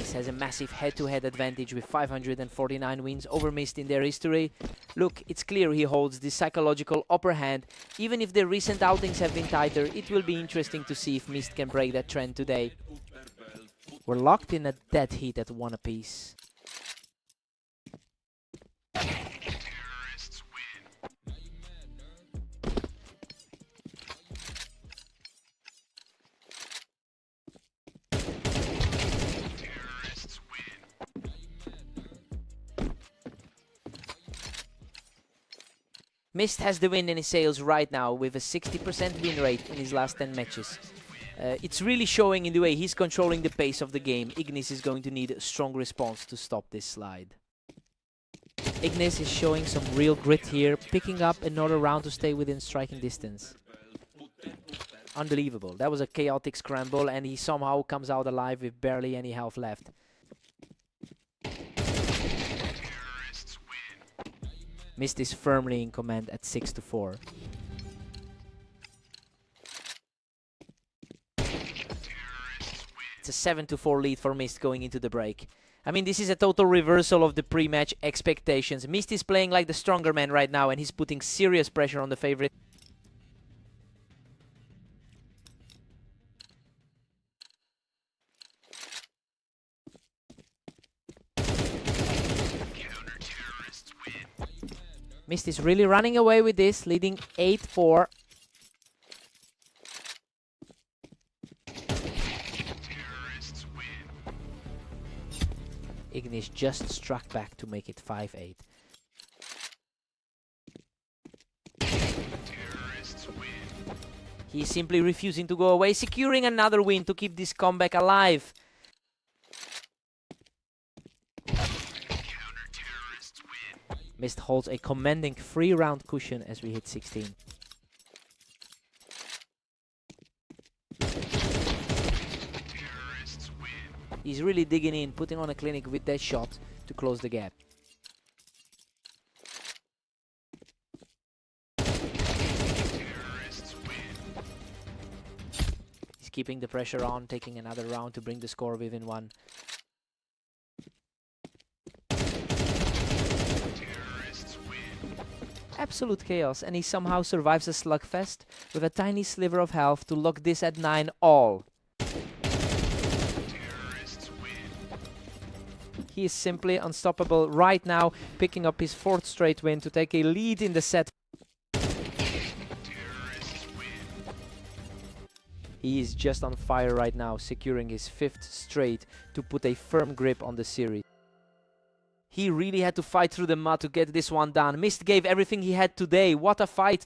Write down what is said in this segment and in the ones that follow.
Ignis has a massive head-to-head advantage with 549 wins over Mist in their history. Look, it's clear he holds the psychological upper hand. Even if their recent outings have been tighter, it will be interesting to see if Mist can break that trend today. We're locked in a dead heat at 1 apiece. Mist has the wind in his sails right now with a 60% win rate in his last 10 matches. It's really showing in the way he's controlling the pace of the game. Ignis is going to need a strong response to stop this slide. Ignis is showing some real grit here, picking up another round to stay within striking distance. Unbelievable. That was a chaotic scramble and he somehow comes out alive with barely any health left. Mist is firmly in command at 6-4. It's a 7-4 lead for Mist going into the break. I mean, this is a total reversal of the pre-match expectations. Mist is playing like the stronger man right now and he's putting serious pressure on the favorite. Mist is really running away with this, leading 8-4. Ignis just struck back to make it 5-8. He's simply refusing to go away, securing another win to keep this comeback alive. Mist holds a commanding 3-round cushion as we hit 16. He's really digging in, putting on a clinic with that shot to close the gap. He's keeping the pressure on, taking another round to bring the score within 1. Absolute chaos, and he somehow survives a slugfest with a tiny sliver of health to lock this at 9 all. He is simply unstoppable right now, picking up his 4th straight win to take a lead in the set. He is just on fire right now, securing his 5th straight to put a firm grip on the series. He really had to fight through the mud to get this one done. Mist gave everything he had today. What a fight!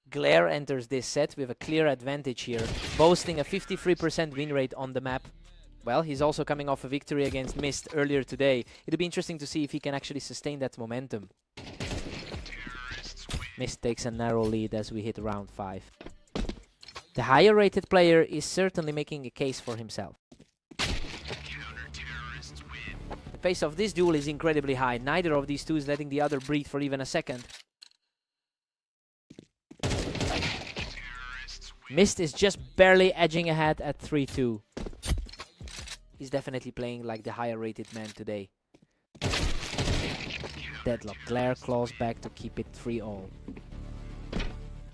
Glare enters this set with a clear advantage here, boasting a 53% win rate on the map. Well, he's also coming off a victory against Mist earlier today. It'll be interesting to see if he can actually sustain that momentum. Mist takes a narrow lead as we hit round 5. The higher rated player is certainly making a case for himself. The pace of this duel is incredibly high. Neither of these two is letting the other breathe for even a second. Mist is just barely edging ahead at 3-2. He's definitely playing like the higher rated man today. Deadlock. Glare claws back to keep it 3-all.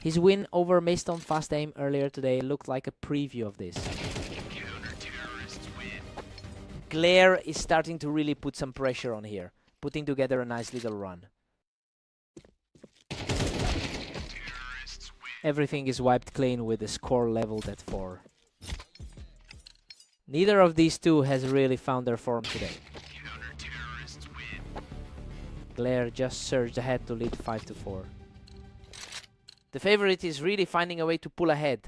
His win over Mist on fast aim earlier today looked like a preview of this. Glare is starting to really put some pressure on here, putting together a nice little run. Everything is wiped clean with the score leveled at 4. Neither of these two has really found their form today. Glare just surged ahead to lead 5-4. The favorite is really finding a way to pull ahead.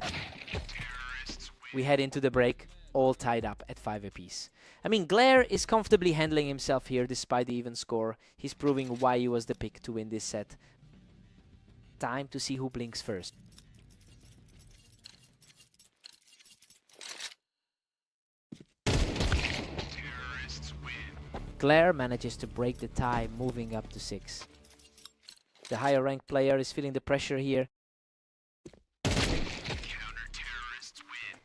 We head into the break, all tied up at 5 apiece. I mean, Glare is comfortably handling himself here despite the even score. He's proving why he was the pick to win this set. Time to see who blinks first. Glare manages to break the tie, moving up to 6. The higher ranked player is feeling the pressure here.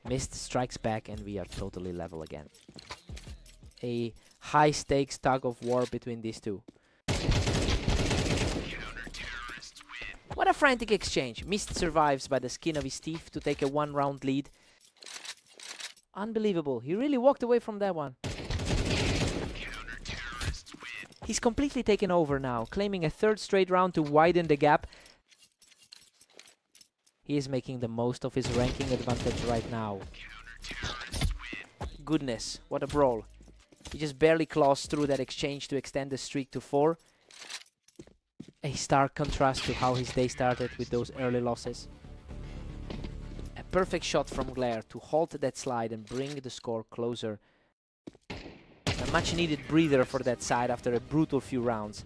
Mist strikes back and we are totally level again. A high stakes tug of war between these two. What a frantic exchange. Mist survives by the skin of his teeth to take a 1-round lead. Unbelievable. He really walked away from that one. He's completely taken over now, claiming a 3rd straight round to widen the gap. He is making the most of his ranking advantage right now. Goodness, what a brawl. He just barely claws through that exchange to extend the streak to 4. A stark contrast to how his day started with those early losses. A perfect shot from Glare to halt that slide and bring the score closer. A much needed breather for that side after a brutal few rounds.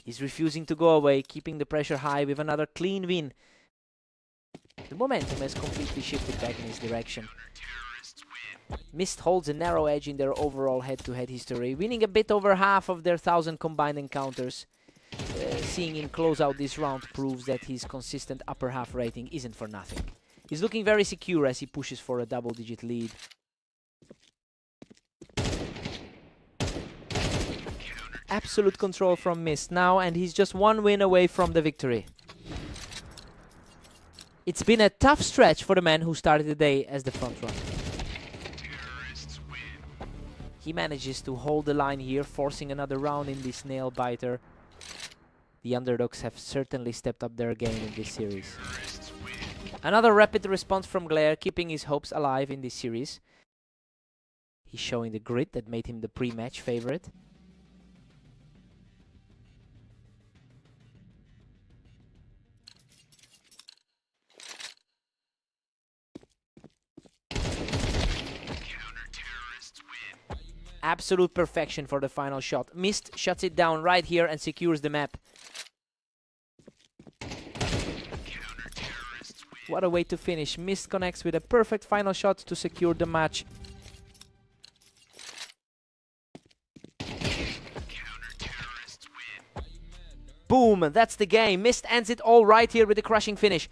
He's refusing to go away, keeping the pressure high with another clean win. The momentum has completely shifted back in his direction. Mist holds a narrow edge in their overall head-to-head history, winning a bit over half of their 1,000 combined encounters. Seeing him close out this round proves that his consistent upper half rating isn't for nothing. He's looking very secure as he pushes for a double-digit lead. Absolute control from Mist now, and he's just 1 win away from the victory. It's been a tough stretch for the man who started the day as the front runner. He manages to hold the line here, forcing another round in this nail biter. The underdogs have certainly stepped up their game in this series. Another rapid response from Glare, keeping his hopes alive in this series. He's showing the grit that made him the pre-match favorite. Absolute perfection for the final shot. Mist shuts it down right here and secures the map. What a way to finish. Mist connects with a perfect final shot to secure the match. Boom! boom! That's the game. Mist ends it all right here with the crushing finish.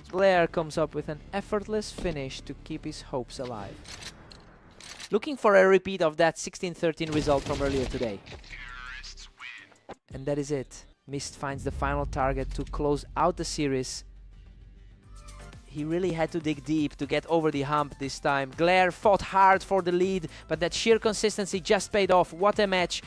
Glare comes up with an effortless finish to keep his hopes alive. Looking for a repeat of that 16-13 result from earlier today. And that is it. Mist finds the final target to close out the series. He really had to dig deep to get over the hump this time. Glare fought hard for the lead, but that sheer consistency just paid off. What a match.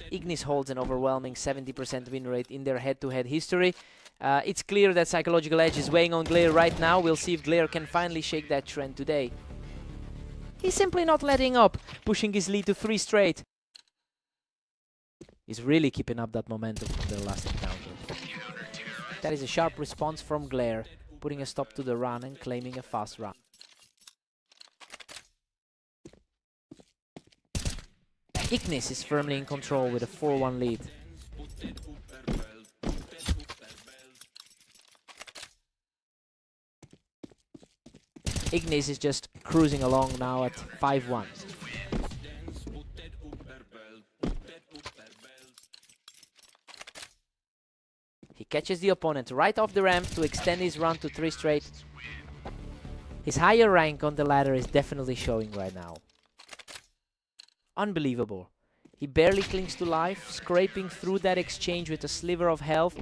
Ignis holds an overwhelming 70% win rate in their head-to-head history. It's clear that psychological edge is weighing on Glare right now. We'll see if Glare can finally shake that trend today. He's simply not letting up, pushing his lead to 3 straight. He's really keeping up that momentum from their last encounter. That is a sharp response from Glare, putting a stop to the run and claiming a fast run. Ignis is firmly in control with a 4-1 lead. Ignis is just cruising along now at 5-1. He catches the opponent right off the ramp to extend his run to 3 straight. His higher rank on the ladder is definitely showing right now. Unbelievable. He barely clings to life, scraping through that exchange with a sliver of health.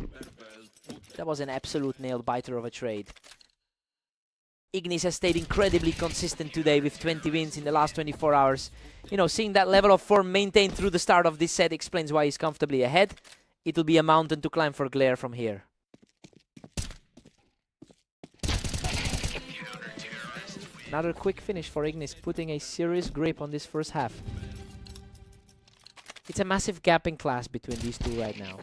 That was an absolute nail-biter of a trade. Ignis has stayed incredibly consistent today with 20 wins in the last 24 hours. You know, seeing that level of form maintained through the start of this set explains why he's comfortably ahead. It'll be a mountain to climb for Glare from here. Another quick finish for Ignis, putting a serious grip on this first half. It's a massive gap in class between these two right now.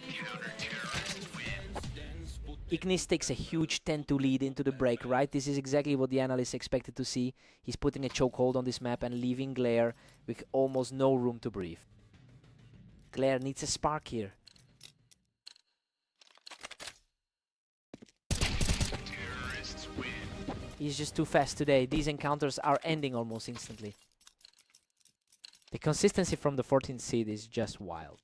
Ignis takes a huge 10-2 lead into the break, right? This is exactly what the analysts expected to see. He's putting a chokehold on this map and leaving Glare with almost no room to breathe. Glare needs a spark here. He's just too fast today. These encounters are ending almost instantly. The consistency from the 14th seed is just wild.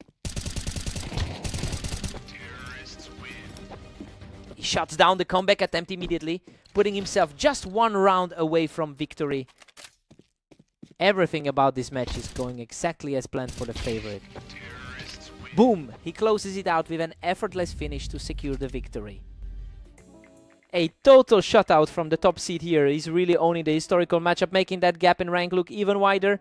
He shuts down the comeback attempt immediately, putting himself just one round away from victory. Everything about this match is going exactly as planned for the favorite. Boom! He closes it out with an effortless finish to secure the victory. A total shutout from the top seed here. He's really owning the historical matchup, making that gap in rank look even wider.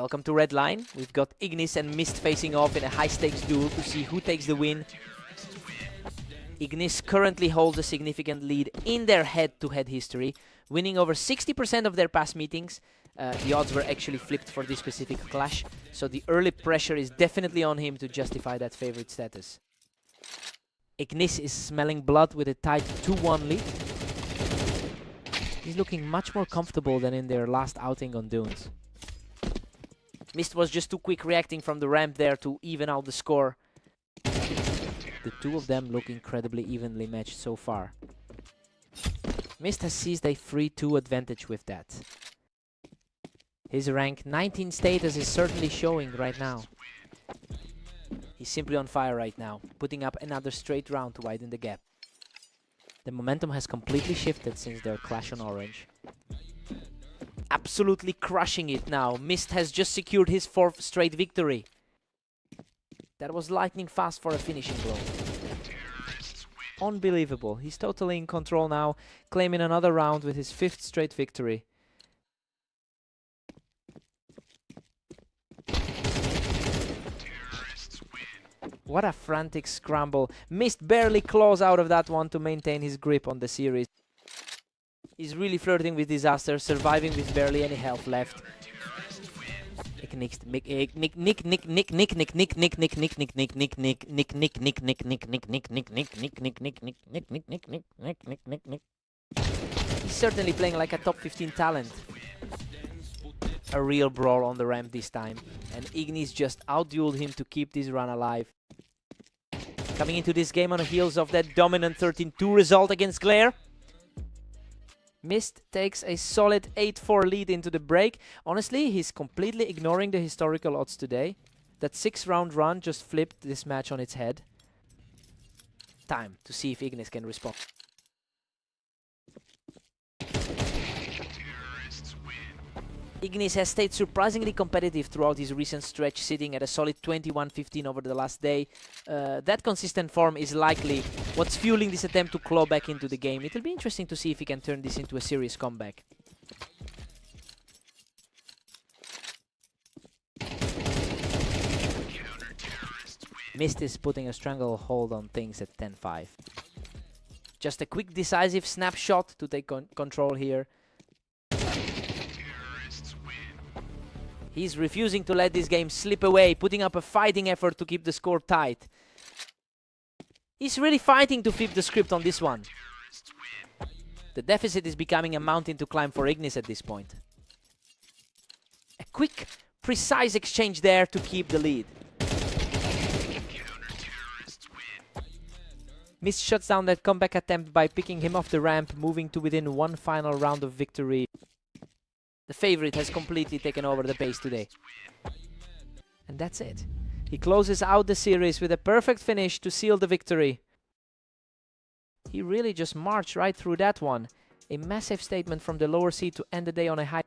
Welcome to Red Line. We've got Ignis and Mist facing off in a high-stakes duel to see who takes the win. Ignis currently holds a significant lead in their head-to-head history, winning over 60% of their past meetings. The odds were actually flipped for this specific clash, so the early pressure is definitely on him to justify that favorite status. Ignis is smelling blood with a tight 2-1 lead. He's looking much more comfortable than in their last outing on Dunes. Mist was just too quick reacting from the ramp there to even out the score. The two of them look incredibly evenly matched so far. Mist has seized a 3-2 advantage with that. His rank 19 status is certainly showing right now. He's simply on fire right now, putting up another straight round to widen the gap. The momentum has completely shifted since their clash on orange. Absolutely crushing it now. Mist has just secured his 4th straight victory. That was lightning fast for a finishing blow. Unbelievable. He's totally in control now, claiming another round with his 5th straight victory. What a frantic scramble. Mist barely claws out of that one to maintain his grip on the series. He's really flirting with disaster, surviving with barely any health left. He's certainly playing like a top 15 talent. A real brawl on the ramp this time, and Ignis just outdueled him to keep this run alive. Coming into this game on the heels of that dominant 13-2 result against Glare. Mist takes a solid 8-4 lead into the break. Honestly, he's completely ignoring the historical odds today. That 6-round run just flipped this match on its head. Time to see if Ignis can respond. Ignis has stayed surprisingly competitive throughout his recent stretch, sitting at a solid 21-15 over the last day. That consistent form is likely what's fueling this attempt to claw back into the game. It'll be interesting to see if he can turn this into a serious comeback. Mist is putting a stranglehold on things at 10-5. Just a quick decisive snapshot to take control here. He's refusing to let this game slip away, putting up a fighting effort to keep the score tight. He's really fighting to flip the script on this one. The deficit is becoming a mountain to climb for Ignis at this point. A quick, precise exchange there to keep the lead. Mist shuts down that comeback attempt by picking him off the ramp, moving to within one final round of victory. The favorite has completely taken over the pace today. And that's it. He closes out the series with a perfect finish to seal the victory. He really just marched right through that one. A massive statement from the lower seed to end the day on a high.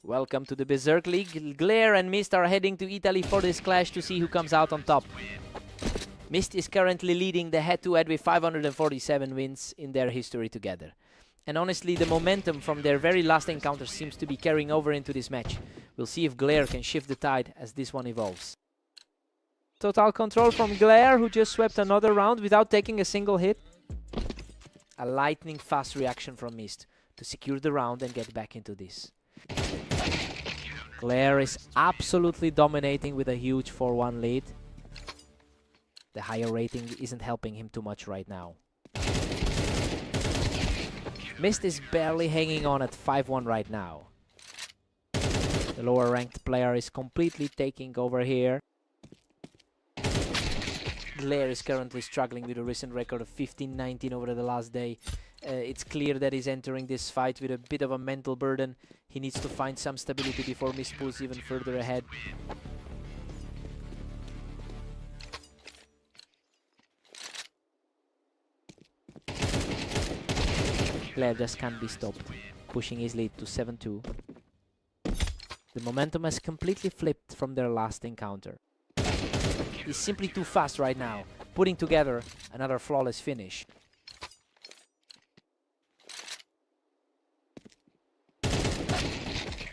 Welcome to the Berserk League. Glare and Mist are heading to Italy for this clash to see who comes out on top. Mist is currently leading the head-to-head with 547 wins in their history together. And honestly, the momentum from their very last encounter seems to be carrying over into this match. We'll see if Glare can shift the tide as this one evolves. Total control from Glare, who just swept another round without taking a single hit. A lightning-fast reaction from Mist to secure the round and get back into this. Glare is absolutely dominating with a huge 4-1 lead. The higher rating isn't helping him too much right now. Mist is barely hanging on at 5-1 right now. The lower ranked player is completely taking over here. Glare is currently struggling with a recent record of 15-19 over the last day. It's clear that he's entering this fight with a bit of a mental burden. He needs to find some stability before Mist pulls even further ahead. Glare just can't be stopped, pushing his lead to 7-2. The momentum has completely flipped from their last encounter. He's simply too fast right now, putting together another flawless finish.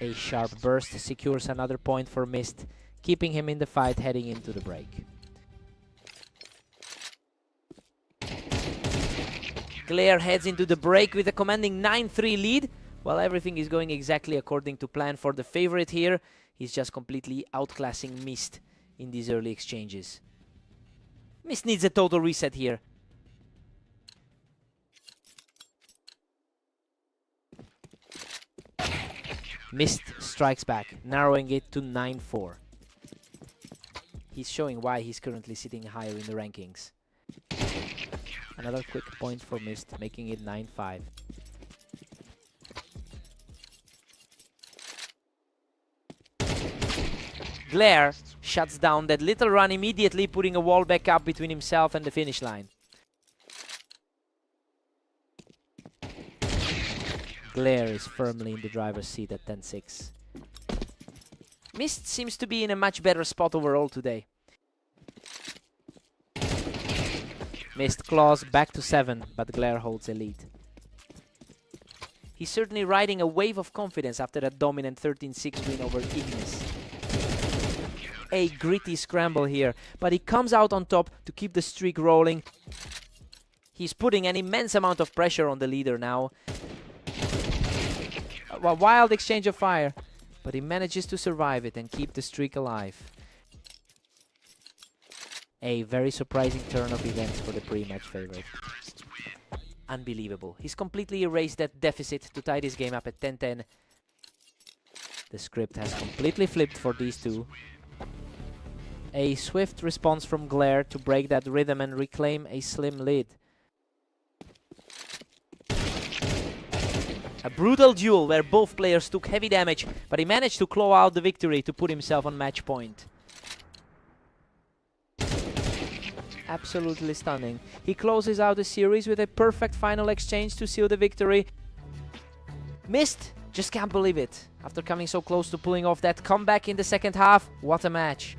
A sharp burst secures another point for Mist, keeping him in the fight heading into the break. Glare heads into the break with a commanding 9-3 lead. While everything is going exactly according to plan for the favorite here, he's just completely outclassing Mist in these early exchanges. Mist needs a total reset here. Mist strikes back, narrowing it to 9-4. He's showing why he's currently sitting higher in the rankings. Another quick point for Mist, making it 9-5. Glare shuts down that little run immediately, putting a wall back up between himself and the finish line. Glare is firmly in the driver's seat at 10-6. Mist seems to be in a much better spot overall today. Mist claws back to 7, but Glare holds a lead. He's certainly riding a wave of confidence after that dominant 13-6 win over Ignis. A gritty scramble here, but he comes out on top to keep the streak rolling. He's putting an immense amount of pressure on the leader now. A wild exchange of fire, but he manages to survive it and keep the streak alive. A very surprising turn of events for the pre-match favorite. Unbelievable. He's completely erased that deficit to tie this game up at 10-10. The script has completely flipped for these two. A swift response from Glare to break that rhythm and reclaim a slim lead. A brutal duel where both players took heavy damage, but he managed to claw out the victory to put himself on match point. Absolutely stunning. He closes out the series with a perfect final exchange to seal the victory. Mist just can't believe it. After coming so close to pulling off that comeback in the second half, what a match.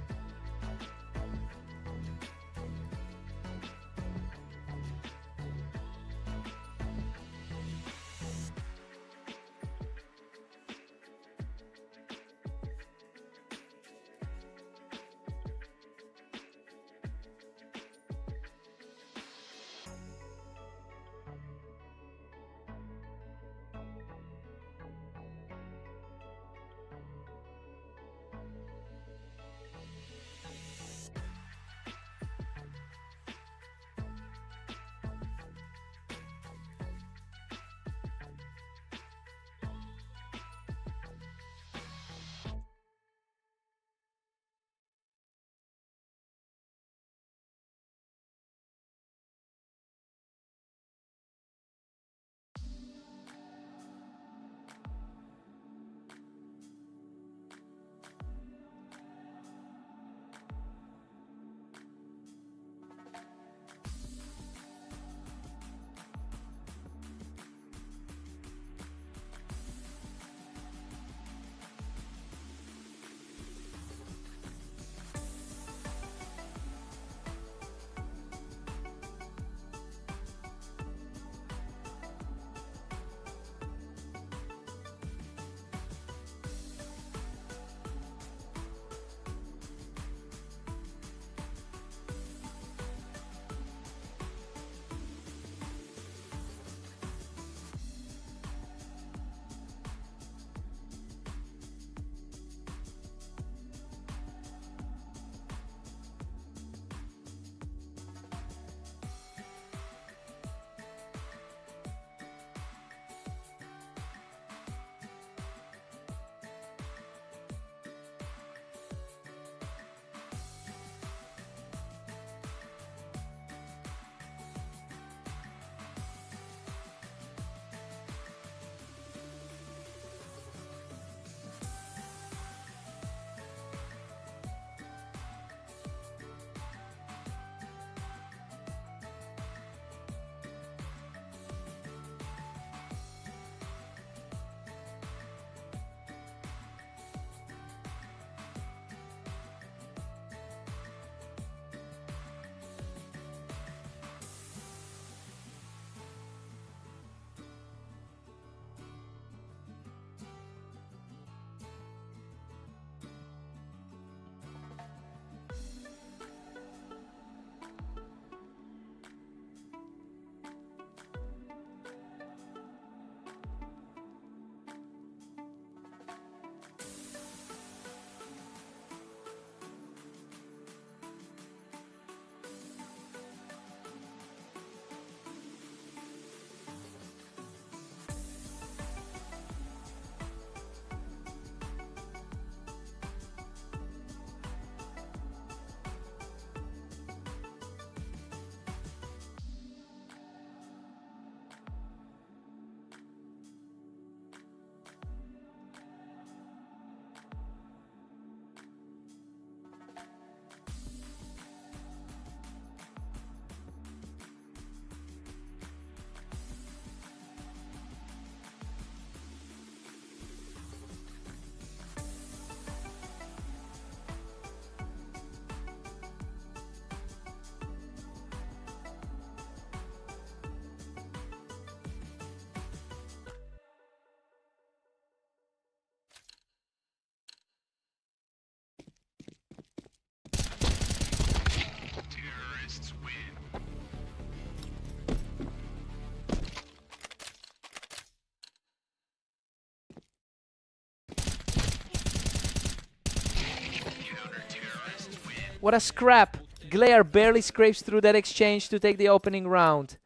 What a scrap! Glare barely scrapes through that exchange to take the opening round.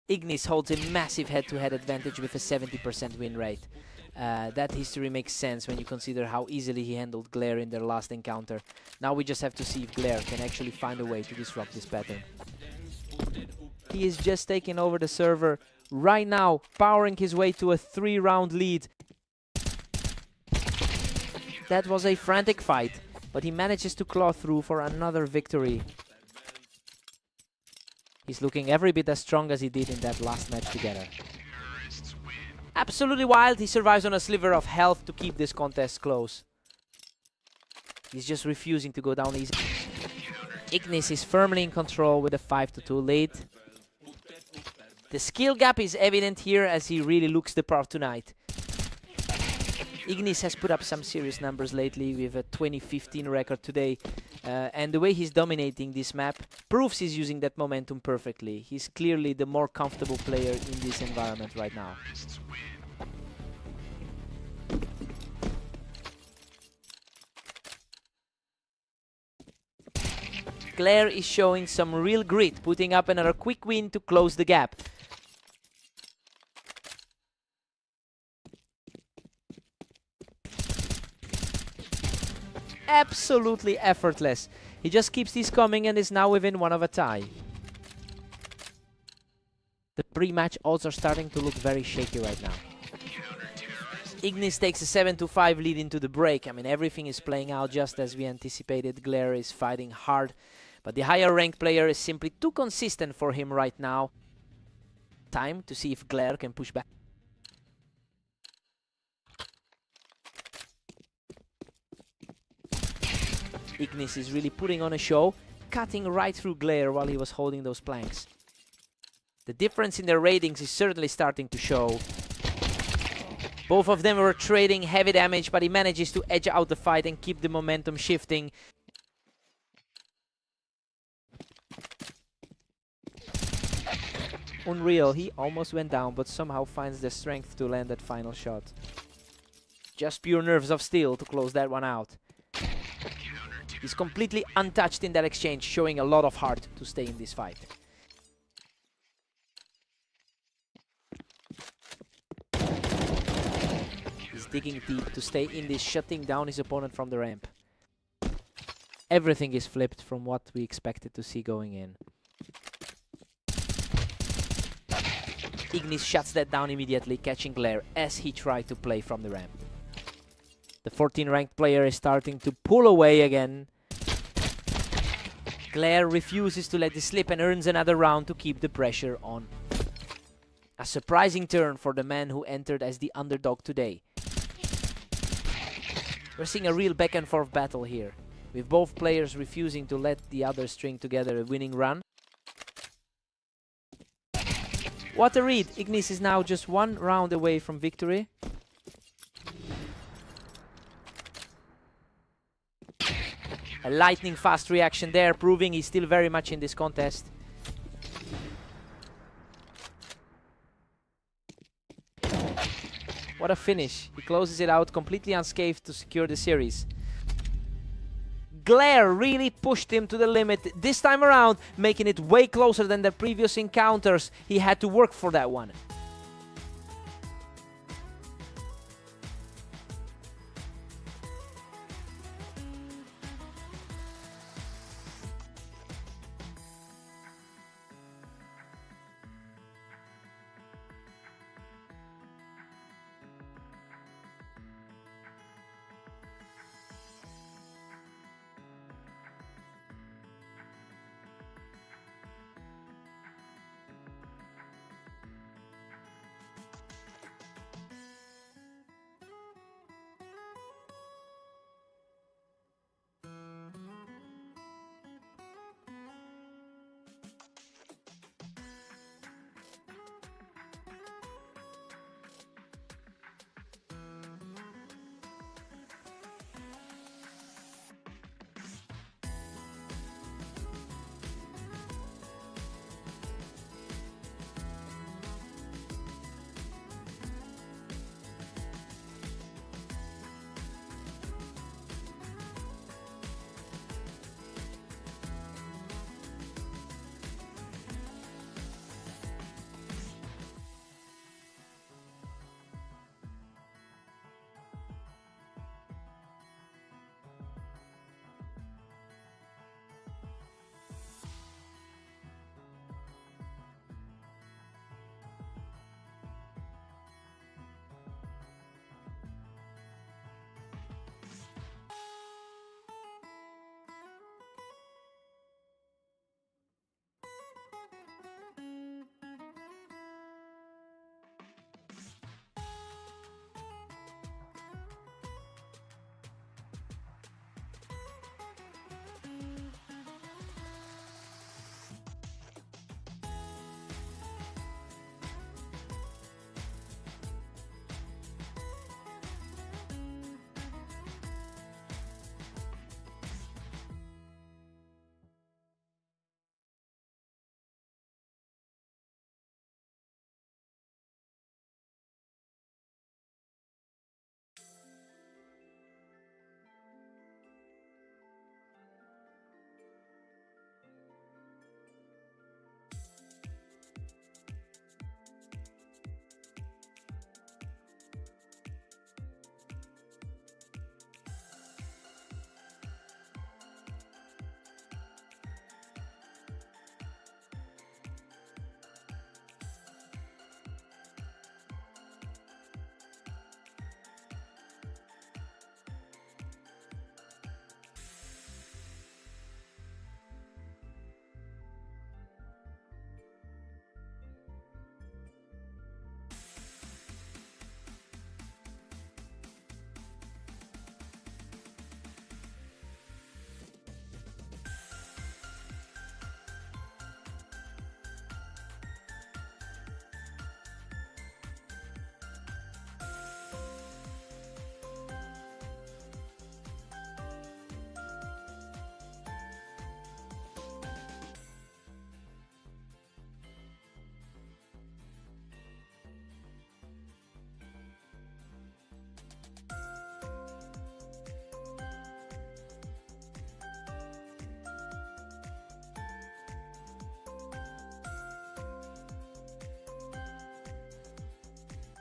Ignis holds a massive head-to-head advantage with a 70% win rate. That history makes sense when you consider how easily he handled Glare in their last encounter. Now we just have to see if Glare can actually find a way to disrupt this pattern. He is just taking over the server right now, powering his way to a 3-round lead. That was a frantic fight, but he manages to claw through for another victory. He's looking every bit as strong as he did in that last match together. Absolutely wild, he survives on a sliver of health to keep this contest close. He's just refusing to go down easy. Ignis is firmly in control with a 5-2 lead. The skill gap is evident here as he really looks the part tonight. Ignis has put up some serious numbers lately with a 2015 record today. And the way he's dominating this map proves he's using that momentum perfectly. He's clearly the more comfortable player in this environment right now. Glare is showing some real grit, putting up another quick win to close the gap. Absolutely effortless. He just keeps these coming and is now within one of a tie. The pre-match odds are starting to look very shaky right now. Ignis takes a 7-5 lead into the break. I mean, everything is playing out just as we anticipated. Glare is fighting hard, but the higher ranked player is simply too consistent for him right now. Time to see if Glare can push back. Ignis is really putting on a show, cutting right through Glare while he was holding those planks. The difference in their ratings is certainly starting to show. Both of them were trading heavy damage, but he manages to edge out the fight and keep the momentum shifting. Unreal, he almost went down, but somehow finds the strength to land that final shot. Just pure nerves of steel to close that one out. He's completely untouched in that exchange, showing a lot of heart to stay in this fight. He's digging deep to stay in this, shutting down his opponent from the ramp. Everything is flipped from what we expected to see going in. Ignis shuts that down immediately, catching Glare as he tried to play from the ramp. The 14 ranked player is starting to pull away again. Glare refuses to let this slip and earns another round to keep the pressure on. A surprising turn for the man who entered as the underdog today. We're seeing a real back and forth battle here, with both players refusing to let the other string together a winning run. What a read! Ignis is now just one round away from victory. A lightning fast reaction there, proving he's still very much in this contest. What a finish. He closes it out completely unscathed to secure the series. Glare really pushed him to the limit this time around, making it way closer than the previous encounters. He had to work for that one.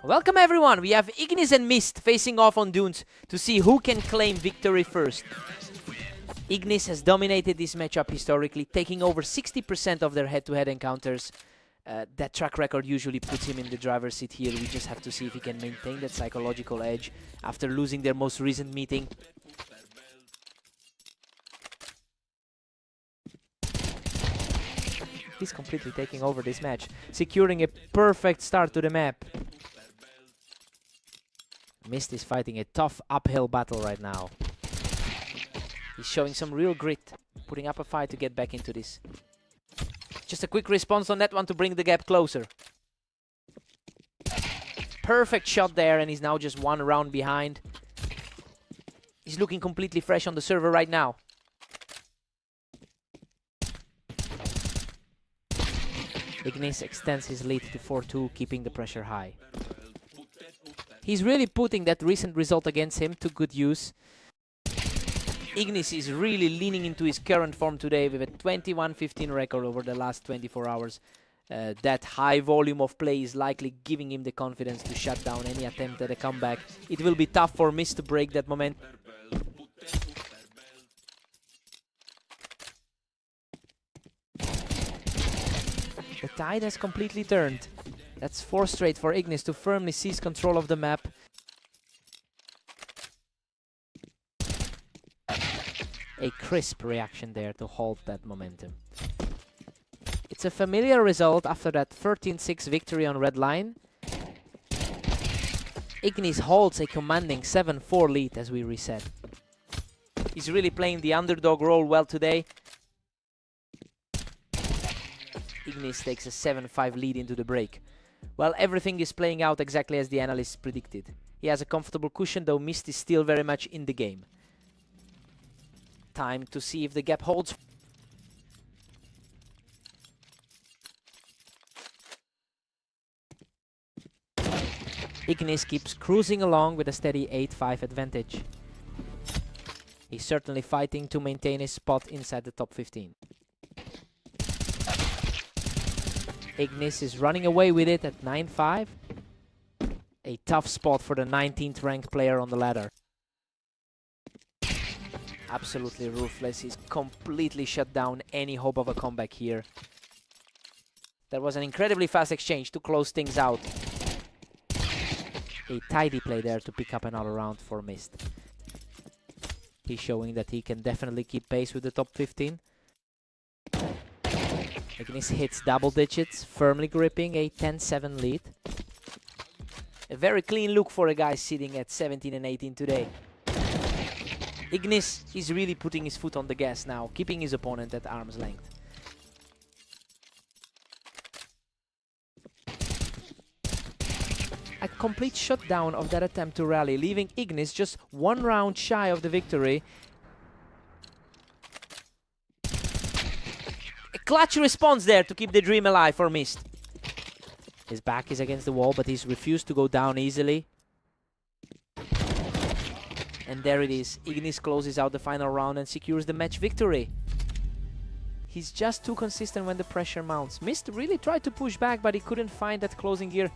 Welcome everyone, we have Ignis and Mist facing off on Dunes to see who can claim victory first. Ignis has dominated this matchup historically, taking over 60% of their head-to-head encounters. That track record usually puts him in the driver's seat here. We just have to see if he can maintain that psychological edge after losing their most recent meeting. He's completely taking over this match, securing a perfect start to the map. Mist is fighting a tough uphill battle right now. He's showing some real grit, putting up a fight to get back into this. Just a quick response on that one to bring the gap closer. Perfect shot there, and he's now just one round behind. He's looking completely fresh on the server right now. Ignis extends his lead to 4-2, keeping the pressure high. He's really putting that recent result against him to good use. Ignis is really leaning into his current form today with a 21-15 record over the last 24 hours. That high volume of play is likely giving him the confidence to shut down any attempt at a comeback. It will be tough for Mist to break that momentum. The tide has completely turned. That's 4 straight for Ignis to firmly seize control of the map. A crisp reaction there to halt that momentum. It's a familiar result after that 13-6 victory on Red Line. Ignis holds a commanding 7-4 lead as we reset. He's really playing the underdog role well today. Ignis takes a 7-5 lead into the break. Well, everything is playing out exactly as the analysts predicted. He has a comfortable cushion, though Mist is still very much in the game. Time to see if the gap holds. Ignis keeps cruising along with a steady 8-5 advantage. He's certainly fighting to maintain his spot inside the top 15. Ignis is running away with it at 9-5. A tough spot for the 19th ranked player on the ladder. Absolutely ruthless. He's completely shut down any hope of a comeback here. That was an incredibly fast exchange to close things out. A tidy play there to pick up another round for Mist. He's showing that he can definitely keep pace with the top 15. Ignis hits double digits, firmly gripping a 10-7 lead. A very clean look for a guy sitting at 17 and 18 today. Ignis is really putting his foot on the gas now, keeping his opponent at arm's length. A complete shutdown of that attempt to rally, leaving Ignis just 1 round shy of the victory. A clutch response there to keep the dream alive for Mist. His back is against the wall, but he's refused to go down easily. And there it is. Ignis closes out the final round and secures the match victory. He's just too consistent when the pressure mounts. Mist really tried to push back, but he couldn't find that closing gear.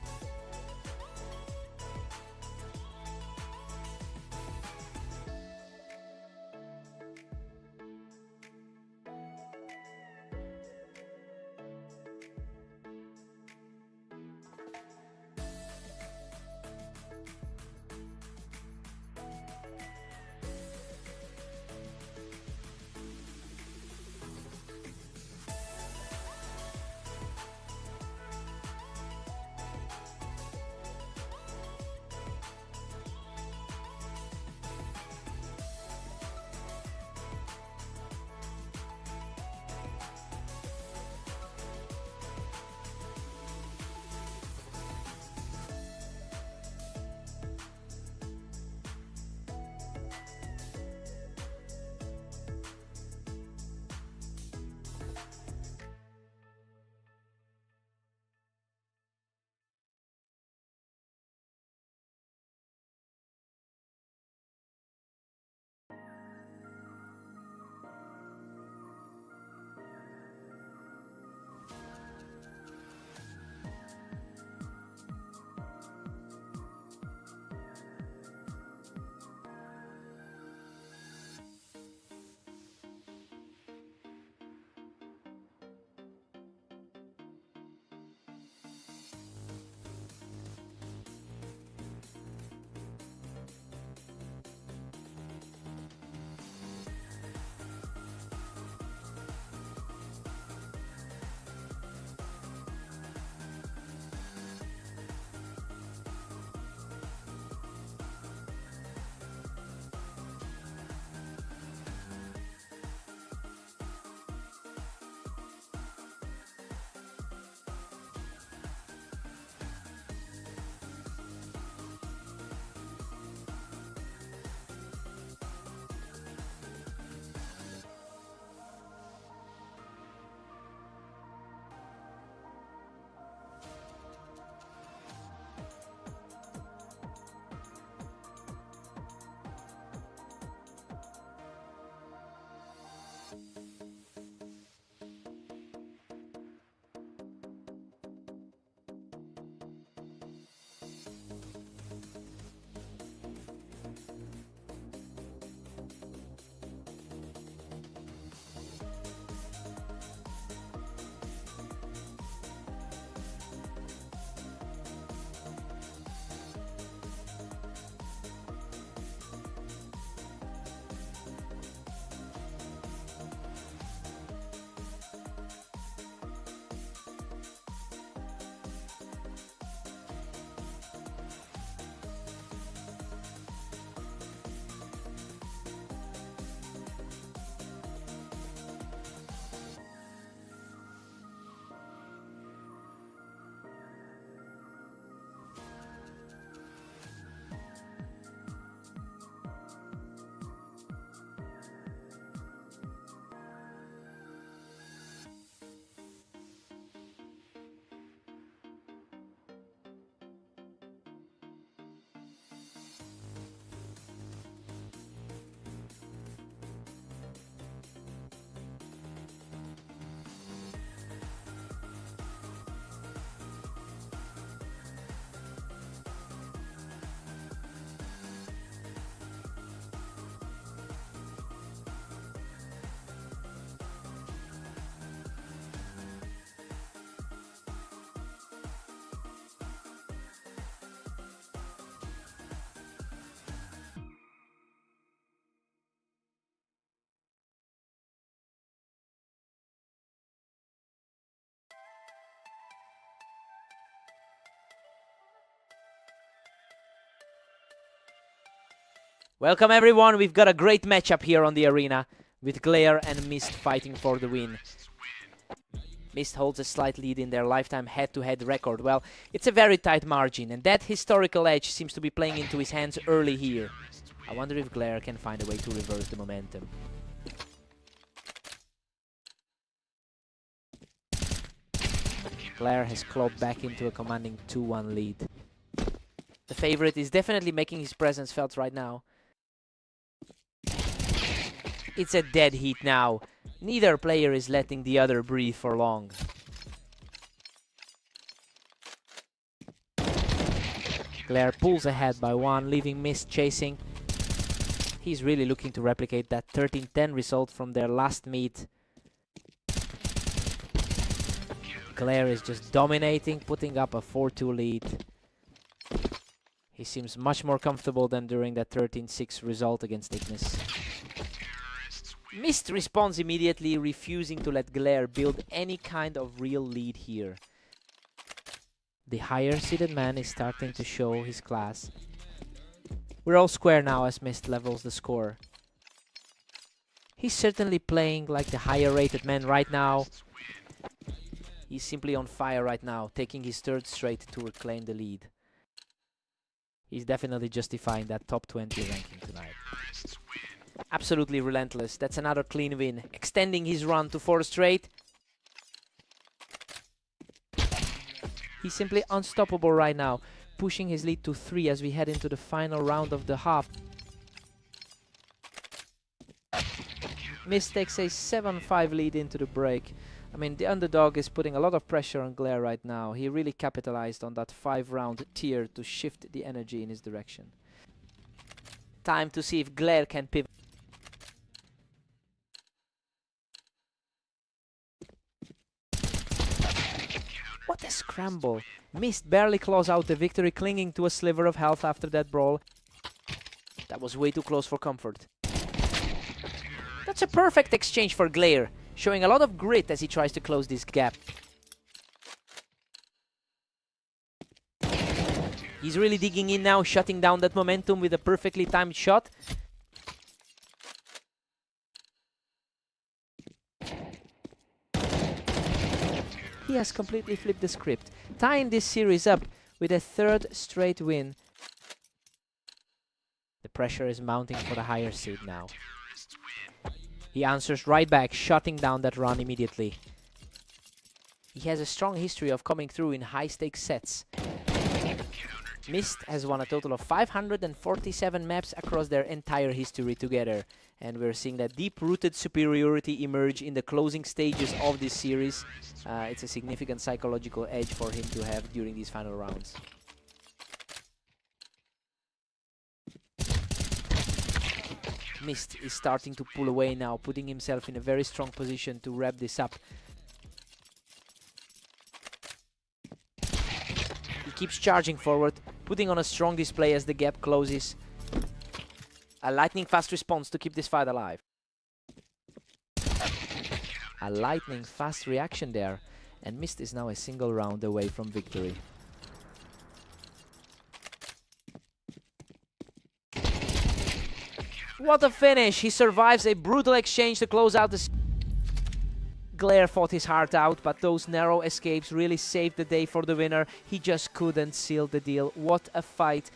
Welcome everyone, we've got a great matchup here on the arena with Glare and Mist fighting for the win. Mist holds a slight lead in their lifetime head-to-head record. Well, it's a very tight margin, and that historical edge seems to be playing into his hands early here. I wonder if Glare can find a way to reverse the momentum. Glare has clawed back into a commanding 2-1 lead. The favorite is definitely making his presence felt right now. It's a dead heat now. Neither player is letting the other breathe for long. Glare pulls ahead by 1, leaving Mist chasing. He's really looking to replicate that 13-10 result from their last meet. Glare is just dominating, putting up a 4-2 lead. He seems much more comfortable than during that 13-6 result against Ignis. Mist responds immediately, refusing to let Glare build any kind of real lead here. The higher seeded man is starting to show his class. We're all square now as Mist levels the score. He's certainly playing like the higher rated man right now. He's simply on fire right now, taking his 3rd straight to reclaim the lead. He's definitely justifying that top 20 ranking tonight. Absolutely relentless. That's another clean win, extending his run to 4 straight. He's simply unstoppable right now, pushing his lead to 3 as we head into the final round of the half. Mist takes a 7-5 lead into the break. I mean, the underdog is putting a lot of pressure on Glare right now. He really capitalized on that 5-round tier to shift the energy in his direction. Time to see if Glare can pivot. What a scramble. Mist barely claws out the victory, clinging to a sliver of health after that brawl. That was way too close for comfort. That's a perfect exchange for Glare, showing a lot of grit as he tries to close this gap. He's really digging in now, shutting down that momentum with a perfectly timed shot. He has completely flipped the script, tying this series up with a 3rd straight win. The pressure is mounting for the higher seed now. He answers right back, shutting down that run immediately. He has a strong history of coming through in high-stakes sets. Mist has won a total of 547 maps across their entire history together. And we're seeing that deep-rooted superiority emerge in the closing stages of this series. It's a significant psychological edge for him to have during these final rounds. Mist is starting to pull away now, putting himself in a very strong position to wrap this up. He keeps charging forward, putting on a strong display as the gap closes. A lightning-fast response to keep this fight alive. A lightning-fast reaction there, and Mist is now a single round away from victory. What a finish! He survives a brutal exchange to close out the... Glare fought his heart out, but those narrow escapes really saved the day for the winner. He just couldn't seal the deal. What a fight!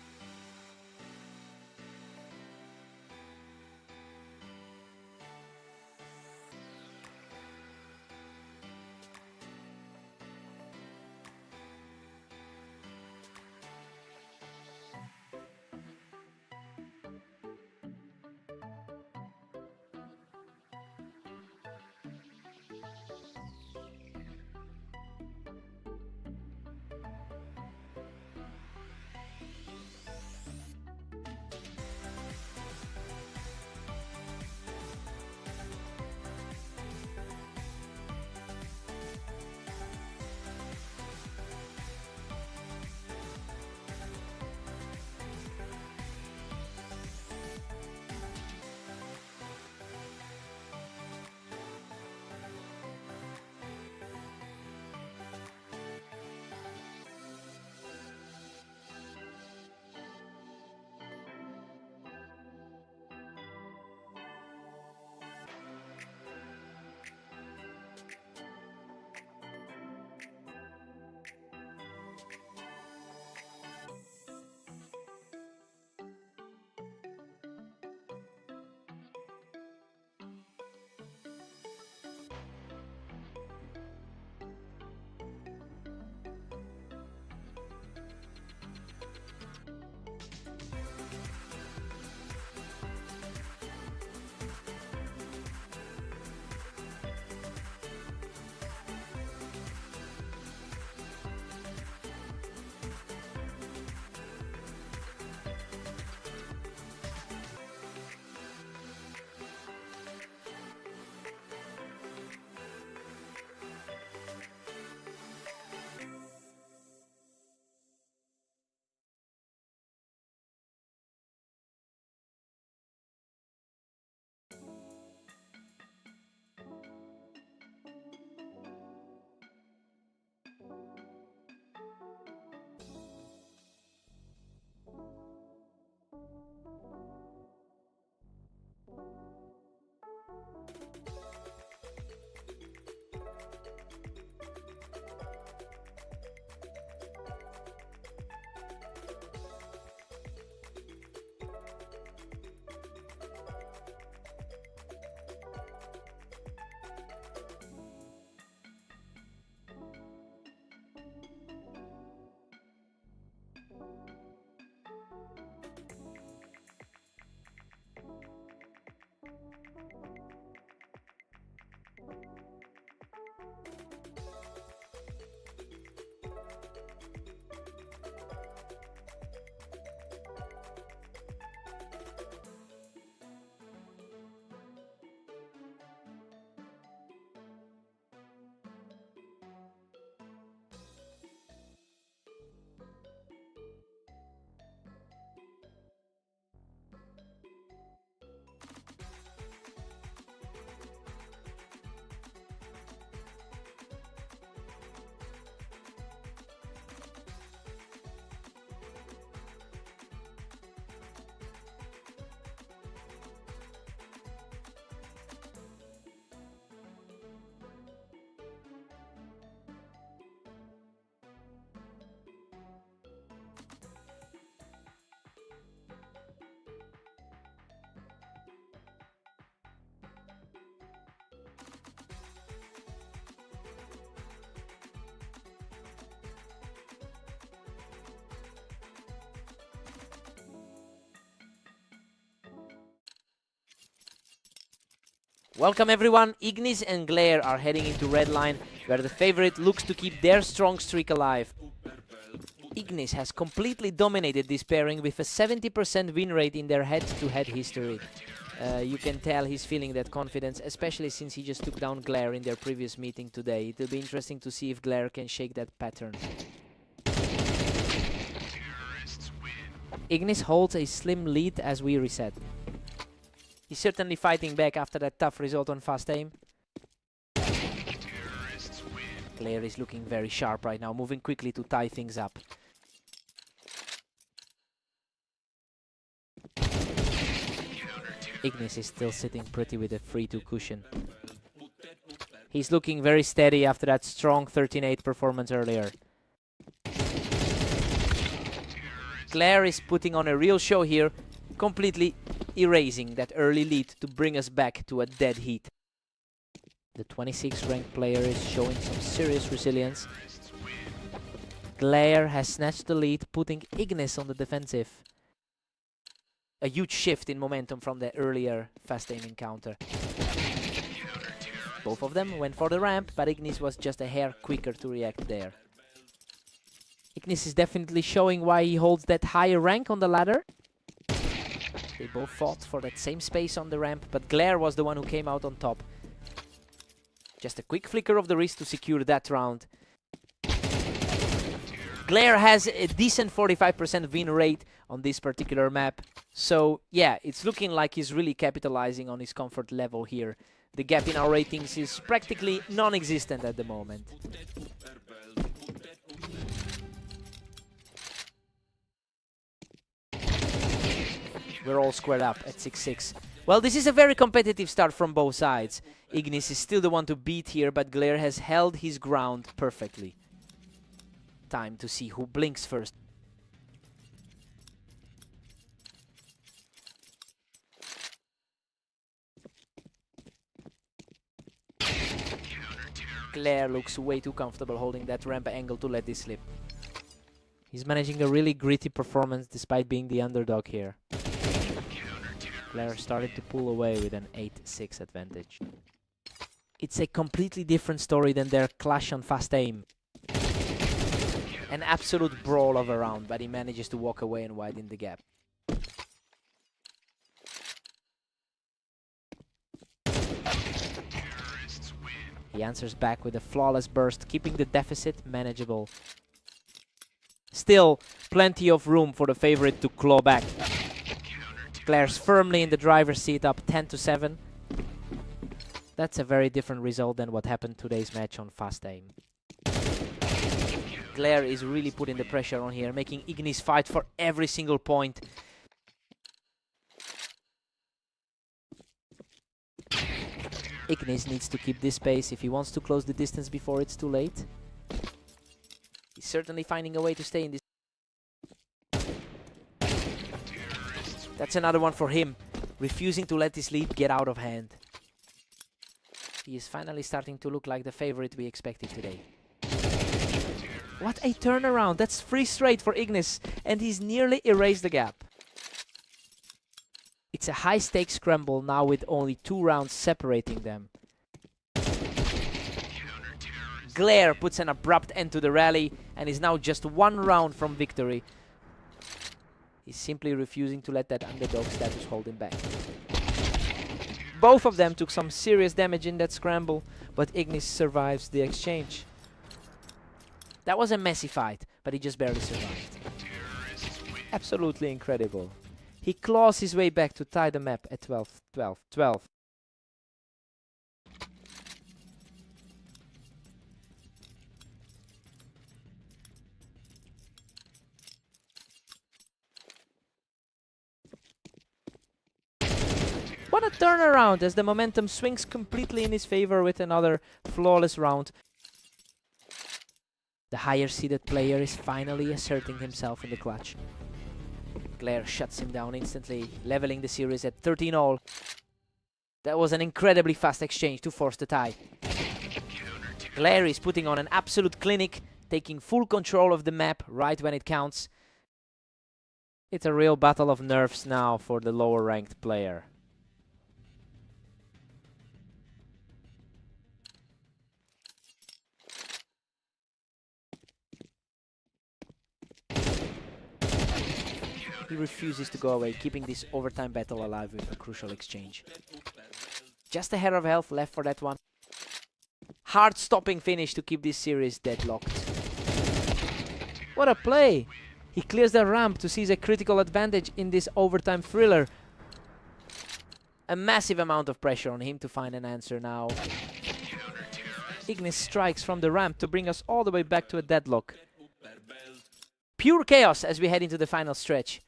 Welcome everyone, Ignis and Glare are heading into red line, where the favorite looks to keep their strong streak alive. Ignis has completely dominated this pairing with a 70% win rate in their head-to-head history. You can tell he's feeling that confidence, especially since he just took down Glare in their previous meeting today. It'll be interesting to see if Glare can shake that pattern. Ignis holds a slim lead as we reset. He's certainly fighting back after that tough result on fast aim. Glare is looking very sharp right now, moving quickly to tie things up. Ignis is still sitting pretty with a 3-2 cushion. He's looking very steady after that strong 13-8 performance earlier. Glare is putting on a real show here, completely erasing that early lead to bring us back to a dead heat. The 26th ranked player is showing some serious resilience. Glare has snatched the lead, putting Ignis on the defensive. A huge shift in momentum from the earlier fast aim encounter. Both of them went for the ramp, but Ignis was just a hair quicker to react there. Ignis is definitely showing why he holds that higher rank on the ladder. They both fought for that same space on the ramp, but Glare was the one who came out on top. Just a quick flicker of the wrist to secure that round. Glare has a decent 45% win rate on this particular map. So yeah, it's looking like he's really capitalizing on his comfort level here. The gap in our ratings is practically non-existent at the moment. We're all squared up at 6-6. Well, this is a very competitive start from both sides. Ignis is still the one to beat here, but Glare has held his ground perfectly. Time to see who blinks first. Glare looks way too comfortable holding that ramp angle to let this slip. He's managing a really gritty performance despite being the underdog here. Glare started to pull away with an 8-6 advantage. It's a completely different story than their clash on fast aim. An absolute brawl of a round, but he manages to walk away and widen the gap. He answers back with a flawless burst, keeping the deficit manageable. Still, plenty of room for the favorite to claw back. Glare's firmly in the driver's seat, up 10-7. That's a very different result than what happened today's match on fast aim. Glare is really putting the pressure on here, making Ignis fight for every single point. Ignis needs to keep this pace if he wants to close the distance before it's too late. He's certainly finding a way to stay in this. That's another one for him, refusing to let this lead get out of hand. He is finally starting to look like the favorite we expected today. What a turnaround! That's 3 straight for Ignis, and he's nearly erased the gap. It's a high-stakes scramble now with only 2 rounds separating them. Glare puts an abrupt end to the rally and is now just 1 round from victory. He's simply refusing to let that underdog status hold him back. Both of them took some serious damage in that scramble, but Ignis survives the exchange. That was a messy fight, but he just barely survived. Absolutely incredible. He claws his way back to tie the map at 12-12-12. What a turnaround as the momentum swings completely in his favor with another flawless round. The higher seeded player is finally asserting himself in the clutch. Glare shuts him down instantly, leveling the series at 13-all. That was an incredibly fast exchange to force the tie. Glare is putting on an absolute clinic, taking full control of the map right when it counts. It's a real battle of nerves now for the lower ranked player. He refuses to go away, keeping this overtime battle alive with a crucial exchange. Just a hair of health left for that one. Hard stopping finish to keep this series deadlocked. What a play! He clears the ramp to seize a critical advantage in this overtime thriller. A massive amount of pressure on him to find an answer now. Ignis strikes from the ramp to bring us all the way back to a deadlock. Pure chaos as we head into the final stretch.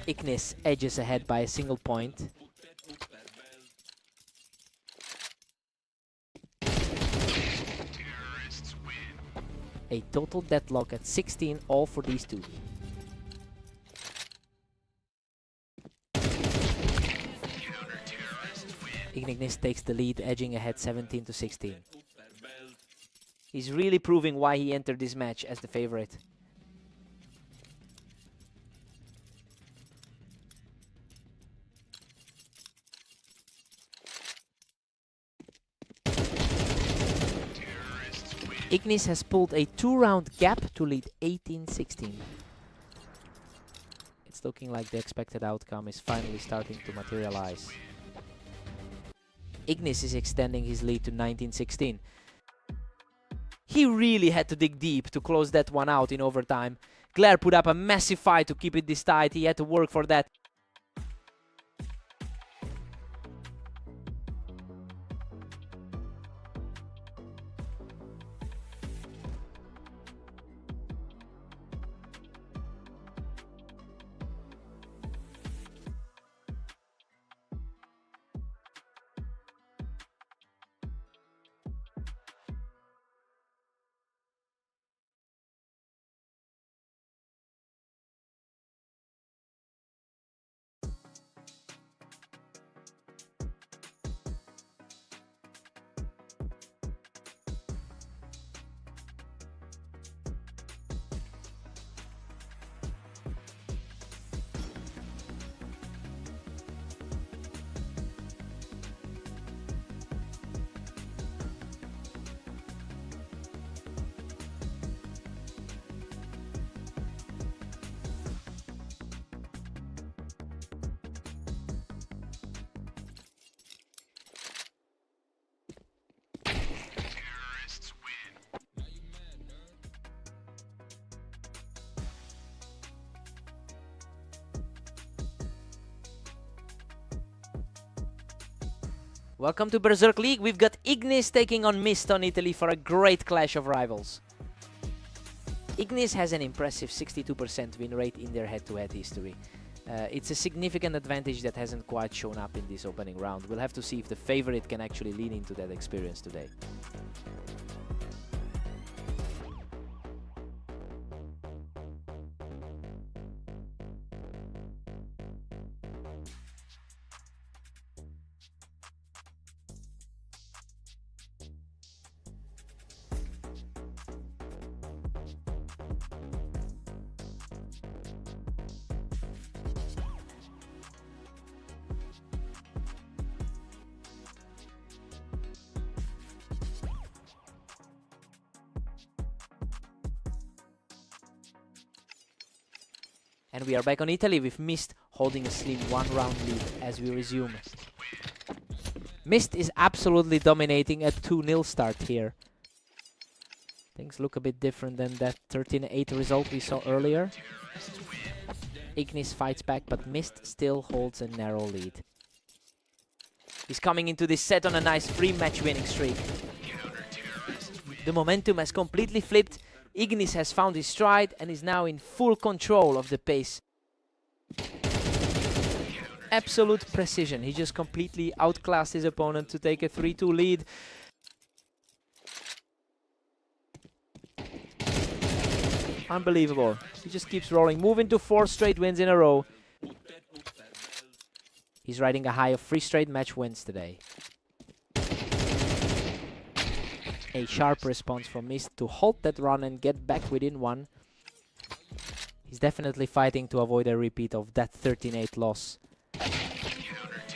Ignis edges ahead by a single point. A total deadlock at 16 all for these two. Ignis takes the lead, edging ahead 17 to 16. He's really proving why he entered this match as the favorite. Ignis has pulled a 2-round gap to lead 18-16. It's looking like the expected outcome is finally starting to materialize. Ignis is extending his lead to 19-16. He really had to dig deep to close that one out in overtime. Claire put up a massive fight to keep it this tight. He had to work for that. Welcome to Berserk League. We've got Ignis taking on Mist on Italy for a great clash of rivals. Ignis has an impressive 62% win rate in their head-to-head history. It's a significant advantage that hasn't quite shown up in this opening round. We'll have to see if the favorite can actually lean into that experience today. And we are back on Italy with Mist holding a slim 1-round lead as we resume. Mist is absolutely dominating a 2-0 start here. Things look a bit different than that 13-8 result we saw earlier. Ignis fights back, but Mist still holds a narrow lead. He's coming into this set on a nice 3-match winning streak. The momentum has completely flipped. Ignis has found his stride and is now in full control of the pace. Absolute precision. He just completely outclassed his opponent to take a 3-2 lead. Unbelievable. He just keeps rolling. Moving to 4 straight wins in a row. He's riding a high of 3 straight match wins today. A sharp response from Mist to halt that run and get back within 1. He's definitely fighting to avoid a repeat of that 13-8 loss.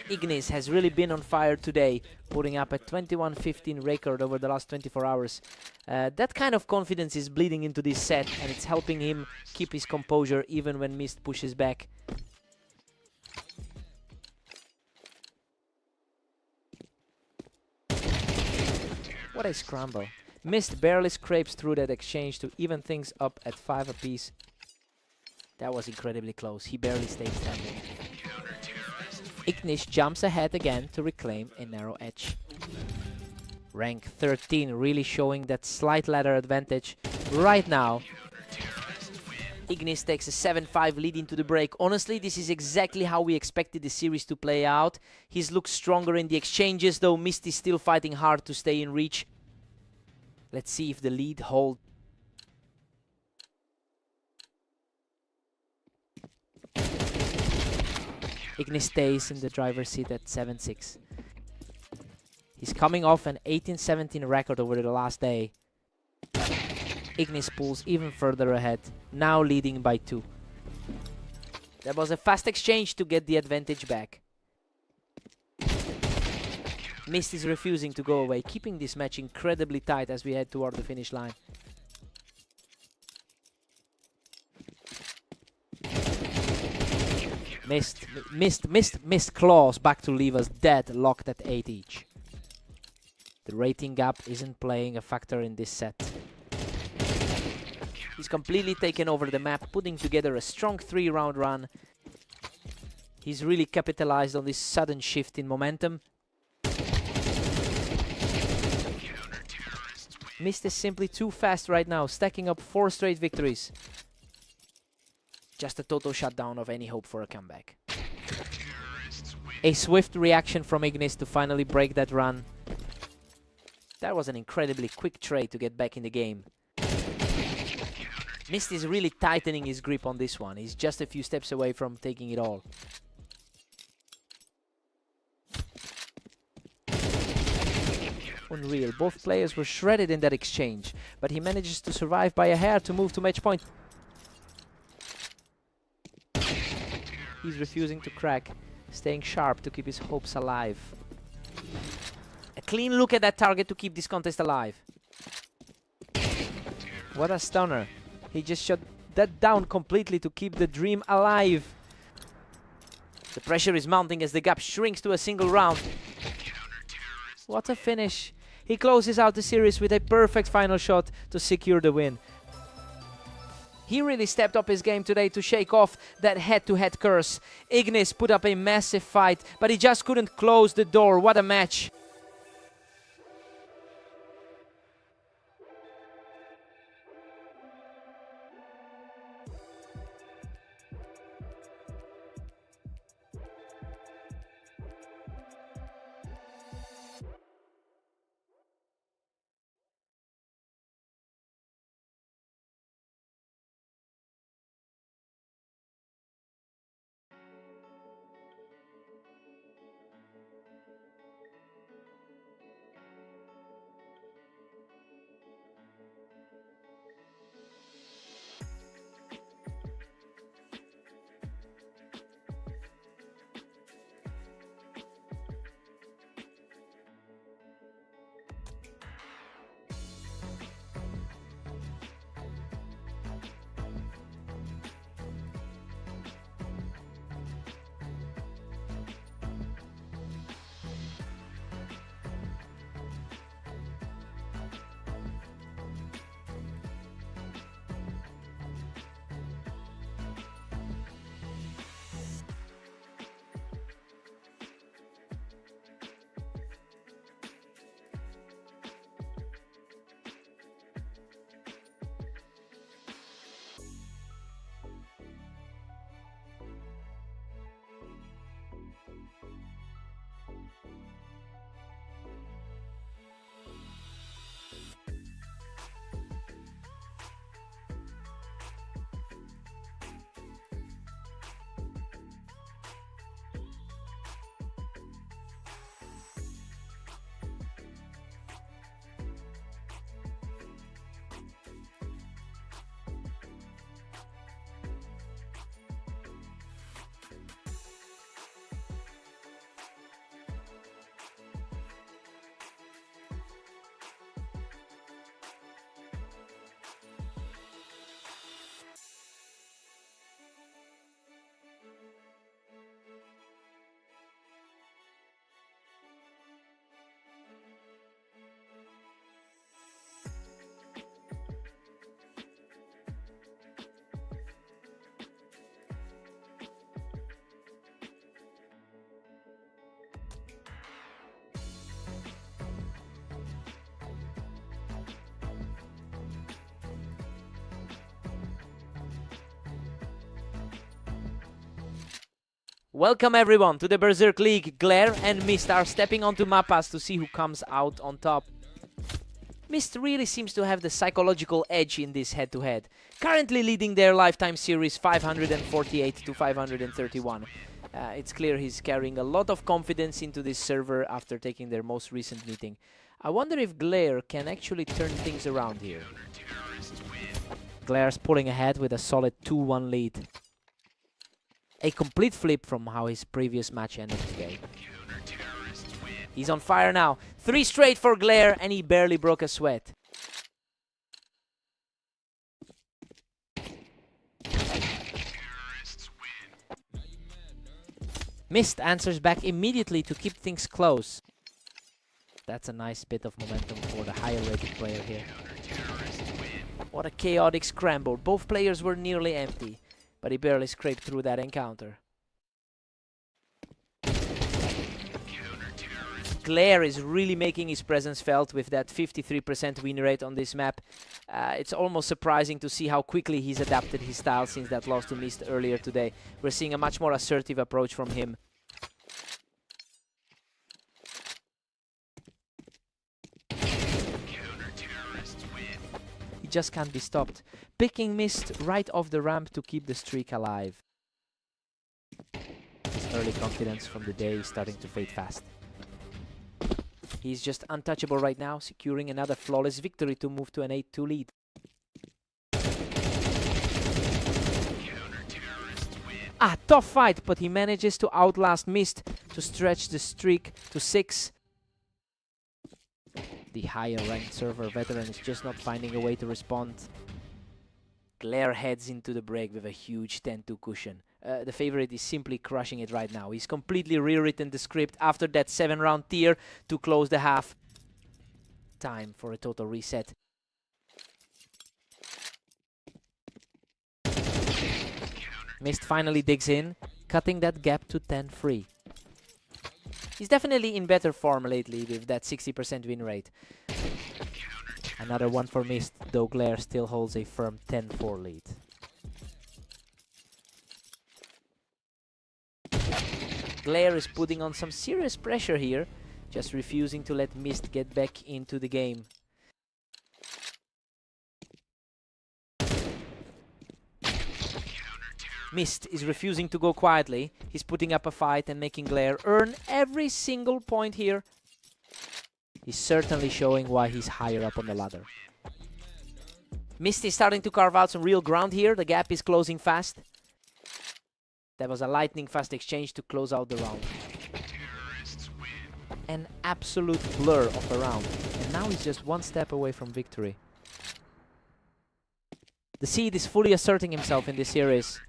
Ignis has really been on fire today, putting up a 21-15 record over the last 24 hours. That kind of confidence is bleeding into this set, and it's helping him keep his composure even when Mist pushes back. What a scramble. Mist barely scrapes through that exchange to even things up at 5 apiece. That was incredibly close. He barely stayed standing. Ignis jumps ahead again to reclaim a narrow edge. Rank 13 really showing that slight ladder advantage right now. Ignis takes a 7-5 lead into the break. Honestly, this is exactly how we expected the series to play out. He's looked stronger in the exchanges, though Mist is still fighting hard to stay in reach. Let's see if the lead holds. Ignis stays in the driver's seat at 7-6. He's coming off an 18-17 record over the last day. Ignis pulls even further ahead, now leading by 2. That was a fast exchange to get the advantage back. Mist is refusing to go away, keeping this match incredibly tight as we head toward the finish line. Mist claws back to leave us dead, locked at 8 each. The rating gap isn't playing a factor in this set. He's completely taken over the map, putting together a strong 3-round run. He's really capitalized on this sudden shift in momentum. Mist is simply too fast right now, stacking up 4 straight victories. Just a total shutdown of any hope for a comeback. A swift reaction from Ignis to finally break that run. That was an incredibly quick trade to get back in the game. Mist is really tightening his grip on this one. He's just a few steps away from taking it all. Unreal. Both players were shredded in that exchange, but he manages to survive by a hair to move to match point. He's refusing to crack, staying sharp to keep his hopes alive. A clean look at that target to keep this contest alive. What a stunner. He just shut that down completely to keep the dream alive. The pressure is mounting as the gap shrinks to a single round. What a finish. He closes out the series with a perfect final shot to secure the win. He really stepped up his game today to shake off that head-to-head curse. Ignis put up a massive fight, but he just couldn't close the door. What a match. Welcome everyone to the Berserk League. Glare and Mist are stepping onto Mappas to see who comes out on top. Mist really seems to have the psychological edge in this head-to-head, currently leading their lifetime series 548 to 531. It's clear he's carrying a lot of confidence into this server after taking their most recent meeting. I wonder if Glare can actually turn things around here. Glare's pulling ahead with a solid 2-1 lead. A complete flip from how his previous match ended today. He's on fire now. 3 straight for Glare, and he barely broke a sweat. Mist answers back immediately to keep things close. That's a nice bit of momentum for the higher rated player here. What a chaotic scramble. Both players were nearly empty, but he barely scraped through that encounter. Glare is really making his presence felt with that 53% win rate on this map. It's almost surprising to see how quickly he's adapted his style since that loss to Mist earlier today. We're seeing a much more assertive approach from him. He just can't be stopped, picking Mist right off the ramp to keep the streak alive. His early confidence from the day is starting to fade fast. He's just untouchable right now, securing another flawless victory to move to an 8-2 lead. Tough fight, but he manages to outlast Mist to stretch the streak to 6. The higher ranked server veteran is just not finding a way to respond. Glare heads into the break with a huge 10-2 cushion. The favorite is simply crushing it right now. He's completely rewritten the script after that 7-round tier to close the half. Time for a total reset. Mist finally digs in, cutting that gap to 10-3. He's definitely in better form lately with that 60% win rate. Another one for Mist, though Glare still holds a firm 10-4 lead. Glare is putting on some serious pressure here, just refusing to let Mist get back into the game. Mist is refusing to go quietly. He's putting up a fight and making Glare earn every single point here. He's certainly showing why he's higher up on the ladder. Mist is starting to carve out some real ground here. The gap is closing fast. That was a lightning fast exchange to close out the round. An absolute blur of a round. And now he's just one step away from victory. The Seed is fully asserting himself in this series.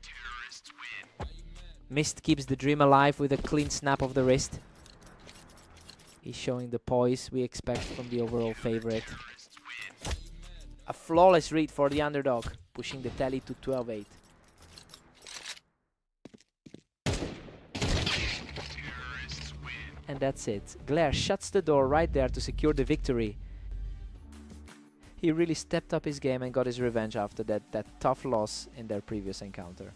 Mist keeps the dream alive with a clean snap of the wrist. He's showing the poise we expect from the overall favorite. A flawless read for the underdog, pushing the tally to 12-8. And that's it. Glare shuts the door right there to secure the victory. He really stepped up his game and got his revenge after that tough loss in their previous encounter.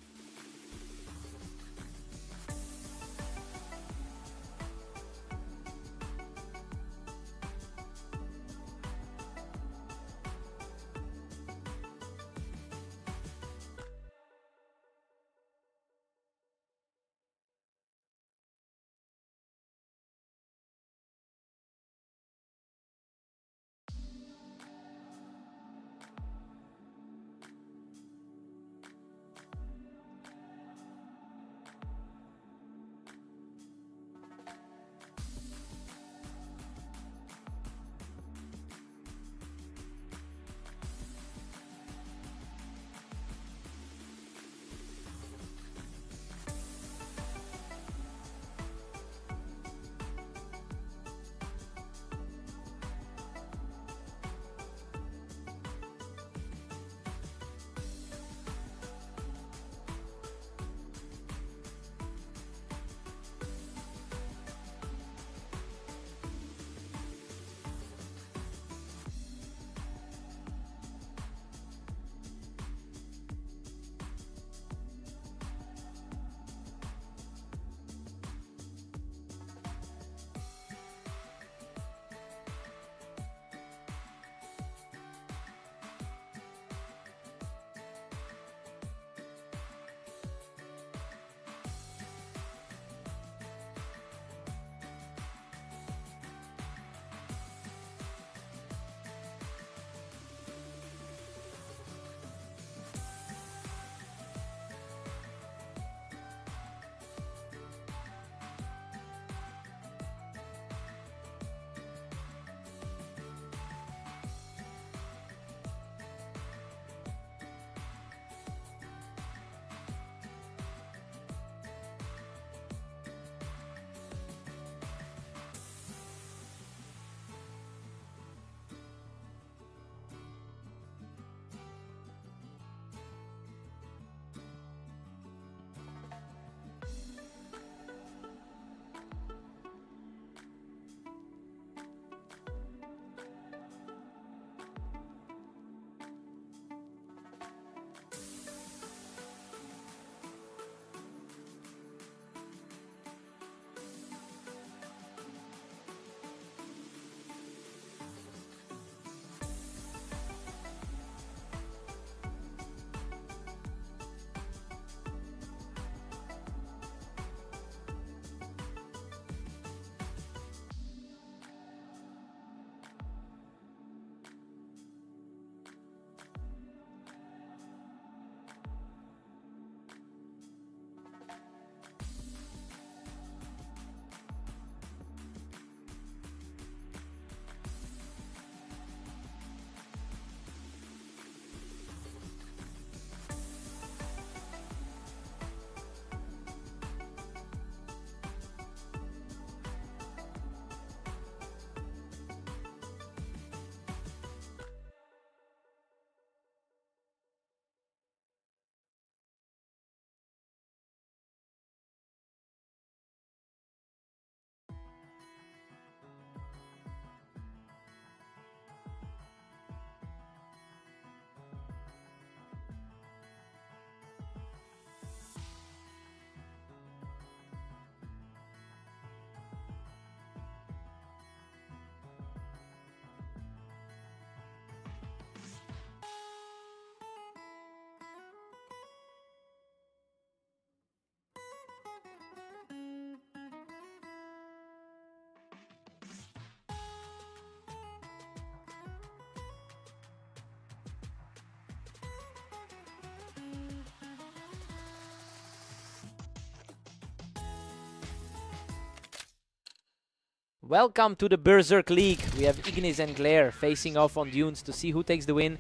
Welcome to the Berserk League. We have Ignis and Glare facing off on Dunes to see who takes the win.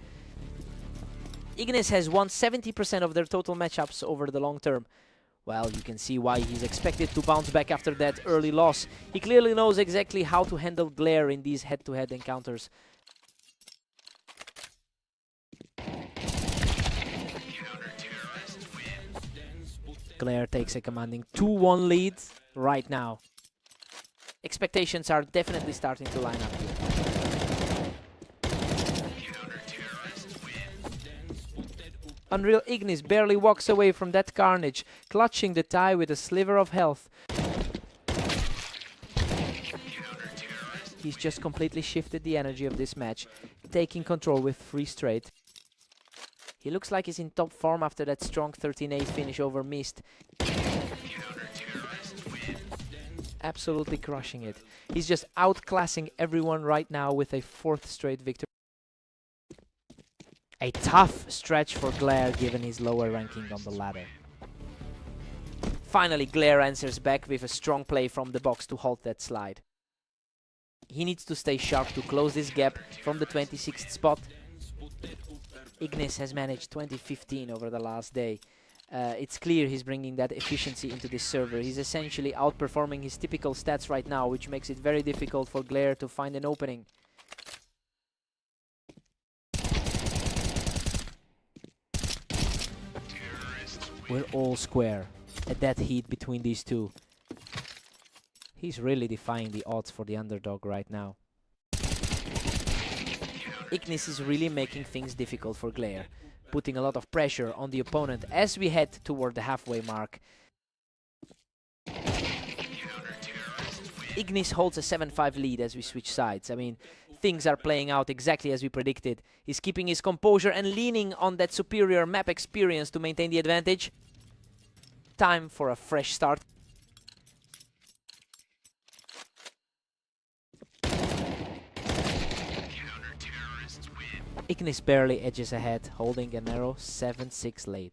Ignis has won 70% of their total matchups over the long term. Well, you can see why he's expected to bounce back after that early loss. He clearly knows exactly how to handle Glare in these head-to-head encounters. Glare takes a commanding 2-1 lead right now. Expectations are definitely starting to line up here. Unreal Ignis barely walks away from that carnage, clutching the tie with a sliver of health. He's just completely shifted the energy of this match, taking control with 3 straight. He looks like he's in top form after that strong 13-8 finish over Mist. Absolutely crushing it. He's just outclassing everyone right now with a 4th straight victory. A tough stretch for Glare given his lower ranking on the ladder. Finally, Glare answers back with a strong play from the box to halt that slide. He needs to stay sharp to close this gap from the 26th spot. Ignis has managed 2015 over the last day. It's clear he's bringing that efficiency into this server. He's essentially outperforming his typical stats right now, which makes it very difficult for Glare to find an opening. We're all square at that heat between these two. He's really defying the odds for the underdog right now. Ignis is really making things difficult for Glare, putting a lot of pressure on the opponent as we head toward the halfway mark. Ignis holds a 7-5 lead as we switch sides. I mean, things are playing out exactly as we predicted. He's keeping his composure and leaning on that superior map experience to maintain the advantage. Time for a fresh start. Ignis barely edges ahead, holding a narrow 7-6 lead.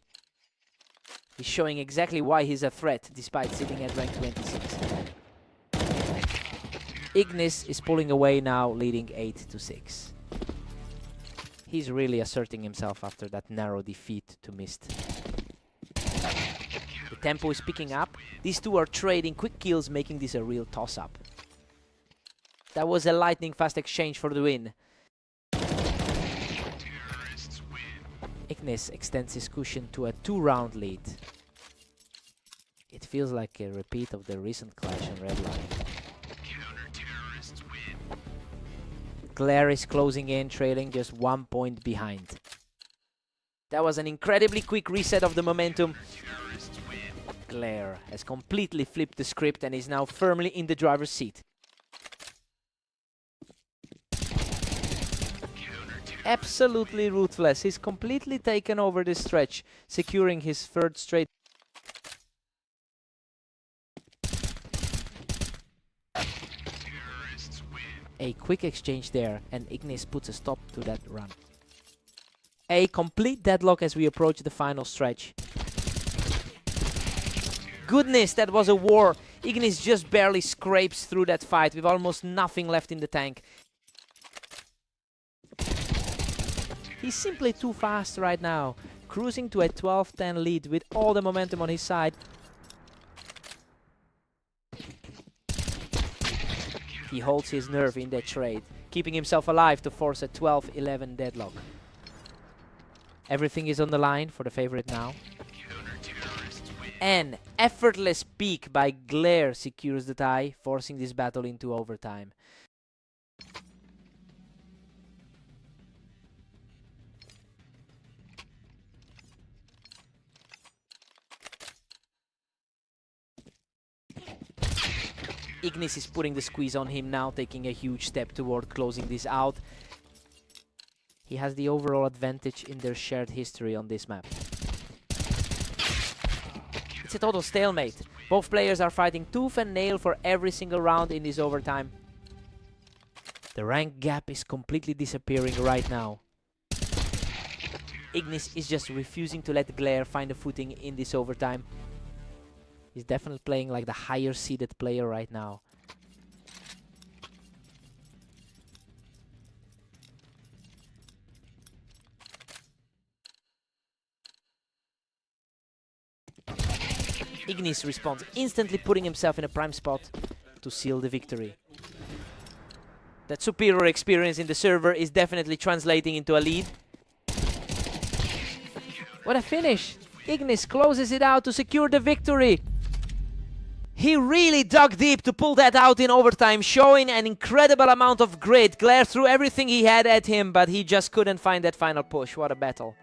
He's showing exactly why he's a threat, despite sitting at rank 26. Ignis is pulling away now, leading 8-6. He's really asserting himself after that narrow defeat to Mist. The tempo is picking up. These two are trading quick kills, making this a real toss-up. That was a lightning-fast exchange for the win. Ignis extends his cushion to a 2-round lead. It feels like a repeat of the recent clash on Red Line. Glare is closing in, trailing just 1 point behind. That was an incredibly quick reset of the momentum. Glare has completely flipped the script and is now firmly in the driver's seat. Absolutely ruthless. He's completely taken over this stretch, securing his 3rd straight. A quick exchange there, and Ignis puts a stop to that run. A complete deadlock as we approach the final stretch. Goodness, that was a war. Ignis just barely scrapes through that fight with almost nothing left in the tank. He's simply too fast right now, cruising to a 12-10 lead with all the momentum on his side. He holds his nerve in that trade, keeping himself alive to force a 12-11 deadlock. Everything is on the line for the favorite now. An effortless peek by Glare secures the tie, forcing this battle into overtime. Ignis is putting the squeeze on him now, taking a huge step toward closing this out. He has the overall advantage in their shared history on this map. It's a total stalemate. Both players are fighting tooth and nail for every single round in this overtime. The rank gap is completely disappearing right now. Ignis is just refusing to let Glare find a footing in this overtime. He's definitely playing like the higher seeded player right now. Ignis responds, instantly putting himself in a prime spot to seal the victory. That superior experience in the server is definitely translating into a lead. What a finish! Ignis closes it out to secure the victory. He really dug deep to pull that out in overtime, showing an incredible amount of grit. Glare threw everything he had at him, but he just couldn't find that final push. What a battle.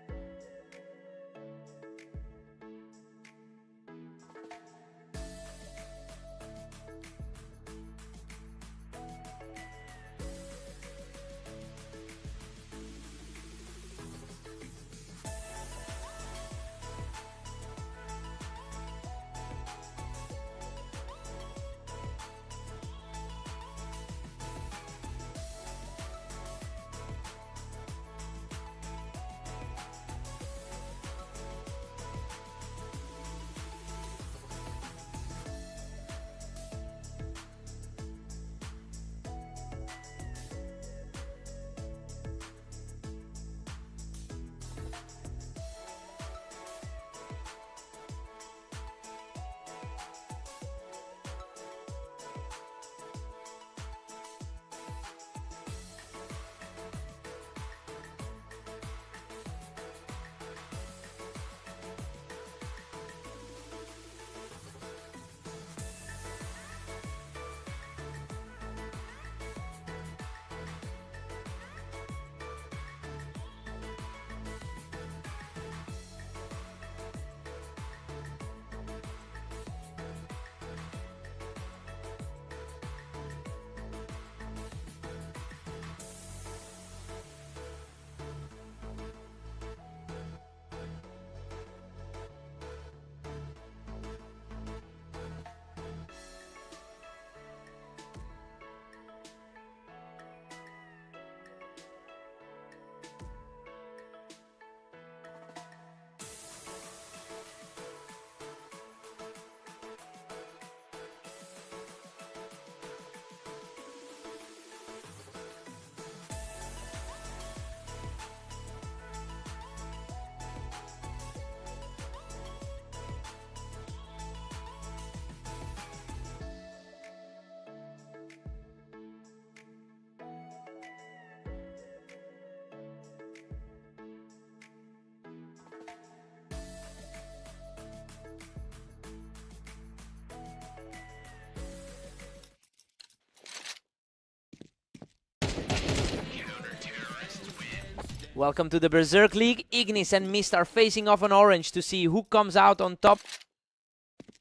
Welcome to the Berserk League. Ignis and Mist are facing off on orange to see who comes out on top.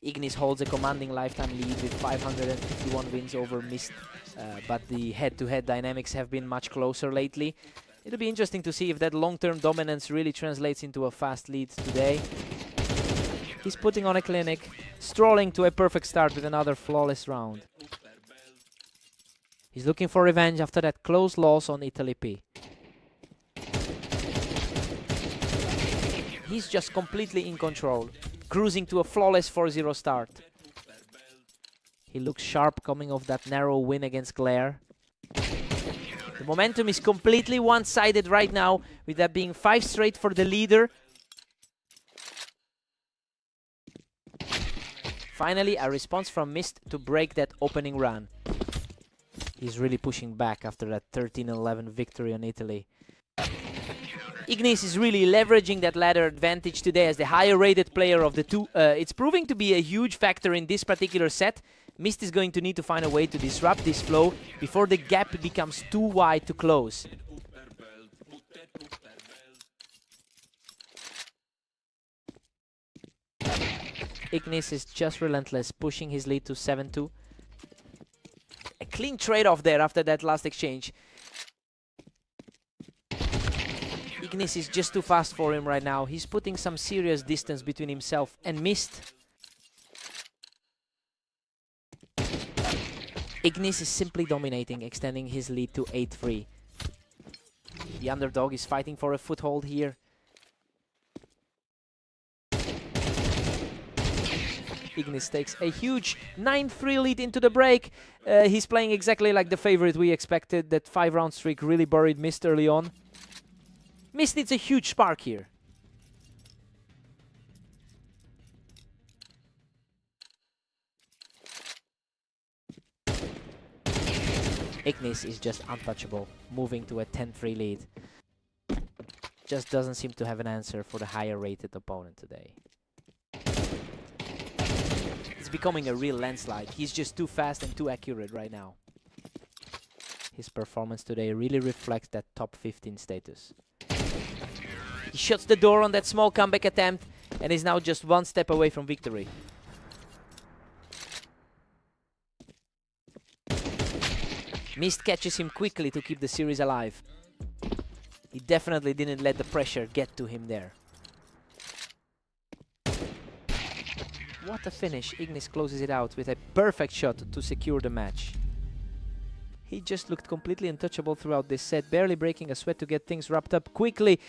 Ignis holds a commanding lifetime lead with 551 wins over Mist, but the head-to-head dynamics have been much closer lately. It'll be interesting to see if that long-term dominance really translates into a fast lead today. He's putting on a clinic, strolling to a perfect start with another flawless round. He's looking for revenge after that close loss on Italy P. He's just completely in control, cruising to a flawless 4-0 start. He looks sharp coming off that narrow win against Glare. The momentum is completely one-sided right now, with that being 5 straight for the leader. Finally, a response from Mist to break that opening run. He's really pushing back after that 13-11 victory on Italy. Ignis is really leveraging that ladder advantage today as the higher rated player of the two. It's proving to be a huge factor in this particular set. Mist is going to need to find a way to disrupt this flow before the gap becomes too wide to close. Ignis is just relentless, pushing his lead to 7-2. A clean trade-off there after that last exchange. Ignis is just too fast for him right now. He's putting some serious distance between himself and Mist. Ignis is simply dominating, extending his lead to 8-3. The underdog is fighting for a foothold here. Ignis takes a huge 9-3 lead into the break. He's playing exactly like the favorite we expected. That 5-round streak really buried Mist early on. Mist needs a huge spark here. Ignis is just untouchable, moving to a 10-3 lead. Just doesn't seem to have an answer for the higher rated opponent today. It's becoming a real landslide. He's just too fast and too accurate right now. His performance today really reflects that top 15 status. He shuts the door on that small comeback attempt and is now just one step away from victory. Mist catches him quickly to keep the series alive. He definitely didn't let the pressure get to him there. What a finish. Ignis closes it out with a perfect shot to secure the match. He just looked completely untouchable throughout this set, barely breaking a sweat to get things wrapped up quickly.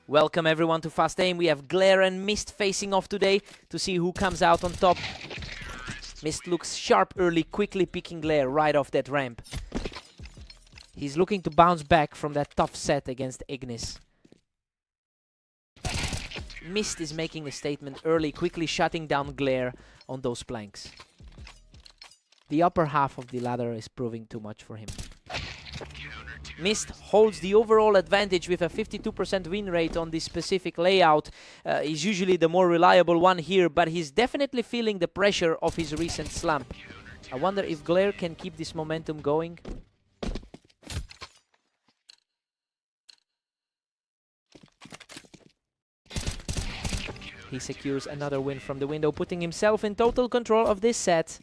Welcome everyone to Fast Aim. We have Glare and Mist facing off today to see who comes out on top. Mist looks sharp early, quickly picking Glare right off that ramp. He's looking to bounce back from that tough set against Ignis. Mist is making a statement early, quickly shutting down Glare on those planks. The upper half of the ladder is proving too much for him. Mist holds the overall advantage with a 52% win rate on this specific layout. He's usually the more reliable one here, but he's definitely feeling the pressure of his recent slump. I wonder if Glare can keep this momentum going. He secures another win from the window, putting himself in total control of this set.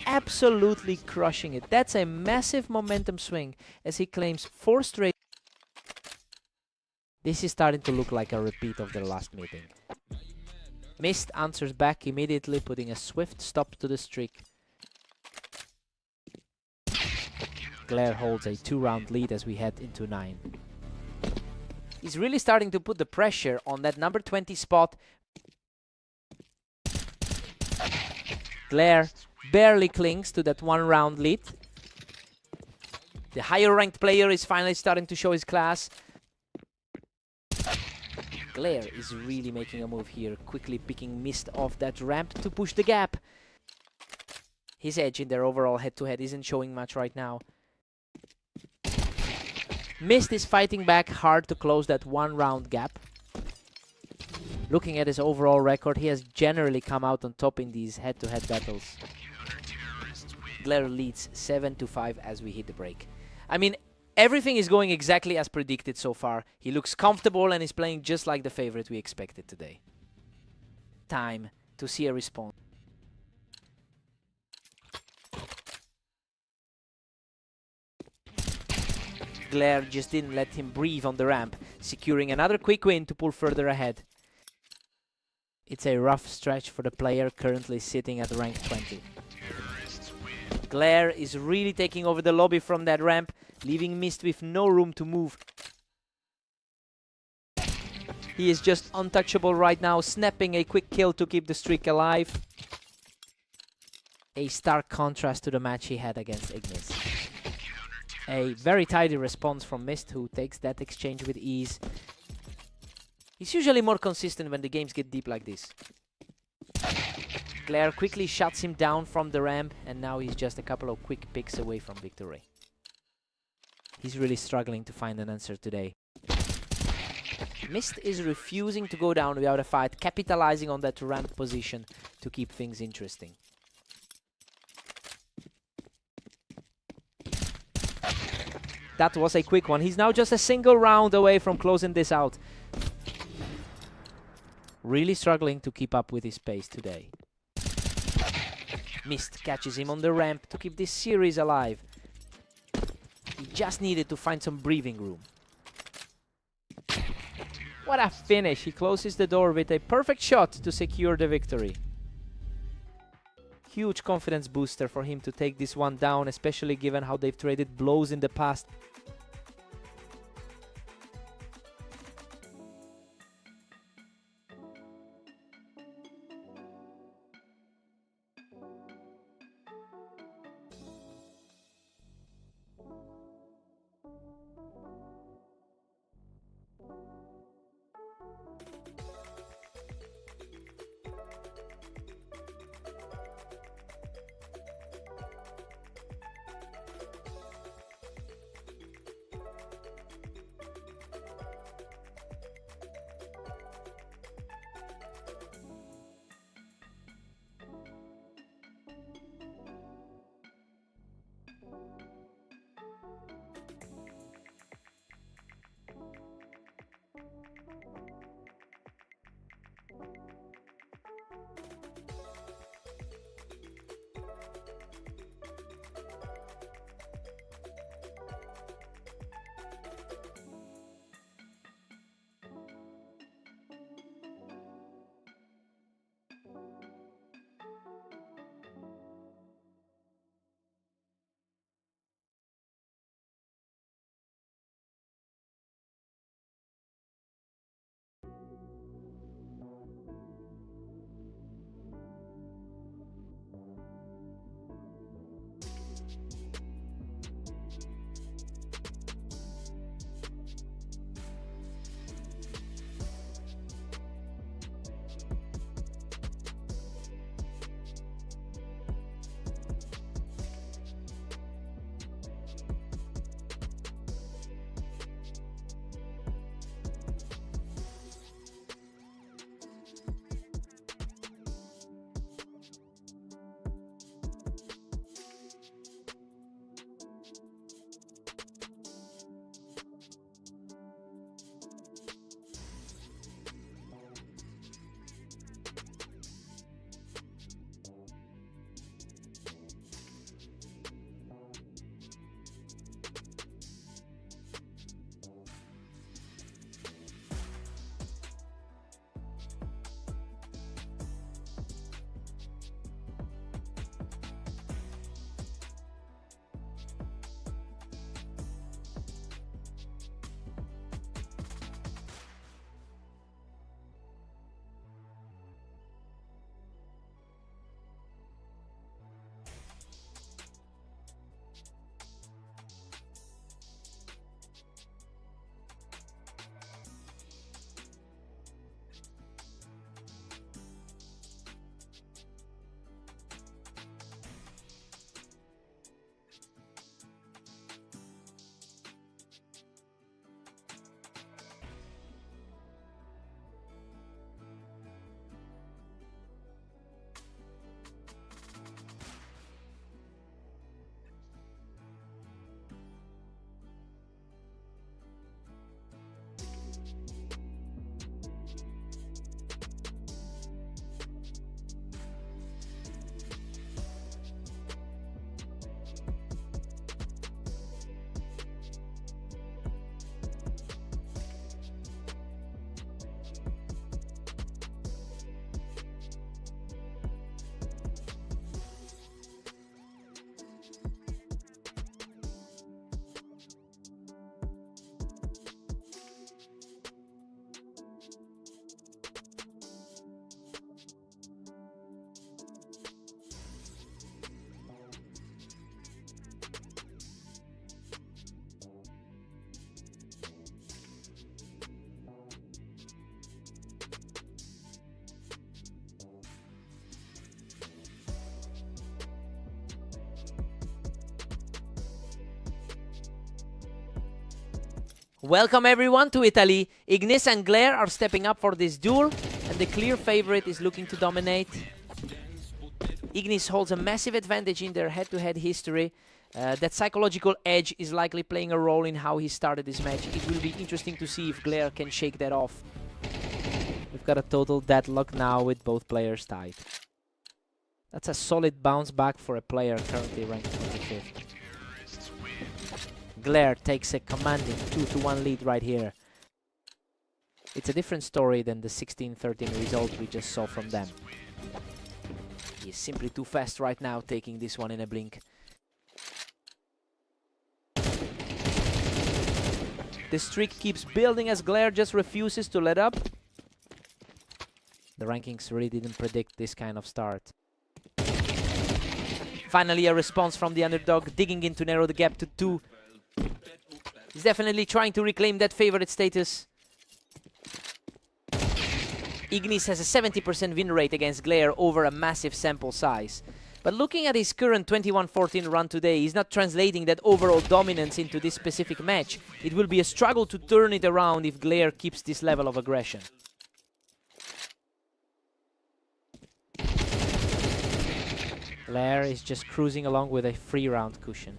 Absolutely crushing it. That's a massive momentum swing as he claims 4 straight. This is starting to look like a repeat of their last meeting. Mist answers back immediately, putting a swift stop to the streak. Glare holds a 2-round lead as we head into 9. He's really starting to put the pressure on that number 20 spot. Glare barely clings to that 1-round lead. The higher ranked player is finally starting to show his class. Glare is really making a move here, quickly picking Mist off that ramp to push the gap. His edge in their overall head-to-head isn't showing much right now. Mist is fighting back hard to close that 1-round gap. Looking at his overall record, he has generally come out on top in these head-to-head battles. Glare leads 7-5 as we hit the break. I mean, everything is going exactly as predicted so far. He looks comfortable and is playing just like the favorite we expected today. Time to see a response. Glare just didn't let him breathe on the ramp, securing another quick win to pull further ahead. It's a rough stretch for the player currently sitting at rank 20. Glare is really taking over the lobby from that ramp, leaving Mist with no room to move. He is just untouchable right now, snapping a quick kill to keep the streak alive. A stark contrast to the match he had against Ignis. A very tidy response from Mist, who takes that exchange with ease. He's usually more consistent when the games get deep like this. Glare quickly shuts him down from the ramp, and now he's just a couple of quick picks away from victory. He's really struggling to find an answer today. Mist is refusing to go down without a fight, capitalizing on that ramp position to keep things interesting. That was a quick one. He's now just a single round away from closing this out. Really struggling to keep up with his pace today. Mist catches him on the ramp to keep this series alive. He just needed to find some breathing room. What a finish! He closes the door with a perfect shot to secure the victory. Huge confidence booster for him to take this one down, especially given how they've traded blows in the past. Welcome everyone to Italy. Ignis and Glare are stepping up for this duel, and the clear favorite is looking to dominate. Ignis holds a massive advantage in their head-to-head history. That psychological edge is likely playing a role in how he started this match. It will be interesting to see if Glare can shake that off. We've got a total deadlock now with both players tied. That's a solid bounce back for a player currently ranked 25th. Glare takes a commanding 2-1 lead right here. It's a different story than the 16-13 result we just saw from them. He is simply too fast right now, taking this one in a blink. The streak keeps building as Glare just refuses to let up. The rankings really didn't predict this kind of start. Finally a response from the underdog, digging in to narrow the gap to 2. He's definitely trying to reclaim that favorite status. Ignis has a 70% win rate against Glare over a massive sample size. But looking at his current 21-14 run today, he's not translating that overall dominance into this specific match. It will be a struggle to turn it around if Glare keeps this level of aggression. Glare is just cruising along with a 3-round cushion.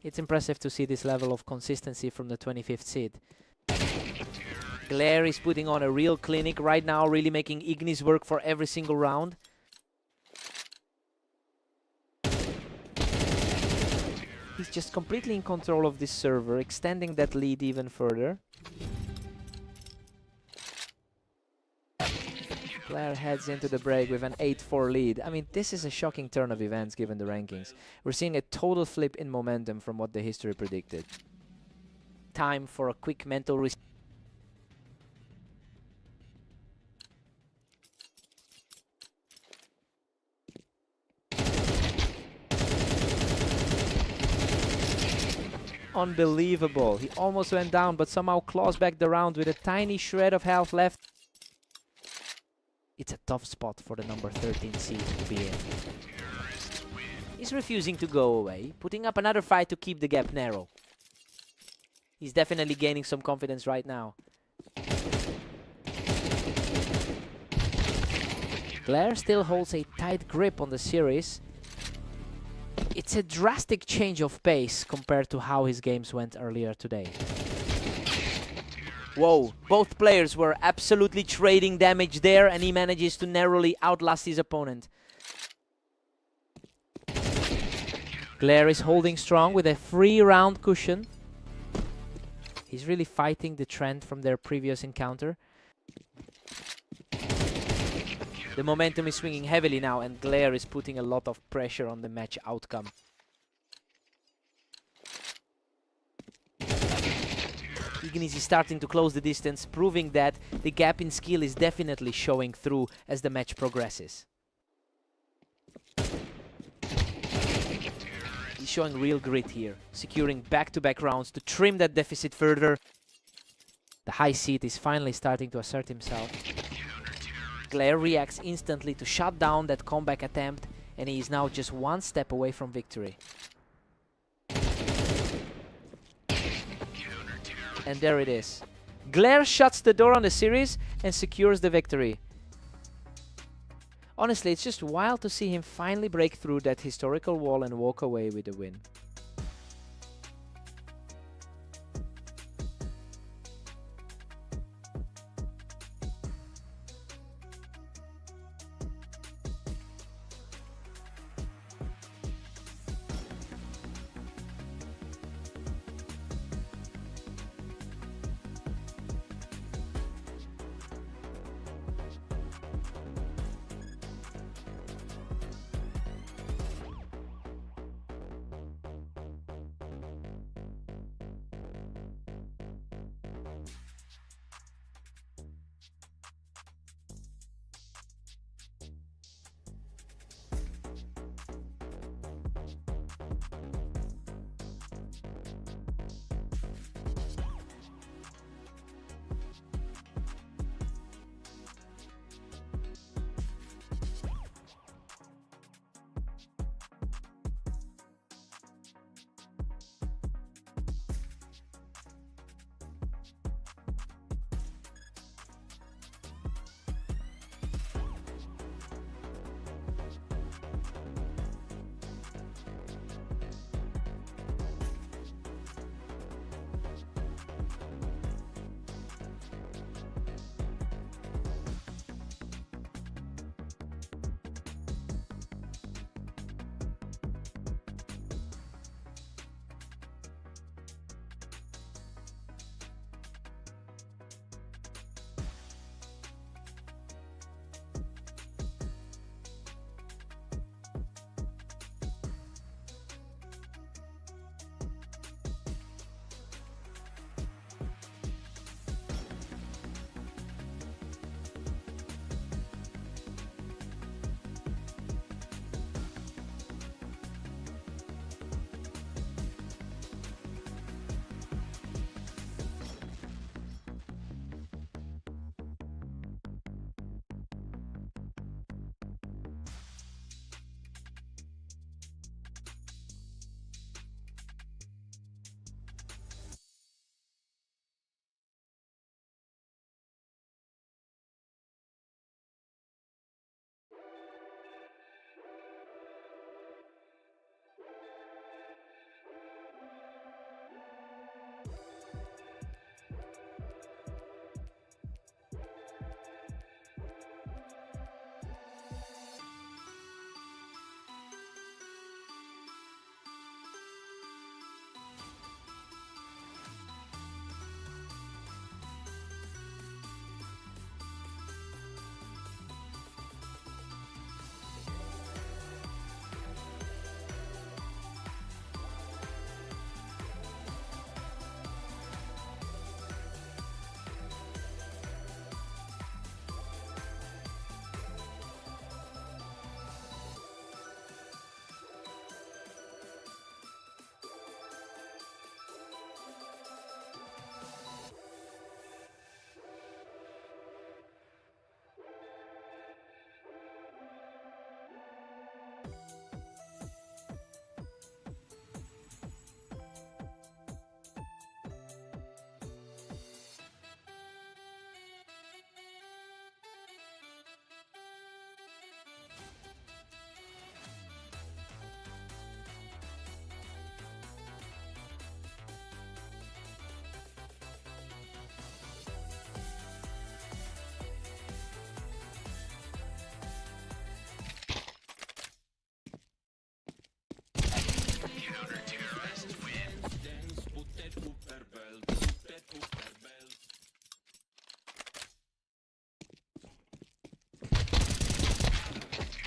It's impressive to see this level of consistency from the 25th seed. Glare is putting on a real clinic right now, really making Ignis work for every single round. He's just completely in control of this server, extending that lead even further. Glare heads into the break with an 8-4 lead. I mean, this is a shocking turn of events given the rankings. We're seeing a total flip in momentum from what the history predicted. Time for a quick mental reset. Unbelievable. He almost went down, but somehow claws back the round with a tiny shred of health left. It's a tough spot for the number 13 seed to be in. He's refusing to go away, putting up another fight to keep the gap narrow. He's definitely gaining some confidence right now. Glare still holds a tight grip on the series. It's a drastic change of pace compared to how his games went earlier today. Whoa, both players were absolutely trading damage there, and he manages to narrowly outlast his opponent. Glare is holding strong with a 3-round cushion. He's really fighting the trend from their previous encounter. The momentum is swinging heavily now, and Glare is putting a lot of pressure on the match outcome. Ignis is starting to close the distance, proving that the gap in skill is definitely showing through as the match progresses. He's showing real grit here, securing back-to-back rounds to trim that deficit further. The high seed is finally starting to assert himself. Glare reacts instantly to shut down that comeback attempt, and he is now just one step away from victory. And there it is. Glare shuts the door on the series and secures the victory. Honestly, it's just wild to see him finally break through that historical wall and walk away with the win.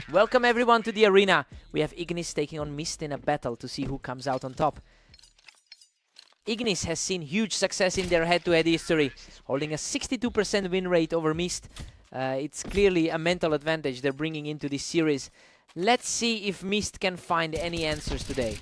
Welcome everyone to the arena. We have Ignis taking on Mist in a battle to see who comes out on top. Ignis has seen huge success in their head-to-head history, holding a 62% win rate over Mist. It's clearly a mental advantage they're bringing into this series. Let's see if Mist can find any answers today.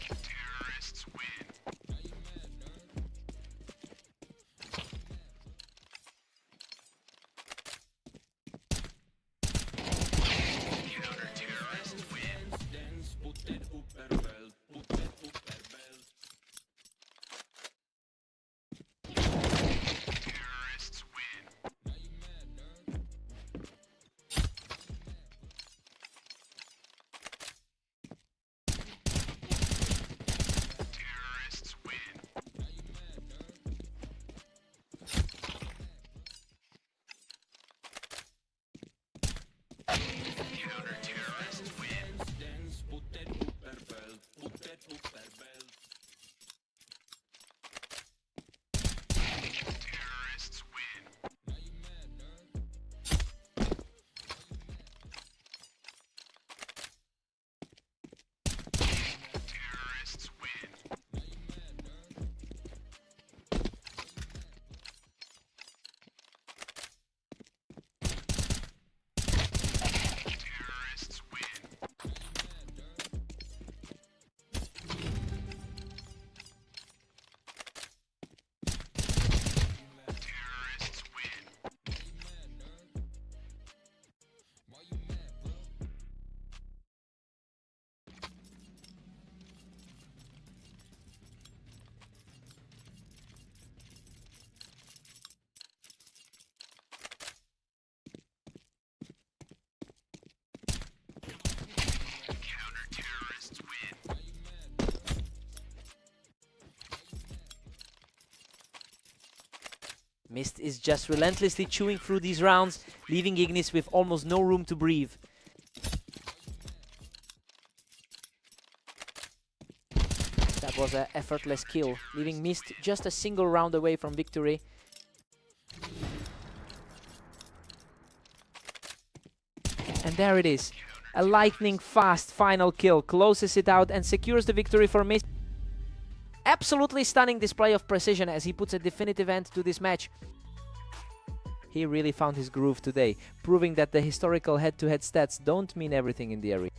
Mist is just relentlessly chewing through these rounds, leaving Ignis with almost no room to breathe. That was an effortless kill, leaving Mist just a single round away from victory. And there it is, a lightning fast final kill, closes it out and secures the victory for Mist. Absolutely stunning display of precision as he puts a definitive end to this match. He really found his groove today, proving that the historical head-to-head stats don't mean everything in the arena.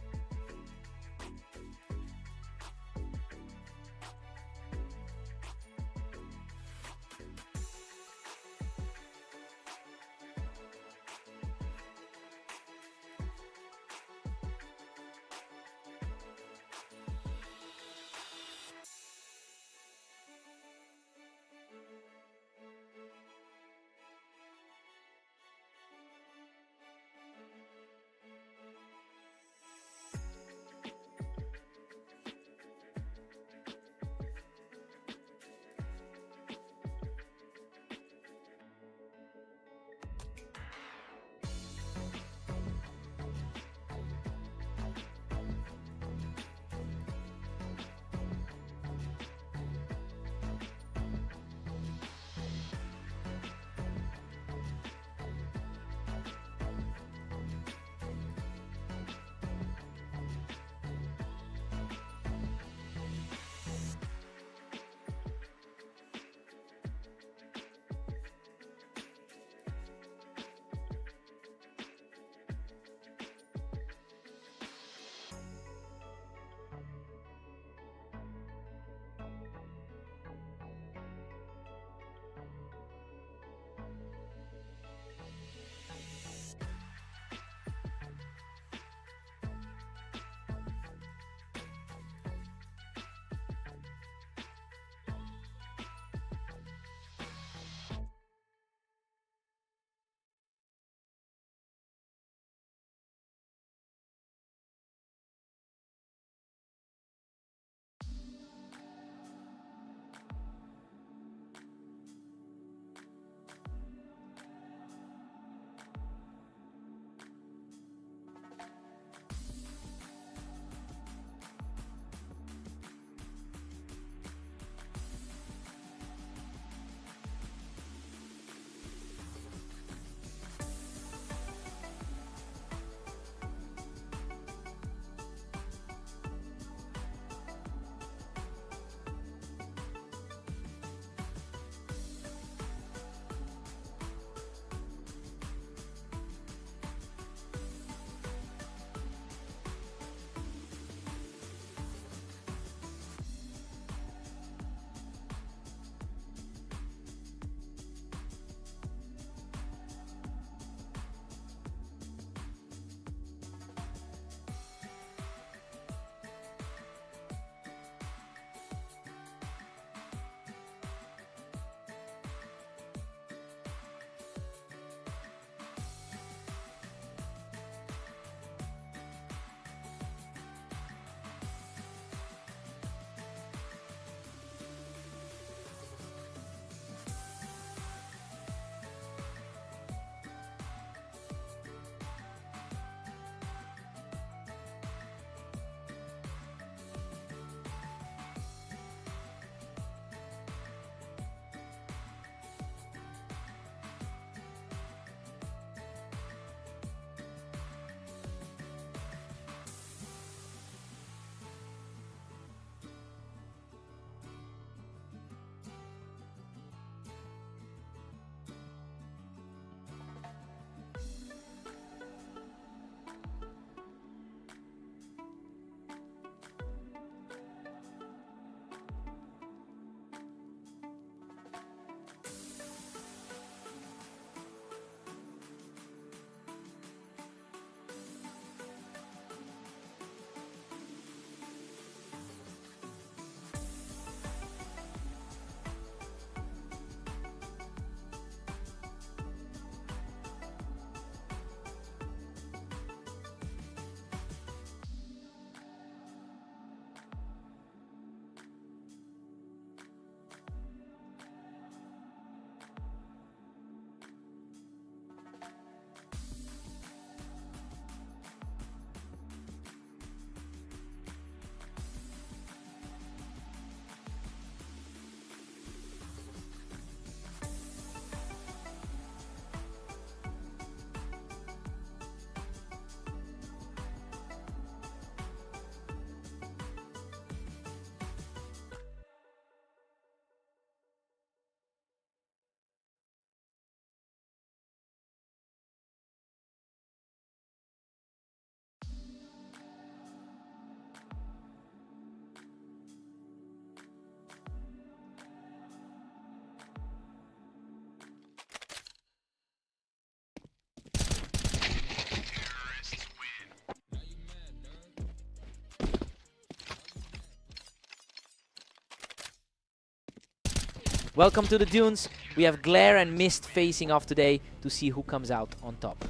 Welcome to the Dunes. We have Glare and Mist facing off today to see who comes out on top.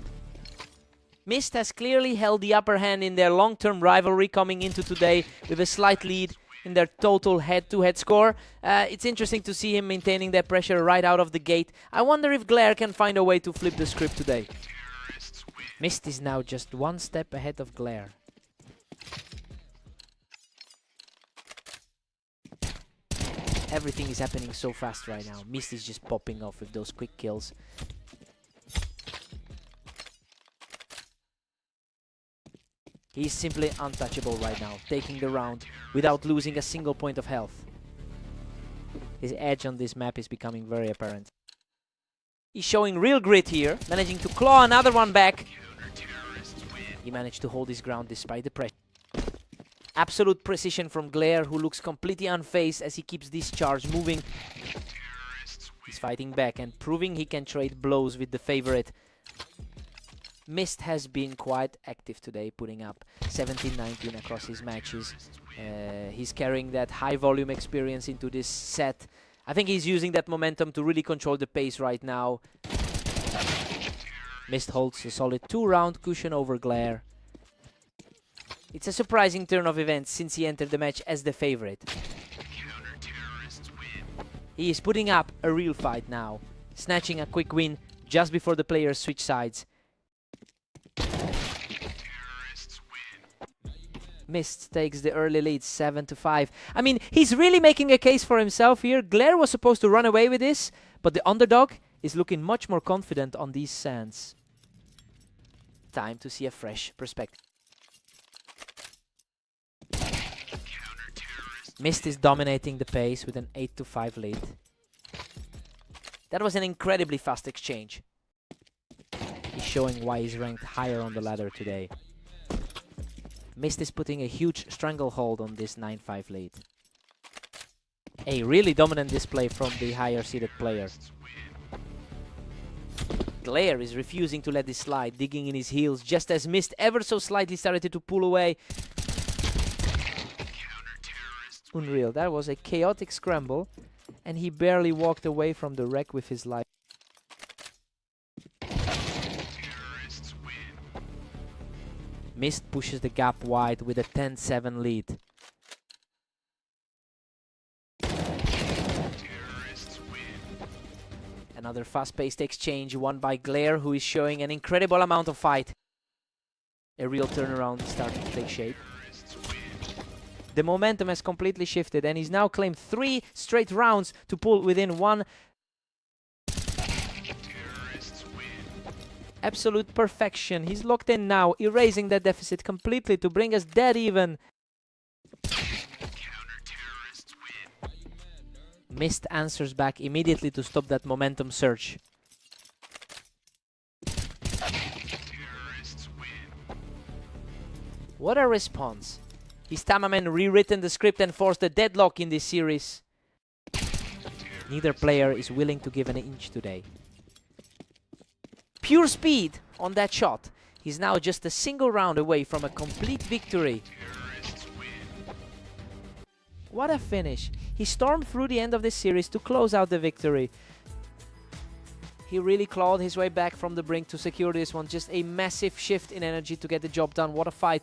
Mist has clearly held the upper hand in their long-term rivalry coming into today with a slight lead in their total head-to-head score. It's interesting to see him maintaining that pressure right out of the gate. I wonder if Glare can find a way to flip the script today. Mist is now just one step ahead of Glare. Everything is happening so fast right now. Mist is just popping off with those quick kills. He's simply untouchable right now, taking the round without losing a single point of health. His edge on this map is becoming very apparent. He's showing real grit here, managing to claw another one back. He managed to hold his ground despite the pressure. Absolute precision from Glare, who looks completely unfazed as he keeps this charge moving. He's fighting back and proving he can trade blows with the favorite. Mist has been quite active today, putting up 17-19 across his matches. He's carrying that high volume experience into this set. I think he's using that momentum to really control the pace right now. Mist holds a solid 2-round cushion over Glare. It's a surprising turn of events since he entered the match as the favorite. He is putting up a real fight now, snatching a quick win just before the players switch sides. Mist takes the early lead 7-5. I mean, he's really making a case for himself here. Glare was supposed to run away with this, but the underdog is looking much more confident on these sands. Time to see a fresh perspective. Mist is dominating the pace with an 8-5 lead. That was an incredibly fast exchange. He's showing why he's ranked higher on the ladder today. Mist is putting a huge stranglehold on this 9-5 lead. A really dominant display from the higher seeded player. Glare is refusing to let this slide, digging in his heels just as Mist ever so slightly started to pull away. Unreal. That was a chaotic scramble, and he barely walked away from the wreck with his life. Mist pushes the gap wide with a 10-7 lead. Another fast-paced exchange won by Glare, who is showing an incredible amount of fight. A real turnaround is starting to take shape. The momentum has completely shifted, and he's now claimed 3 straight rounds to pull within 1. Absolute perfection. He's locked in now, erasing that deficit completely to bring us dead even. Mist answers back immediately to stop that momentum surge. What a response. His Tamamen rewritten the script and forced a deadlock in this series. Neither player is willing to give an inch today. Pure speed on that shot. He's now just a single round away from a complete victory. What a finish. He stormed through the end of this series to close out the victory. He really clawed his way back from the brink to secure this one. Just a massive shift in energy to get the job done. What a fight.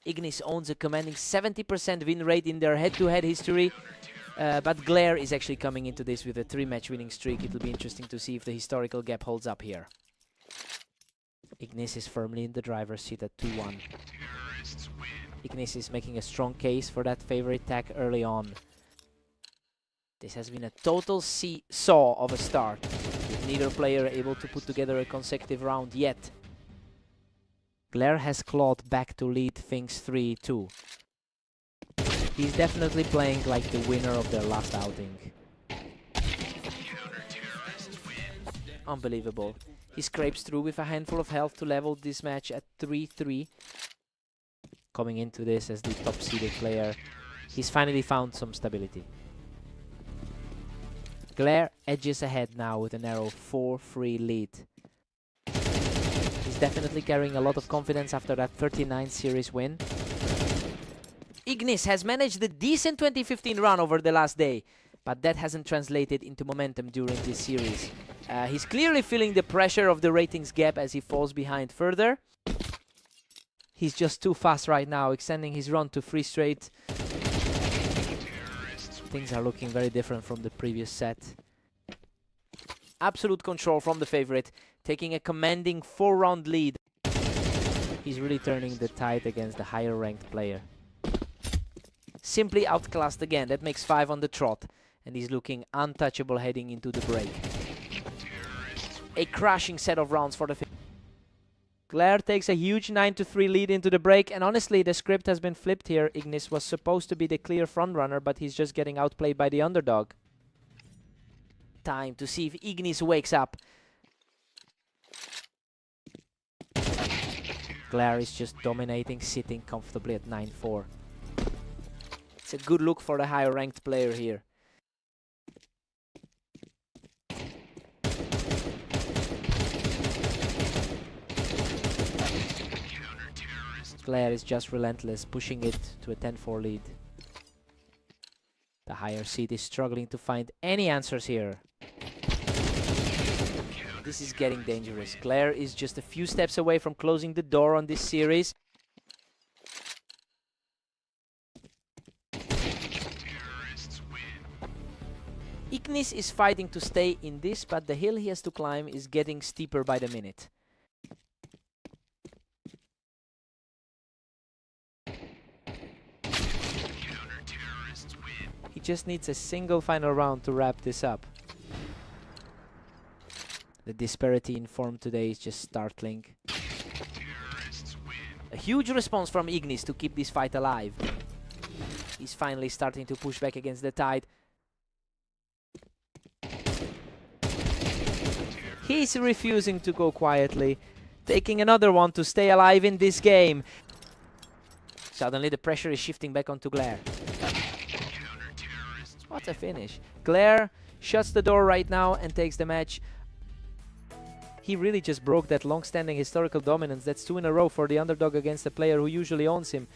Ignis owns a commanding 70% win rate in their head-to-head history. But Glare is actually coming into this with a 3-match winning streak. It'll be interesting to see if the historical gap holds up here. Ignis is firmly in the driver's seat at 2-1. Ignis is making a strong case for that favorite tag early on. This has been a total seesaw of a start, with neither player able to put together a consecutive round yet. Glare has clawed back to lead things 3-2. He's definitely playing like the winner of their last outing. Unbelievable. He scrapes through with a handful of health to level this match at 3-3. Coming into this as the top-seeded player, he's finally found some stability. Glare edges ahead now with a narrow 4-3 lead. He's definitely carrying a lot of confidence after that 39 series win. Ignis has managed a decent 2015 run over the last day, but that hasn't translated into momentum during this series. He's clearly feeling the pressure of the ratings gap as he falls behind further. He's just too fast right now, extending his run to 3 straight. Things are looking very different from the previous set. Absolute control from the favorite, taking a commanding 4-round lead. He's really turning the tide against the higher ranked player. Simply outclassed again, that makes 5 on the trot, and he's looking untouchable heading into the break. A crashing set of rounds for the favorite. Glare takes a huge 9-3 lead into the break, and honestly the script has been flipped here. Ignis was supposed to be the clear frontrunner, but he's just getting outplayed by the underdog. Time to see if Ignis wakes up. Glare is just dominating, sitting comfortably at 9-4. It's a good look for the higher ranked player here. Glare is just relentless, pushing it to a 10-4 lead. The higher seed is struggling to find any answers here. This is getting dangerous. Glare is just a few steps away from closing the door on this series. Ignis is fighting to stay in this, but the hill he has to climb is getting steeper by the minute. He just needs a single final round to wrap this up. The disparity in form today is just startling. A huge response from Ignis to keep this fight alive. He's finally starting to push back against the tide. He's refusing to go quietly, taking another one to stay alive in this game. Suddenly the pressure is shifting back onto Glare. What a finish. Glare shuts the door right now and takes the match. He really just broke that long-standing historical dominance. That's 2 in a row for the underdog against a player who usually owns him.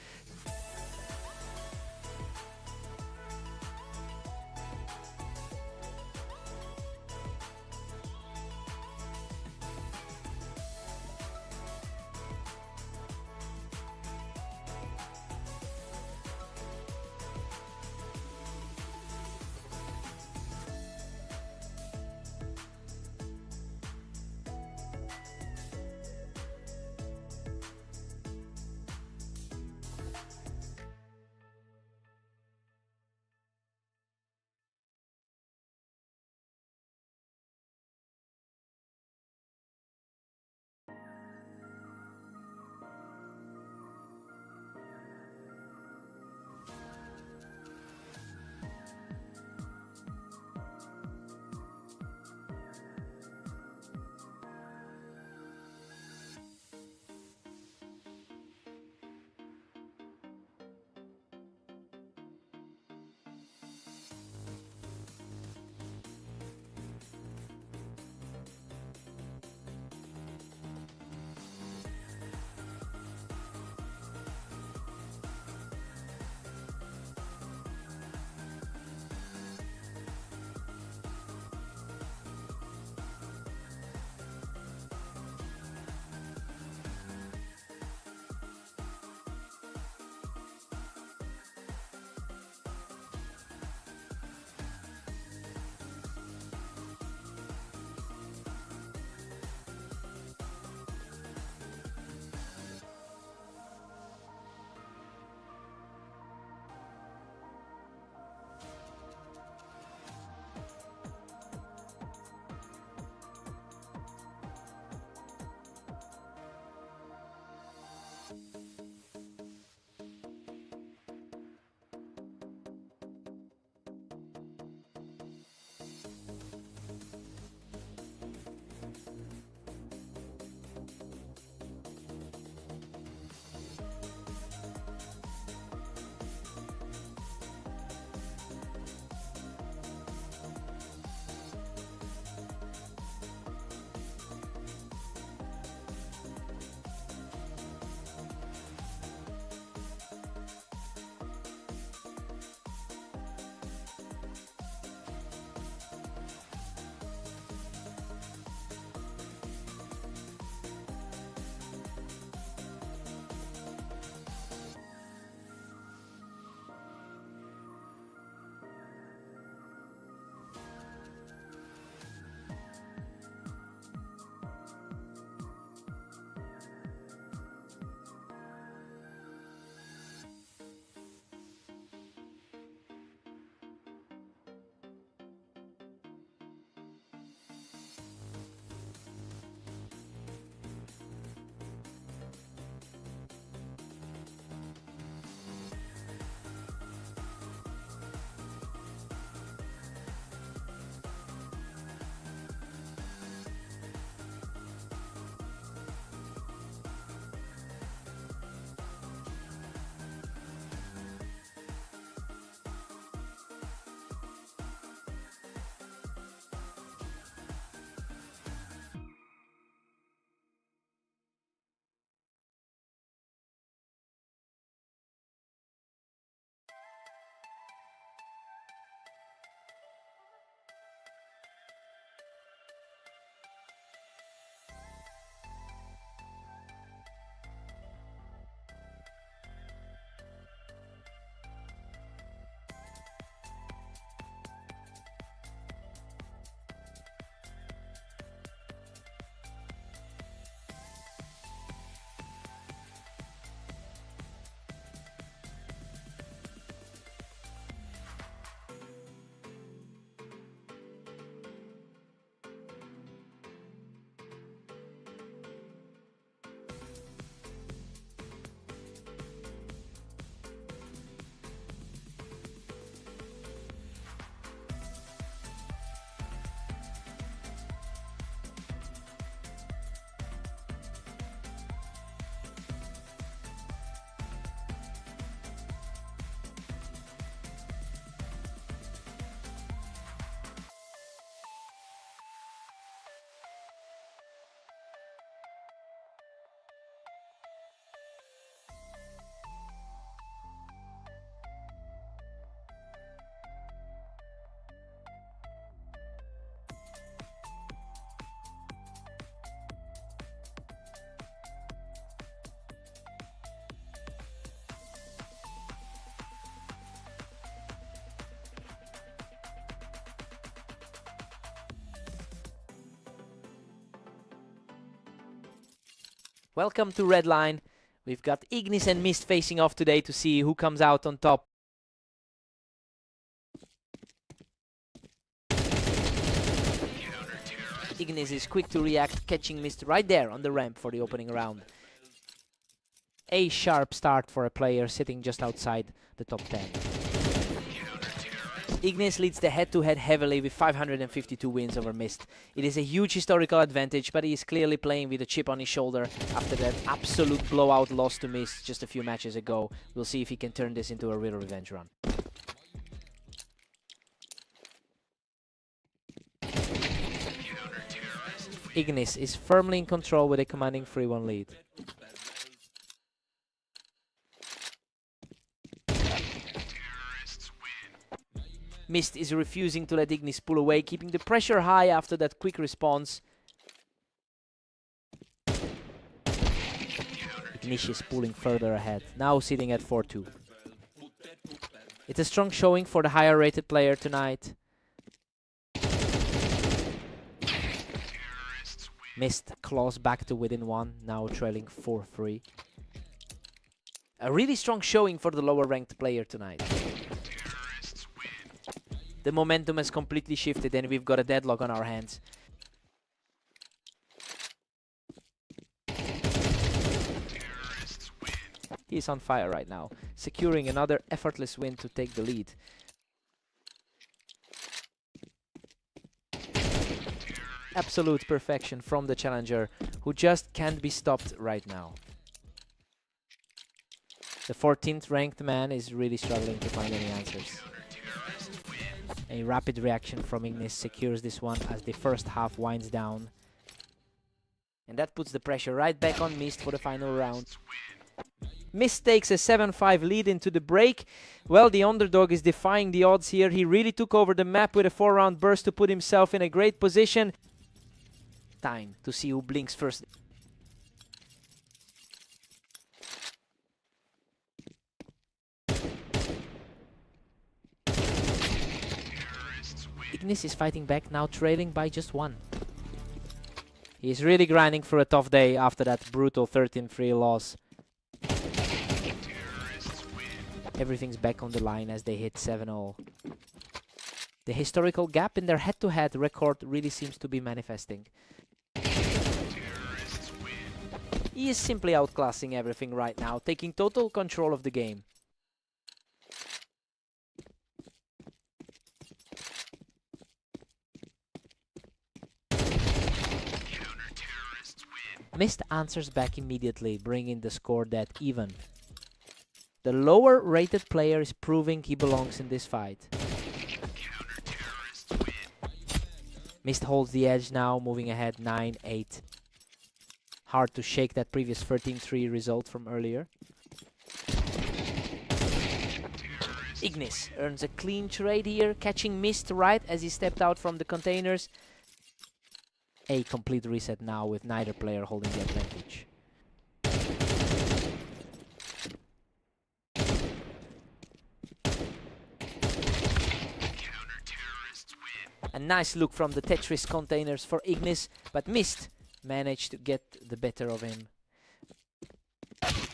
Welcome to Red Line. We've got Ignis and Mist facing off today to see who comes out on top. Ignis is quick to react, catching Mist right there on the ramp for the opening round. A sharp start for a player sitting just outside the top 10. Ignis leads the head-to-head heavily with 552 wins over Mist. It is a huge historical advantage, but he is clearly playing with a chip on his shoulder after that absolute blowout loss to Mist just a few matches ago. We'll see if he can turn this into a real revenge run. Ignis is firmly in control with a commanding 3-1 lead. Mist is refusing to let Ignis pull away, keeping the pressure high after that quick response. Ignis is pulling further ahead, now sitting at 4-2. It's a strong showing for the higher rated player tonight. Mist claws back to within 1, now trailing 4-3. A really strong showing for the lower ranked player tonight. The momentum has completely shifted and we've got a deadlock on our hands. He's on fire right now, securing another effortless win to take the lead. Absolute perfection from the challenger, who just can't be stopped right now. The 14th ranked man is really struggling to find any answers. A rapid reaction from Ignis secures this one as the first half winds down. And that puts the pressure right back on Mist for the final round. Mist takes a 7-5 lead into the break. Well, the underdog is defying the odds here. He really took over the map with a 4-round burst to put himself in a great position. Time to see who blinks first. Ignis is fighting back now, trailing by just 1. He's really grinding for a tough day after that brutal 13-3 loss. Everything's back on the line as they hit 7-0. The historical gap in their head-to-head record really seems to be manifesting. He is simply outclassing everything right now, taking total control of the game. Mist answers back immediately, bringing the score dead even. The lower rated player is proving he belongs in this fight. Mist holds the edge now, moving ahead 9-8. Hard to shake that previous 13-3 result from earlier. Ignis earns a clean trade here, catching Mist right as he stepped out from the containers. A complete reset now with neither player holding the advantage. A nice look from the Tetris containers for Ignis, but Mist managed to get the better of him.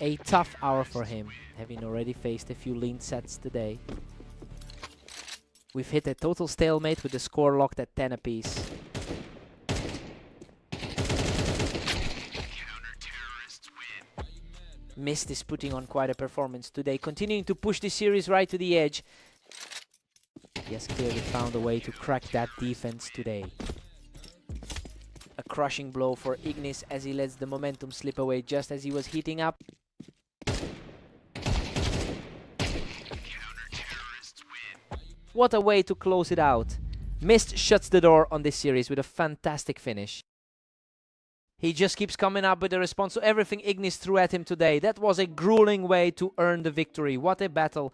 A tough hour for him, having already faced a few lean sets today. We've hit a total stalemate with the score locked at 10 apiece. Mist is putting on quite a performance today, continuing to push the series right to the edge. He has clearly found a way to crack that defense today. A crushing blow for Ignis as he lets the momentum slip away just as he was heating up. What a way to close it out. Mist shuts the door on this series with a fantastic finish. He just keeps coming up with a response to everything Ignis threw at him today. That was a grueling way to earn the victory. What a battle.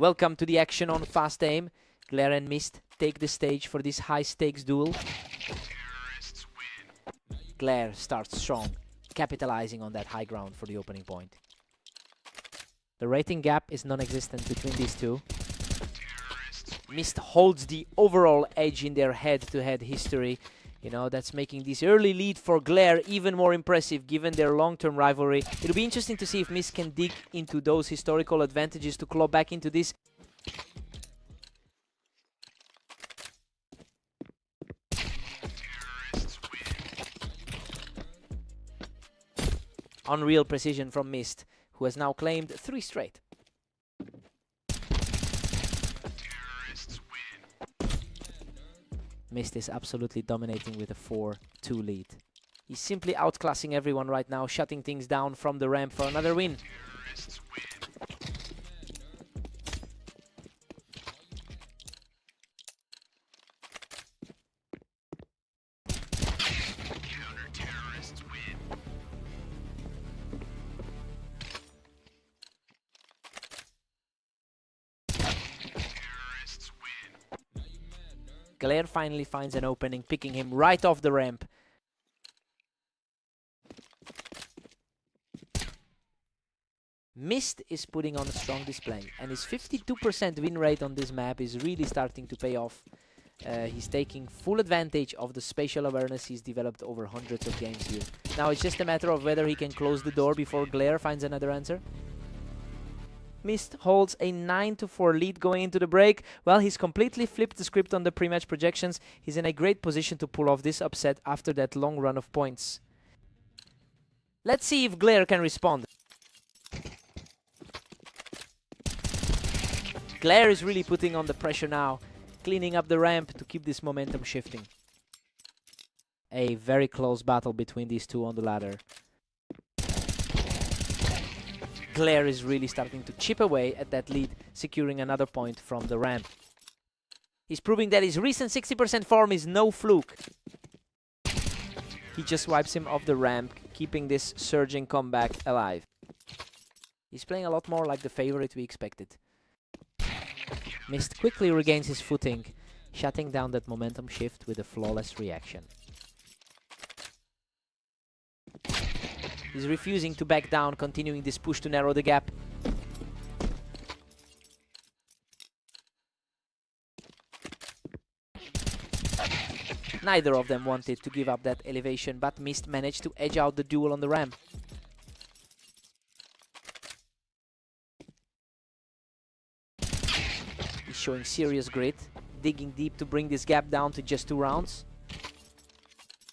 Welcome to the action on Fast Aim. Glare and Mist take the stage for this high-stakes duel. Glare starts strong, capitalizing on that high ground for the opening point. The rating gap is non-existent between these two. Mist holds the overall edge in their head-to-head history. You know, that's making this early lead for Glare even more impressive given their long-term rivalry. It'll be interesting to see if Mist can dig into those historical advantages to claw back into this. Unreal precision from Mist, who has now claimed 3 straight. Mist is absolutely dominating with a 4-2 lead. He's simply outclassing everyone right now, shutting things down from the ramp for another win. Glare finally finds an opening, picking him right off the ramp. Mist is putting on a strong display, and his 52% win rate on this map is really starting to pay off. He's taking full advantage of the spatial awareness he's developed over hundreds of games here. Now it's just a matter of whether he can close the door before Glare finds another answer. Mist holds a 9-4 lead going into the break. Well, he's completely flipped the script on the pre-match projections. He's in a great position to pull off this upset after that long run of points. Let's see if Glare can respond. Glare is really putting on the pressure now, cleaning up the ramp to keep this momentum shifting. A very close battle between these two on the ladder. Glare is really starting to chip away at that lead, securing another point from the ramp. He's proving that his recent 60% form is no fluke. He just wipes him off the ramp, keeping this surging comeback alive. He's playing a lot more like the favorite we expected. Mist quickly regains his footing, shutting down that momentum shift with a flawless reaction. He's refusing to back down, continuing this push to narrow the gap. Neither of them wanted to give up that elevation, but Mist managed to edge out the duel on the ramp. He's showing serious grit, digging deep to bring this gap down to just 2 rounds.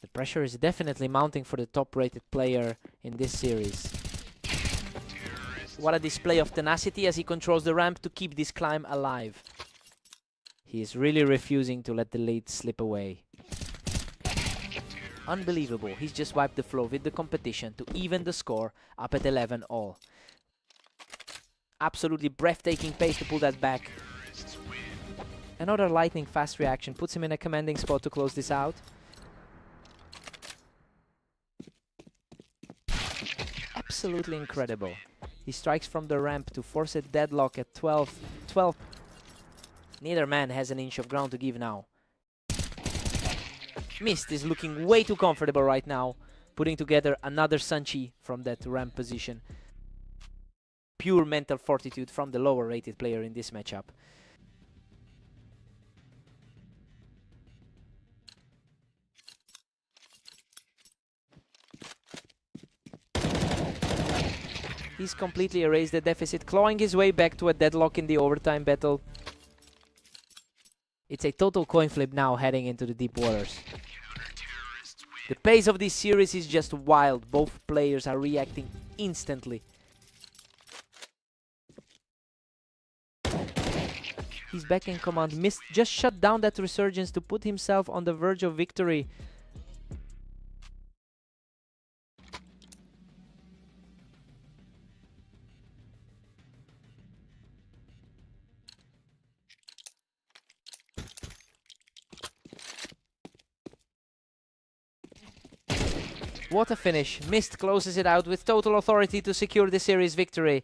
The pressure is definitely mounting for the top-rated player in this series. What a display of tenacity as he controls the ramp to keep this climb alive. He is really refusing to let the lead slip away. Unbelievable, he's just wiped the floor with the competition to even the score up at 11 all. Absolutely breathtaking pace to pull that back. Another lightning fast reaction puts him in a commanding spot to close this out. Absolutely incredible. He strikes from the ramp to force a deadlock at 12. Neither man has an inch of ground to give now. Mist is looking way too comfortable right now, putting together another Sanchi from that ramp position. Pure mental fortitude from the lower rated player in this matchup. He's completely erased the deficit, clawing his way back to a deadlock in the overtime battle. It's a total coin flip now heading into the deep waters. The pace of this series is just wild. Both players are reacting instantly. He's back in command. Mist just shut down that resurgence to put himself on the verge of victory. What a finish. Mist closes it out with total authority to secure the series victory.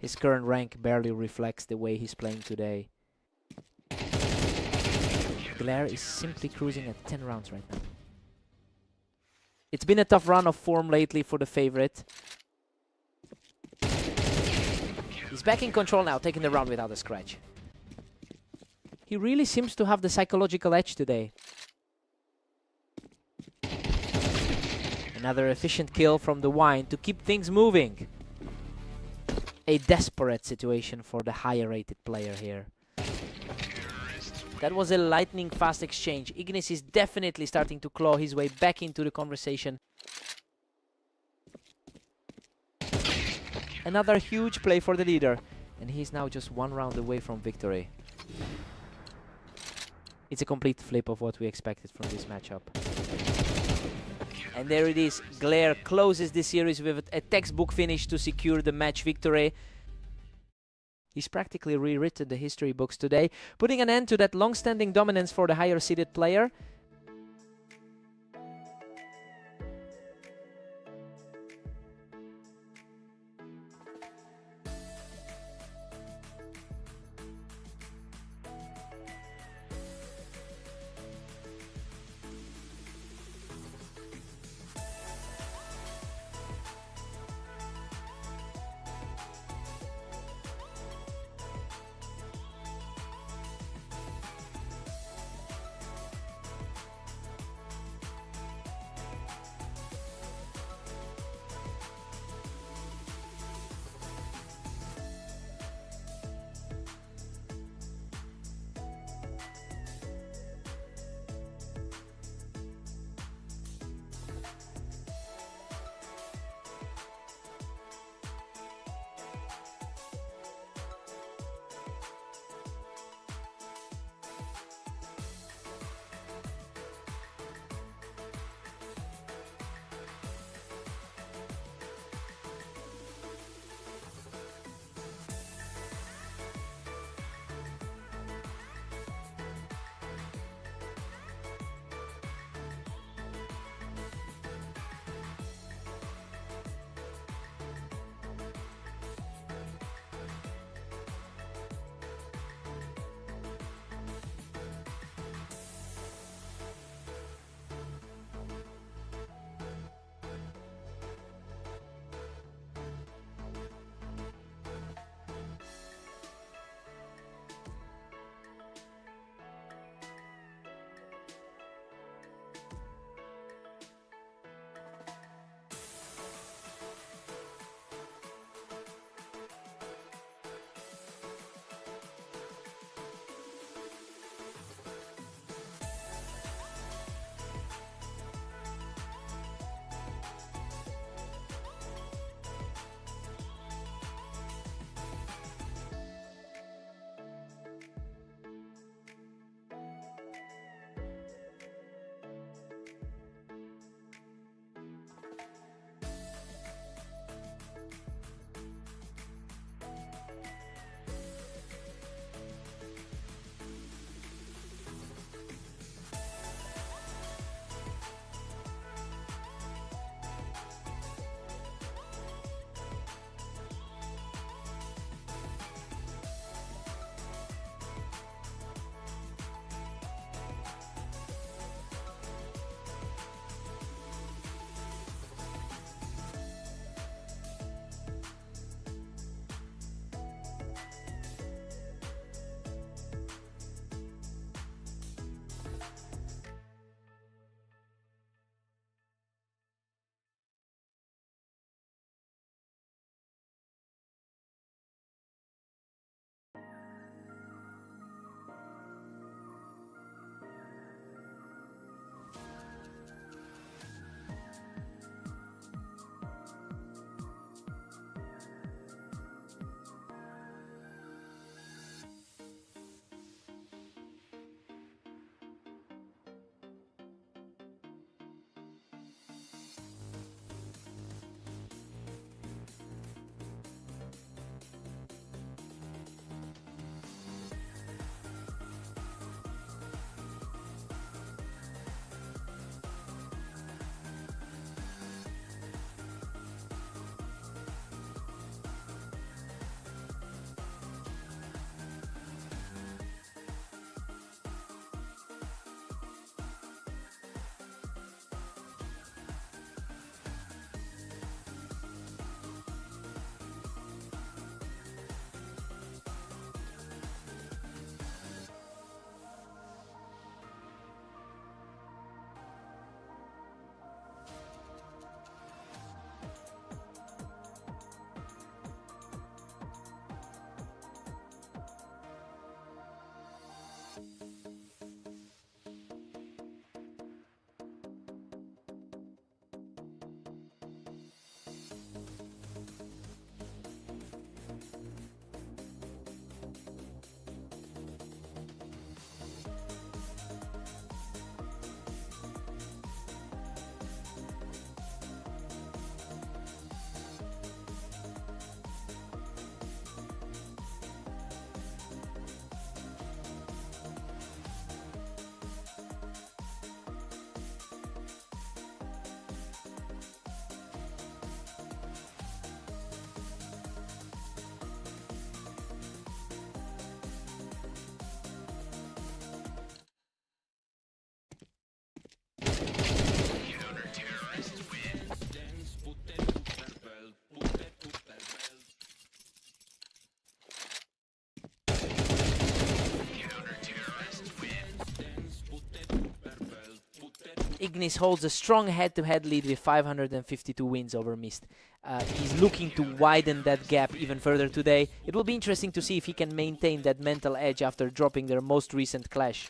His current rank barely reflects the way he's playing today. Glare is simply cruising at 10 rounds right now. It's been a tough run of form lately for the favorite. He's back in control now, taking the round without a scratch. He really seems to have the psychological edge today. Another efficient kill from the Wine to keep things moving. A desperate situation for the higher rated player here. That was a lightning fast exchange. Ignis is definitely starting to claw his way back into the conversation. Another huge play for the leader. And he's now just 1 round away from victory. It's a complete flip of what we expected from this matchup. And there it is. Glare closes the series with a textbook finish to secure the match victory. He's practically rewritten the history books today, putting an end to that long-standing dominance for the higher-seeded player. Ignis holds a strong head-to-head lead with 552 wins over Mist. He's looking to widen that gap even further today. It will be interesting to see if he can maintain that mental edge after dropping their most recent clash.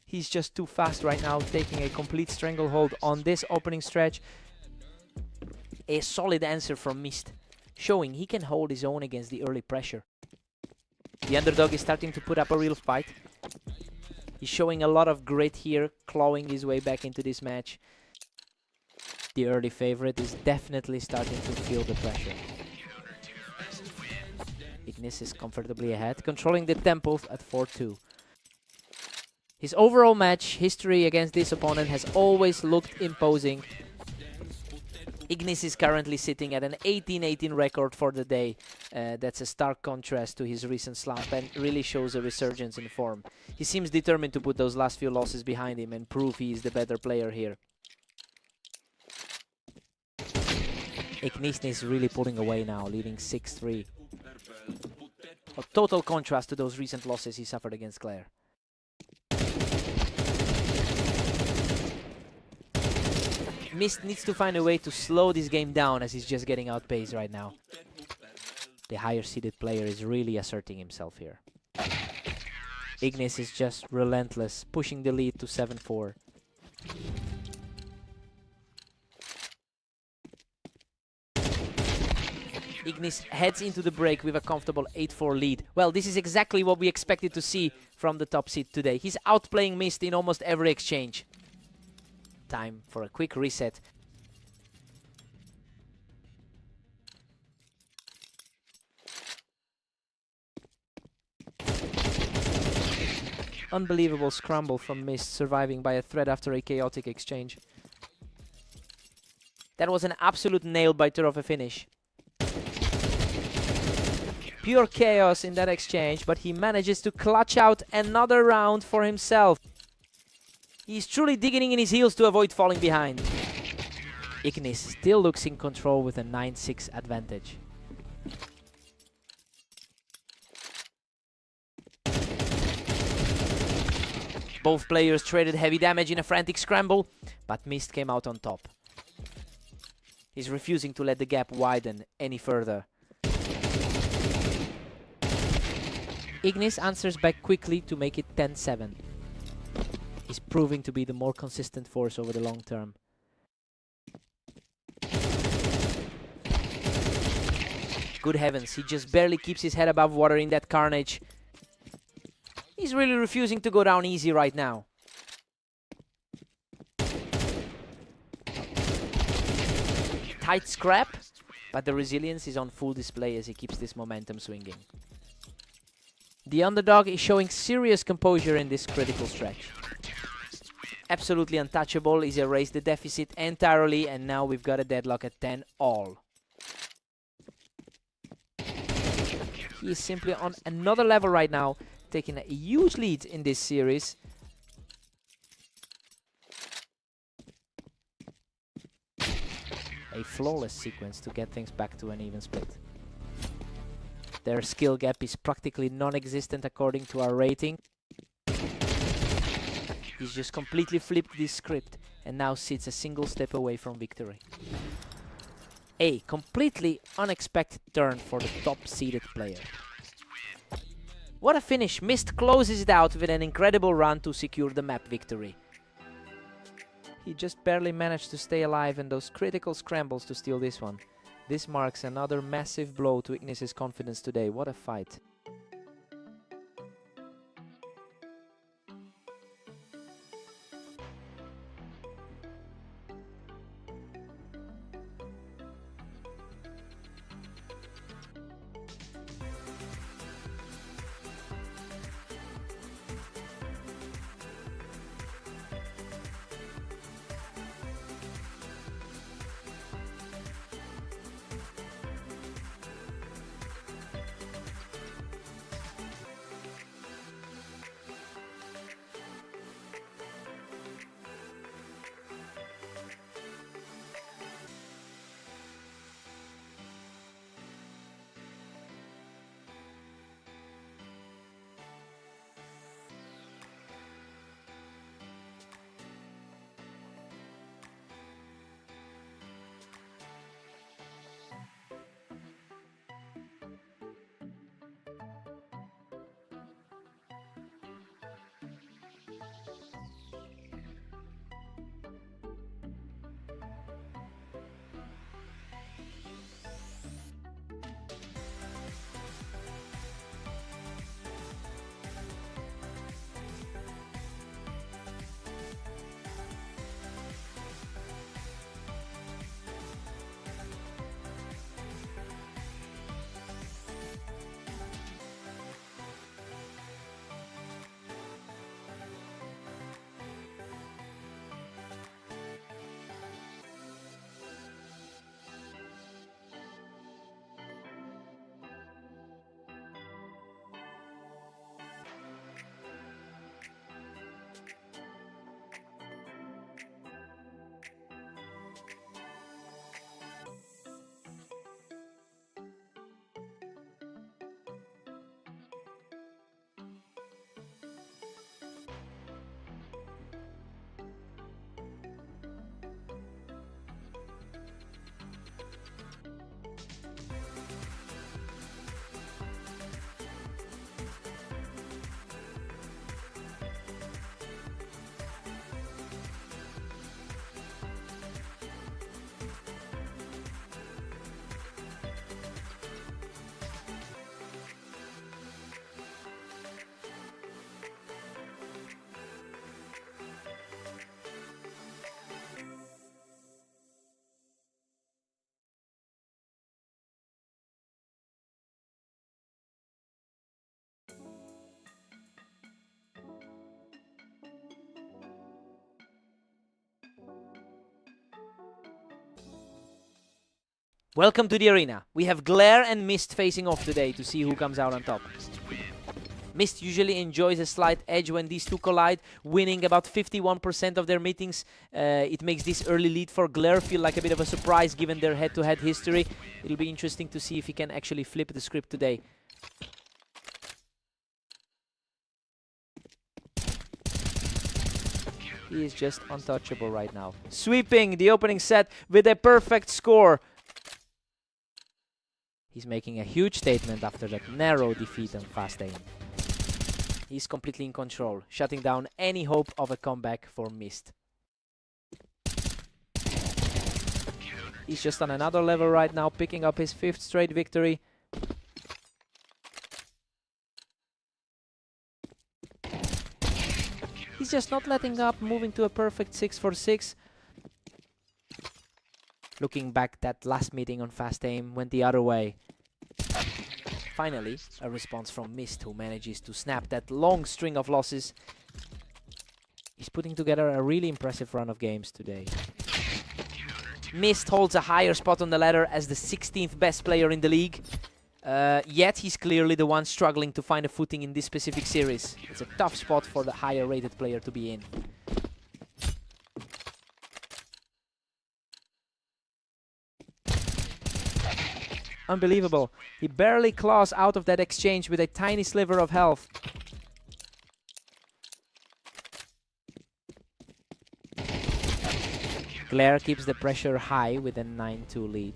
He's just too fast right now, taking a complete stranglehold on this opening stretch. A solid answer from Mist, showing he can hold his own against the early pressure. The underdog is starting to put up a real fight. He's showing a lot of grit here, clawing his way back into this match. The early favorite is definitely starting to feel the pressure. Ignis is comfortably ahead, controlling the tempo at 4-2. His overall match history against this opponent has always looked imposing. Ignis is currently sitting at an 18-18 record for the day. That's a stark contrast to his recent slump and really shows a resurgence in form. He seems determined to put those last few losses behind him and prove he is the better player here. Ignis is really pulling away now, leading 6-3. A total contrast to those recent losses he suffered against Claire. Mist needs to find a way to slow this game down as he's just getting outpaced right now. The higher seeded player is really asserting himself here. Ignis is just relentless, pushing the lead to 7-4. Ignis heads into the break with a comfortable 8-4 lead. Well, this is exactly what we expected to see from the top seed today. He's outplaying Mist in almost every exchange. Time for a quick reset. Unbelievable scramble from Mist, surviving by a threat after a chaotic exchange. That was an absolute nail-biter of a finish. Pure chaos in that exchange, but he manages to clutch out another round for himself. He's truly digging in his heels to avoid falling behind. Ignis still looks in control with a 9-6 advantage. Both players traded heavy damage in a frantic scramble, but Mist came out on top. He's refusing to let the gap widen any further. Ignis answers back quickly to make it 10-7. He's proving to be the more consistent force over the long term. Good heavens, he just barely keeps his head above water in that carnage. He's really refusing to go down easy right now. Tight scrap, but the resilience is on full display as he keeps this momentum swinging. The underdog is showing serious composure in this critical stretch. Absolutely untouchable. He's erased the deficit entirely, and now we've got a deadlock at 10-all. He is simply on another level right now, taking a huge lead in this series. A flawless sequence to get things back to an even split. Their skill gap is practically non-existent according to our rating. He's just completely flipped this script and now sits a single step away from victory. A completely unexpected turn for the top-seeded player. What a finish! Mist closes it out with an incredible run to secure the map victory. He just barely managed to stay alive in those critical scrambles to steal this one. This marks another massive blow to Ignis' confidence today. What a fight. Welcome to the arena. We have Glare and Mist facing off today to see who comes out on top. Mist usually enjoys a slight edge when these two collide, winning about 51% of their meetings. It makes this early lead for Glare feel like a bit of a surprise given their head-to-head history. It'll be interesting to see if he can actually flip the script today. He is just untouchable right now. Sweeping the opening set with a perfect score. He's making a huge statement after that narrow defeat on Fast Aim. He's completely in control, shutting down any hope of a comeback for Mist. He's just on another level right now, picking up his 5th straight victory. He's just not letting up, moving to a perfect 6 for 6. Looking back, that last meeting on Fast Aim went the other way. Finally, a response from Mist, who manages to snap that long string of losses. He's putting together a really impressive run of games today. Mist holds a higher spot on the ladder as the 16th best player in the league. Yet he's clearly the one struggling to find a footing in this specific series. It's a tough spot for the higher rated player to be in. Unbelievable. He barely claws out of that exchange with a tiny sliver of health. Glare keeps the pressure high with a 9-2 lead.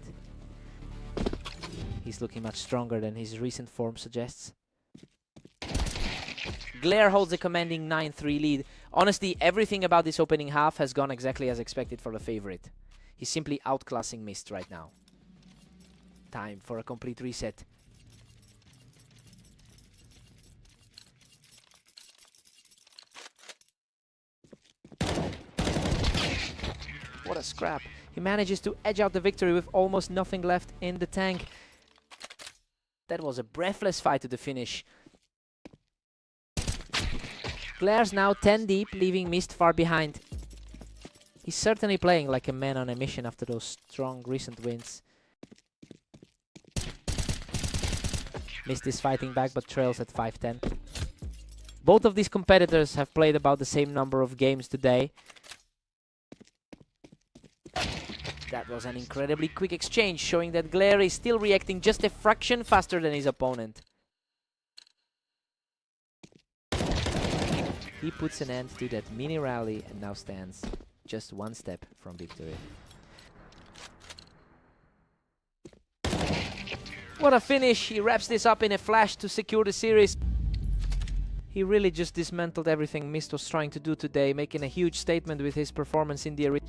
He's looking much stronger than his recent form suggests. Glare holds a commanding 9-3 lead. Honestly, everything about this opening half has gone exactly as expected for the favorite. He's simply outclassing Mist right now. Time for a complete reset. What a scrap. He manages to edge out the victory with almost nothing left in the tank. That was a breathless fight to the finish. Glare's now 10 deep, leaving Mist far behind. He's certainly playing like a man on a mission after those strong recent wins. Mist is fighting back but trails at 5-10. Both of these competitors have played about the same number of games today. That was an incredibly quick exchange, showing that Glare is still reacting just a fraction faster than his opponent. He puts an end to that mini rally and now stands just one step from victory. What a finish! He wraps this up in a flash to secure the series. He really just dismantled everything Mist was trying to do today, making a huge statement with his performance in the arena.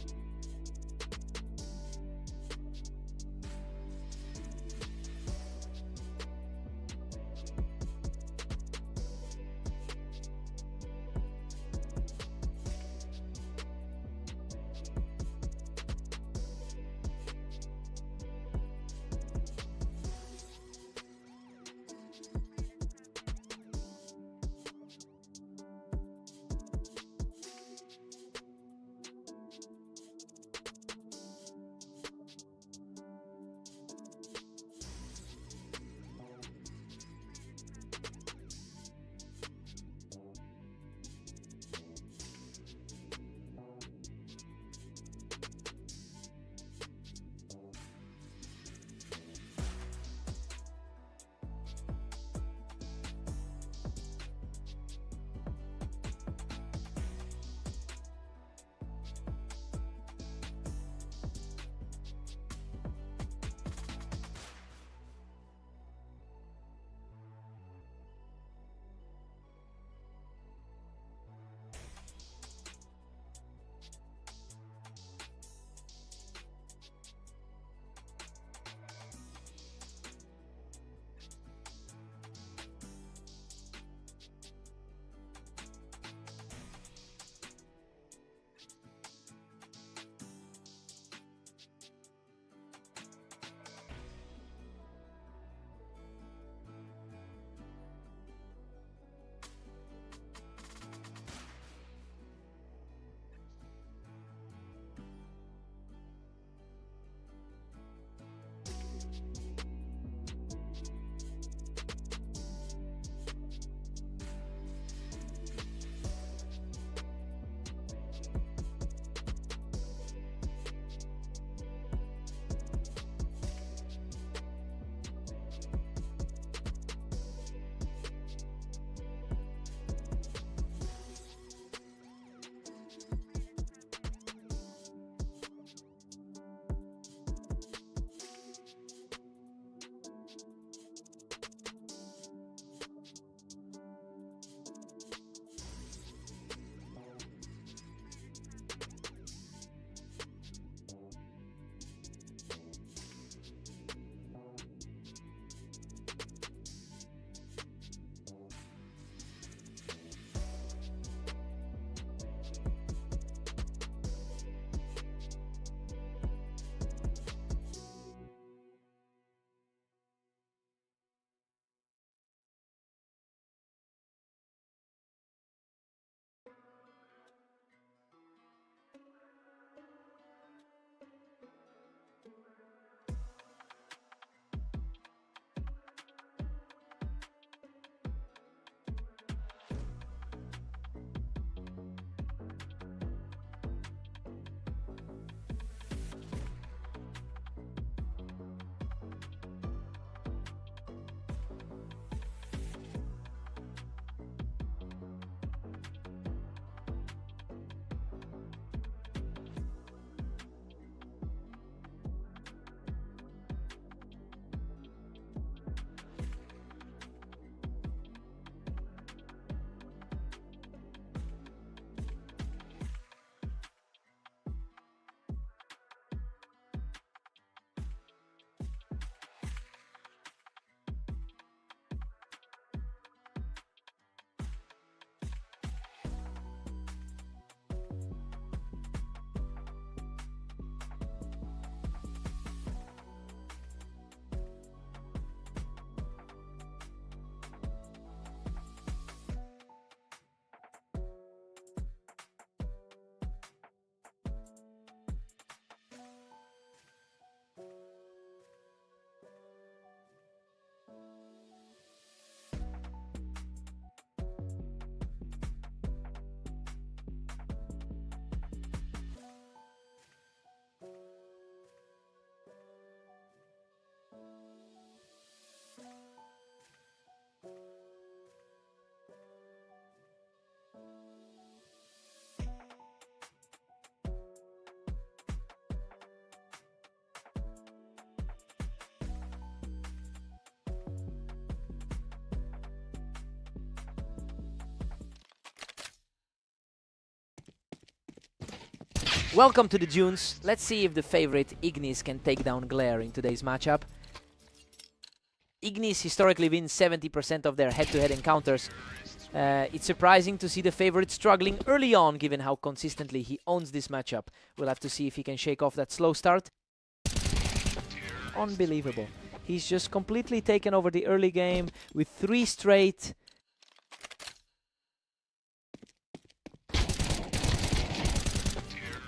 Welcome to the Dunes. Let's see if the favorite Ignis can take down Glare in today's matchup. Ignis historically wins 70% of their head-to-head encounters. It's surprising to see the favorite struggling early on, given how consistently he owns this matchup. We'll have to see if he can shake off that slow start. Unbelievable. He's just completely taken over the early game with 3 straight.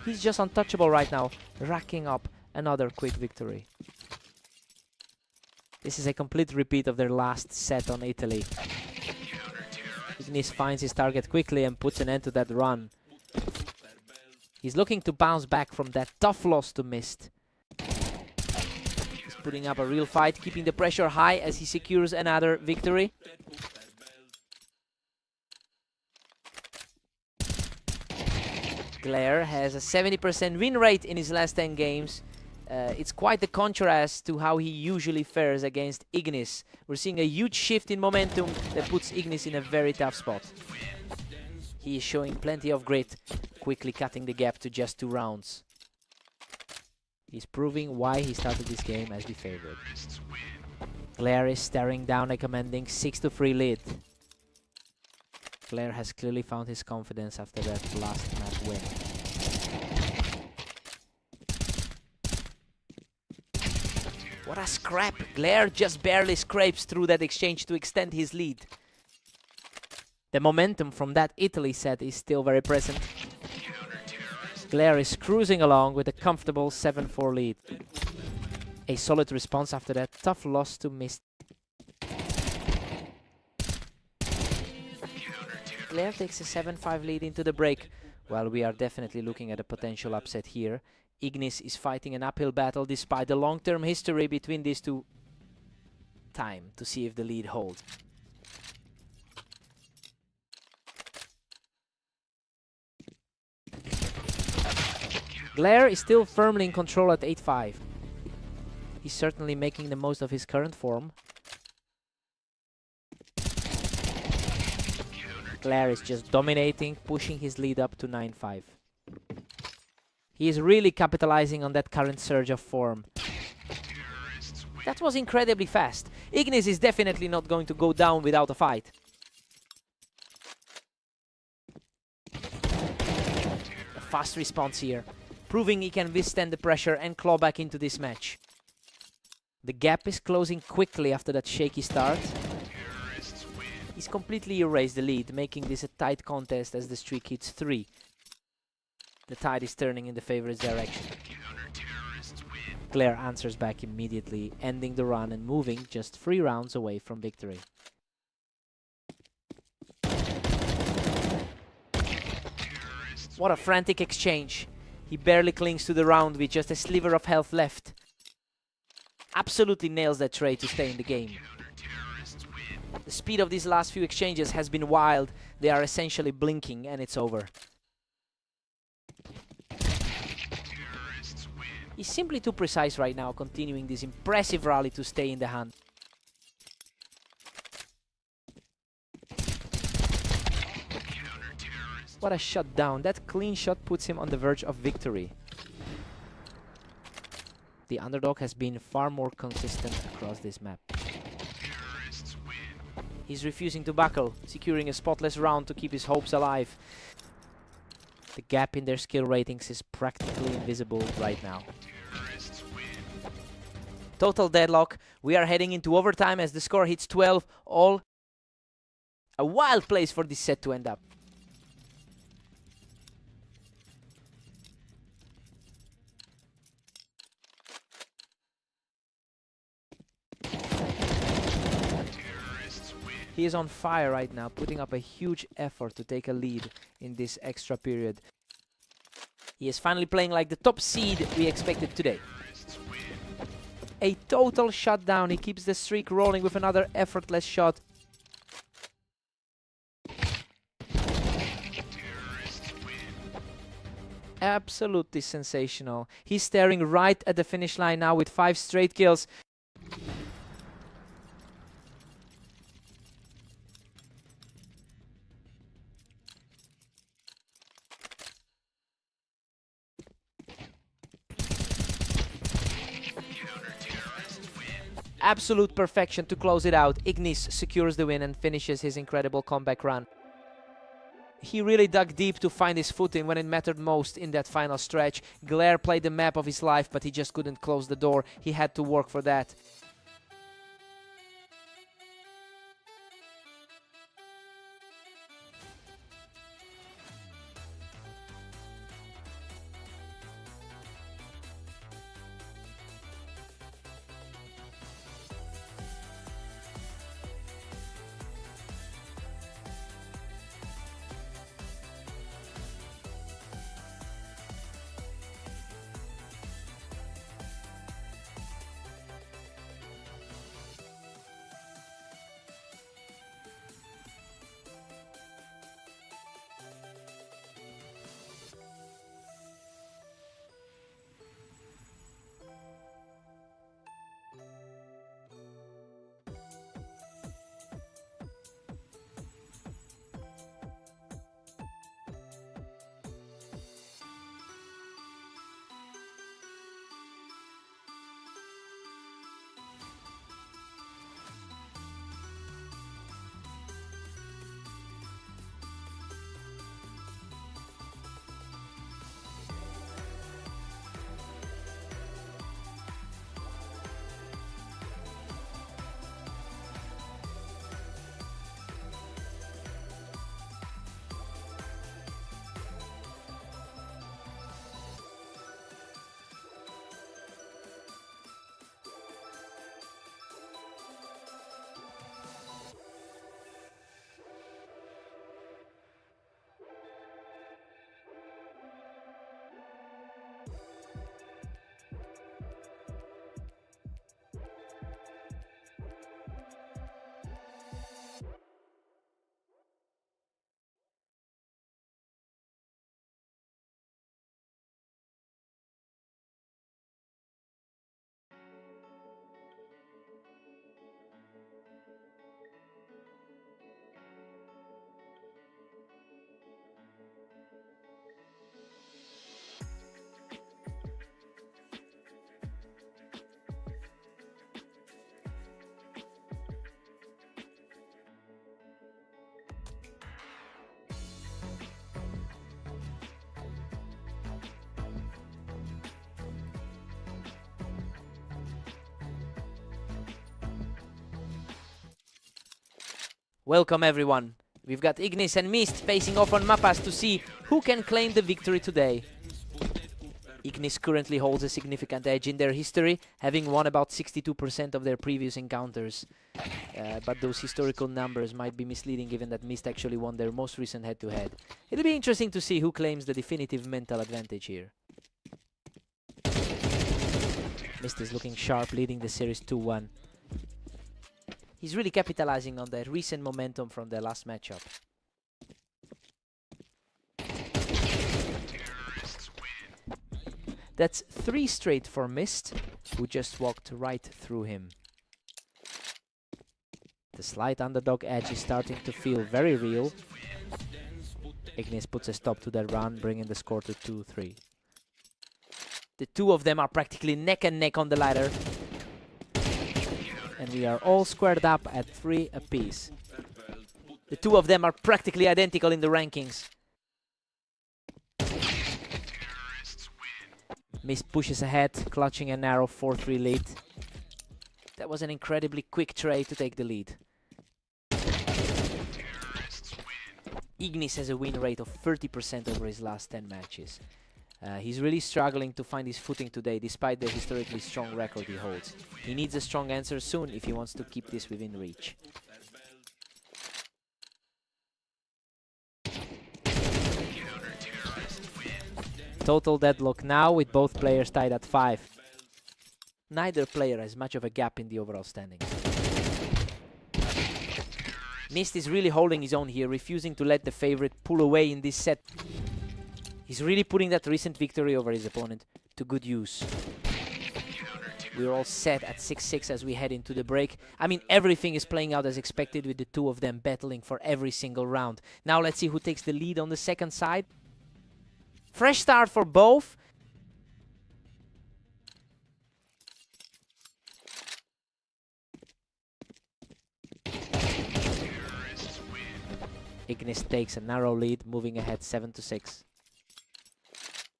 He's just untouchable right now, racking up another quick victory. This is a complete repeat of their last set on Italy. Ignis finds his target quickly and puts an end to that run. He's looking to bounce back from that tough loss to Mist. He's putting up a real fight, keeping the pressure high as he secures another victory. Glare has a 70% win rate in his last 10 games. It's quite the contrast to how he usually fares against Ignis. We're seeing a huge shift in momentum that puts Ignis in a very tough spot. He is showing plenty of grit, quickly cutting the gap to just 2 rounds. He's proving why he started this game as the favorite. Glare is staring down a commanding 6-3 lead. Glare has clearly found his confidence after that last match win. What a scrap! Glare just barely scrapes through that exchange to extend his lead. The momentum from that Italy set is still very present. Glare is cruising along with a comfortable 7-4 lead. A solid response after that tough loss to Mist. Glare takes a 7-5 lead into the break. Well, we are definitely looking at a potential upset here. Ignis is fighting an uphill battle despite the long-term history between these two. Time to see if the lead holds. Glare is still firmly in control at 8-5. He's certainly making the most of his current form. Glare is just dominating, pushing his lead up to 9-5. He is really capitalizing on that current surge of form. That was incredibly fast. Ignis is definitely not going to go down without a fight. A fast response here, proving he can withstand the pressure and claw back into this match. The gap is closing quickly after that shaky start. He's completely erased the lead, making this a tight contest as the streak hits 3. The tide is turning in the favorite's direction. Glare answers back immediately, ending the run and moving just 3 rounds away from victory. What a frantic exchange. He barely clings to the round with just a sliver of health left. Absolutely nails that trade to stay in the game. The speed of these last few exchanges has been wild. They are essentially blinking and it's over. He's simply too precise right now, continuing this impressive rally to stay in the hunt. What a shutdown. That clean shot puts him on the verge of victory. The underdog has been far more consistent across this map. He's refusing to buckle, securing a spotless round to keep his hopes alive. The gap in their skill ratings is practically invisible right now. Total deadlock. We are heading into overtime as the score hits 12. All a wild place for this set to end up. He is on fire right now, putting up a huge effort to take a lead in this extra period. He is finally playing like the top seed we expected today. A total shutdown. He keeps the streak rolling with another effortless shot. Absolutely sensational. He's staring right at the finish line now with 5 straight kills. Absolute perfection to close it out. Ignis secures the win and finishes his incredible comeback run. He really dug deep to find his footing when it mattered most in that final stretch. Glare played the map of his life, but he just couldn't close the door. He had to work for that. Welcome everyone. We've got Ignis and Mist facing off on Mapas to see who can claim the victory today. Ignis currently holds a significant edge in their history, having won about 62% of their previous encounters. But those historical numbers might be misleading given that Mist actually won their most recent head-to-head. It'll be interesting to see who claims the definitive mental advantage here. Mist is looking sharp, leading the series 2-1. He's really capitalizing on the recent momentum from their last matchup. That's 3 straight for Mist, who just walked right through him. The slight underdog edge is starting to feel very real. Ignis puts a stop to that run, bringing the score to 2-3. The two of them are practically neck and neck on the ladder. And we are all squared up at 3 apiece. The two of them are practically identical in the rankings. Mist pushes ahead, clutching a narrow 4-3 lead. That was an incredibly quick trade to take the lead. Ignis has a win rate of 30% over his last 10 matches. He's really struggling to find his footing today, despite the historically strong record he holds. He needs a strong answer soon if he wants to keep this within reach. Total deadlock now, with both players tied at 5. Neither player has much of a gap in the overall standing. Mist is really holding his own here, refusing to let the favorite pull away in this set. He's really putting that recent victory over his opponent to good use. We're all set at 6-6 as we head into the break. I mean, everything is playing out as expected with the two of them battling for every single round. Now let's see who takes the lead on the second side. Fresh start for both. Ignis takes a narrow lead, moving ahead 7-6.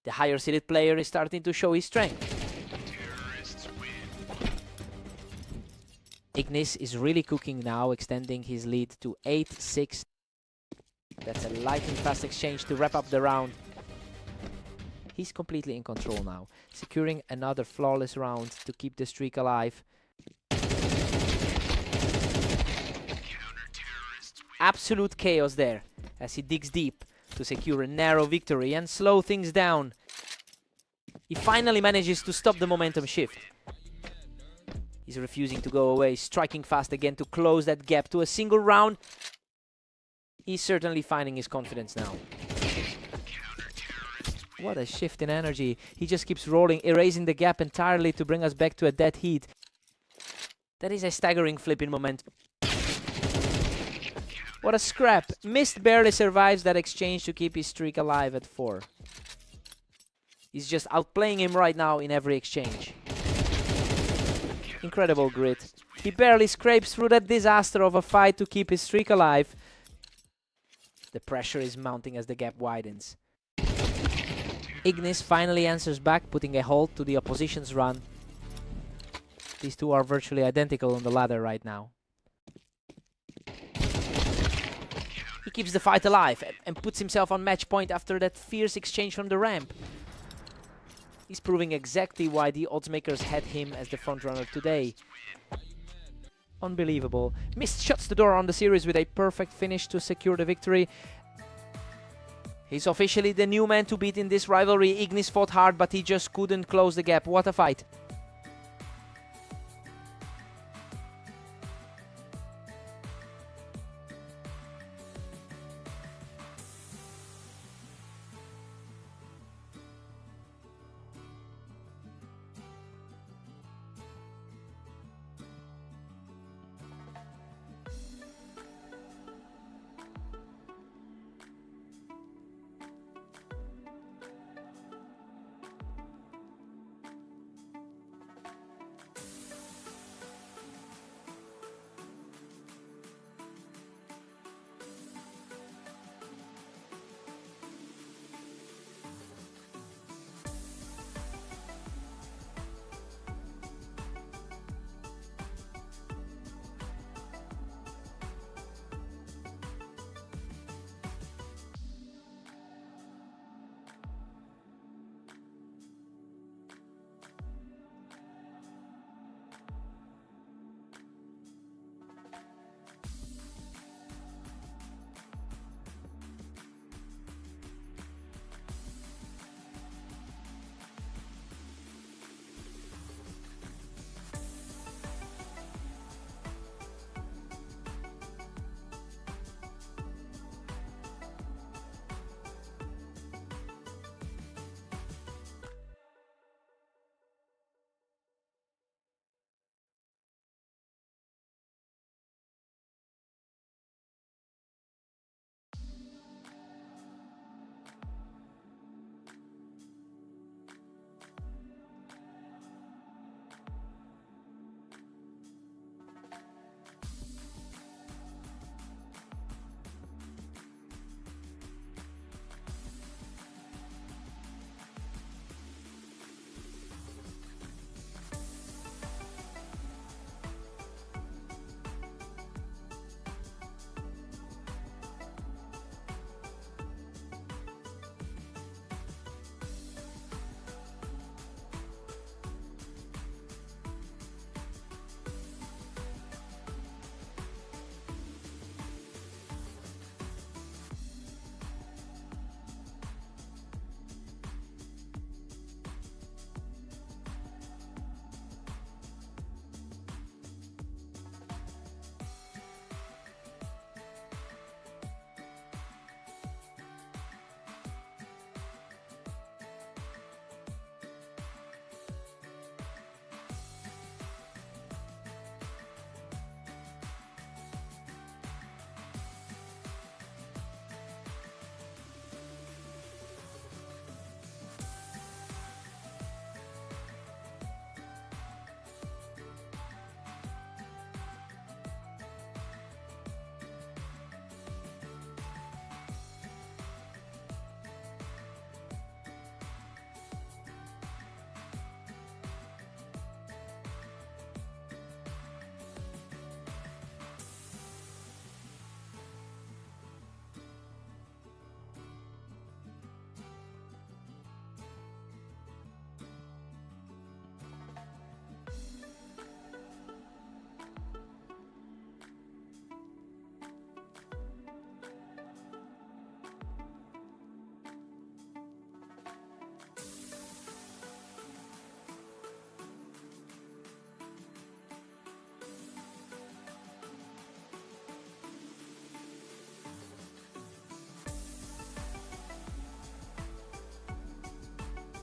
The higher seeded player is starting to show his strength. Ignis is really cooking now, extending his lead to 8-6. That's a lightning fast exchange to wrap up the round. He's completely in control now, securing another flawless round to keep the streak alive. Absolute chaos there as he digs deep to secure a narrow victory and slow things down. He finally manages to stop the momentum shift. He's refusing to go away, striking fast again to close that gap to a single round. He's certainly finding his confidence now. What a shift in energy. He just keeps rolling, erasing the gap entirely to bring us back to a dead heat. That is a staggering flip in momentum. What a scrap. Mist barely survives that exchange to keep his streak alive at 4. He's just outplaying him right now in every exchange. Incredible grit. He barely scrapes through that disaster of a fight to keep his streak alive. The pressure is mounting as the gap widens. Ignis finally answers back, putting a halt to the opposition's run. These two are virtually identical on the ladder right now. He keeps the fight alive and puts himself on match point after that fierce exchange from the ramp. He's proving exactly why the oddsmakers had him as the frontrunner today. Unbelievable. Mist shuts the door on the series with a perfect finish to secure the victory. He's officially the new man to beat in this rivalry. Ignis fought hard, but he just couldn't close the gap. What a fight.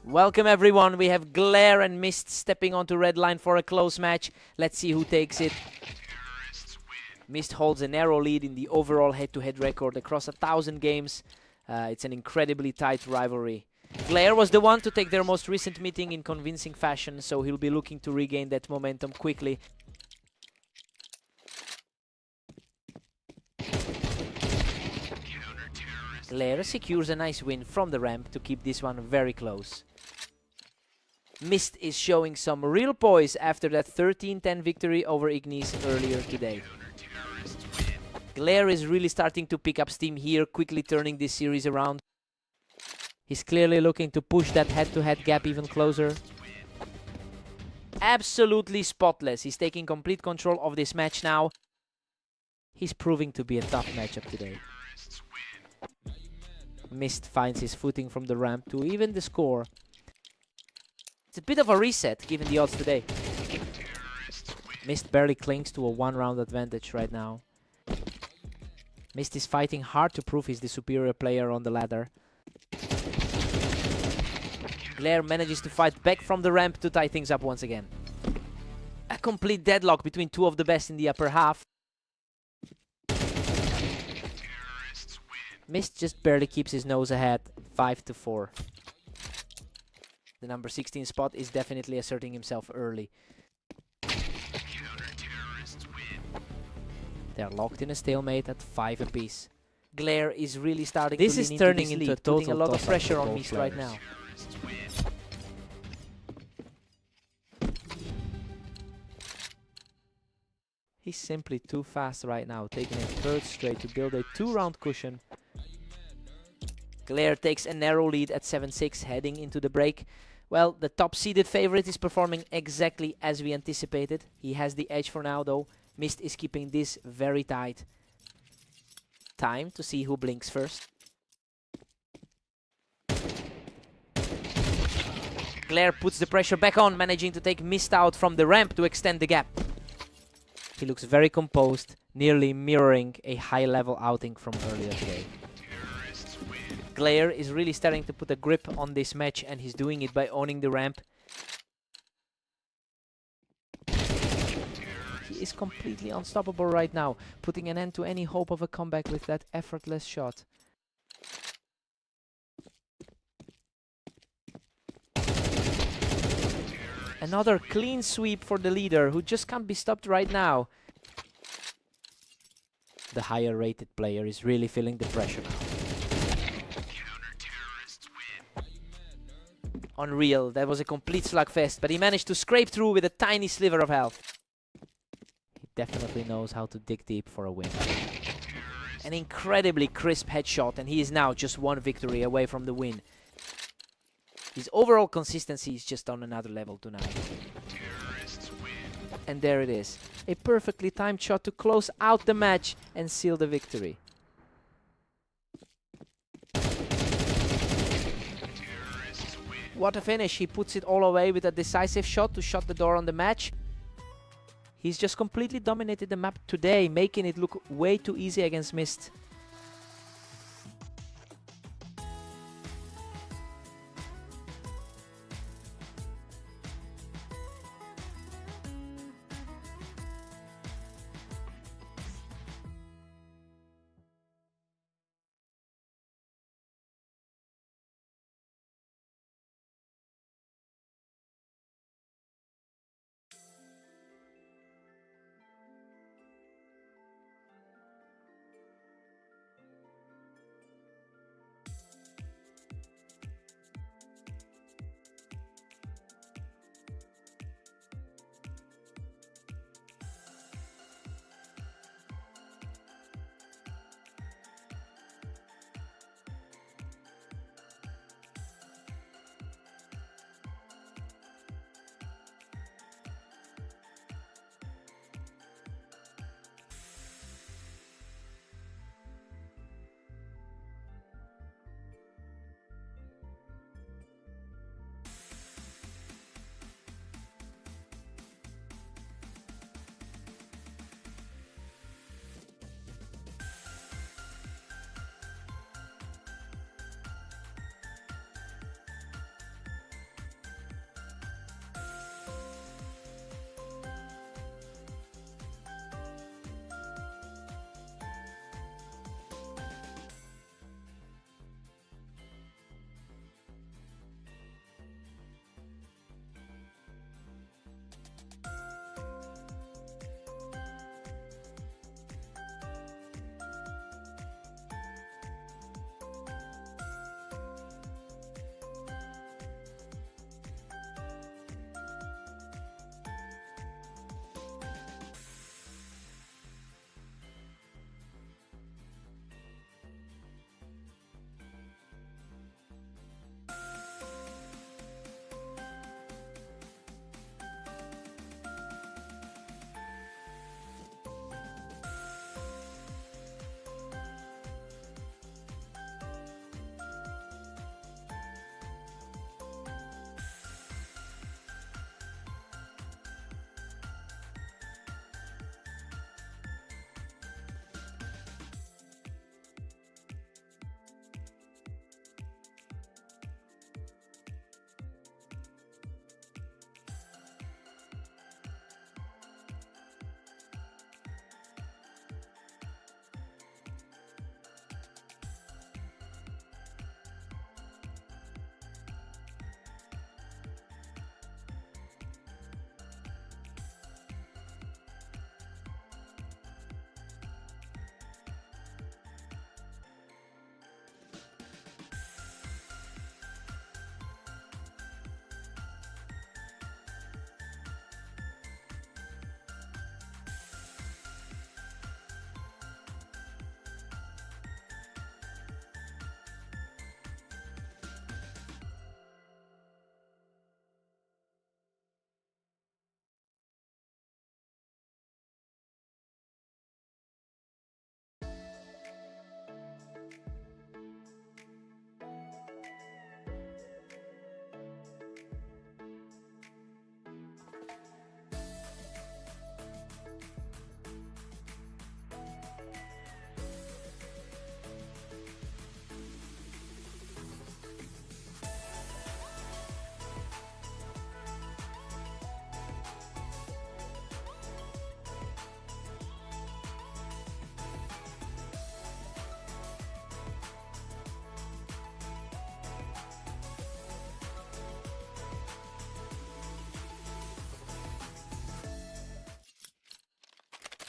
Welcome everyone, we have Glare and Mist stepping onto red line for a close match. Let's see who takes it. Mist holds a narrow lead in the overall head-to-head record across 1,000 games. It's an incredibly tight rivalry. Glare was the one to take their most recent meeting in convincing fashion, so he'll be looking to regain that momentum quickly. Glare secures a nice win from the ramp to keep this one very close. Mist is showing some real poise after that 13-10 victory over Ignis earlier today. Glare is really starting to pick up steam here, quickly turning this series around. He's clearly looking to push that head-to-head gap even closer. Absolutely spotless. He's taking complete control of this match now. He's proving to be a tough matchup today. Mist finds his footing from the ramp to even the score. It's a bit of a reset given the odds today. Mist barely clings to a one-round advantage right now. Mist is fighting hard to prove he's the superior player on the ladder. Glare manages to fight back from the ramp to tie things up once again. A complete deadlock between two of the best in the upper half. Mist just barely keeps his nose ahead, 5-4. The number 16 spot is definitely asserting himself early. They're locked in a stalemate at 5 apiece. Glare is really starting to lean into turning this into lead, a total putting a lot of toss-up pressure for on both Mist right players. now. He's simply too fast right now, taking a third straight to build a 2-round cushion. Glare takes a narrow lead at 7-6 heading into the break. Well, the top-seeded favorite is performing exactly as we anticipated. He has the edge for now, though. Mist is keeping this very tight. Time to see who blinks first. Glare puts the pressure back on, managing to take Mist out from the ramp to extend the gap. He looks very composed, nearly mirroring a high-level outing from earlier today. Glare is really starting to put a grip on this match, and he's doing it by owning the ramp. He is completely unstoppable right now, putting an end to any hope of a comeback with that effortless shot. Another clean sweep for the leader, who just can't be stopped right now. The higher rated player is really feeling the pressure now. Unreal, that was a complete slugfest, but he managed to scrape through with a tiny sliver of health. He definitely knows how to dig deep for a win. An incredibly crisp headshot, and he is now just one victory away from the win. His overall consistency is just on another level tonight. And there it is, a perfectly timed shot to close out the match and seal the victory. What a finish. He puts it all away with a decisive shot to shut the door on the match. He's just completely dominated the map today, making it look way too easy against Mist.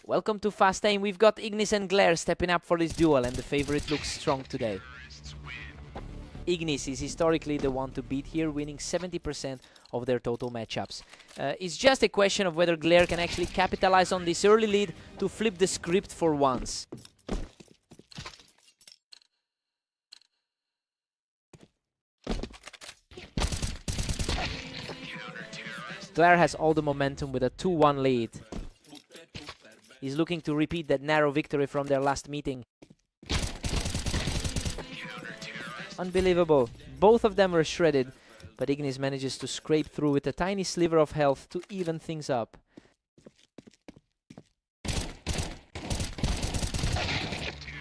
Welcome to Fast Aim. We've got Ignis and Glare stepping up for this duel, and the favorite looks strong today. Ignis is historically the one to beat here, winning 70% of their total matchups. It's just a question of whether Glare can actually capitalize on this early lead to flip the script for once. Glare has all the momentum with a 2-1 lead. He's looking to repeat that narrow victory from their last meeting. Unbelievable. Both of them were shredded, but Ignis manages to scrape through with a tiny sliver of health to even things up.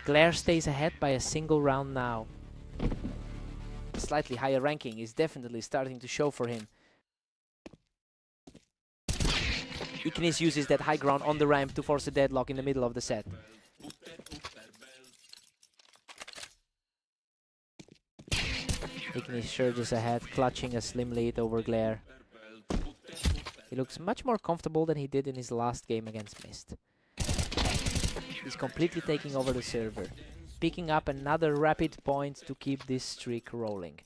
Glare stays ahead by a single round now. A slightly higher ranking is definitely starting to show for him. Ignis uses that high ground on the ramp to force a deadlock in the middle of the set. Ignis surges ahead, clutching a slim lead over Glare. He looks much more comfortable than he did in his last game against Mist. He's completely taking over the server, picking up another rapid point to keep this streak rolling.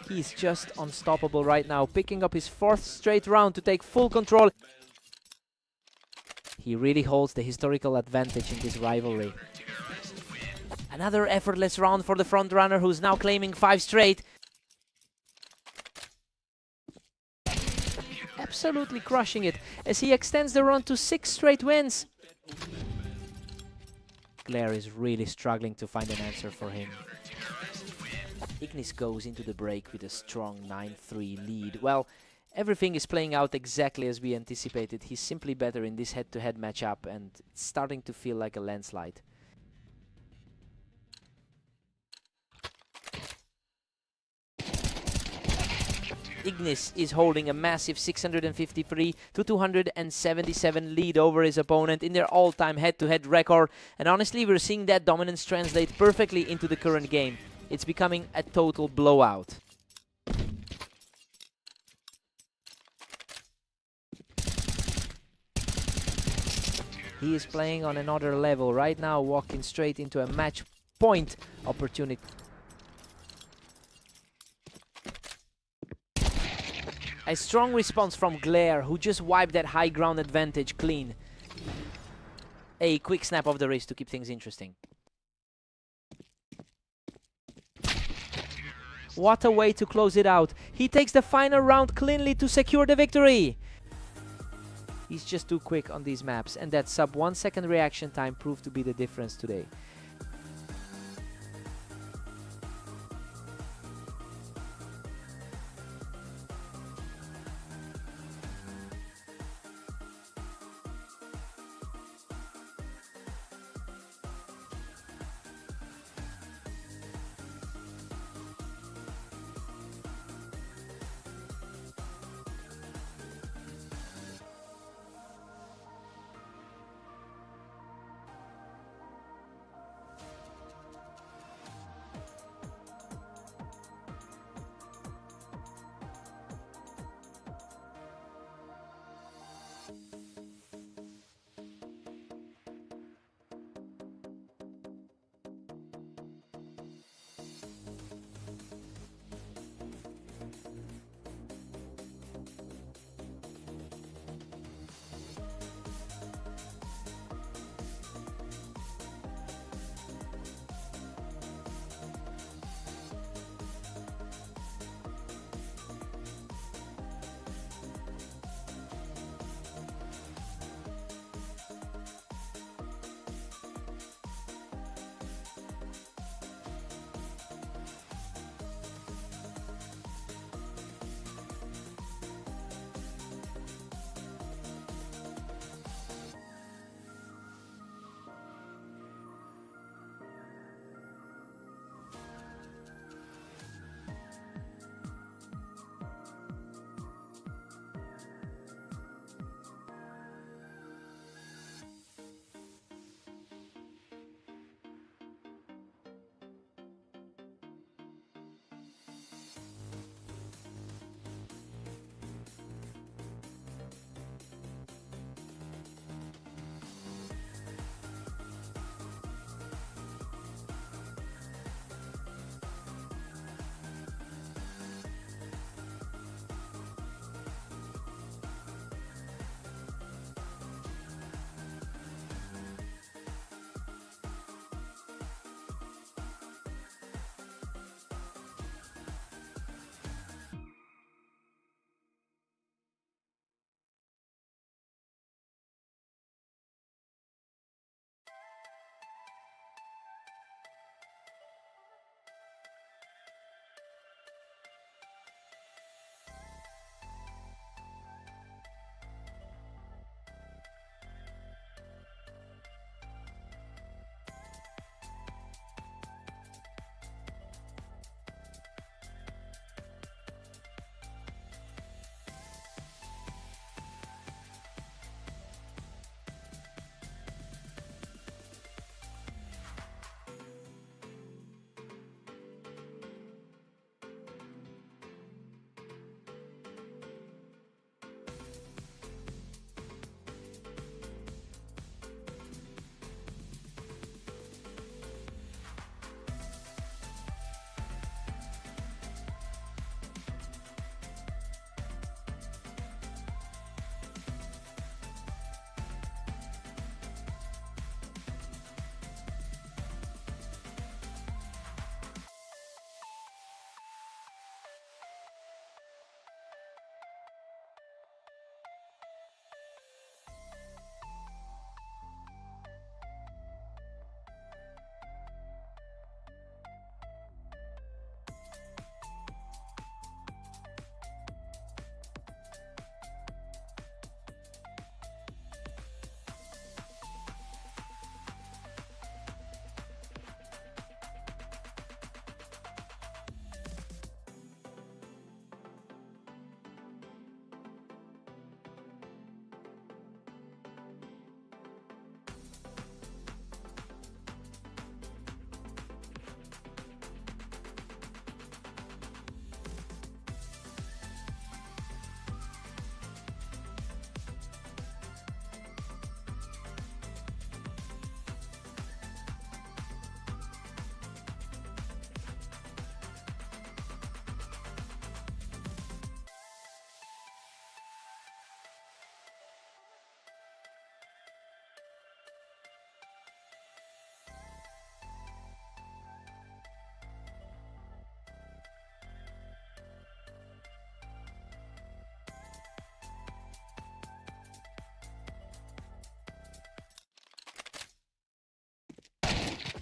He's just unstoppable right now, picking up his 4th straight round to take full control. He really holds the historical advantage in this rivalry. Another effortless round for the frontrunner, who's now claiming 5 straight. Absolutely crushing it as he extends the run to 6 straight wins. Glare is really struggling to find an answer for him. Ignis goes into the break with a strong 9-3 lead. Well, everything is playing out exactly as we anticipated. He's simply better in this head-to-head matchup, and it's starting to feel like a landslide. Ignis is holding a massive 653 to 277 lead over his opponent in their all-time head-to-head record, and honestly we're seeing that dominance translate perfectly into the current game. It's becoming a total blowout. He is playing on another level right now, walking straight into a match point opportunity. A strong response from Glare, who just wiped that high ground advantage clean. A quick snap of the wrist to keep things interesting. What a way to close it out. He takes the final round cleanly to secure the victory. He's just too quick on these maps, and that sub 1 second reaction time proved to be the difference today.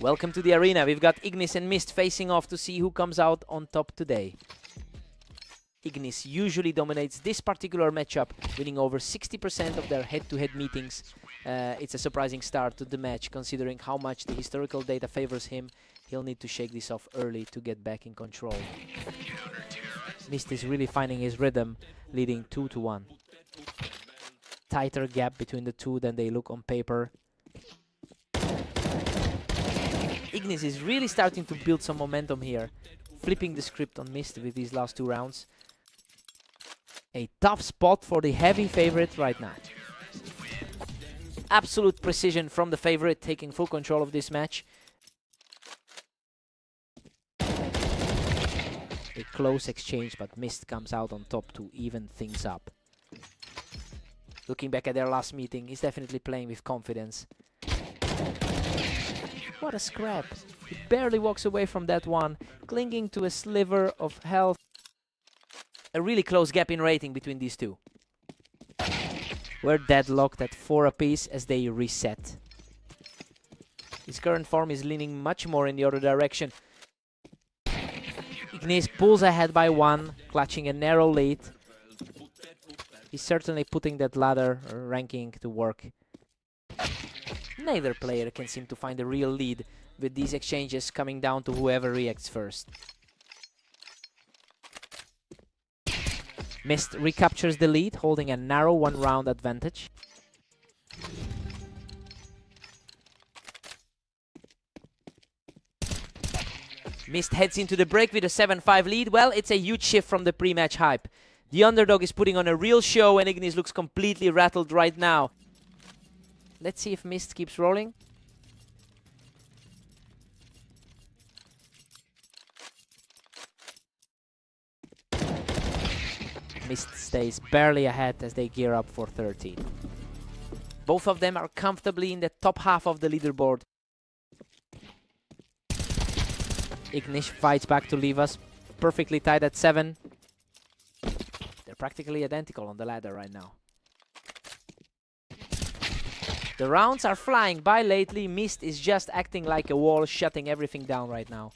Welcome to the arena. We've got Ignis and Mist facing off to see who comes out on top today. Ignis usually dominates this particular matchup, winning over 60% of their head-to-head meetings. It's a surprising start to the match, considering how much the historical data favors him. He'll need to shake this off early to get back in control. Mist is really finding his rhythm, leading 2-1. Tighter gap between the two than they look on paper. Ignis is really starting to build some momentum here, flipping the script on Mist with these last 2 rounds. A tough spot for the heavy favorite right now. Absolute precision from the favorite, taking full control of this match. A close exchange, but Mist comes out on top to even things up. Looking back at their last meeting, he's definitely playing with confidence. What a scrap. He barely walks away from that one, clinging to a sliver of health. A really close gap in rating between these two. We're deadlocked at 4 apiece as they reset. His current form is leaning much more in the other direction. Ignis pulls ahead by 1, clutching a narrow lead. He's certainly putting that ladder ranking to work. Neither player can seem to find a real lead, with these exchanges coming down to whoever reacts first. Mist recaptures the lead, holding a narrow 1-round advantage. Mist heads into the break with a 7-5 lead. Well, it's a huge shift from the pre-match hype. The underdog is putting on a real show and Ignis looks completely rattled right now. Let's see if Mist keeps rolling. Mist stays barely ahead as they gear up for 13. Both of them are comfortably in the top half of the leaderboard. Ignis fights back to leave us perfectly tied at 7. They're practically identical on the ladder right now. The rounds are flying by lately. Mist is just acting like a wall, shutting everything down right now.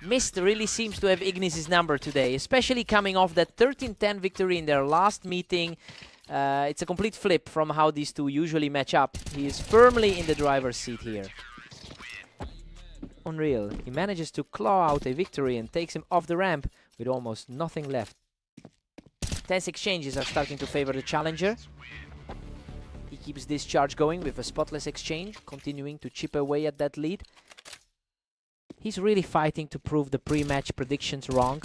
Mist really seems to have Ignis' number today, especially coming off that 13-10 victory in their last meeting. It's a complete flip from how these two usually match up. He is firmly in the driver's seat here. Unreal. He manages to claw out a victory and takes him off the ramp with almost nothing left. Tense exchanges are starting to favor the challenger. He keeps this charge going with a spotless exchange, continuing to chip away at that lead. He's really fighting to prove the pre-match predictions wrong.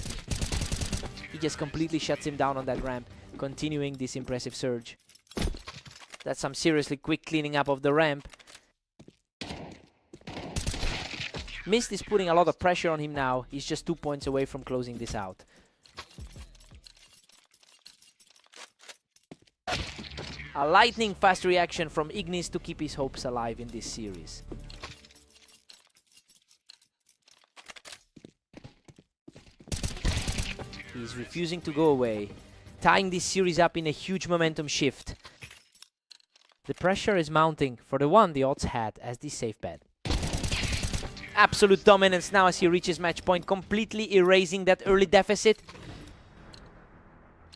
He just completely shuts him down on that ramp, continuing this impressive surge. That's some seriously quick cleaning up of the ramp. Mist is putting a lot of pressure on him now. He's just 2 points away from closing this out. A lightning fast reaction from Ignis to keep his hopes alive in this series. He's refusing to go away, tying this series up in a huge momentum shift. The pressure is mounting for the one the odds had as the safe bet. Absolute dominance now as he reaches match point, completely erasing that early deficit.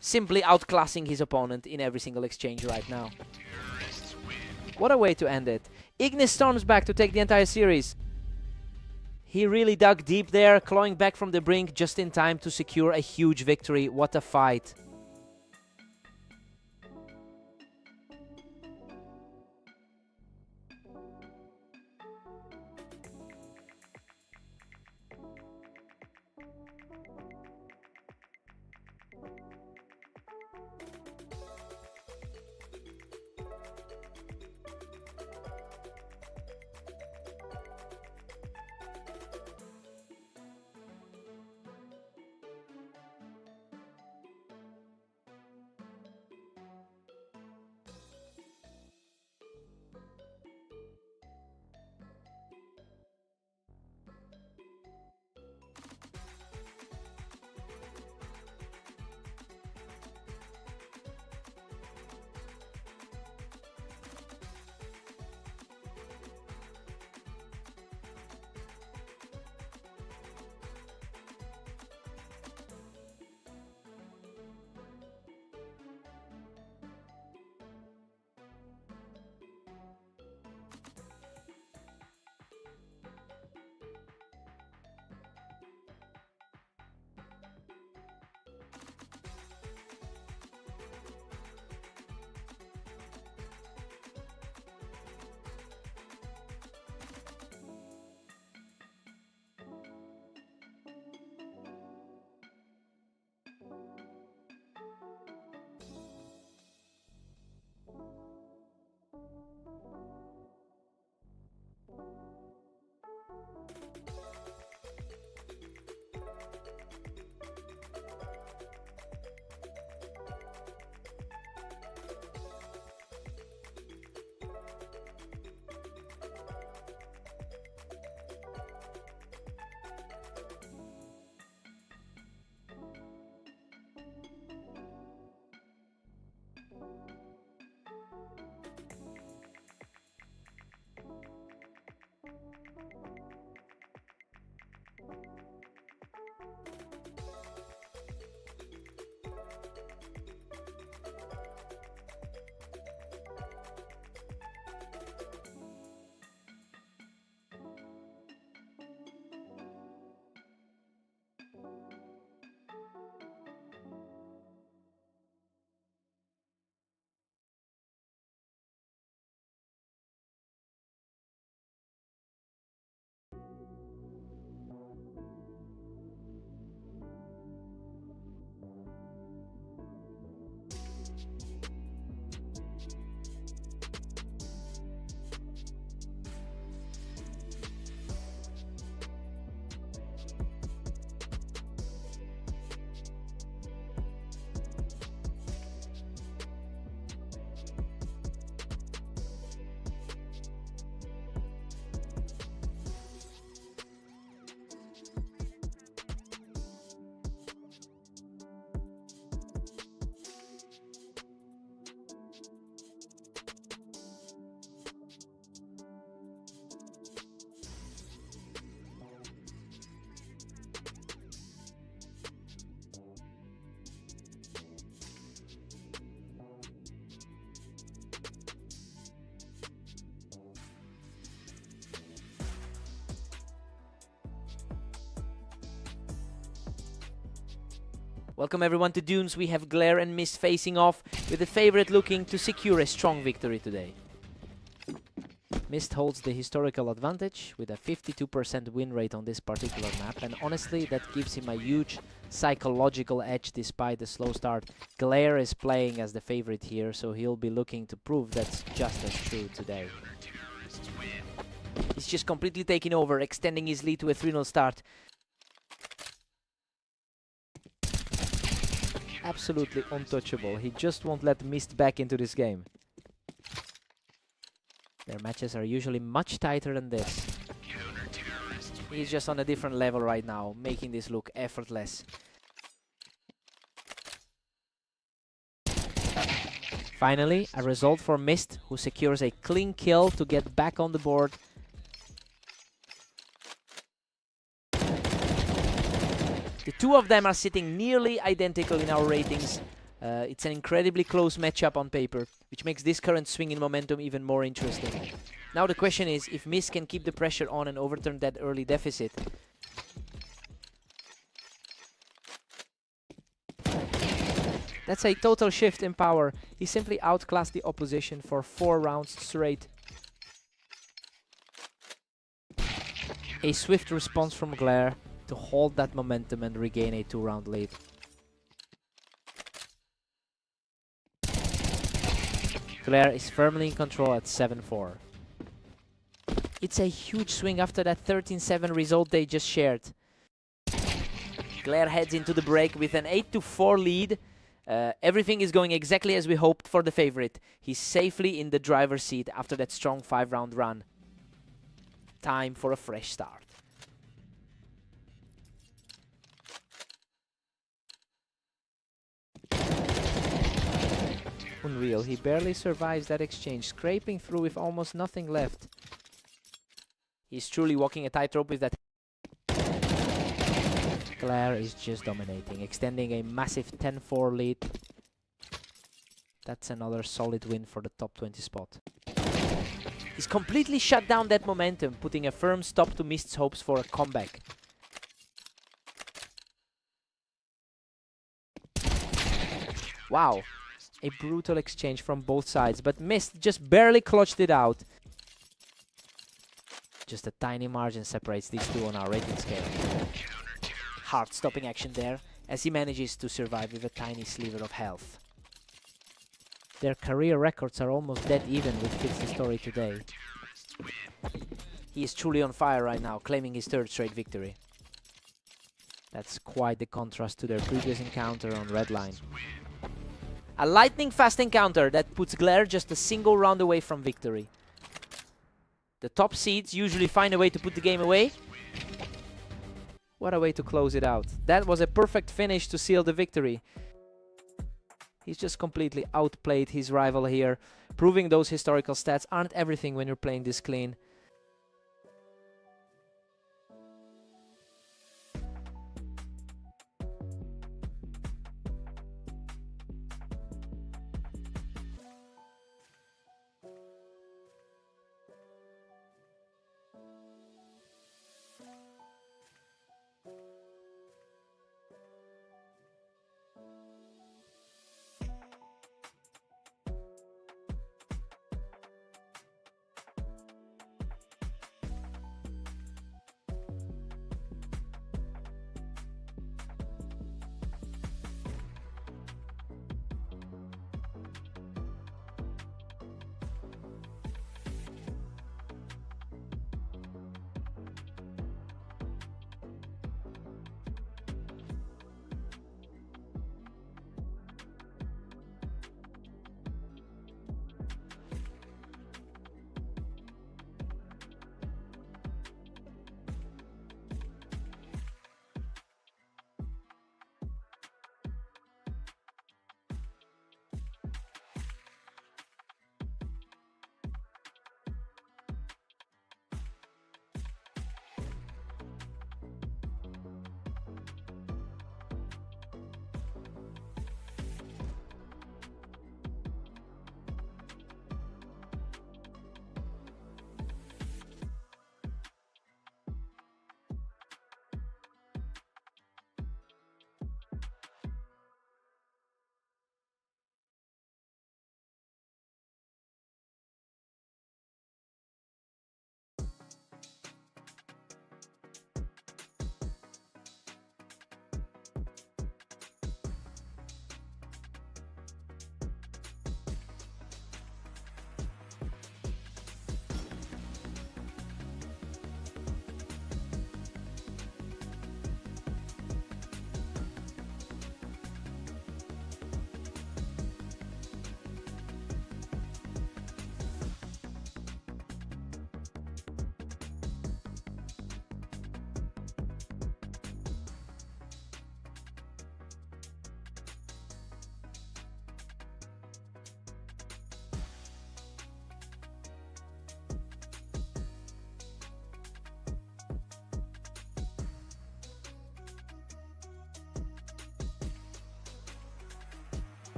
Simply outclassing his opponent in every single exchange right now. What a way to end it. Ignis storms back to take the entire series. He really dug deep there, clawing back from the brink just in time to secure a huge victory. What a fight. Welcome everyone to Dunes. We have Glare and Mist facing off, with the favorite looking to secure a strong victory today. Mist holds the historical advantage with a 52% win rate on this particular map, and honestly that gives him a huge psychological edge despite the slow start. Glare is playing as the favorite here, so he'll be looking to prove that's just as true today. He's just completely taking over, extending his lead to a 3-0 start. Absolutely untouchable. He just won't let Mist back into this game. Their matches are usually much tighter than this. He's just on a different level right now, making this look effortless. Finally, a result for Mist, who secures a clean kill to get back on the board. The two of them are sitting nearly identical in our ratings. It's an incredibly close matchup on paper, which makes this current swing in momentum even more interesting. Now the question is if Mist can keep the pressure on and overturn that early deficit. That's a total shift in power. He simply outclassed the opposition for 4 rounds straight. A swift response from Glare to hold that momentum and regain a 2-round lead. Glare is firmly in control at 7-4. It's a huge swing after that 13-7 result they just shared. Glare heads into the break with an 8-4 lead. Everything is going exactly as we hoped for the favorite. He's safely in the driver's seat after that strong 5-round run. Time for a fresh start. Unreal, he barely survives that exchange, scraping through with almost nothing left. He's truly walking a tightrope with that. Glare is just dominating, extending a massive 10-4 lead. That's another solid win for the top 20 spot. He's completely shut down that momentum, putting a firm stop to Mist's hopes for a comeback. Wow. A brutal exchange from both sides, but Mist just barely clutched it out. Just a tiny margin separates these two on our rating scale. Heart-stopping action there, as he manages to survive with a tiny sliver of health. Their career records are almost dead even with Fix the Story today. He is truly on fire right now, claiming his 3rd straight victory. That's quite the contrast to their previous encounter on Redline. A lightning-fast encounter that puts Glare just a single round away from victory. The top seeds usually find a way to put the game away. What a way to close it out. That was a perfect finish to seal the victory. He's just completely outplayed his rival here, proving those historical stats aren't everything when you're playing this clean.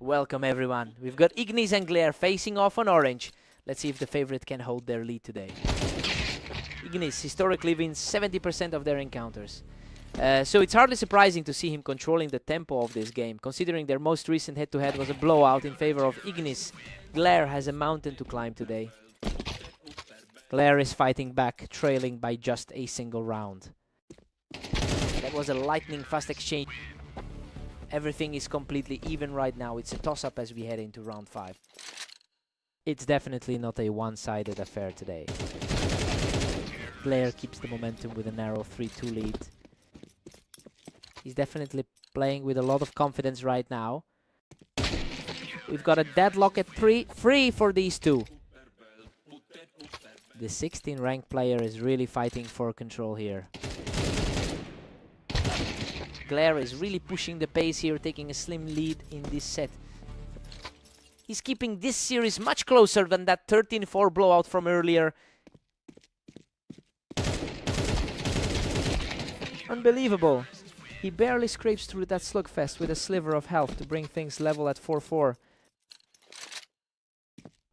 Welcome everyone. We've got Ignis and Glare facing off on orange. Let's see if the favorite can hold their lead today. Ignis historically wins 70% of their encounters. So it's hardly surprising to see him controlling the tempo of this game, considering their most recent head-to-head was a blowout in favor of Ignis. Glare has a mountain to climb today. Glare is fighting back, trailing by just a single round. That was a lightning-fast exchange. Everything is completely even right now. It's a toss-up as we head into round 5. It's definitely not a one-sided affair today. Glare keeps the momentum with a narrow 3-2 lead. He's definitely playing with a lot of confidence right now. We've got a deadlock at 3 for these two. The 16 ranked player is really fighting for control here. Glare is really pushing the pace here, taking a slim lead in this set. He's keeping this series much closer than that 13-4 blowout from earlier. Unbelievable. He barely scrapes through that slugfest with a sliver of health to bring things level at 4-4.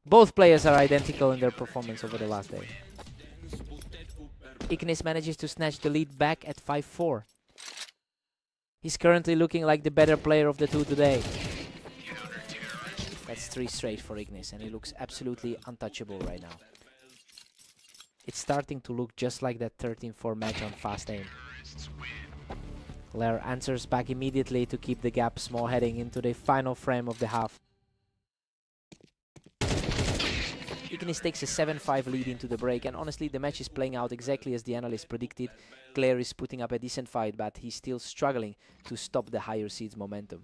Both players are identical in their performance over the last day. Ignis manages to snatch the lead back at 5-4. He's currently looking like the better player of the two today. That's 3 straight for Ignis, and he looks absolutely untouchable right now. It's starting to look just like that 13-4 match on Fast Aim. Glare answers back immediately to keep the gap small heading into the final frame of the half. Ignis takes a 7-5 lead into the break, and honestly the match is playing out exactly as the analysts predicted. Glare is putting up a decent fight, but he's still struggling to stop the higher seed's momentum.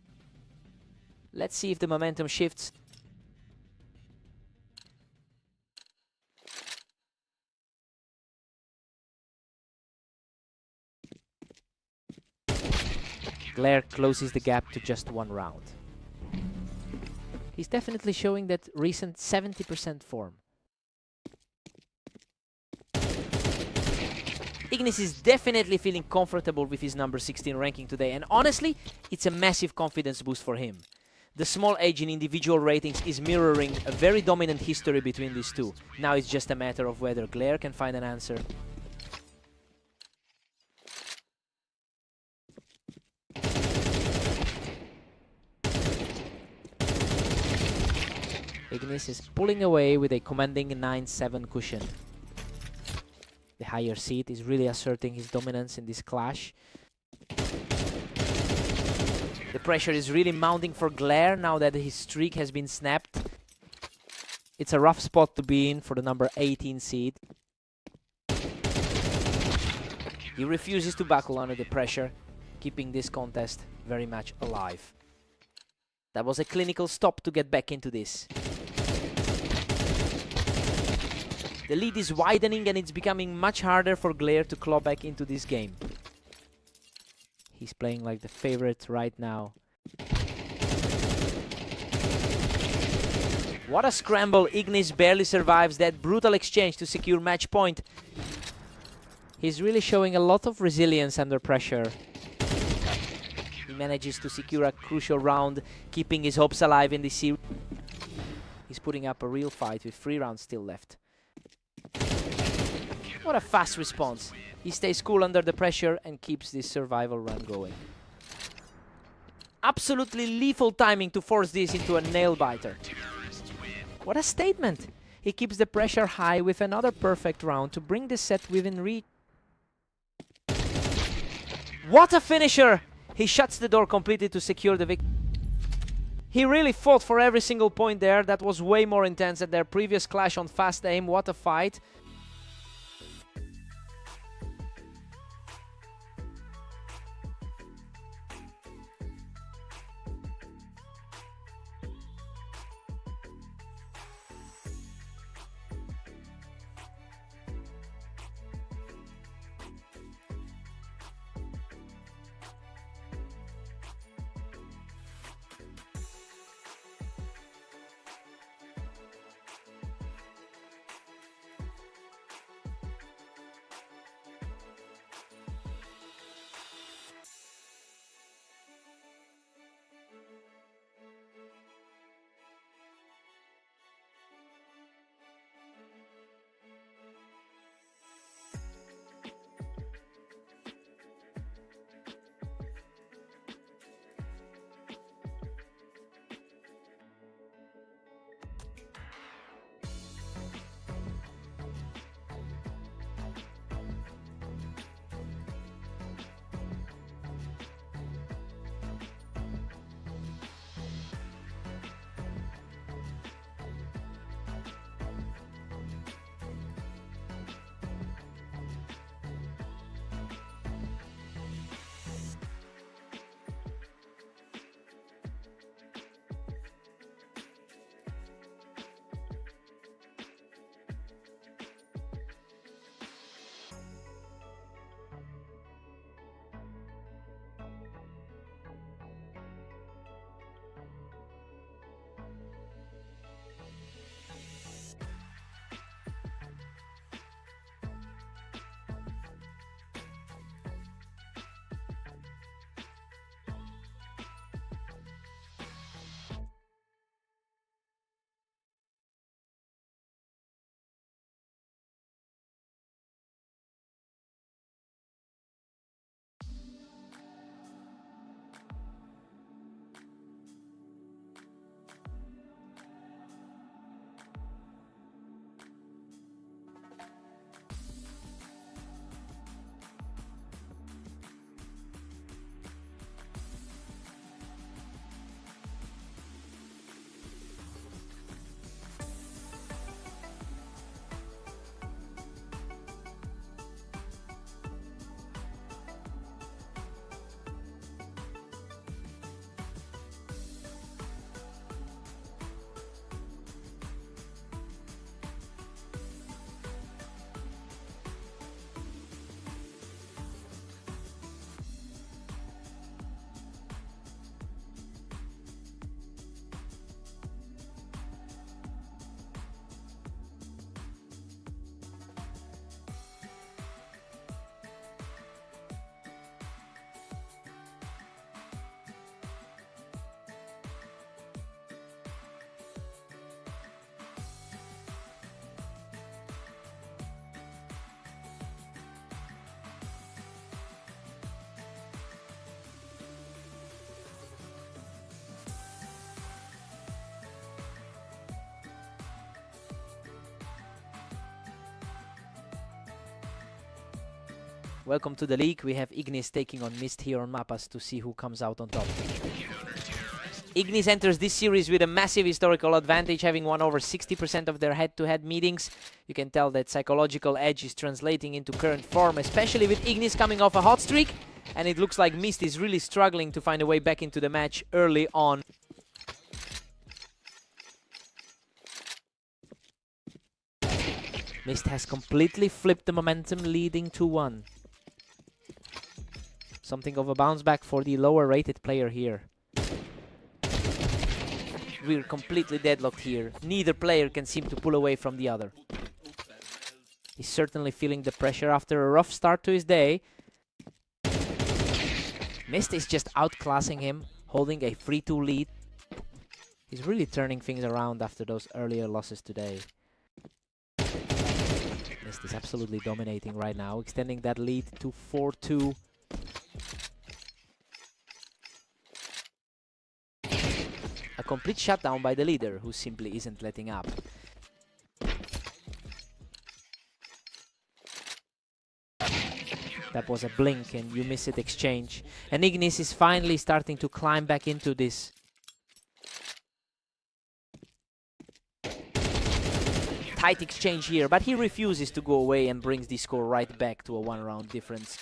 Let's see if the momentum shifts. Glare closes the gap to just 1 round. He's definitely showing that recent 70% form. Ignis is definitely feeling comfortable with his number 16 ranking today, and honestly, it's a massive confidence boost for him. The small edge in individual ratings is mirroring a very dominant history between these two. Now it's just a matter of whether Glare can find an answer. Ignis is pulling away with a commanding 9-7 cushion. The higher seed is really asserting his dominance in this clash. The pressure is really mounting for Glare now that his streak has been snapped. It's a rough spot to be in for the number 18 seed. He refuses to buckle under the pressure, keeping this contest very much alive. That was a clinical stop to get back into this. The lead is widening and it's becoming much harder for Glare to claw back into this game. He's playing like the favorite right now. What a scramble. Ignis barely survives that brutal exchange to secure match point. He's really showing a lot of resilience under pressure. He manages to secure a crucial round, keeping his hopes alive in this series. He's putting up a real fight with 3 rounds still left. What a fast response. He stays cool under the pressure and keeps this survival run going. Absolutely lethal timing to force this into a nail-biter. What a statement. He keeps the pressure high with another perfect round to bring the set within reach. What a finisher! He shuts the door completely to secure the victory. He really fought for every single point there. That was way more intense than their previous clash on Fast Aim. What a fight. Welcome to the league. We have Ignis taking on Mist here on Mapas to see who comes out on top. Ignis enters this series with a massive historical advantage, having won over 60% of their head-to-head meetings. You can tell that psychological edge is translating into current form, especially with Ignis coming off a hot streak. And it looks like Mist is really struggling to find a way back into the match early on. Mist has completely flipped the momentum, leading 2-1. Something of a bounce back for the lower rated player here. We're completely deadlocked here. Neither player can seem to pull away from the other. He's certainly feeling the pressure after a rough start to his day. Mist is just outclassing him, holding a 3-2 lead. He's really turning things around after those earlier losses today. Mist is absolutely dominating right now, extending that lead to 4-2. A complete shutdown by the leader, who simply isn't letting up. That was a blink and you miss it exchange. And Ignis is finally starting to climb back into this. Tight exchange here, but he refuses to go away and brings the score right back to a one-round difference.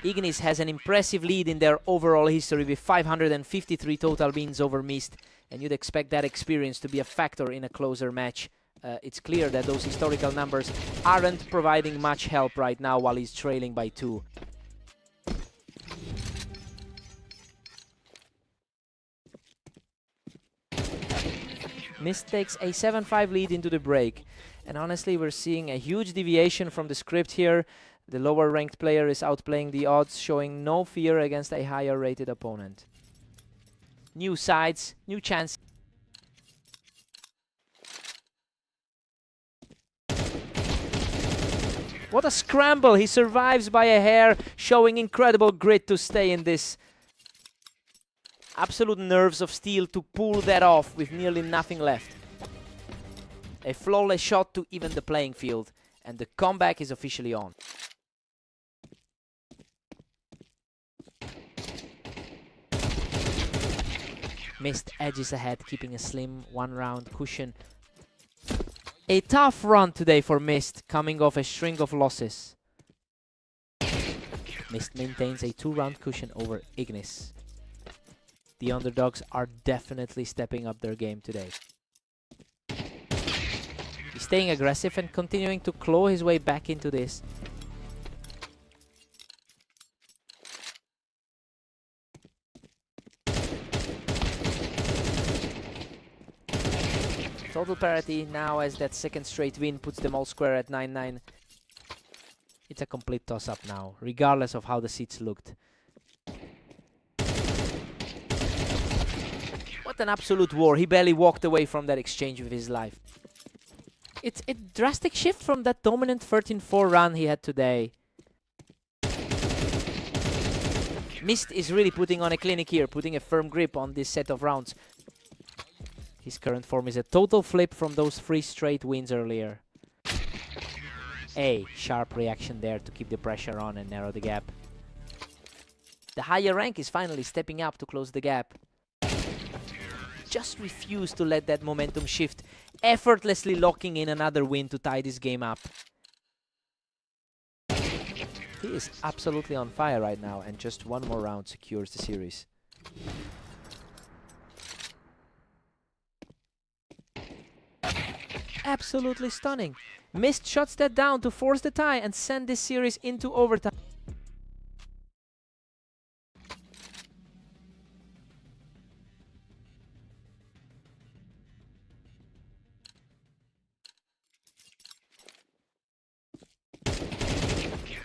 Ignis has an impressive lead in their overall history with 553 total wins over Mist, and you'd expect that experience to be a factor in a closer match. It's clear that those historical numbers aren't providing much help right now while he's trailing by 2. Mist takes a 7-5 lead into the break, and honestly we're seeing a huge deviation from the script here. The lower ranked player is outplaying the odds, showing no fear against a higher rated opponent. New sides, new chance. What a scramble! He survives by a hair, showing incredible grit to stay in this. Absolute nerves of steel to pull that off with nearly nothing left. A flawless shot to even the playing field, and the comeback is officially on. Mist edges ahead, keeping a slim one-round cushion. A tough run today for Mist, coming off a string of losses. Mist maintains a 2-round cushion over Ignis. The underdogs are definitely stepping up their game today. He's staying aggressive and continuing to claw his way back into this. Total parity now, as that second straight win puts them all square at 9-9. It's a complete toss-up now, regardless of how the seats looked. What an absolute war. He barely walked away from that exchange with his life. It's a drastic shift from that dominant 13-4 run he had today. Mist is really putting on a clinic here, putting a firm grip on this set of rounds. His current form is a total flip from those 3 straight wins earlier. A sharp reaction there to keep the pressure on and narrow the gap. The higher rank is finally stepping up to close the gap. Just refuse to let that momentum shift, effortlessly locking in another win to tie this game up. He is absolutely on fire right now, and just one more round secures the series. Absolutely stunning. Mist shuts that down to force the tie and send this series into overtime.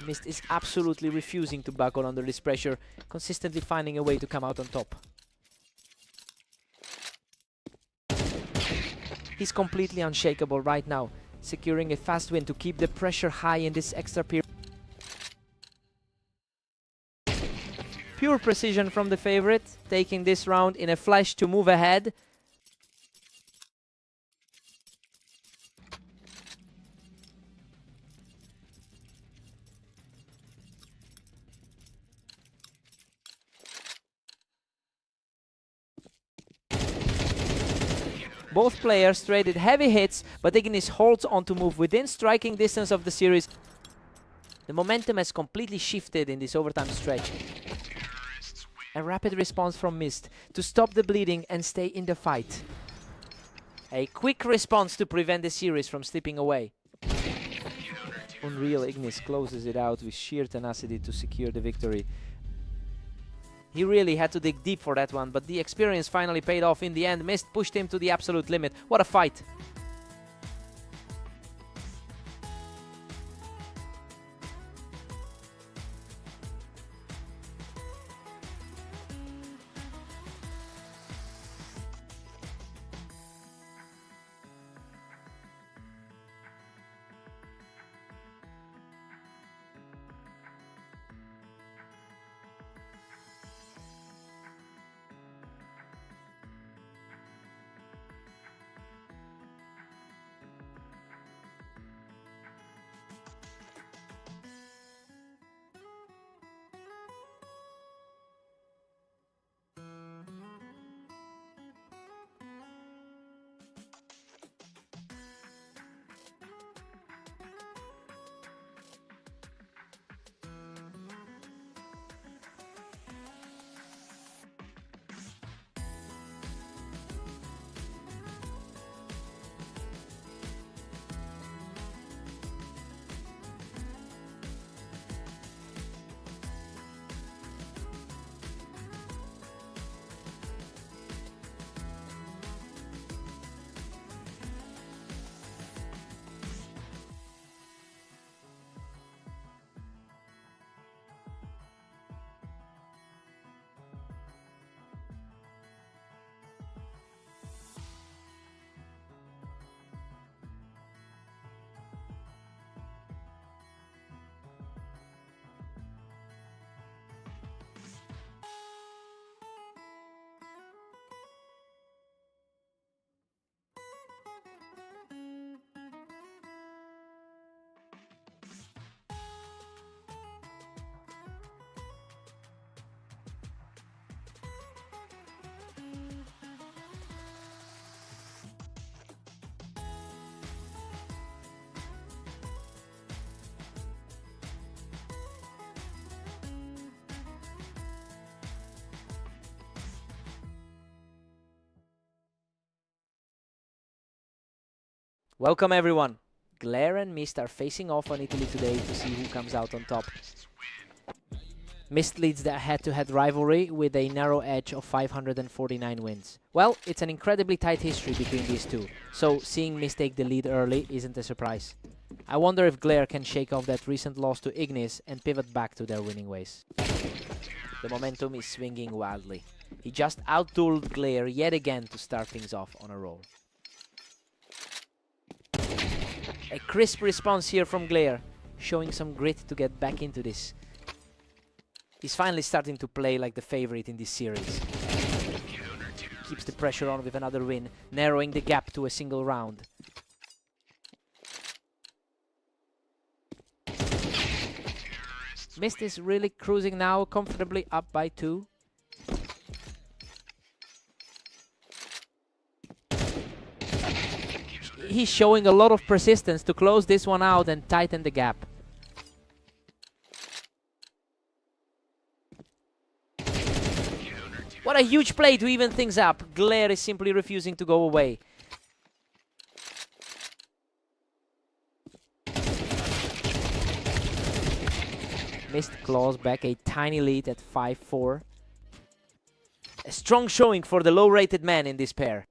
Mist is absolutely refusing to buckle under this pressure, consistently finding a way to come out on top. He's completely unshakable right now, securing a fast win to keep the pressure high in this extra period. Pure precision from the favorite, taking this round in a flash to move ahead. Both players traded heavy hits, but Ignis holds on to move within striking distance of the series. The momentum has completely shifted in this overtime stretch. A rapid response from Mist to stop the bleeding and stay in the fight. A quick response to prevent the series from slipping away. Unreal Ignis closes it out with sheer tenacity to secure the victory. He really had to dig deep for that one, but the experience finally paid off in the end. Mist pushed him to the absolute limit. What a fight! Welcome everyone. Glare and Mist are facing off on Italy today to see who comes out on top. Mist leads their head-to-head rivalry with a narrow edge of 549 wins. Well, it's an incredibly tight history between these two, so seeing Mist take the lead early isn't a surprise. I wonder if Glare can shake off that recent loss to Ignis and pivot back to their winning ways. The momentum is swinging wildly. He just out-dueled Glare yet again to start things off on a roll. A crisp response here from Glare, showing some grit to get back into this. He's finally starting to play like the favorite in this series. Keeps the pressure on with another win, narrowing the gap to a single round. Mist is really cruising now, comfortably up by 2. He's showing a lot of persistence to close this one out and tighten the gap. What a huge play to even things up. Glare is simply refusing to go away. Mist claws back a tiny lead at 5-4. A strong showing for the low-rated man in this pair.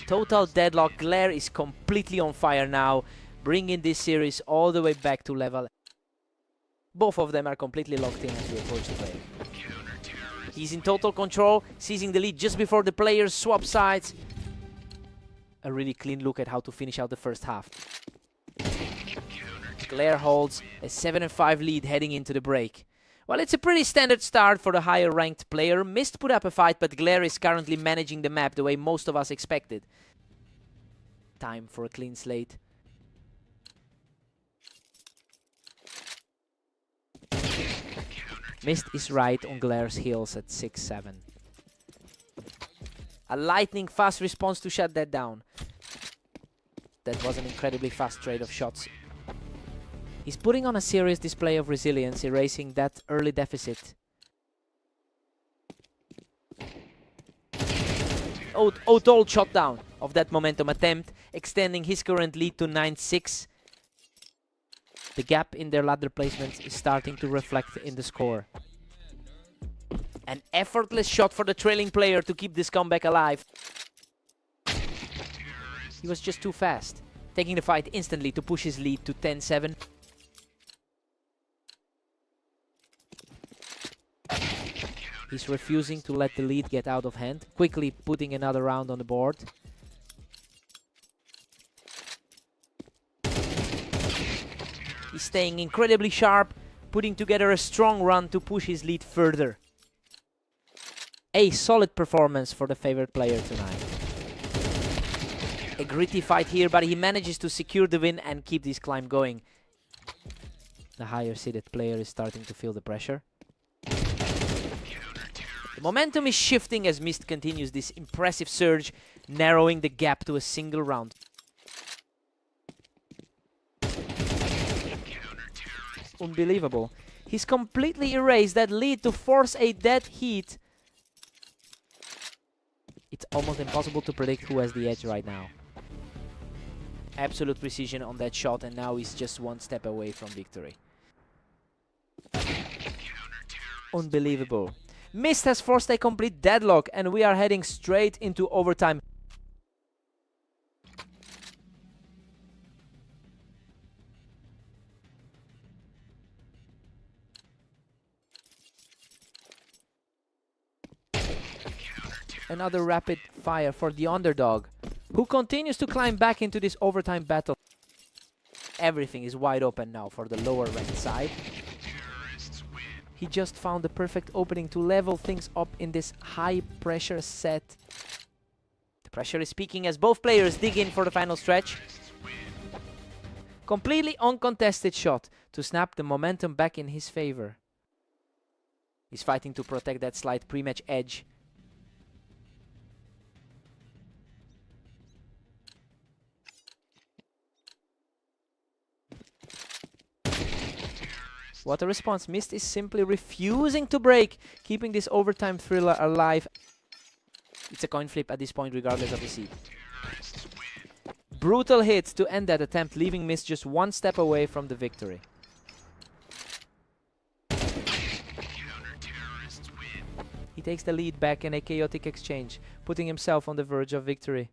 Total deadlock. Glare is completely on fire now, bringing this series all the way back to level. Both of them are completely locked in as we approach the play. He's in total control, seizing the lead just before the players swap sides. A really clean look at how to finish out the first half. Glare holds a 7-5 lead heading into the break. Well, it's a pretty standard start for the higher ranked player. Mist put up a fight, but Glare is currently managing the map the way most of us expected. Time for a clean slate. Mist is right on Glare's heels at 6-7. A lightning fast response to shut that down. That was an incredibly fast trade of shots. He's putting on a serious display of resilience, erasing that early deficit. O'Toole shot down of that momentum attempt, extending his current lead to 9-6. The gap in their ladder placements is starting to reflect in the score. An effortless shot for the trailing player to keep this comeback alive. He was just too fast, taking the fight instantly to push his lead to 10-7. He's refusing to let the lead get out of hand, quickly putting another round on the board. He's staying incredibly sharp, putting together a strong run to push his lead further. A solid performance for the favorite player tonight. A gritty fight here, but he manages to secure the win and keep this climb going. The higher seeded player is starting to feel the pressure. The momentum is shifting as Mist continues this impressive surge, narrowing the gap to a single round. Unbelievable. He's completely erased that lead to force a dead heat. It's almost impossible to predict who has the edge right now. Absolute precision on that shot, and now he's just one step away from victory. Unbelievable. Mist has forced a complete deadlock, and we are heading straight into overtime. Another rapid fire for the underdog, who continues to climb back into this overtime battle. Everything is wide open now for the lower ranked side. He just found the perfect opening to level things up in this high pressure set. The pressure is peaking as both players dig in for the final stretch. Completely uncontested shot to snap the momentum back in his favor. He's fighting to protect that slight pre-match edge. What a response. Mist is simply refusing to break, keeping this overtime thriller alive. It's a coin flip at this point, regardless of the seed. Brutal hits to end that attempt, leaving Mist just one step away from the victory. He takes the lead back in a chaotic exchange, putting himself on the verge of victory.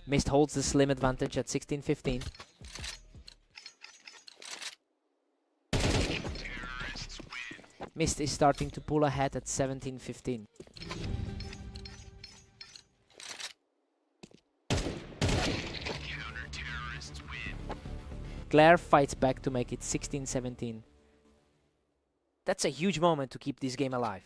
Mist holds the slim advantage at 16-15. Mist is starting to pull ahead at 17-15. Claire fights back to make it 16-17. That's a huge moment to keep this game alive.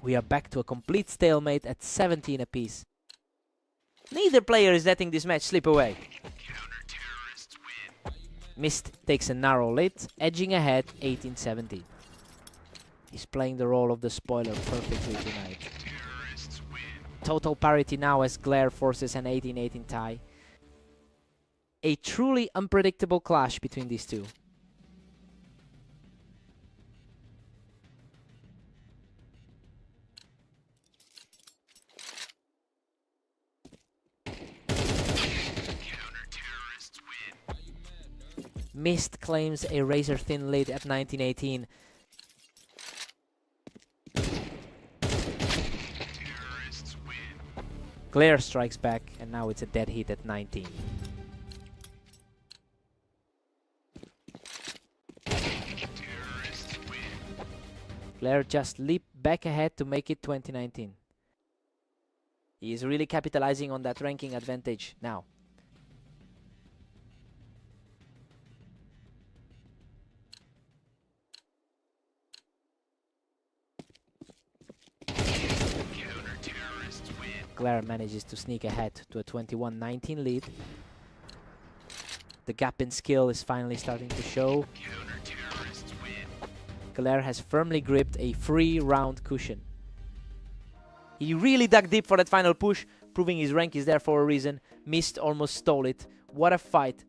We are back to a complete stalemate at 17 apiece. Neither player is letting this match slip away. Mist takes a narrow lead, edging ahead 18-17. He's playing the role of the spoiler perfectly tonight. Total parity now as Glare forces an 18-18 tie. A truly unpredictable clash between these two. Mist claims a razor-thin lead at 19-18. Glare strikes back, and now it's a dead heat at 19. Glare just leaped back ahead to make it 2019. He is really capitalizing on that ranking advantage now. Glare manages to sneak ahead to a 21-19 lead. The gap in skill is finally starting to show. Glare has firmly gripped a 3-round cushion. He really dug deep for that final push, proving his rank is there for a reason. Missed, almost stole it. What a fight.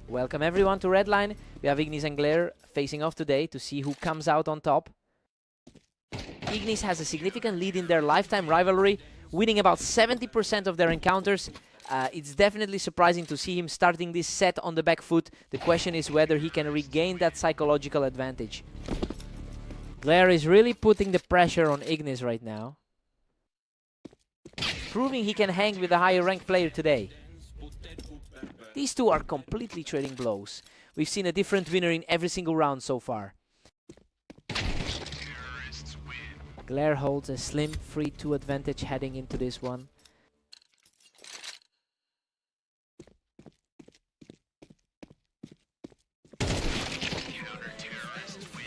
Welcome everyone to Redline. We have Ignis and Glare facing off today to see who comes out on top. Ignis has a significant lead in their lifetime rivalry, winning about 70% of their encounters. It's definitely surprising to see him starting this set on the back foot. The question is whether he can regain that psychological advantage. Glare is really putting the pressure on Ignis right now, proving he can hang with a higher ranked player today. These two are completely trading blows. We've seen a different winner in every single round so far. Glare holds a slim 3-2 advantage heading into this one.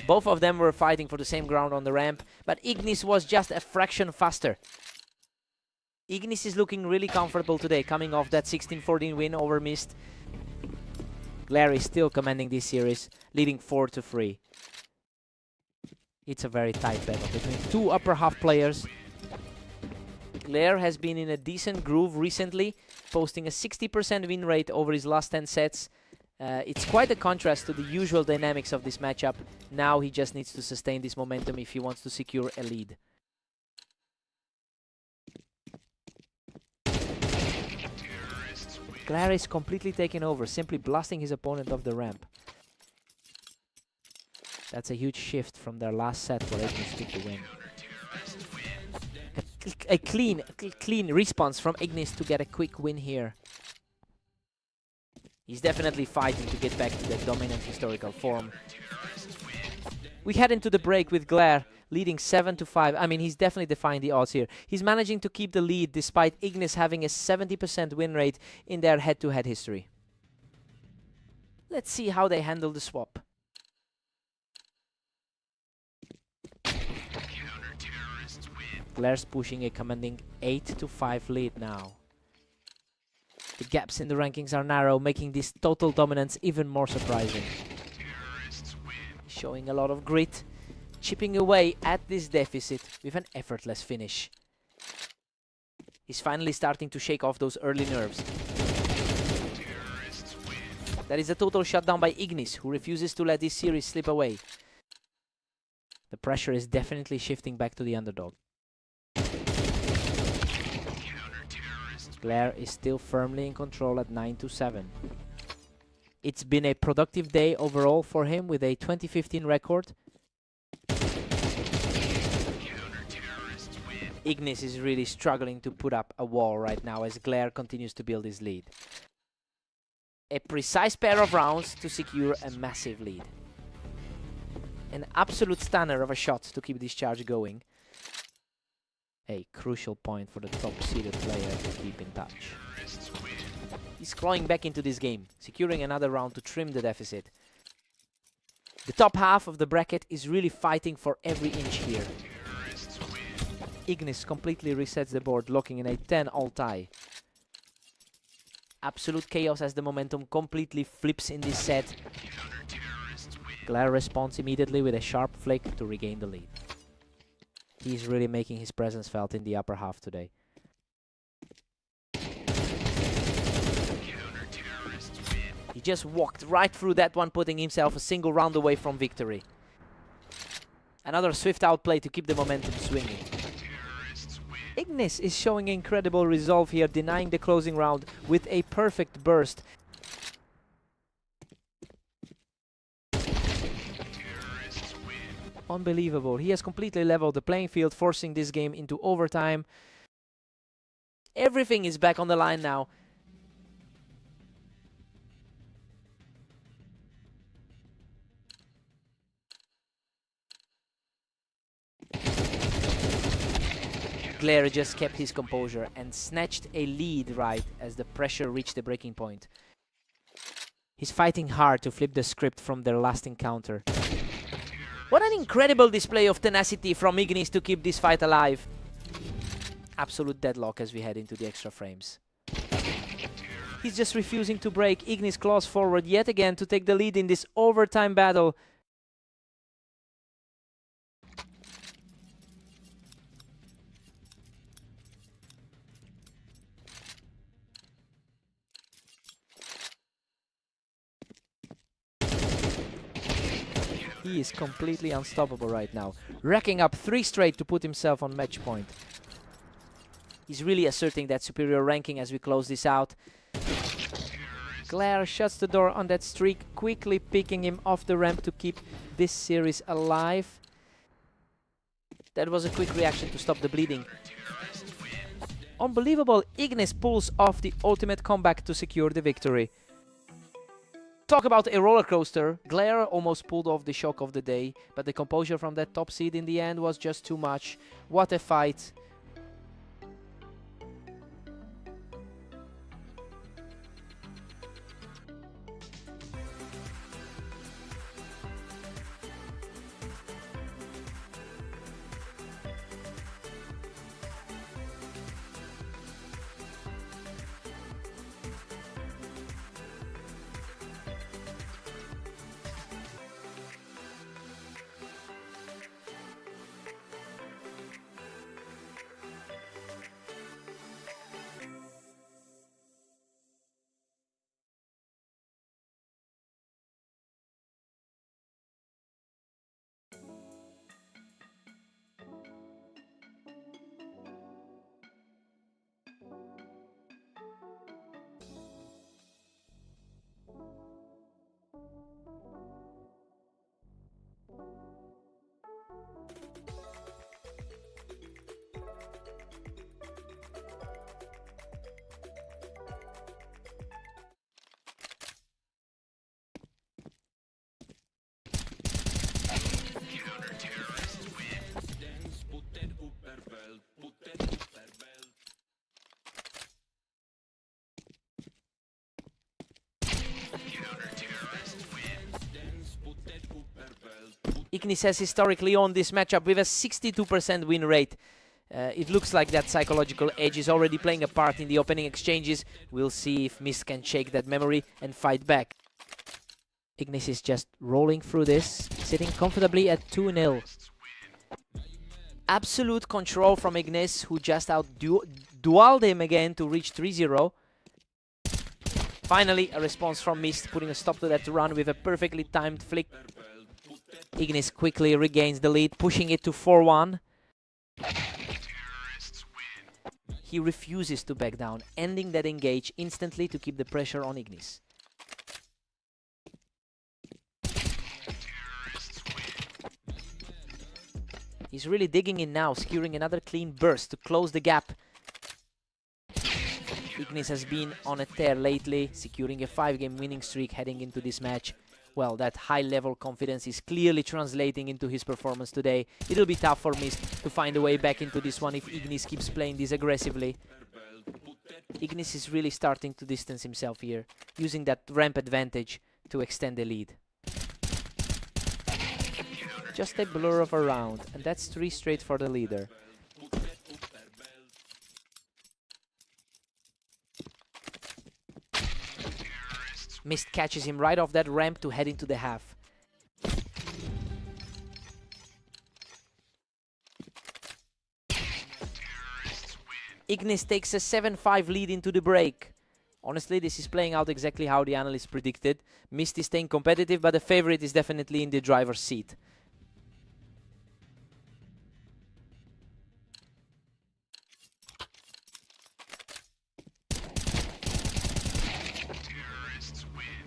Both of them were fighting for the same ground on the ramp, but Ignis was just a fraction faster. Ignis is looking really comfortable today, coming off that 16-14 win over Mist. Glare is still commanding this series, leading 4-3. It's a very tight battle between two upper half players. Glare has been in a decent groove recently, posting a 60% win rate over his last 10 sets. It's quite a contrast to the usual dynamics of this matchup. Now he just needs to sustain this momentum if he wants to secure a lead. Glare is completely taken over, simply blasting his opponent off the ramp. That's a huge shift from their last set where Ignis took the win. A clean response from Ignis to get a quick win here. He's definitely fighting to get back to that dominant historical form. We head into the break with Glare leading 7-5. I mean, he's definitely defying the odds here. He's managing to keep the lead despite Ignis having a 70% win rate in their head-to-head history. Let's see how they handle the swap. Glare's pushing a commanding 8-5 lead now. The gaps in the rankings are narrow, making this total dominance even more surprising. Showing a lot of grit, chipping away at this deficit with an effortless finish. He's finally starting to shake off those early nerves. That is a total shutdown by Ignis, who refuses to let this series slip away. The pressure is definitely shifting back to the underdog. Glare is still firmly in control at 9-7. It's been a productive day overall for him with a 2015 record. Ignis is really struggling to put up a wall right now as Glare continues to build his lead. A precise pair of rounds to secure a massive lead. An absolute stunner of a shot to keep this charge going. A crucial point for the top-seeded player to keep in touch. He's clawing back into this game, securing another round to trim the deficit. The top half of the bracket is really fighting for every inch here. Ignis completely resets the board, locking in a 10-all tie. Absolute chaos as the momentum completely flips in this set. Glare responds immediately with a sharp flick to regain the lead. He's really making his presence felt in the upper half today. He just walked right through that one, putting himself a single round away from victory. Another swift outplay to keep the momentum swinging. Ignis is showing incredible resolve here, denying the closing round with a perfect burst. Unbelievable. He has completely leveled the playing field, forcing this game into overtime. Everything is back on the line now. Glare just kept his composure and snatched a lead right as the pressure reached the breaking point. He's fighting hard to flip the script from their last encounter. What an incredible display of tenacity from Ignis to keep this fight alive. Absolute deadlock as we head into the extra frames. He's just refusing to break. Ignis claws forward yet again to take the lead in this overtime battle. He is completely unstoppable right now, racking up 3 straight to put himself on match point. He's really asserting that superior ranking as we close this out. Glare shuts the door on that streak, quickly picking him off the ramp to keep this series alive. That was a quick reaction to stop the bleeding. Unbelievable, Ignis pulls off the ultimate comeback to secure the victory. Talk about a roller coaster. Glare almost pulled off the shock of the day, but the composure from that top seed in the end was just too much. What a fight. Ignis has historically won this matchup with a 62% win rate. It looks like that psychological edge is already playing a part in the opening exchanges. We'll see if Mist can shake that memory and fight back. Ignis is just rolling through this, sitting comfortably at 2-0. Absolute control from Ignis, who just out-dualed him again to reach 3-0. Finally, a response from Mist, putting a stop to that run with a perfectly timed flick. Ignis quickly regains the lead, pushing it to 4-1. He refuses to back down, ending that engage instantly to keep the pressure on Ignis. He's really digging in now, securing another clean burst to close the gap. Ignis has been on a tear lately, securing a 5-game winning streak heading into this match. Well, that high-level confidence is clearly translating into his performance today. It'll be tough for Mist to find a way back into this one if Ignis keeps playing this aggressively. Ignis is really starting to distance himself here, using that ramp advantage to extend the lead. Just a blur of a round, and that's 3 straight for the leader. Mist catches him right off that ramp to head into the half. Ignis takes a 7-5 lead into the break. Honestly, this is playing out exactly how the analysts predicted. Mist is staying competitive, but the favorite is definitely in the driver's seat.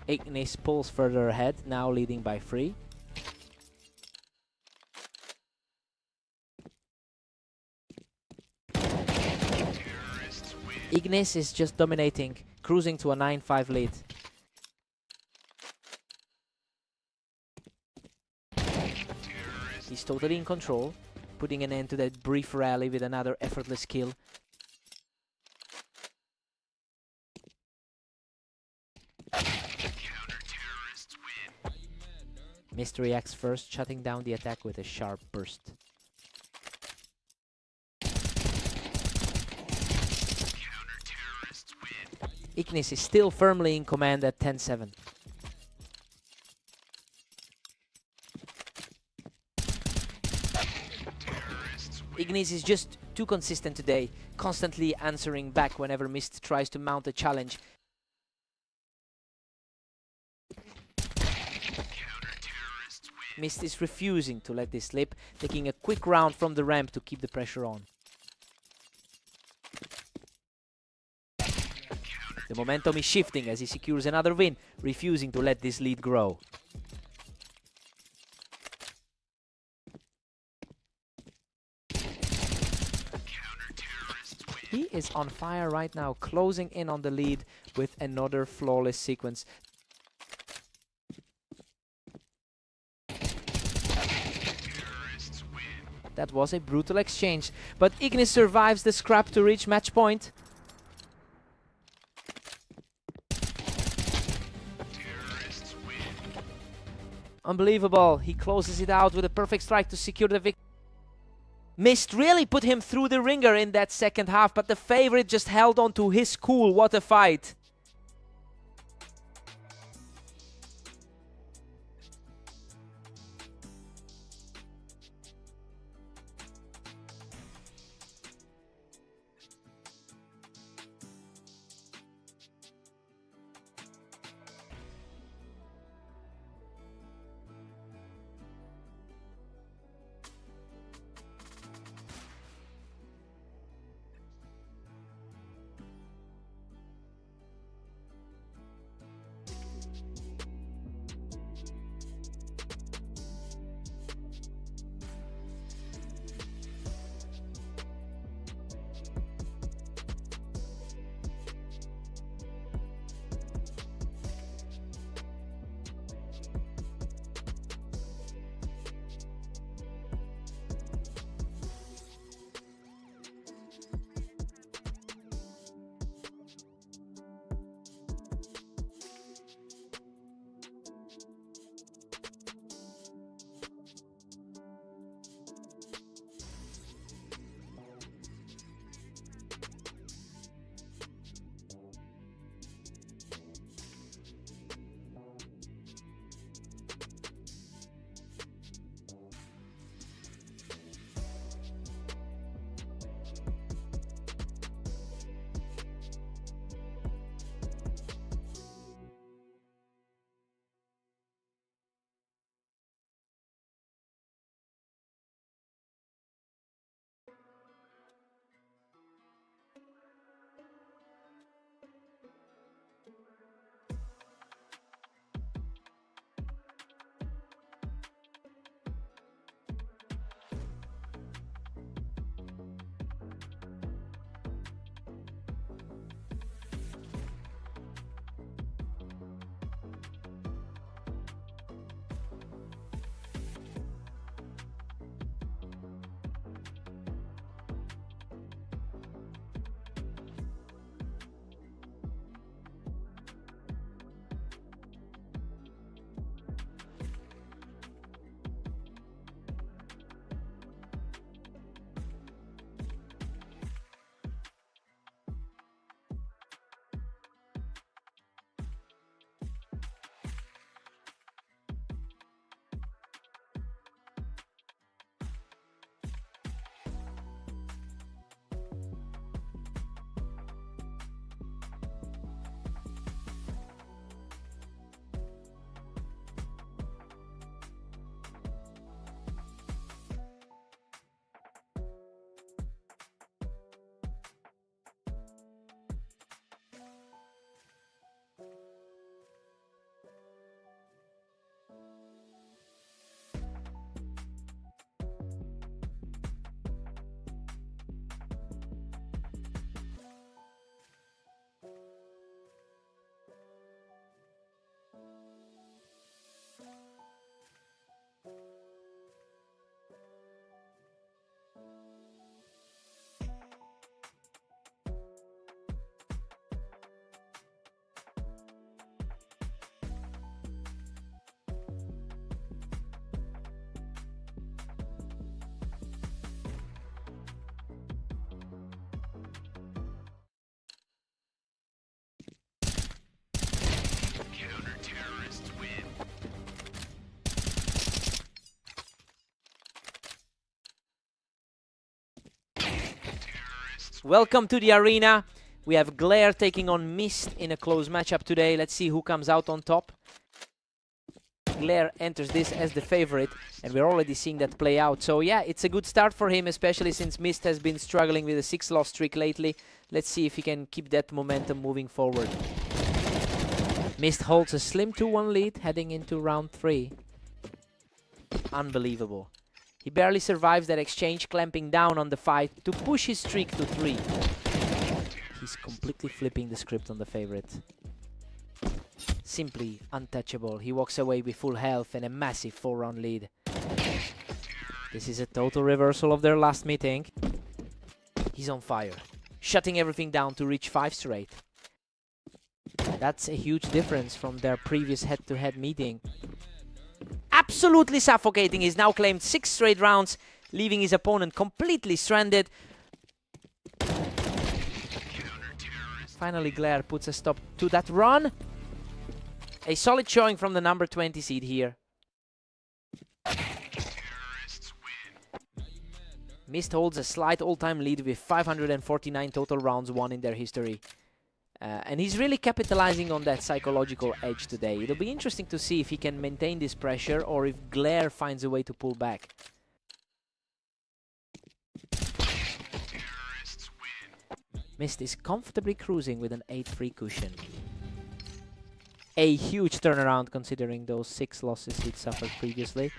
Ignis pulls further ahead, now leading by 3. Ignis is just dominating, cruising to a 9-5 lead. He's totally in control, putting an end to that brief rally with another effortless kill. Mist reacts first, shutting down the attack with a sharp burst. Ignis is still firmly in command at 10-7. Ignis is just too consistent today, constantly answering back whenever Mist tries to mount a challenge. Mist is refusing to let this slip, taking a quick round from the ramp to keep the pressure on. The momentum is shifting as he secures another win, refusing to let this lead grow. He is on fire right now, closing in on the lead with another flawless sequence. That was a brutal exchange, but Ignis survives the scrap to reach match point. Unbelievable, he closes it out with a perfect strike to secure the victory. Mist really put him through the ringer in that second half, but the favorite just held on to his cool. What a fight. Welcome to the arena. We have Glare taking on Mist in a close matchup today. Let's see who comes out on top. Glare enters this as the favorite, and we're already seeing that play out. So yeah, it's a good start for him, especially since Mist has been struggling with a 6-loss streak lately. Let's see if he can keep that momentum moving forward. Mist holds a slim 2-1 lead heading into round 3. Unbelievable. He barely survives that exchange, clamping down on the fight to push his streak to 3. He's completely flipping the script on the favorite. Simply untouchable. He walks away with full health and a massive 4-round lead. This is a total reversal of their last meeting. He's on fire, shutting everything down to reach 5 straight. That's a huge difference from their previous head-to-head meeting. Absolutely suffocating. He's now claimed 6 straight rounds, leaving his opponent completely stranded. Finally, Glare puts a stop to that run. A solid showing from the number 20 seed here. Mist holds a slight all-time lead with 549 total rounds won in their history. And he's really capitalizing on that psychological edge today. It'll be interesting to see if he can maintain this pressure or if Glare finds a way to pull back. Mist is comfortably cruising with an 8-3 cushion. A huge turnaround considering those 6 losses he'd suffered previously.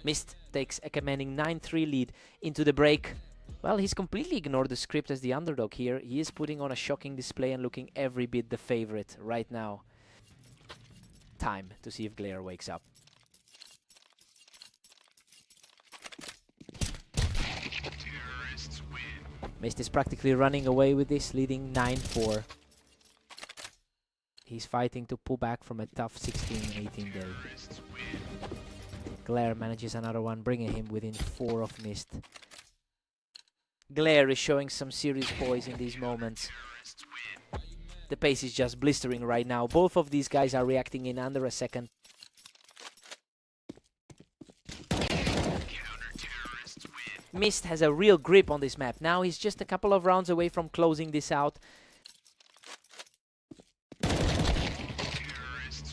Mist takes a commanding 9-3 lead into the break. Well, he's completely ignored the script as the underdog here. He is putting on a shocking display and looking every bit the favorite right now. Time to see if Glare wakes up. Mist is practically running away with this, leading 9-4. He's fighting to pull back from a tough 16-18 day. Glare manages another one, bringing him within 4 of Mist. Glare is showing some serious poise in these moments. The pace is just blistering right now. Both of these guys are reacting in under a second. Mist has a real grip on this map. Now he's just a couple of rounds away from closing this out.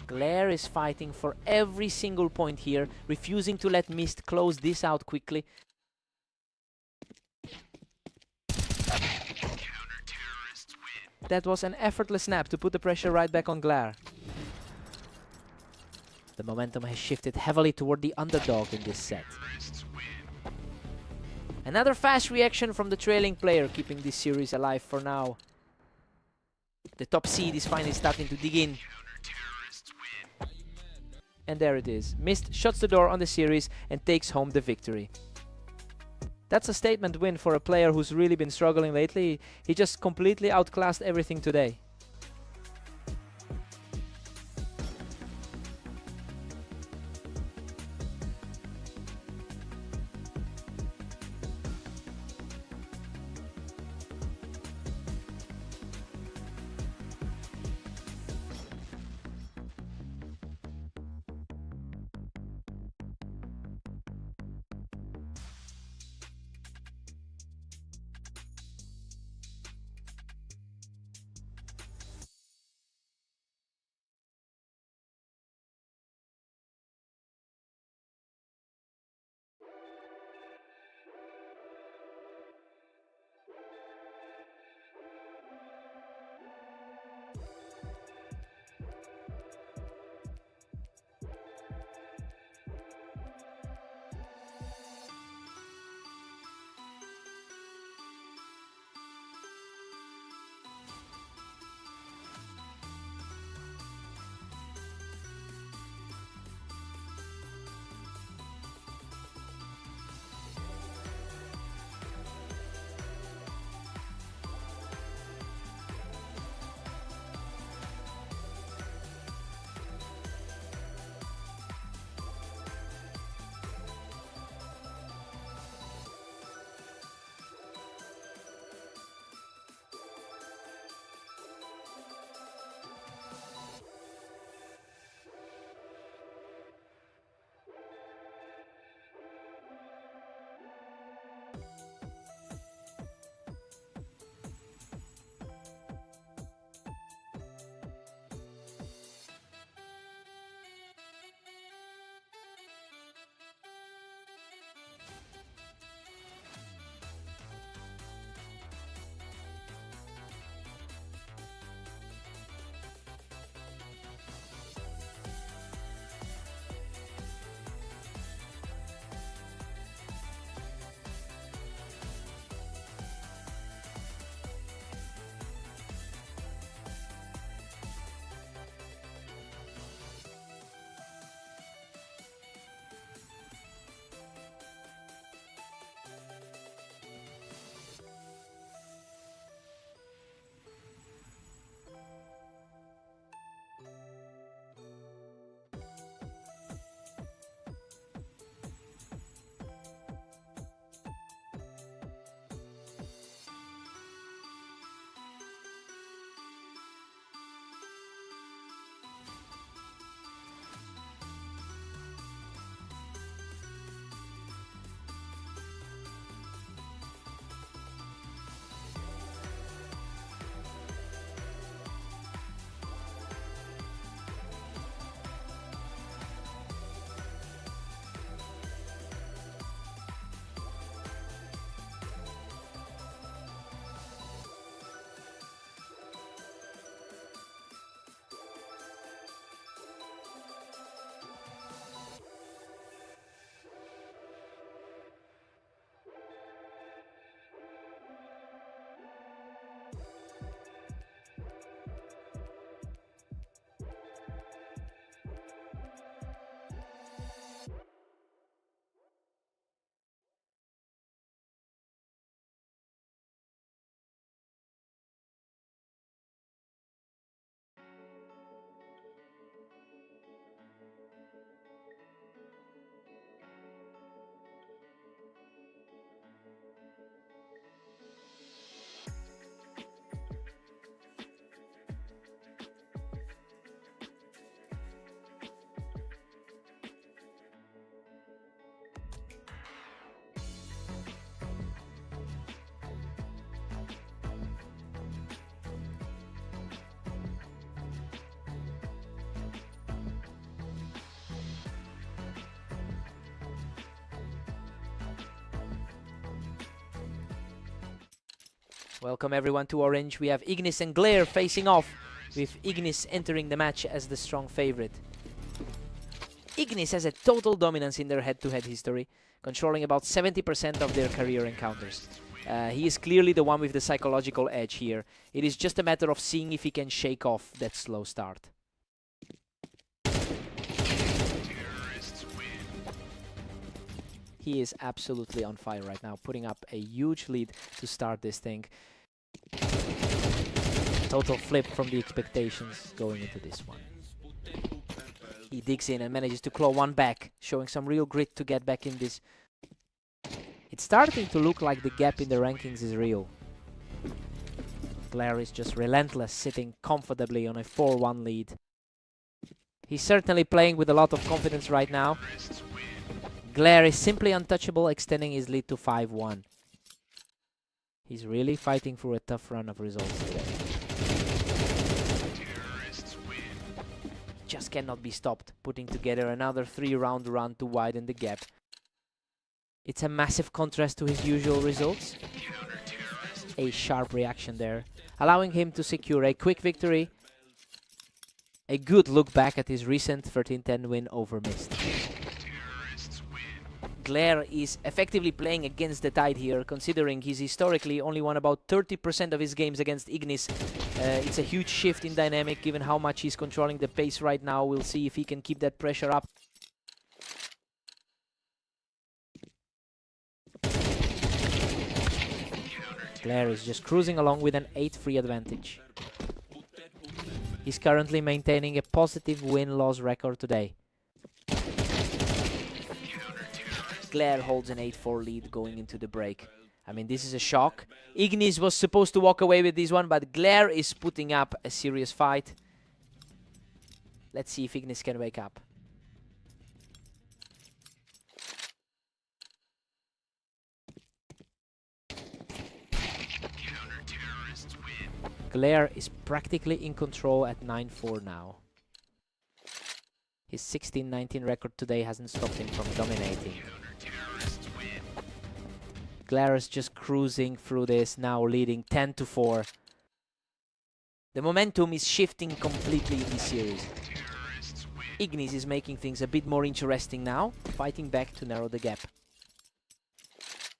Glare is fighting for every single point here, refusing to let Mist close this out quickly. That was an effortless snap to put the pressure right back on Glare. The momentum has shifted heavily toward the underdog in this set. Another fast reaction from the trailing player, keeping this series alive for now. The top seed is finally starting to dig in. And there it is. Mist shuts the door on the series and takes home the victory. That's a statement win for a player who's really been struggling lately. He just completely outclassed everything today. Welcome everyone to Orange. We have Ignis and Glare facing off, with Ignis entering the match as the strong favorite. Ignis has a total dominance in their head-to-head history, controlling about 70% of their career encounters. He is clearly the one with the psychological edge here. It is just a matter of seeing if he can shake off that slow start. He is absolutely on fire right now, putting up a huge lead to start this thing. Total flip from the expectations going into this one. He digs in and manages to claw one back, showing some real grit to get back in this. It's starting to look like the gap in the rankings is real. Glare is just relentless, sitting comfortably on a 4-1 lead. He's certainly playing with a lot of confidence right now. Glare is simply untouchable, extending his lead to 5-1. He's really fighting for a tough run of results today. Just cannot be stopped, putting together another 3-round run to widen the gap. It's a massive contrast to his usual results. A sharp reaction there, allowing him to secure a quick victory. A good look back at his recent 13-10 win over Mist. Glare is effectively playing against the tide here, considering he's historically only won about 30% of his games against Ignis. It's a huge shift in dynamic, given how much he's controlling the pace right now. We'll see if he can keep that pressure up. Glare is just cruising along with an 8-3 advantage. He's currently maintaining a positive win-loss record today. Glare holds an 8-4 lead going into the break. I mean, this is a shock. Ignis was supposed to walk away with this one, but Glare is putting up a serious fight. Let's see if Ignis can wake up. Glare is practically in control at 9-4 now. His 16-19 record today hasn't stopped him from dominating. Glare is just cruising through this, now leading 10-4. The momentum is shifting completely in this series. Ignis is making things a bit more interesting now, fighting back to narrow the gap.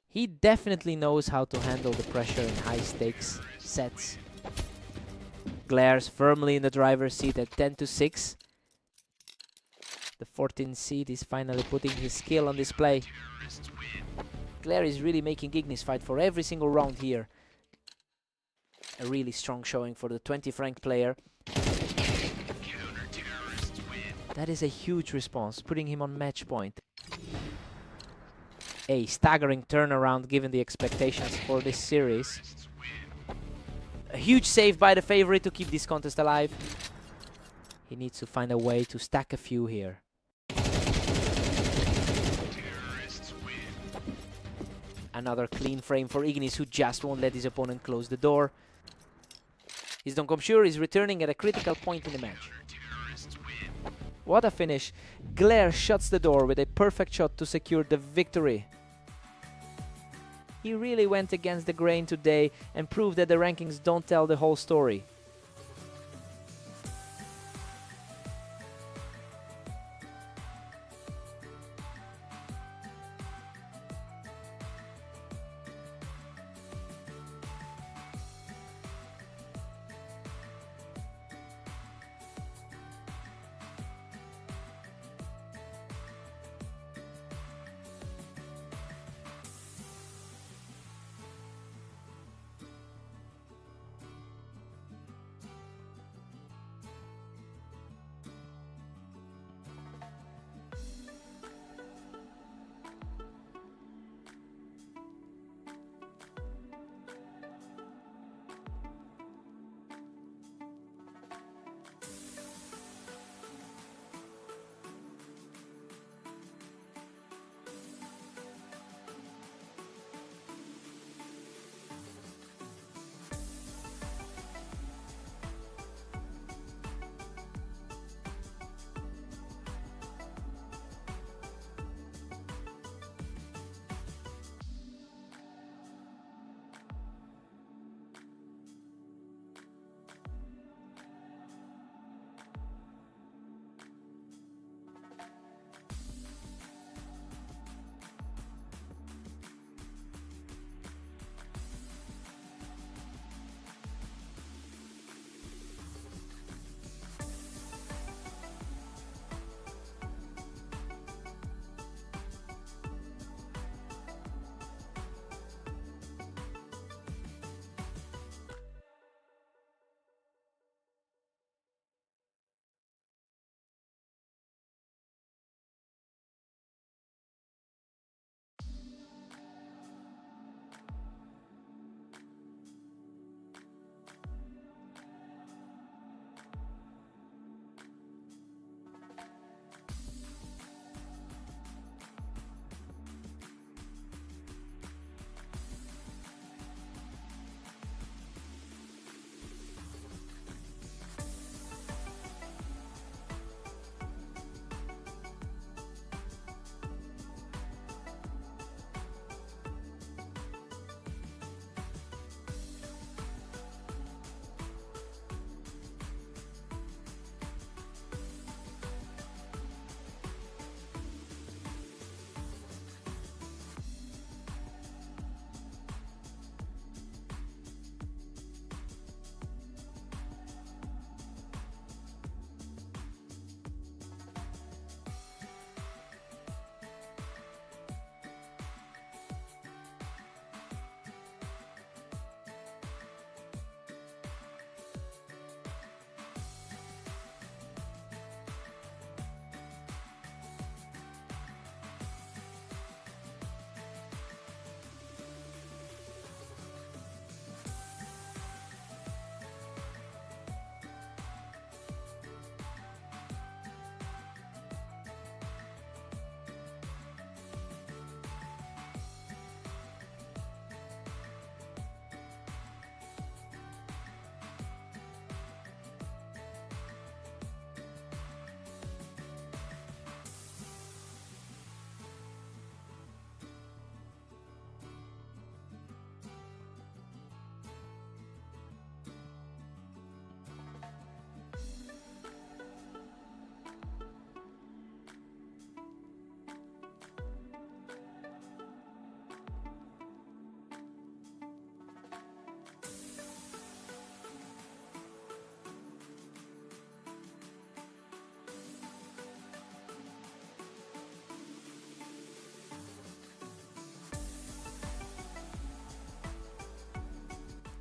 He definitely knows how to handle the pressure in high-stakes sets. Glare's firmly in the driver's seat at 10-6. The 14th seed is finally putting his skill on display. Glare is really making Ignis fight for every single round here. A really strong showing for the 20th ranked player. That is a huge response, putting him on match point. A staggering turnaround given the expectations for this series. A huge save by the favorite to keep this contest alive. He needs to find a way to stack a few here. Another clean frame for Ignis, who just won't let his opponent close the door. His Donkomshur is returning at a critical point in the match. What a finish. Glare shuts the door with a perfect shot to secure the victory. He really went against the grain today and proved that the rankings don't tell the whole story.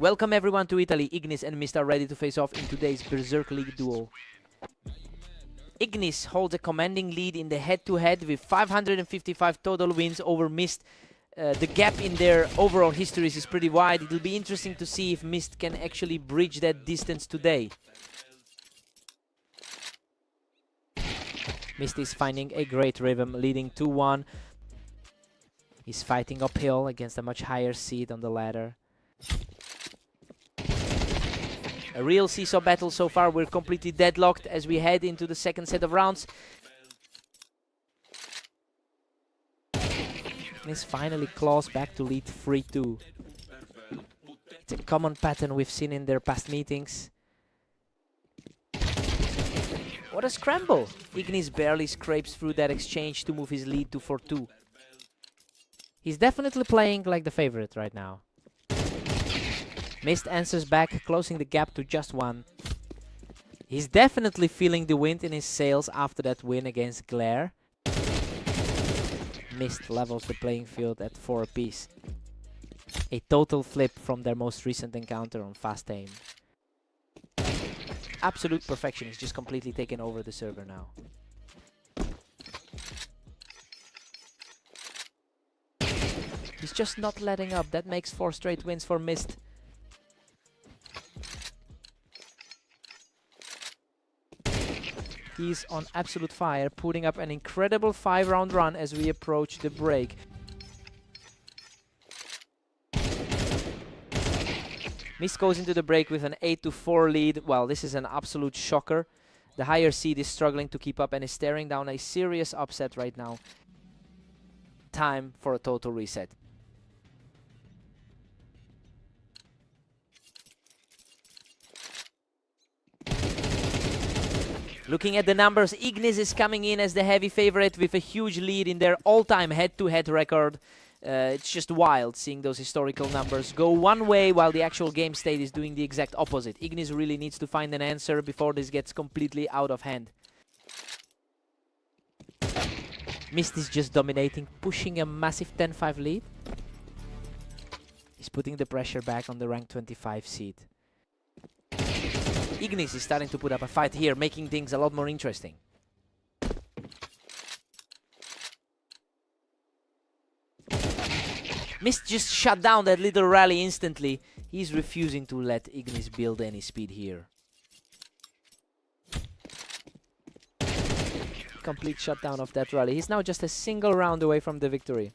Welcome everyone to Italy. Ignis and Mist are ready to face off in today's Berserk League duel. Ignis holds a commanding lead in the head-to-head with 555 total wins over Mist. The gap in their overall histories is pretty wide. It'll be interesting to see if Mist can actually bridge that distance today. Mist is finding a great rhythm, leading 2-1. He's fighting uphill against a much higher seed on the ladder. A real seesaw battle so far. We're completely deadlocked as we head into the second set of rounds. Ignis finally claws back to lead 3-2. It's a common pattern we've seen in their past meetings. What a scramble! Ignis barely scrapes through that exchange to move his lead to 4-2. He's definitely playing like the favorite right now. Mist answers back, closing the gap to just 1. He's definitely feeling the wind in his sails after that win against Glare. Mist levels the playing field at 4 apiece. A total flip from their most recent encounter on fast aim. Absolute perfection. He's just completely taken over the server now. He's just not letting up. That makes 4 straight wins for Mist. He's on absolute fire, putting up an incredible 5-round run as we approach the break. Mist goes into the break with an 8-4 lead. Well, this is an absolute shocker. The higher seed is struggling to keep up and is staring down a serious upset right now. Time for a total reset. Looking at the numbers, Ignis is coming in as the heavy favorite with a huge lead in their all-time head-to-head record. It's just wild seeing those historical numbers go one way while the actual game state is doing the exact opposite. Ignis really needs to find an answer before this gets completely out of hand. Mist is just dominating, pushing a massive 10-5 lead. He's putting the pressure back on the rank 25 seed. Ignis is starting to put up a fight here, making things a lot more interesting. Mist just shut down that little rally instantly. He's refusing to let Ignis build any speed here. Complete shutdown of that rally. He's now just a single round away from the victory.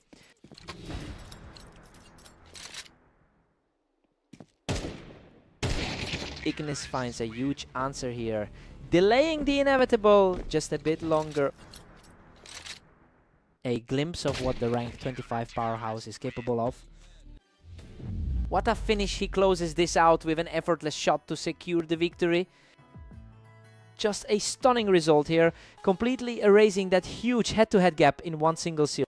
Ignis finds a huge answer here, delaying the inevitable just a bit longer. A glimpse of what the rank 25 powerhouse is capable of. What a finish. He closes this out with an effortless shot to secure the victory. Just a stunning result here, completely erasing that huge head-to-head gap in one single series.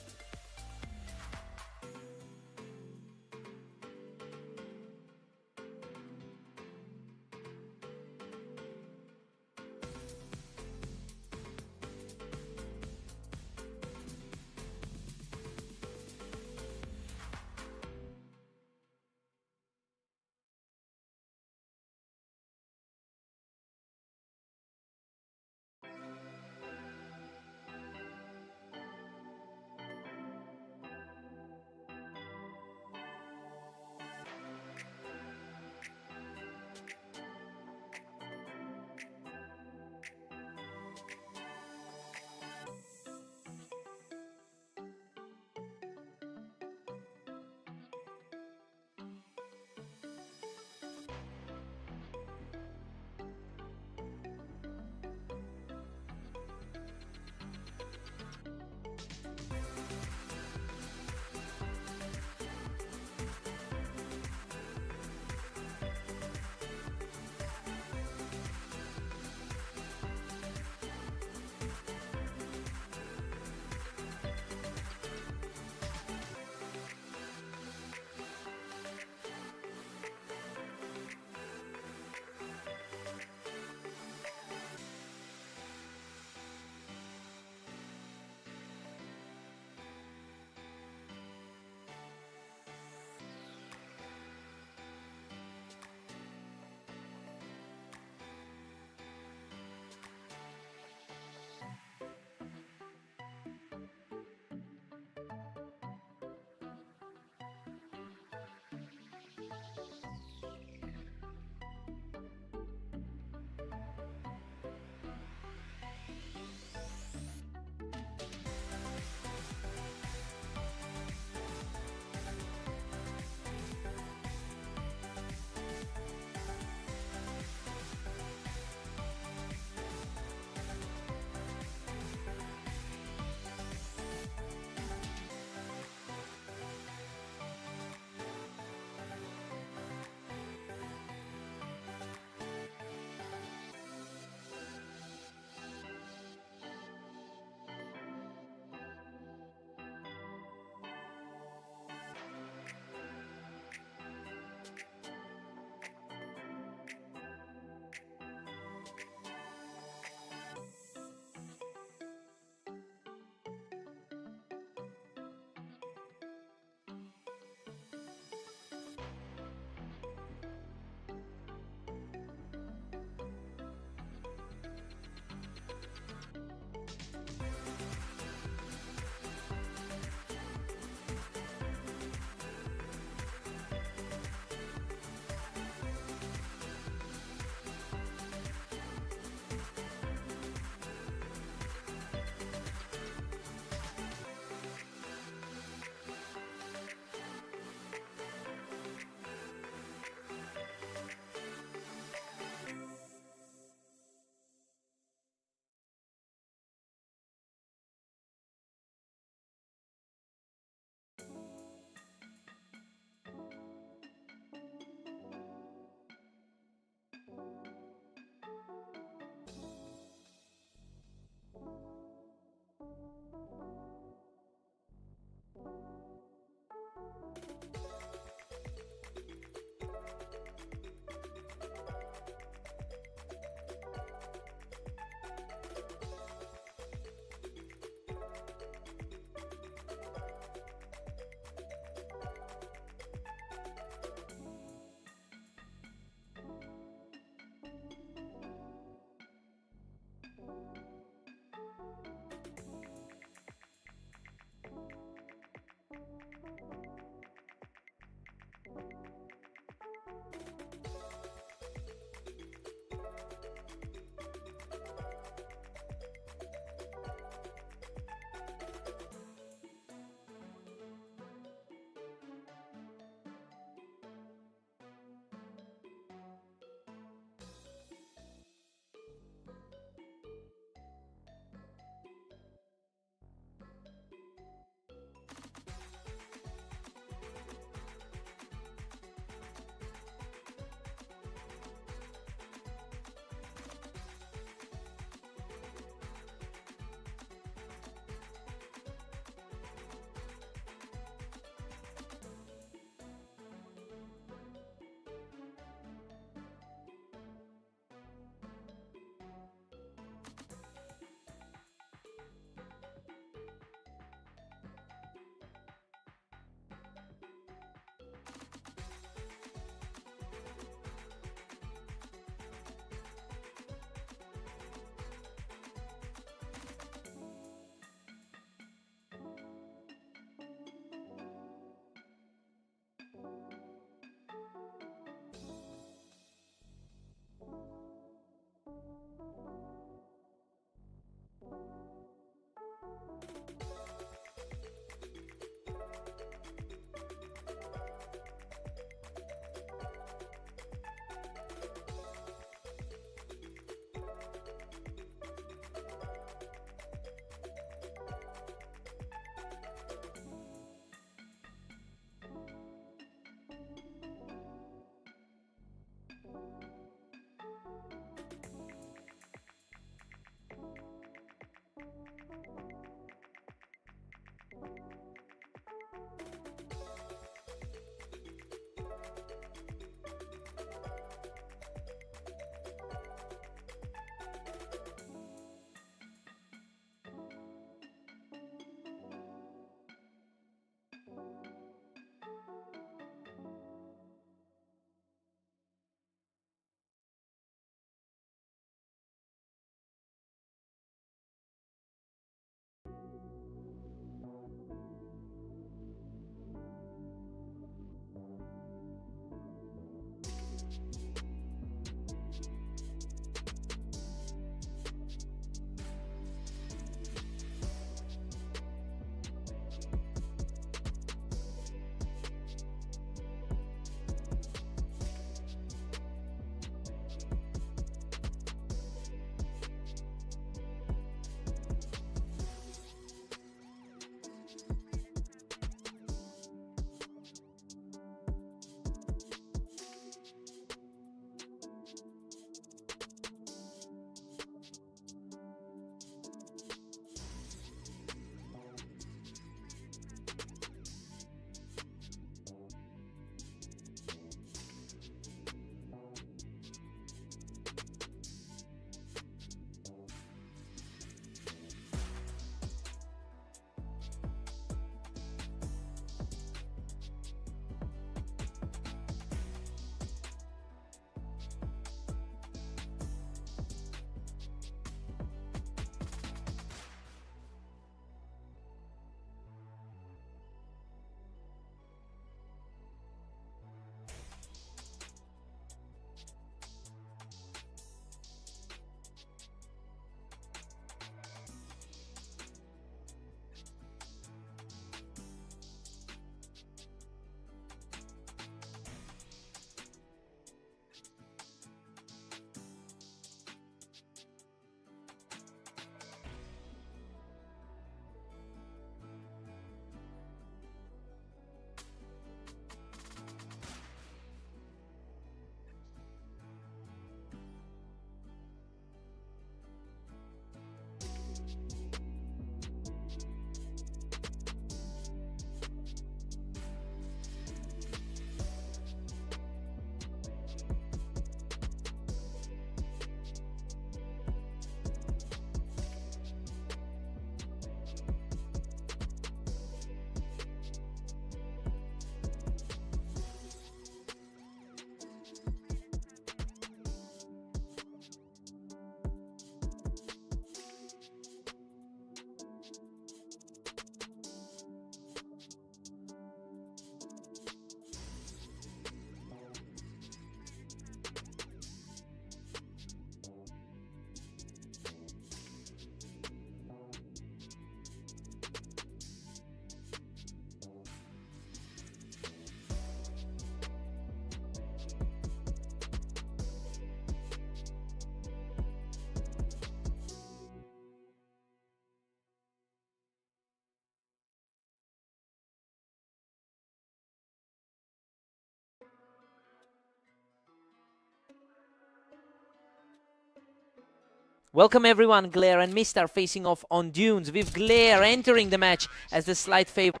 Welcome everyone, Glare and Mist are facing off on Dunes, with Glare entering the match as the slight favorite.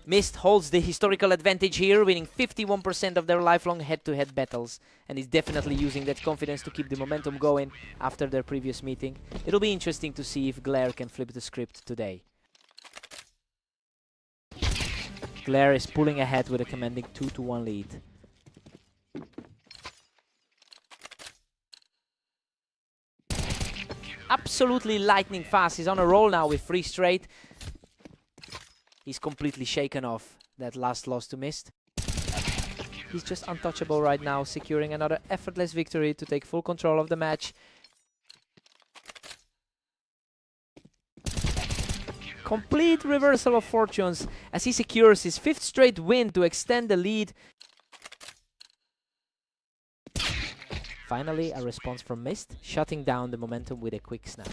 Mist holds the historical advantage here, winning 51% of their lifelong head-to-head battles, and is definitely using that confidence to keep the momentum going after their previous meeting. It'll be interesting to see if Glare can flip the script today. Glare is pulling ahead with a commanding 2-1 lead. Absolutely lightning fast. He's on a roll now with 3 straight. He's completely shaken off that last loss to Mist. He's just untouchable right now, securing another effortless victory to take full control of the match. Complete reversal of fortunes as he secures his 5th straight win to extend the lead. Finally, a response from Mist, shutting down the momentum with a quick snap.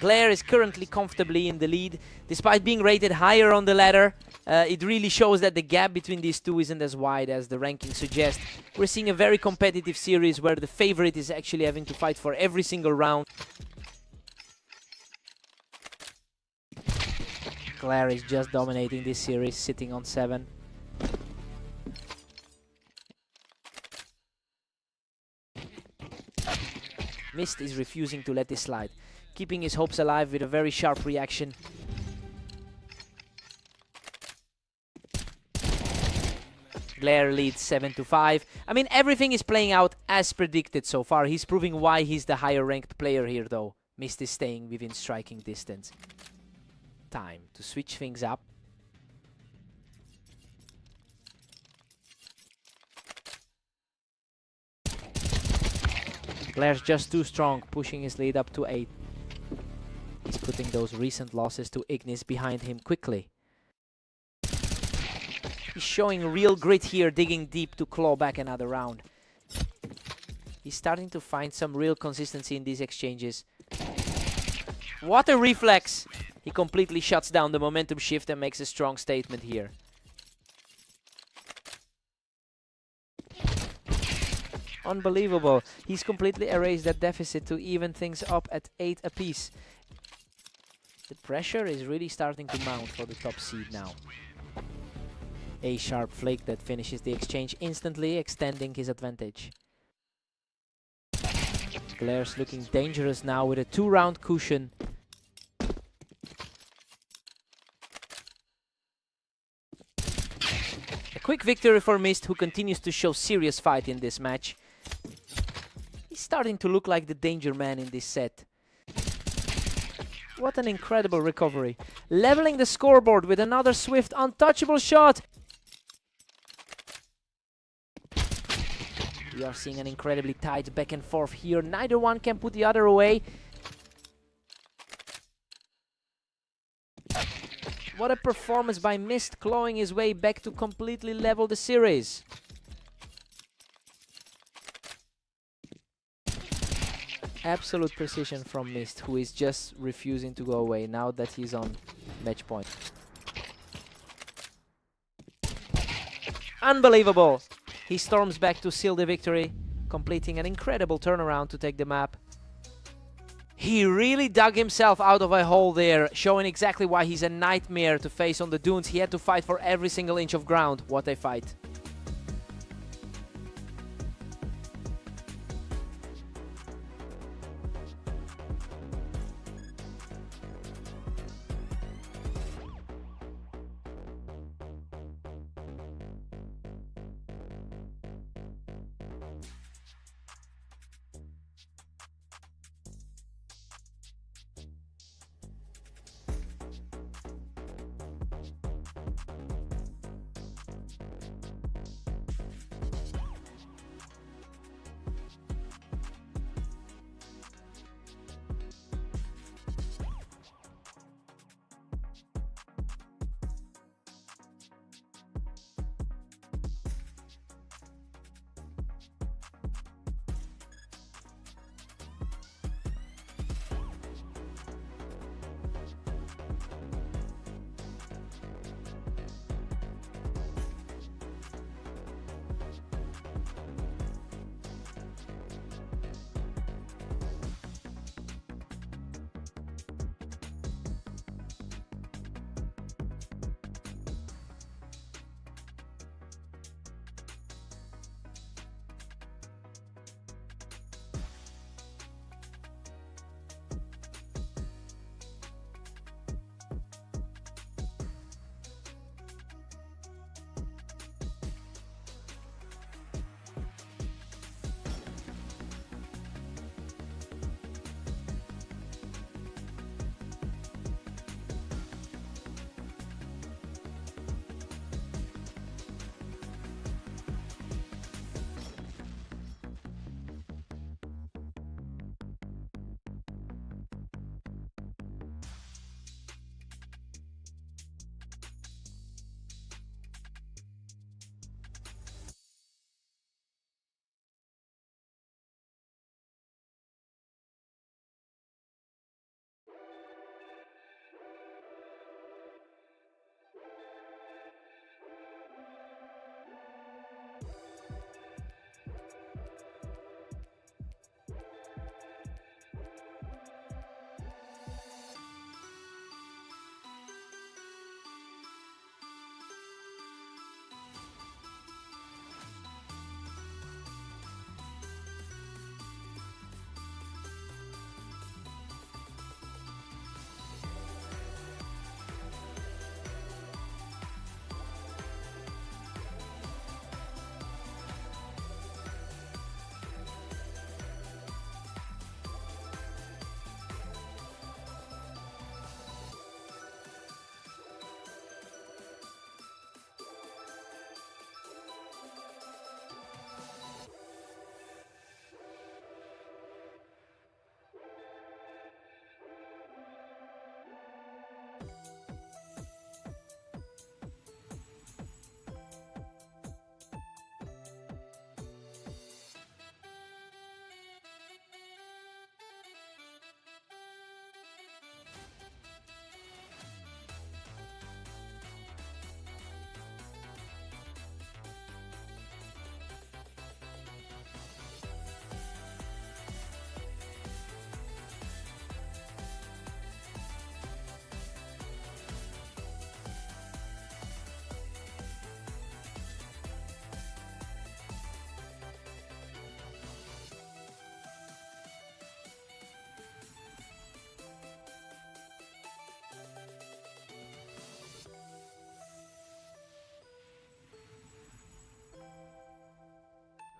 Glare is currently comfortably in the lead, despite being rated higher on the ladder. It really shows that the gap between these two isn't as wide as the rankings suggest. We're seeing a very competitive series where the favorite is actually having to fight for every single round. Glare is just dominating this series, sitting on 7. Mist is refusing to let this slide, keeping his hopes alive with a very sharp reaction. Glare leads 7-5. I mean, everything is playing out as predicted so far. He's proving why he's the higher ranked player here though. Mist is staying within striking distance. Time to switch things up. Glare's just too strong, pushing his lead up to 8. He's putting those recent losses to Ignis behind him quickly. He's showing real grit here, digging deep to claw back another round. He's starting to find some real consistency in these exchanges. What a reflex! He completely shuts down the momentum shift and makes a strong statement here. Unbelievable. He's completely erased that deficit to even things up at 8 apiece. The pressure is really starting to mount for the top seed now. A sharp flake that finishes the exchange instantly, extending his advantage. Glare's looking dangerous now with a 2-round cushion. A quick victory for Mist, who continues to show serious fight in this match. He's starting to look like the danger man in this set. What an incredible recovery. Leveling the scoreboard with another swift, untouchable shot. We are seeing an incredibly tight back and forth here. Neither one can put the other away. What a performance by Mist, clawing his way back to completely level the series. Absolute precision from Mist, who is just refusing to go away now that he's on match point. Unbelievable! He storms back to seal the victory, completing an incredible turnaround to take the map. He really dug himself out of a hole there, showing exactly why he's a nightmare to face on the dunes. He had to fight for every single inch of ground. What a fight.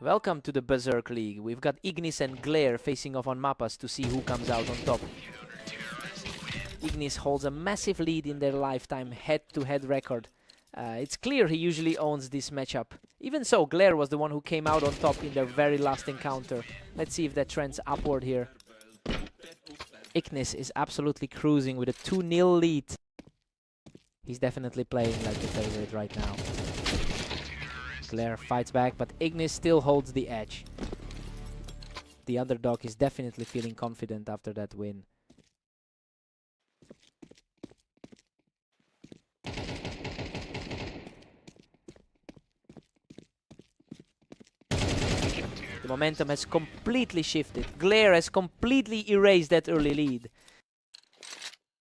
Welcome to the Berserk League. We've got Ignis and Glare facing off on Mappas to see who comes out on top. Ignis holds a massive lead in their lifetime head-to-head record. It's clear he usually owns this matchup. Even so, Glare was the one who came out on top in their very last encounter. Let's see if that trends upward here. Ignis is absolutely cruising with a 2-0 lead. He's definitely playing like the favorite right now. Glare fights back, but Ignis still holds the edge. The underdog is definitely feeling confident after that win. The momentum has completely shifted. Glare has completely erased that early lead.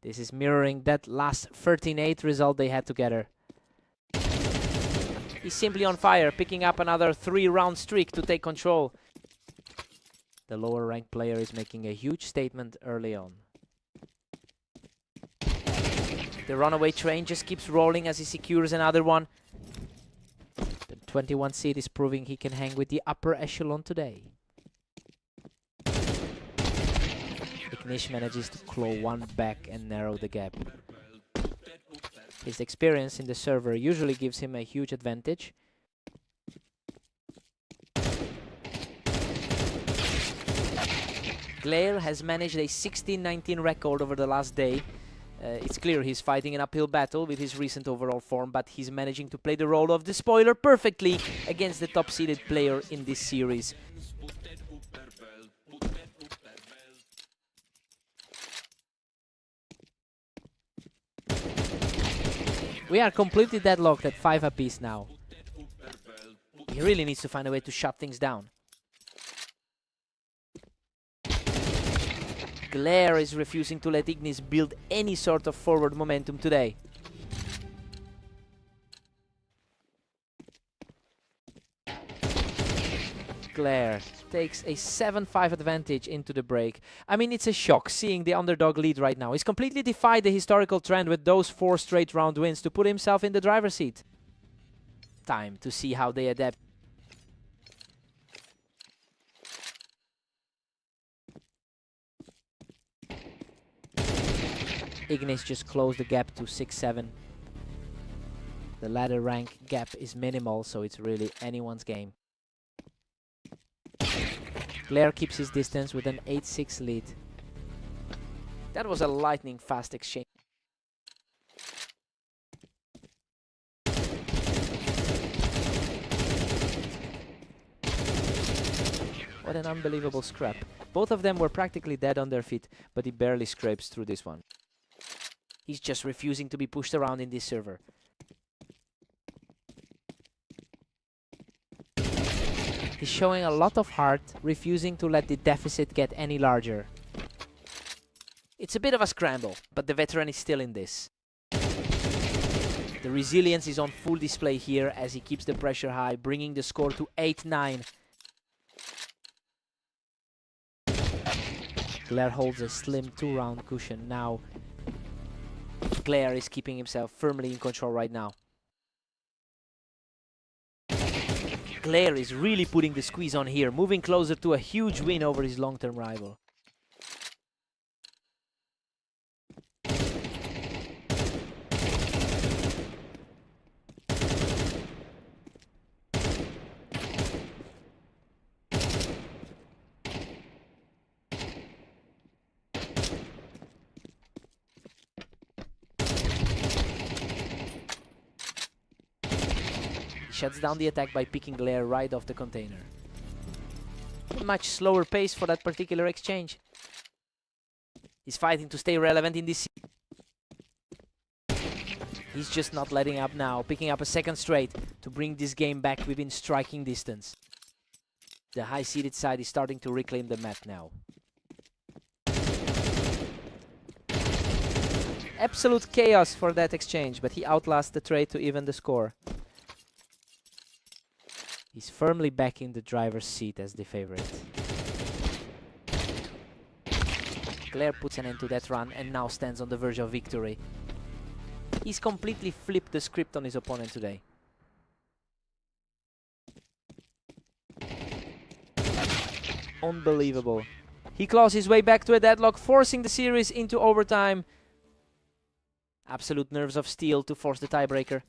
This is mirroring that last 13-8 result they had together. He's simply on fire, picking up another 3-round streak to take control. The lower ranked player is making a huge statement early on. The runaway train just keeps rolling as he secures another one. The 21 seed is proving he can hang with the upper echelon today. Ignis manages to claw one back and narrow the gap. His experience in the server usually gives him a huge advantage. Glare has managed a 16-19 record over the last day. It's clear he's fighting an uphill battle with his recent overall form, but he's managing to play the role of the spoiler perfectly against the top-seeded player in this series. We are completely deadlocked at 5 apiece now. He really needs to find a way to shut things down. Glare is refusing to let Ignis build any sort of forward momentum today. Glare takes a 7-5 advantage into the break. I mean, it's a shock seeing the underdog lead right now. He's completely defied the historical trend with those 4 straight round wins to put himself in the driver's seat. Time to see how they adapt. Ignis just closed the gap to 6-7. The ladder rank gap is minimal, so it's really anyone's game. Glare keeps his distance with an 8-6 lead. That was a lightning fast exchange. What an unbelievable scrap. Both of them were practically dead on their feet, but he barely scrapes through this one. He's just refusing to be pushed around in this server. He's showing a lot of heart, refusing to let the deficit get any larger. It's a bit of a scramble, but the veteran is still in this. The resilience is on full display here as he keeps the pressure high, bringing the score to 8-9. Glare holds a slim 2-round cushion now. Glare is keeping himself firmly in control right now. Glare is really putting the squeeze on here, moving closer to a huge win over his long-term rival. Shuts down the attack by picking Glare right off the container. Much slower pace for that particular exchange. He's fighting to stay relevant in this. He's just not letting up now, picking up a second straight to bring this game back within striking distance. The high-seeded side is starting to reclaim the map now. Absolute chaos for that exchange, but he outlasts the trade to even the score. He's firmly back in the driver's seat as the favorite. Glare puts an end to that run and now stands on the verge of victory. He's completely flipped the script on his opponent today. Unbelievable. He claws his way back to a deadlock, forcing the series into overtime. Absolute nerves of steel to force the tiebreaker.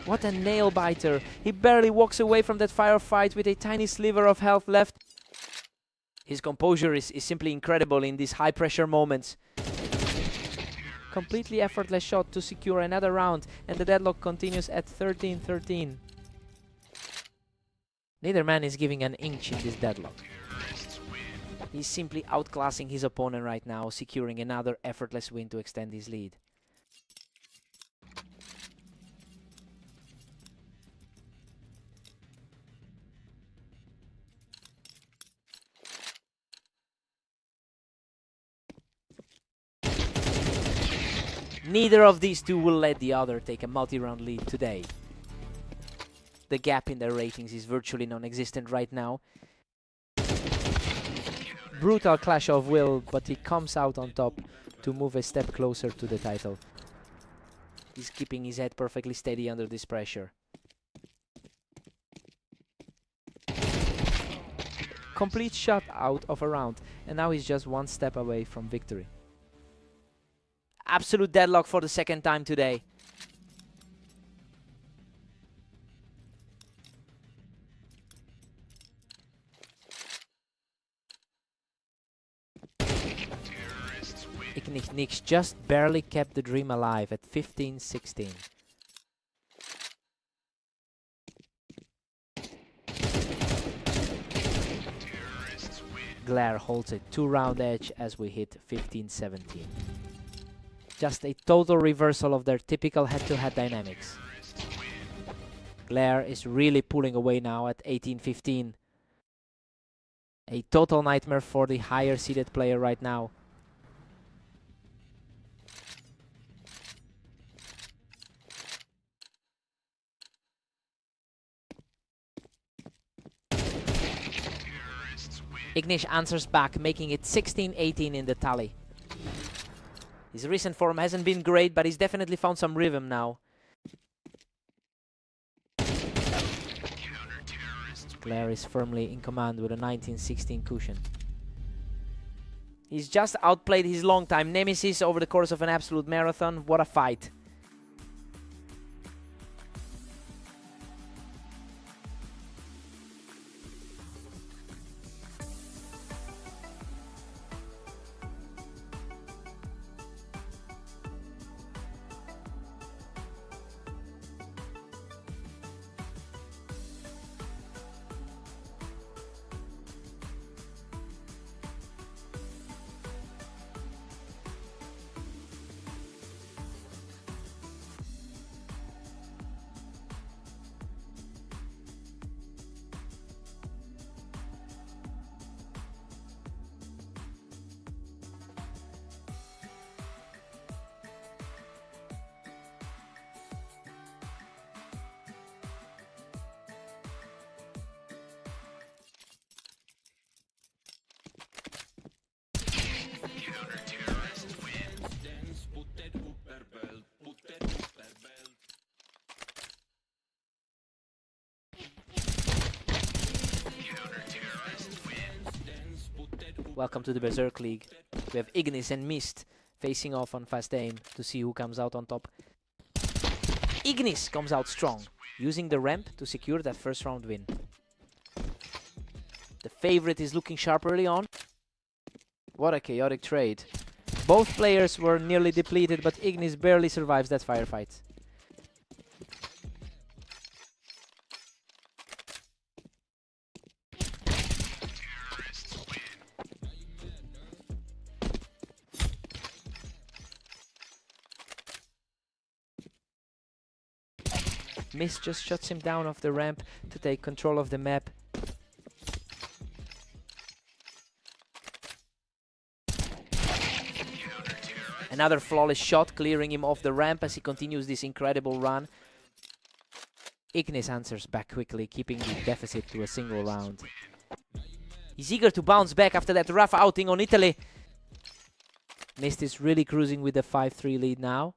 What a nail biter. He barely walks away from that firefight with a tiny sliver of health left. His composure is simply incredible in these high pressure moments. Completely effortless shot to secure another round, and the deadlock continues at 13-13. Neither man is giving an inch in this deadlock. He's simply outclassing his opponent right now, securing another effortless win to extend his lead. Neither of these two will let the other take a multi-round lead today. The gap in their ratings is virtually non-existent right now. Brutal clash of will, but he comes out on top to move a step closer to the title. He's keeping his head perfectly steady under this pressure. Complete shutout of a round, and now he's just one step away from victory. Absolute deadlock for the second time today. Ignis just barely kept the dream alive at 15-16. Glare holds a 2-round edge as we hit 15-17. Just a total reversal of their typical head-to-head dynamics. Glare is really pulling away now at 18-15. A total nightmare for the higher seeded player right now. Ignis answers back, making it 16-18 in the tally. His recent form hasn't been great, but he's definitely found some rhythm now. Glare is firmly in command with a 19-16 cushion. He's just outplayed his longtime nemesis over the course of an absolute marathon. What a fight. Welcome to the Berserk League. We have Ignis and Mist facing off on fast aim to see who comes out on top. Ignis comes out strong, using the ramp to secure that first round win. The favorite is looking sharp early on. What a chaotic trade. Both players were nearly depleted, but Ignis barely survives that firefight. Mist just shuts him down off the ramp to take control of the map. Another flawless shot, clearing him off the ramp as he continues this incredible run. Ignis answers back quickly, keeping the deficit to a single round. He's eager to bounce back after that rough outing on Italy. Mist is really cruising with the 5-3 lead now.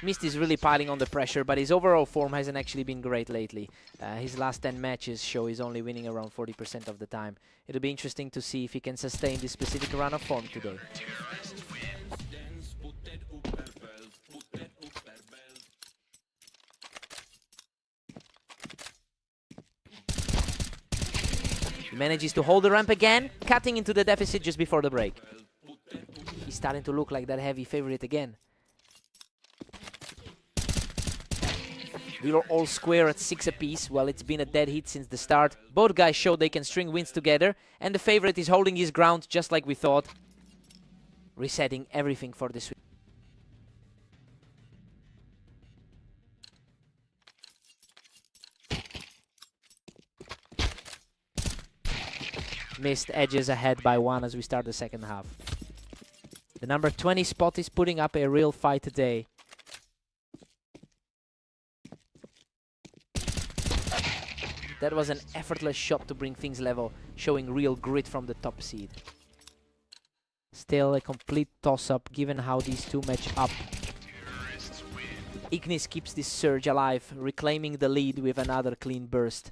Mist is really piling on the pressure, but his overall form hasn't actually been great lately. His last 10 matches show he's only winning around 40% of the time. It'll be interesting to see if he can sustain this specific run of form today. He manages to hold the ramp again, cutting into the deficit just before the break. He's starting to look like that heavy favorite again. We are all square at 6 apiece. Well, it's been a dead heat since the start. Both guys show they can string wins together, and the favorite is holding his ground just like we thought. Resetting everything for this week. Mist edges ahead by 1 as we start the second half. The number 20 spot is putting up a real fight today. That was an effortless shot to bring things level, showing real grit from the top seed. Still a complete toss-up given how these two match up. Ignis keeps this surge alive, reclaiming the lead with another clean burst.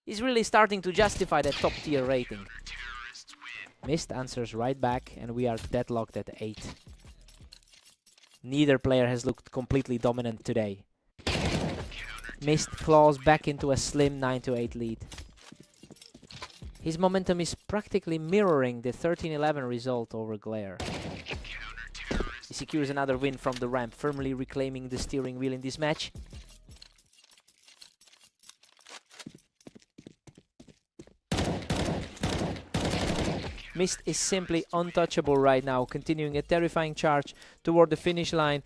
He's really starting to justify that top-tier rating. Mist answers right back, and we are deadlocked at 8. Neither player has looked completely dominant today. Mist claws back into a slim 9-8 lead. His momentum is practically mirroring the 13-11 result over Glare. He secures another win from the ramp, firmly reclaiming the steering wheel in this match. Mist is simply untouchable right now, continuing a terrifying charge toward the finish line.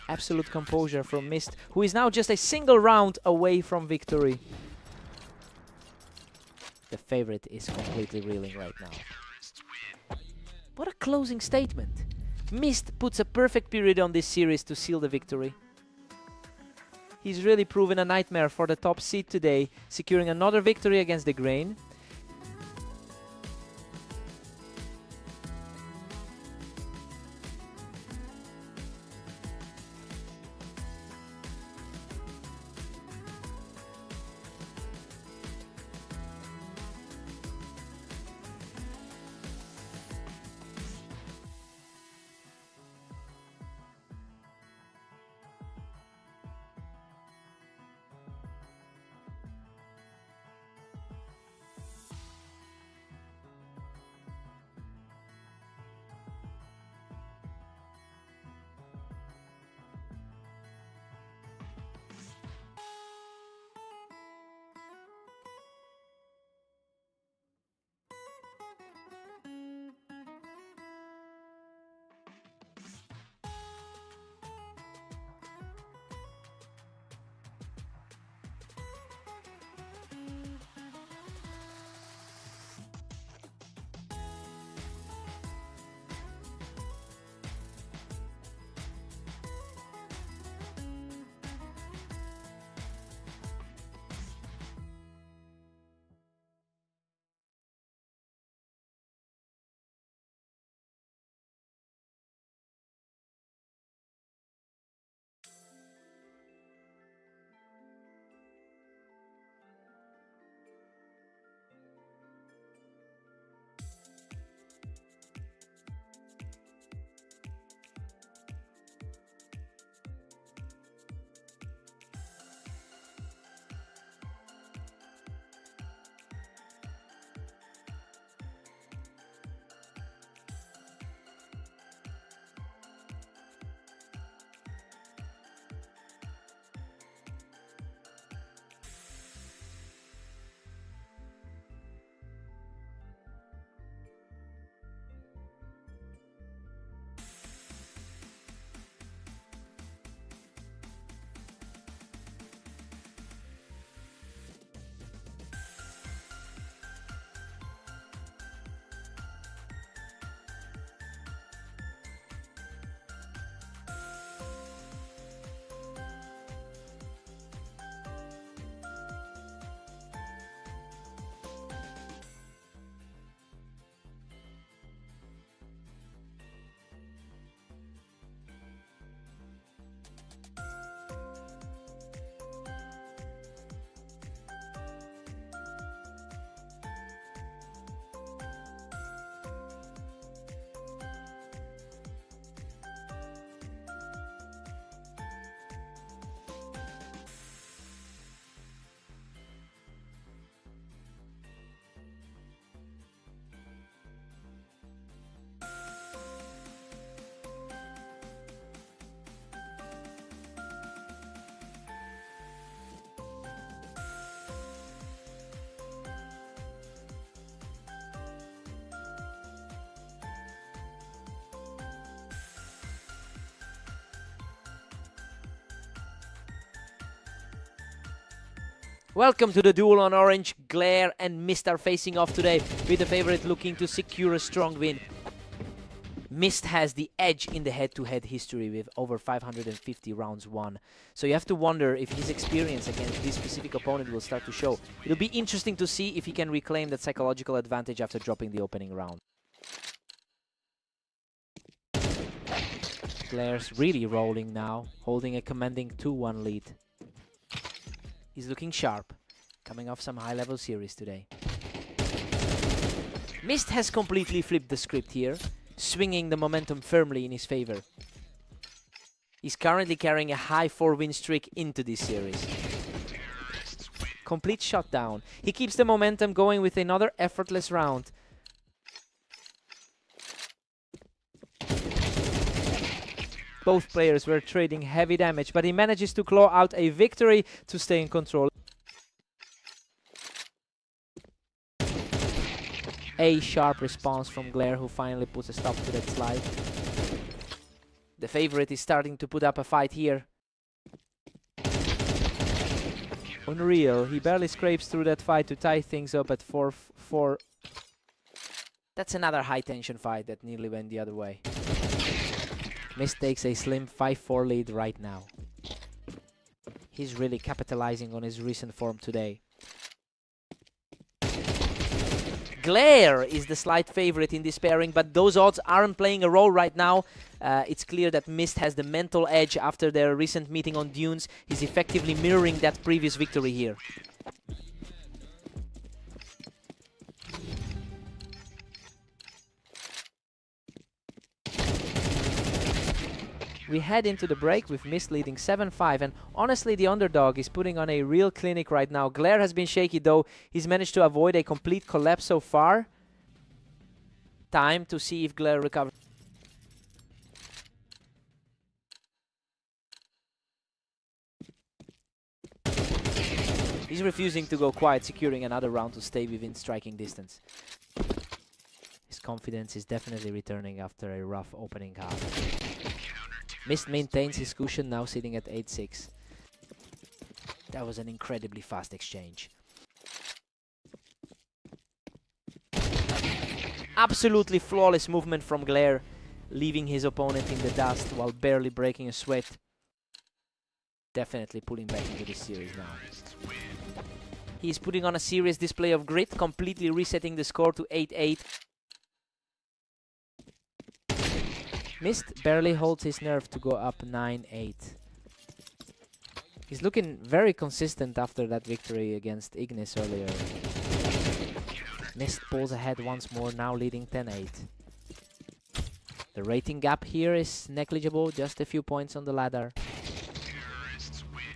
Absolute composure from Mist, who is now just a single round away from victory. The favorite is completely reeling right now. What a closing statement. Mist puts a perfect period on this series to seal the victory. He's really proven a nightmare for the top seed today, securing another victory against the Grain. Welcome to the duel on Orange. Glare and Mist are facing off today, with the favorite looking to secure a strong win. Mist has the edge in the head-to-head history with over 550 rounds won. So you have to wonder if his experience against this specific opponent will start to show. It'll be interesting to see if he can reclaim that psychological advantage after dropping the opening round. Glare's really rolling now, holding a commanding 2-1 lead. He's looking sharp, coming off some high-level series today. Mist has completely flipped the script here, swinging the momentum firmly in his favor. He's currently carrying a high 4-win streak into this series. Complete shutdown. He keeps the momentum going with another effortless round. Both players were trading heavy damage, but he manages to claw out a victory to stay in control. A sharp response from Glare, who finally puts a stop to that slide. The favorite is starting to put up a fight here. Unreal. He barely scrapes through that fight to tie things up at 4-4. That's another high-tension fight that nearly went the other way. Mist takes a slim 5-4 lead right now. He's really capitalizing on his recent form today. Glare is the slight favorite in this pairing, but those odds aren't playing a role right now. It's clear that Mist has the mental edge after their recent meeting on Dunes. He's effectively mirroring that previous victory here. We head into the break with Mist leading 7-5, and honestly the underdog is putting on a real clinic right now. Glare has been shaky though. He's managed to avoid a complete collapse so far. Time to see if Glare recovers. He's refusing to go quiet, securing another round to stay within striking distance. His confidence is definitely returning after a rough opening half. Mist maintains his cushion, now sitting at 8-6. That was an incredibly fast exchange. Absolutely flawless movement from Glare, leaving his opponent in the dust while barely breaking a sweat. Definitely pulling back into this series now. He's putting on a serious display of grit, completely resetting the score to 8-8. Mist barely holds his nerve to go up 9-8. He's looking very consistent after that victory against Ignis earlier. Mist pulls ahead once more, now leading 10-8. The rating gap here is negligible, just a few points on the ladder.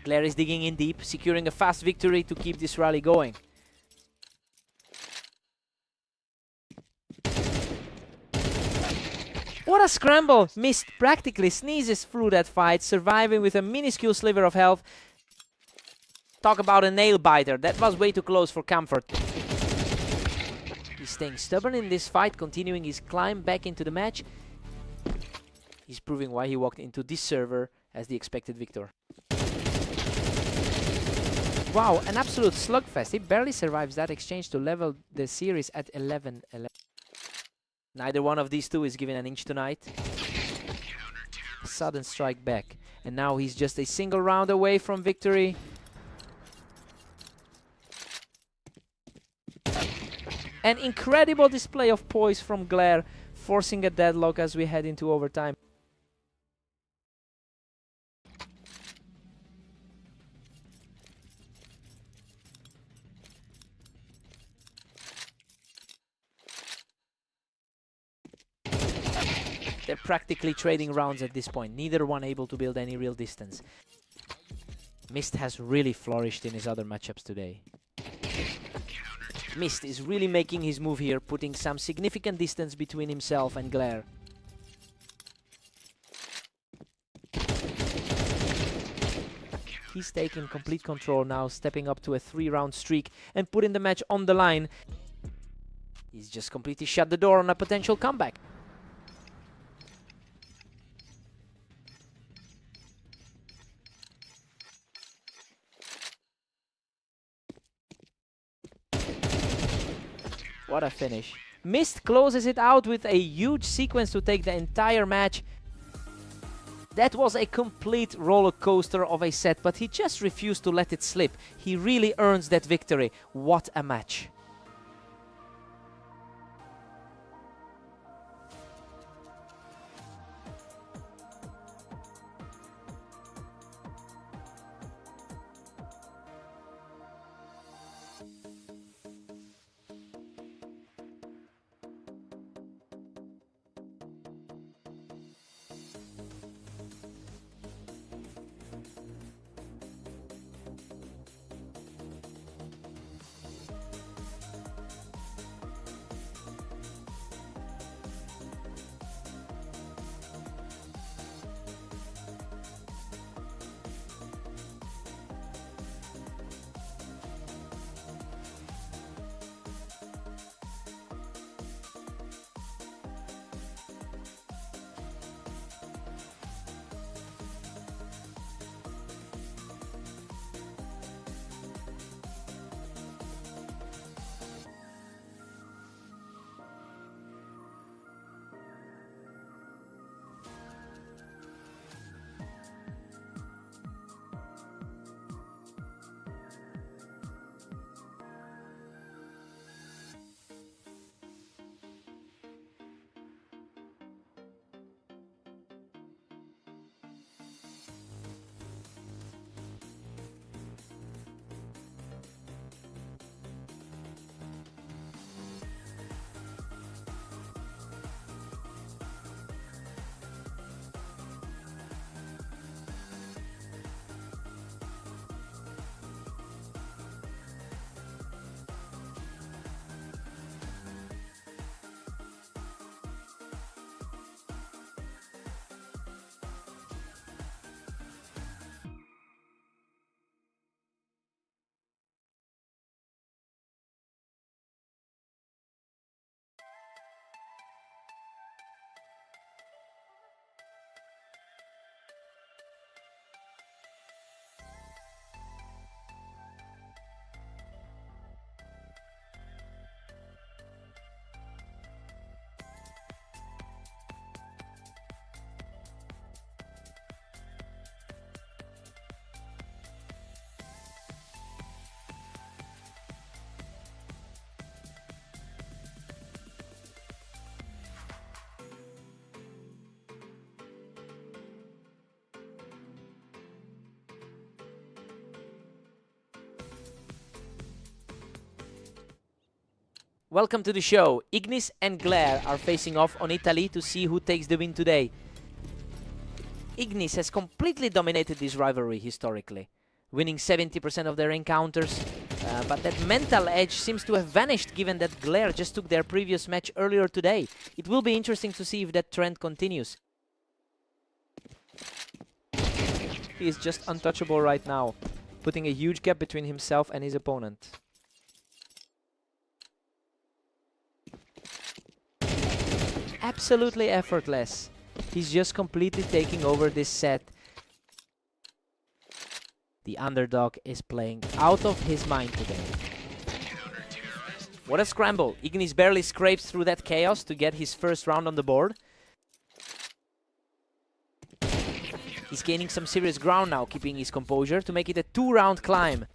Glare is digging in deep, securing a fast victory to keep this rally going. What a scramble! Mist practically sneezes through that fight, surviving with a minuscule sliver of health. Talk about a nail biter. That was way too close for comfort. He's staying stubborn in this fight, continuing his climb back into the match. He's proving why he walked into this server as the expected victor. Wow, an absolute slugfest. He barely survives that exchange to level the series at 11-11. Neither one of these two is given an inch tonight. Sudden strike back. And now he's just a single round away from victory. An incredible display of poise from Glare, forcing a deadlock as we head into overtime. They're practically trading rounds at this point, neither one able to build any real distance. Mist has really flourished in his other matchups today. Mist is really making his move here, putting some significant distance between himself and Glare. He's taking complete control now, stepping up to a 3-round streak and putting the match on the line. He's just completely shut the door on a potential comeback. What a finish. Mist closes it out with a huge sequence to take the entire match. That was a complete roller coaster of a set, but he just refused to let it slip. He really earns that victory. What a match. Welcome to the show. Ignis and Glare are facing off on Italy to see who takes the win today. Ignis has completely dominated this rivalry historically, winning 70% of their encounters, but that mental edge seems to have vanished given that Glare just took their previous match earlier today. It will be interesting to see if that trend continues. He is just untouchable right now, putting a huge gap between himself and his opponent. Absolutely effortless. He's just completely taking over this set. The underdog is playing out of his mind today. What a scramble. Ignis barely scrapes through that chaos to get his first round on the board. He's gaining some serious ground now, keeping his composure to make it a 2-round climb.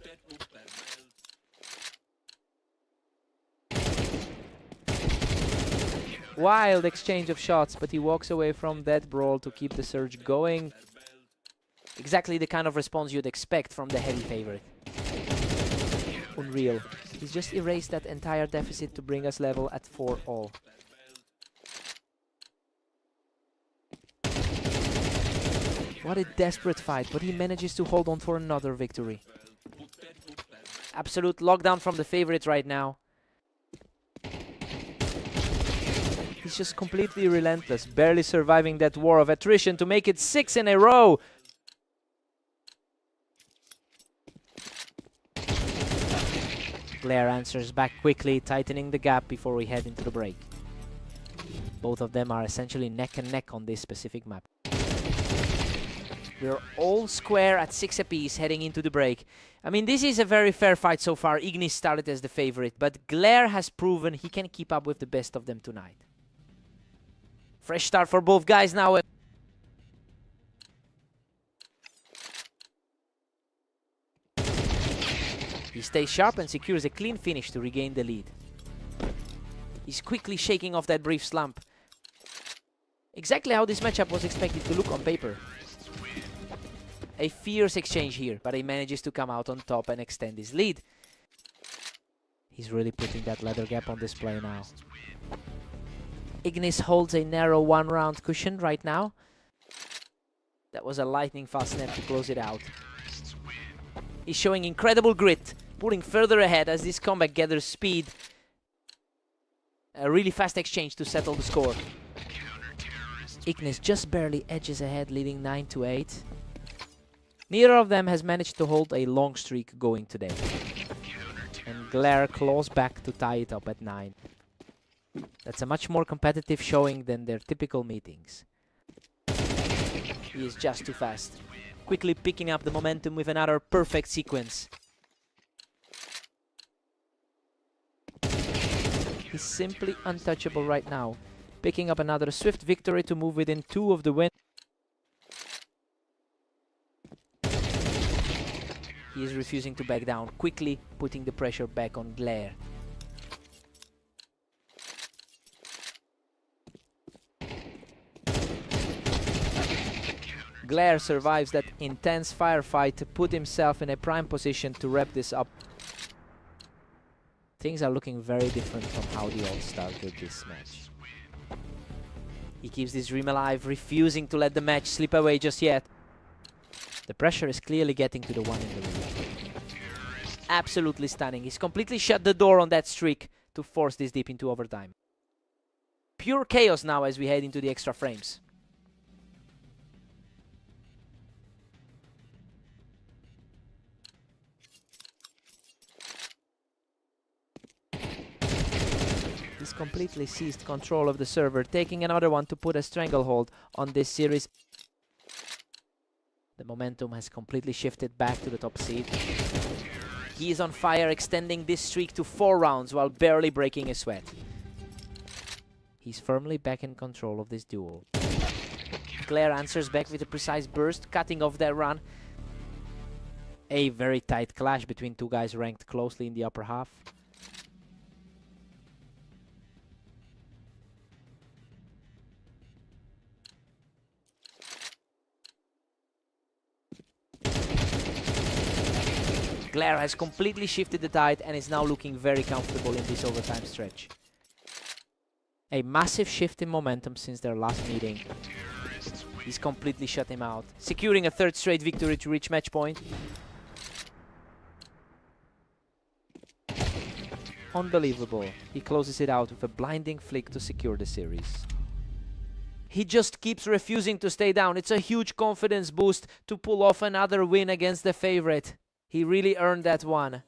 Wild exchange of shots, but he walks away from that brawl to keep the surge going. Exactly the kind of response you'd expect from the heavy favorite. Unreal. He's just erased that entire deficit to bring us level at 4-all. What a desperate fight, but he manages to hold on for another victory. Absolute lockdown from the favorite right now. He's just completely relentless, barely surviving that war of attrition to make it 6 in a row. Glare answers back quickly, tightening the gap before we head into the break. Both of them are essentially neck and neck on this specific map. We're all square at 6 apiece heading into the break. I mean, this is a very fair fight so far. Ignis started as the favorite, but Glare has proven he can keep up with the best of them tonight. Fresh start for both guys now. He stays sharp and secures a clean finish to regain the lead. He's quickly shaking off that brief slump. Exactly how this matchup was expected to look on paper. A fierce exchange here, but he manages to come out on top and extend his lead. He's really putting that ladder gap on display now. Ignis holds a narrow one-round cushion right now. That was a lightning fast snap to close it out. He's showing incredible grit, pulling further ahead as this comeback gathers speed. A really fast exchange to settle the score. Ignis just barely edges ahead, leading 9-8. Neither of them has managed to hold a long streak going today. And Glare claws back to tie it up at 9. That's a much more competitive showing than their typical meetings. He is just too fast. Quickly picking up the momentum with another perfect sequence. He's simply untouchable right now. Picking up another swift victory to move within 2 of the win. He is refusing to back down, quickly putting the pressure back on Glare. Glare survives that intense firefight to put himself in a prime position to wrap this up. Things are looking very different from how they all started this match. He keeps this dream alive, refusing to let the match slip away just yet. The pressure is clearly getting to the one in the lead. Absolutely stunning. He's completely shut the door on that streak to force this deep into overtime. Pure chaos now as we head into the extra frames. He's completely seized control of the server, taking another one to put a stranglehold on this series. The momentum has completely shifted back to the top seed. He is on fire, extending this streak to 4 rounds while barely breaking a sweat. He's firmly back in control of this duel. Glare answers back with a precise burst, cutting off that run. A very tight clash between 2 guys ranked closely in the upper half. Glare has completely shifted the tide and is now looking very comfortable in this overtime stretch. A massive shift in momentum since their last meeting. He's completely shut him out, securing a 3rd straight victory to reach match point. Unbelievable. He closes it out with a blinding flick to secure the series. He just keeps refusing to stay down. It's a huge confidence boost to pull off another win against the favorite. He really earned that one.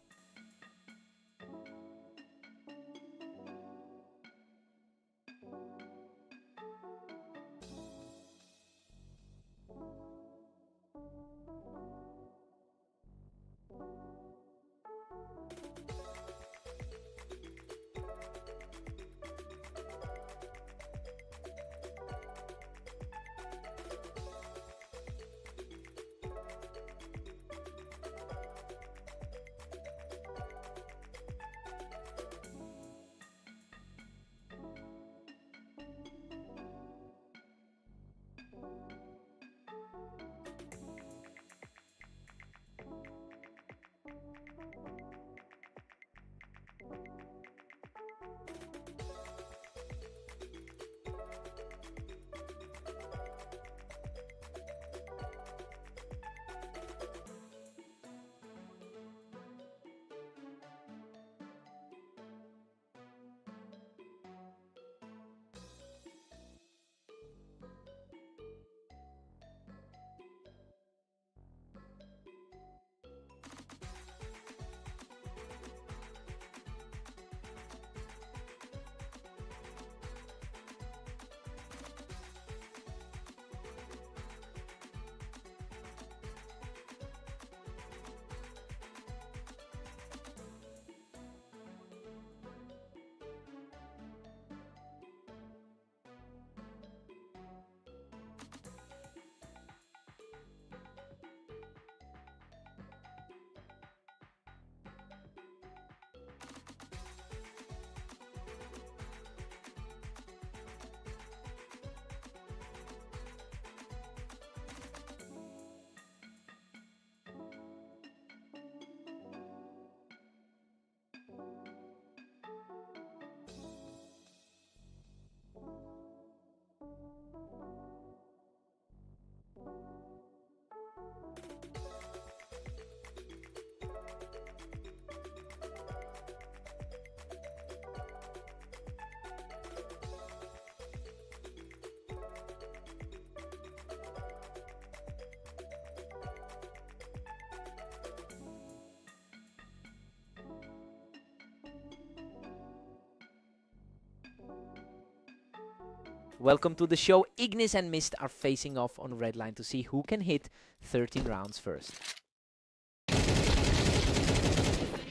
Welcome to the show. Ignis and Mist are facing off on red line to see who can hit 13 rounds first.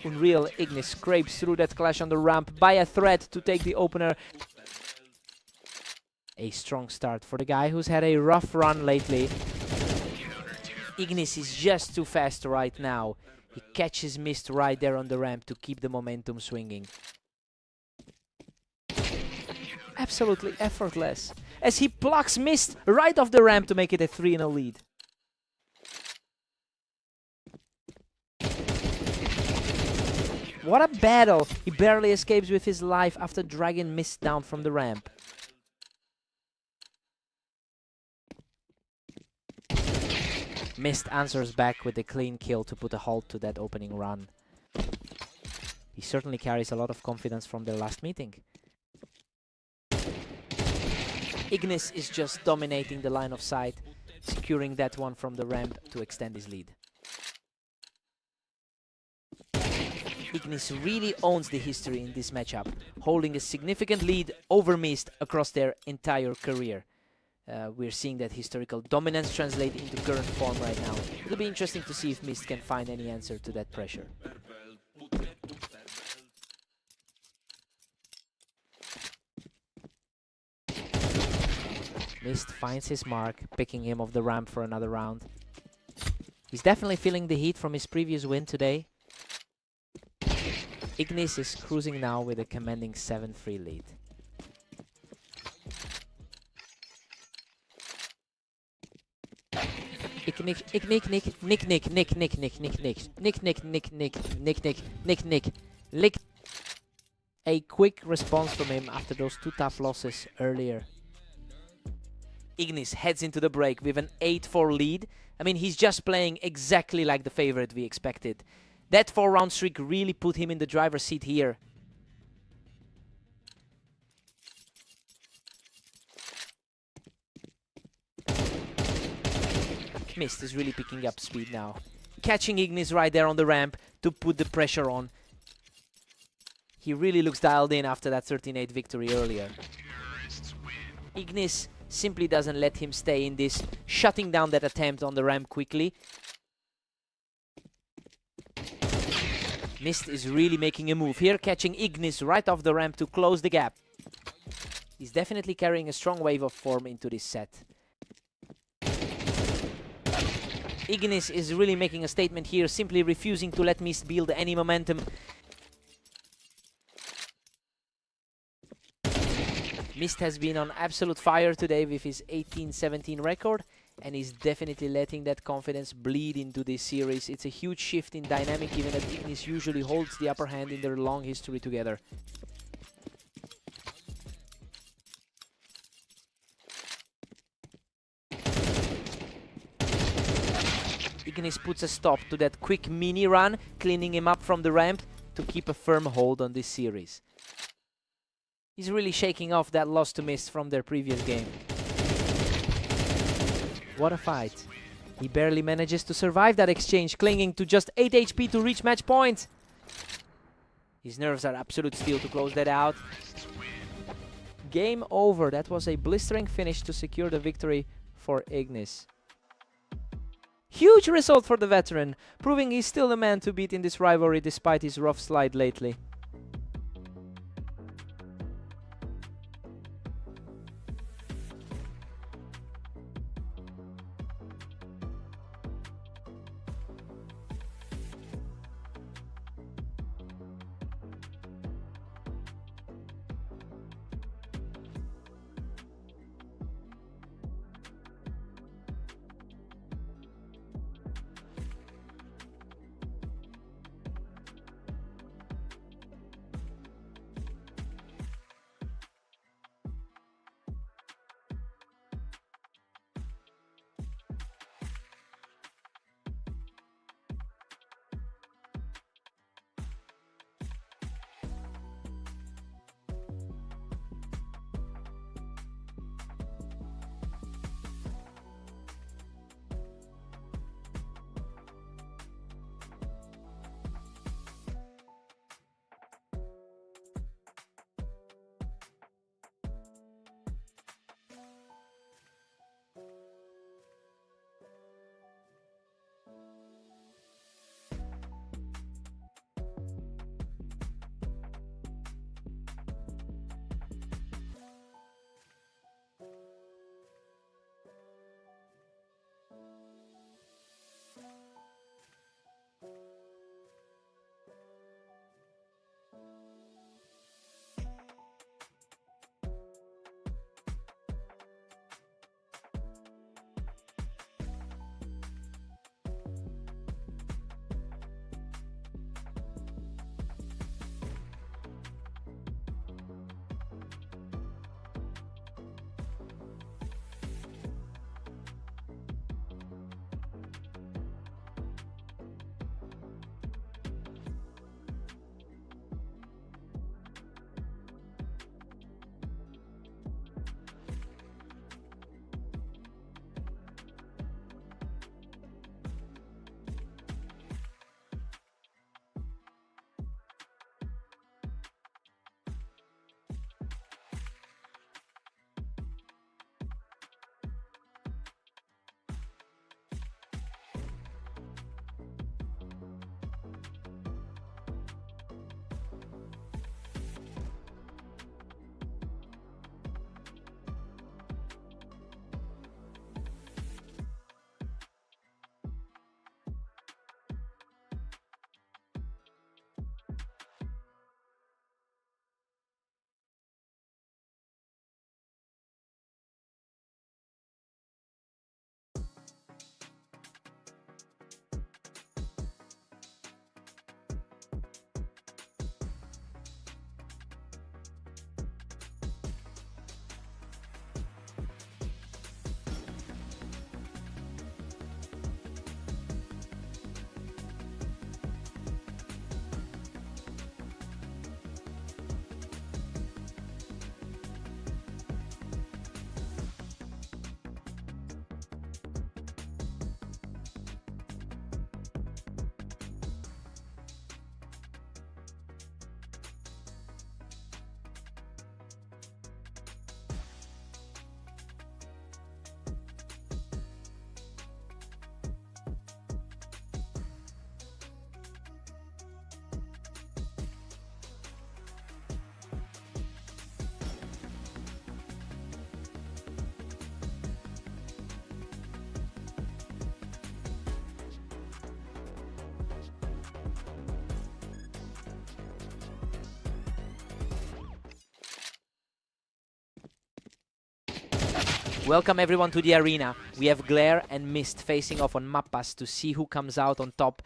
Unreal, Ignis scrapes through that clash on the ramp by a threat to take the opener. A strong start for the guy who's had a rough run lately. Ignis is just too fast right now. He catches Mist right there on the ramp to keep the momentum swinging. Absolutely effortless, as he plucks Mist right off the ramp to make it a 3-0 lead. What a battle! He barely escapes with his life after dragging Mist down from the ramp. Mist answers back with a clean kill to put a halt to that opening run. He certainly carries a lot of confidence from their last meeting. Ignis is just dominating the line of sight, securing that one from the ramp to extend his lead. Ignis really owns the history in this matchup, holding a significant lead over Mist across their entire career. We're seeing that historical dominance translate into current form right now. It'll be interesting to see if Mist can find any answer to that pressure. Mist finds his mark, picking him off the ramp for another round. He's definitely feeling the heat from his previous win today. Ignis is cruising now with a commanding 7-3 lead. Nick. A quick response from him after those two tough losses earlier. Ignis heads into the break with an 8-4 lead. I mean, he's just playing exactly like the favorite we expected. That 4-round streak really put him in the driver's seat here. Mist is really picking up speed now, catching Ignis right there on the ramp to put the pressure on. He really looks dialed in after that 13-8 victory earlier. Ignis simply doesn't let him stay in this, shutting down that attempt on the ramp quickly. Mist is really making a move here, catching Ignis right off the ramp to close the gap. He's definitely carrying a strong wave of form into this set. Ignis is really making a statement here, simply refusing to let Mist build any momentum. Mist has been on absolute fire today with his 18-17 record, and he's definitely letting that confidence bleed into this series. It's a huge shift in dynamic, given that Ignis usually holds the upper hand in their long history together. Ignis puts a stop to that quick mini run, cleaning him up from the ramp to keep a firm hold on this series. He's really shaking off that loss to Mist from their previous game. What a fight. He barely manages to survive that exchange, clinging to just 8 HP to reach match point. His nerves are absolute steel to close that out. Game over. That was a blistering finish to secure the victory for Ignis. Huge result for the veteran, proving he's still the man to beat in this rivalry despite his rough slide lately. Welcome everyone to the arena. We have Glare and Mist facing off on Mappas to see who comes out on top.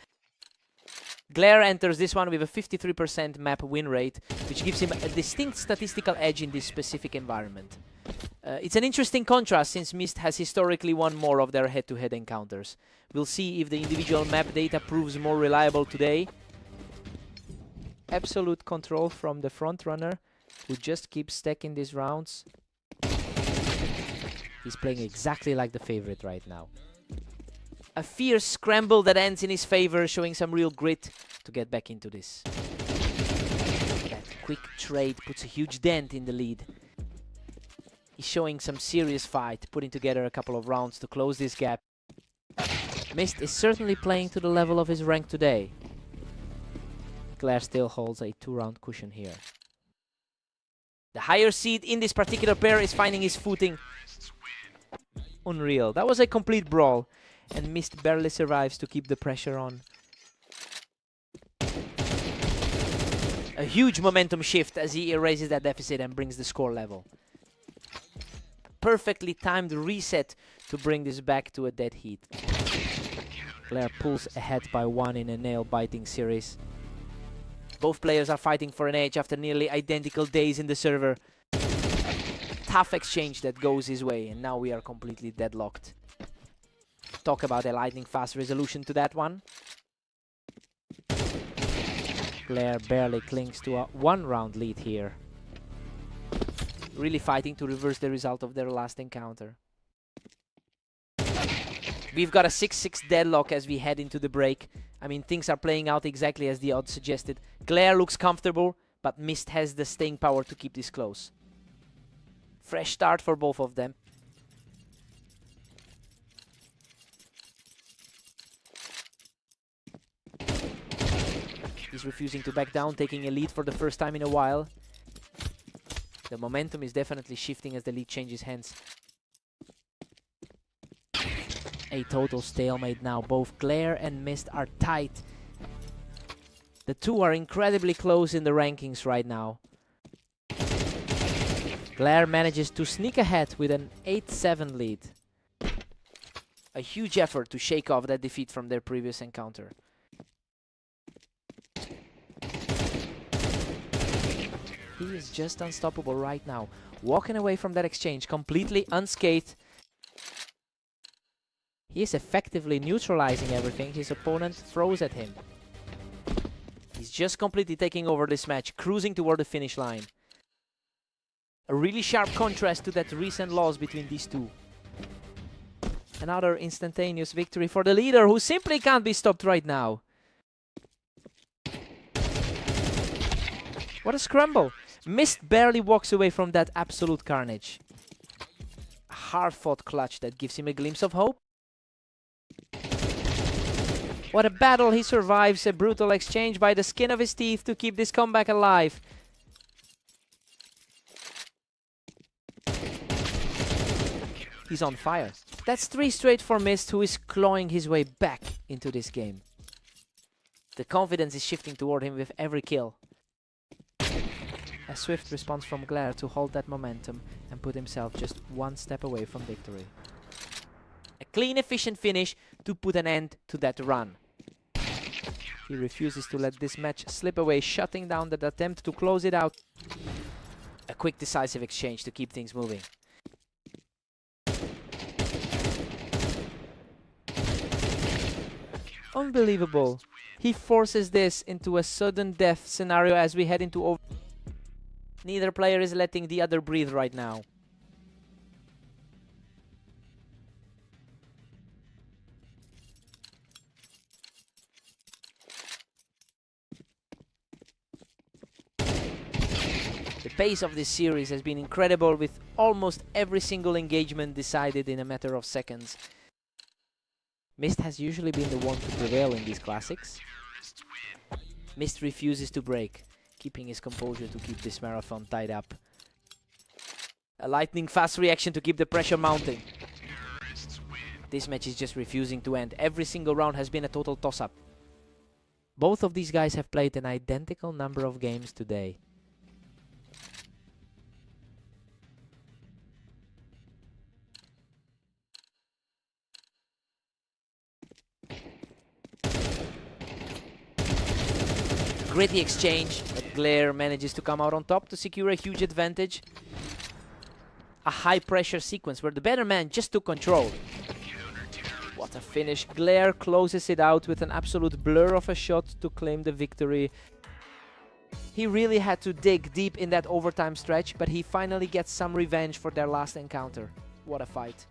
Glare enters this one with a 53% map win rate, which gives him a distinct statistical edge in this specific environment. It's an interesting contrast since Mist has historically won more of their head-to-head encounters. We'll see if the individual map data proves more reliable today. Absolute control from the front runner, who just keeps stacking these rounds. He's playing exactly like the favorite right now. A fierce scramble that ends in his favor, showing some real grit to get back into this. That quick trade puts a huge dent in the lead. He's showing some serious fight, putting together a couple of rounds to close this gap. Mist is certainly playing to the level of his rank today. Glare still holds a 2-round cushion here. The higher seed in this particular pair is finding his footing. Unreal. That was a complete brawl, and Mist barely survives to keep the pressure on. A huge momentum shift as he erases that deficit and brings the score level. Perfectly timed reset to bring this back to a dead heat. Glare pulls ahead by 1 in a nail-biting series. Both players are fighting for an edge after nearly identical days in the server. Tough exchange that goes his way, and now we are completely deadlocked. Talk about a lightning-fast resolution to that one. Glare barely clings to a 1-round lead here. Really fighting to reverse the result of their last encounter. We've got a 6-6 deadlock as we head into the break. I mean, things are playing out exactly as the odds suggested. Glare looks comfortable, but Mist has the staying power to keep this close. Fresh start for both of them. He's refusing to back down, taking a lead for the first time in a while. The momentum is definitely shifting as the lead changes hands. A total stalemate now. Both Glare and Mist are tight. The two are incredibly close in the rankings right now. Glare manages to sneak ahead with an 8-7 lead. A huge effort to shake off that defeat from their previous encounter. He is just unstoppable right now, walking away from that exchange completely unscathed. He is effectively neutralizing everything his opponent throws at him. He's just completely taking over this match, cruising toward the finish line. A really sharp contrast to that recent loss between these two. Another instantaneous victory for the leader, who simply can't be stopped right now. What a scramble! Mist barely walks away from that absolute carnage. A hard-fought clutch that gives him a glimpse of hope. What a battle he survives, a brutal exchange by the skin of his teeth to keep this comeback alive. He's on fire. That's 3 straight for Mist, who is clawing his way back into this game. The confidence is shifting toward him with every kill. A swift response from Glare to hold that momentum and put himself just 1 step away from victory. A clean, efficient finish to put an end to that run. He refuses to let this match slip away, shutting down that attempt to close it out. A quick, decisive exchange to keep things moving. Unbelievable. He forces this into a sudden death scenario as we head into over. Neither player is letting the other breathe right now. The pace of this series has been incredible, with almost every single engagement decided in a matter of seconds. Mist has usually been the one to prevail in these classics. Mist refuses to break, keeping his composure to keep this marathon tied up. A lightning-fast reaction to keep the pressure mounting. This match is just refusing to end. Every single round has been a total toss-up. Both of these guys have played an identical number of games today. Gritty exchange, but Glare manages to come out on top to secure a huge advantage. A high-pressure sequence where the better man just took control. What a finish. Glare closes it out with an absolute blur of a shot to claim the victory. He really had to dig deep in that overtime stretch, but he finally gets some revenge for their last encounter. What a fight.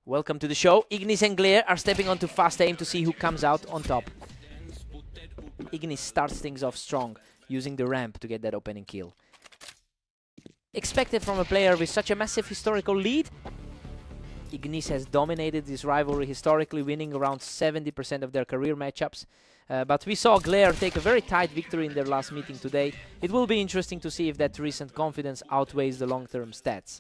Welcome to the show. Ignis and Glare are stepping onto fast aim to see who comes out on top. Ignis starts things off strong, using the ramp to get that opening kill. Expected from a player with such a massive historical lead. Ignis has dominated this rivalry historically, winning around 70% of their career matchups. But we saw Glare take a very tight victory in their last meeting today. It will be interesting to see if that recent confidence outweighs the long-term stats.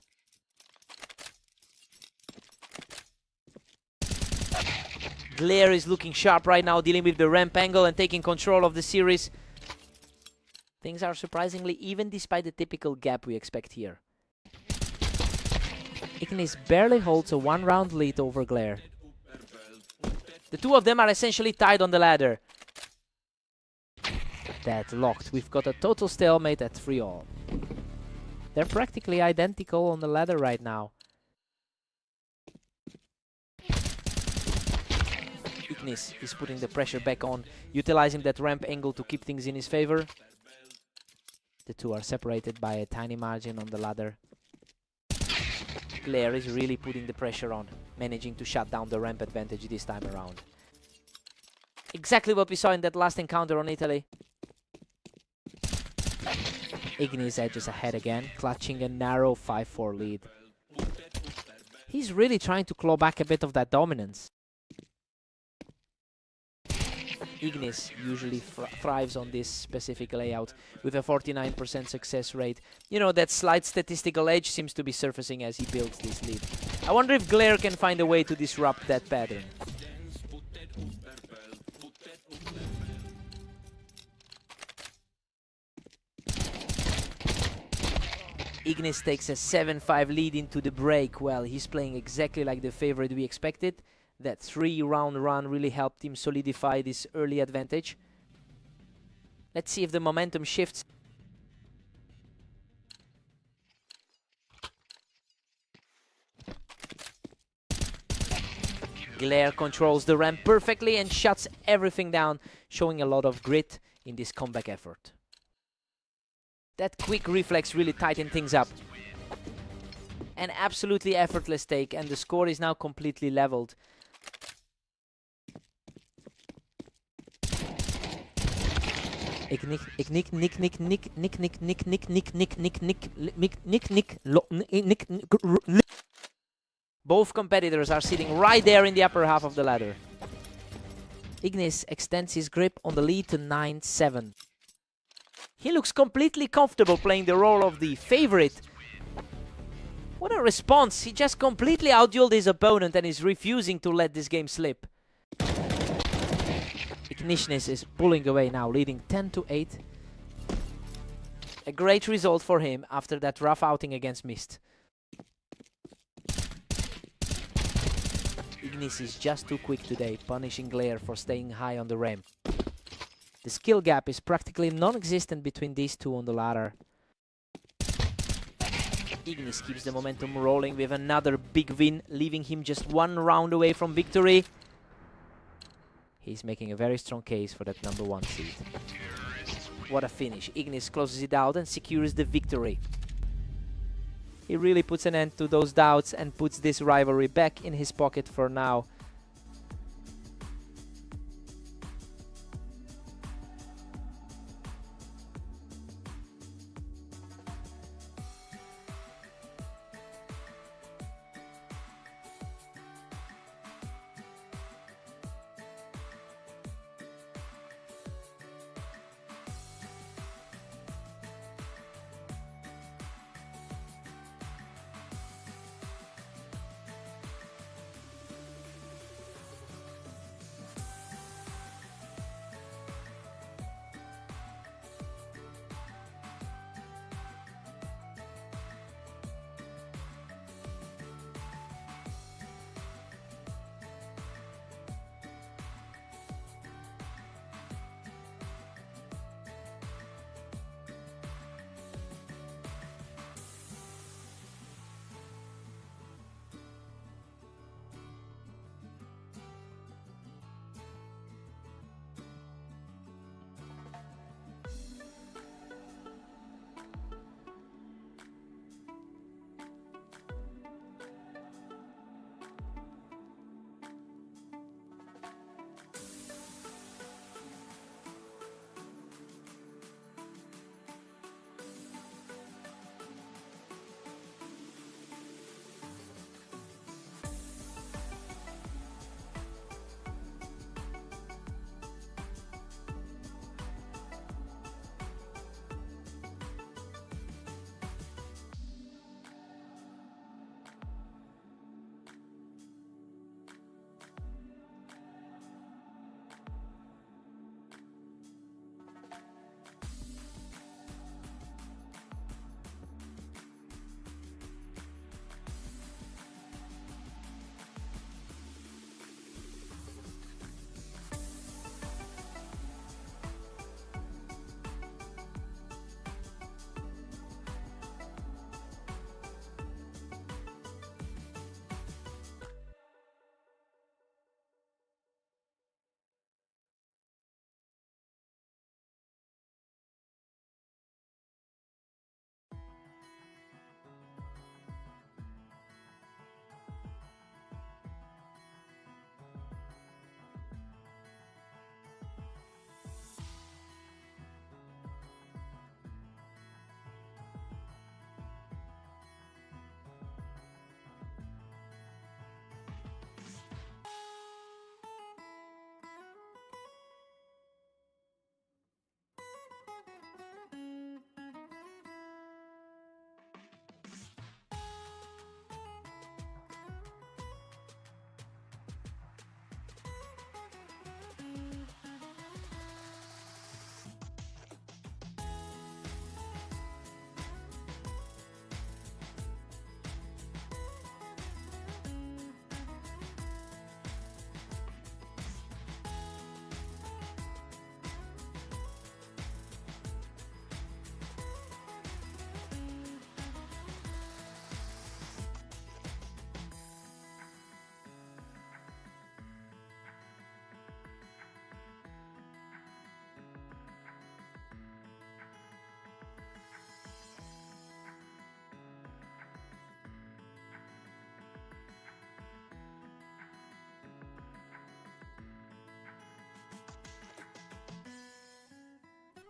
Glare is looking sharp right now, dealing with the ramp angle and taking control of the series. Things are surprisingly even despite the typical gap we expect here. Ignis barely holds a one-round lead over Glare. The two of them are essentially tied on the ladder. That locked. We've got a total stalemate at 3-all. They're practically identical on the ladder right now. Ignis is putting the pressure back on, utilizing that ramp angle to keep things in his favor. The two are separated by a tiny margin on the ladder. Glare is really putting the pressure on, managing to shut down the ramp advantage this time around. Exactly what we saw in that last encounter on Italy. Ignis edges ahead again, clutching a narrow 5-4 lead. He's really trying to claw back a bit of that dominance. Ignis usually thrives on this specific layout with a 49% success rate. You know, that slight statistical edge seems to be surfacing as he builds this lead. I wonder if Glare can find a way to disrupt that pattern. Ignis takes a 7-5 lead into the break. Well, he's playing exactly like the favorite we expected. That 3-round run really helped him solidify this early advantage. Let's see if the momentum shifts. Glare controls the ramp perfectly and shuts everything down, showing a lot of grit in this comeback effort. That quick reflex really tightened things up. An absolutely effortless take, and the score is now completely leveled. Both competitors are sitting right there in the upper half of the ladder. Ignis extends his grip on the lead to 9-7. He looks completely comfortable playing the role of the favorite. What a response! He just completely outdueled his opponent and is refusing to let this game slip. Ignis is pulling away now, leading 10-8. A great result for him after that rough outing against Mist. Ignis is just too quick today, punishing Glare for staying high on the ramp. The skill gap is practically non-existent between these two on the ladder. Ignis keeps the momentum rolling with another big win, leaving him just 1 round away from victory. He's making a very strong case for that #1 seed. What a finish. Ignis closes it out and secures the victory. He really puts an end to those doubts and puts this rivalry back in his pocket for now.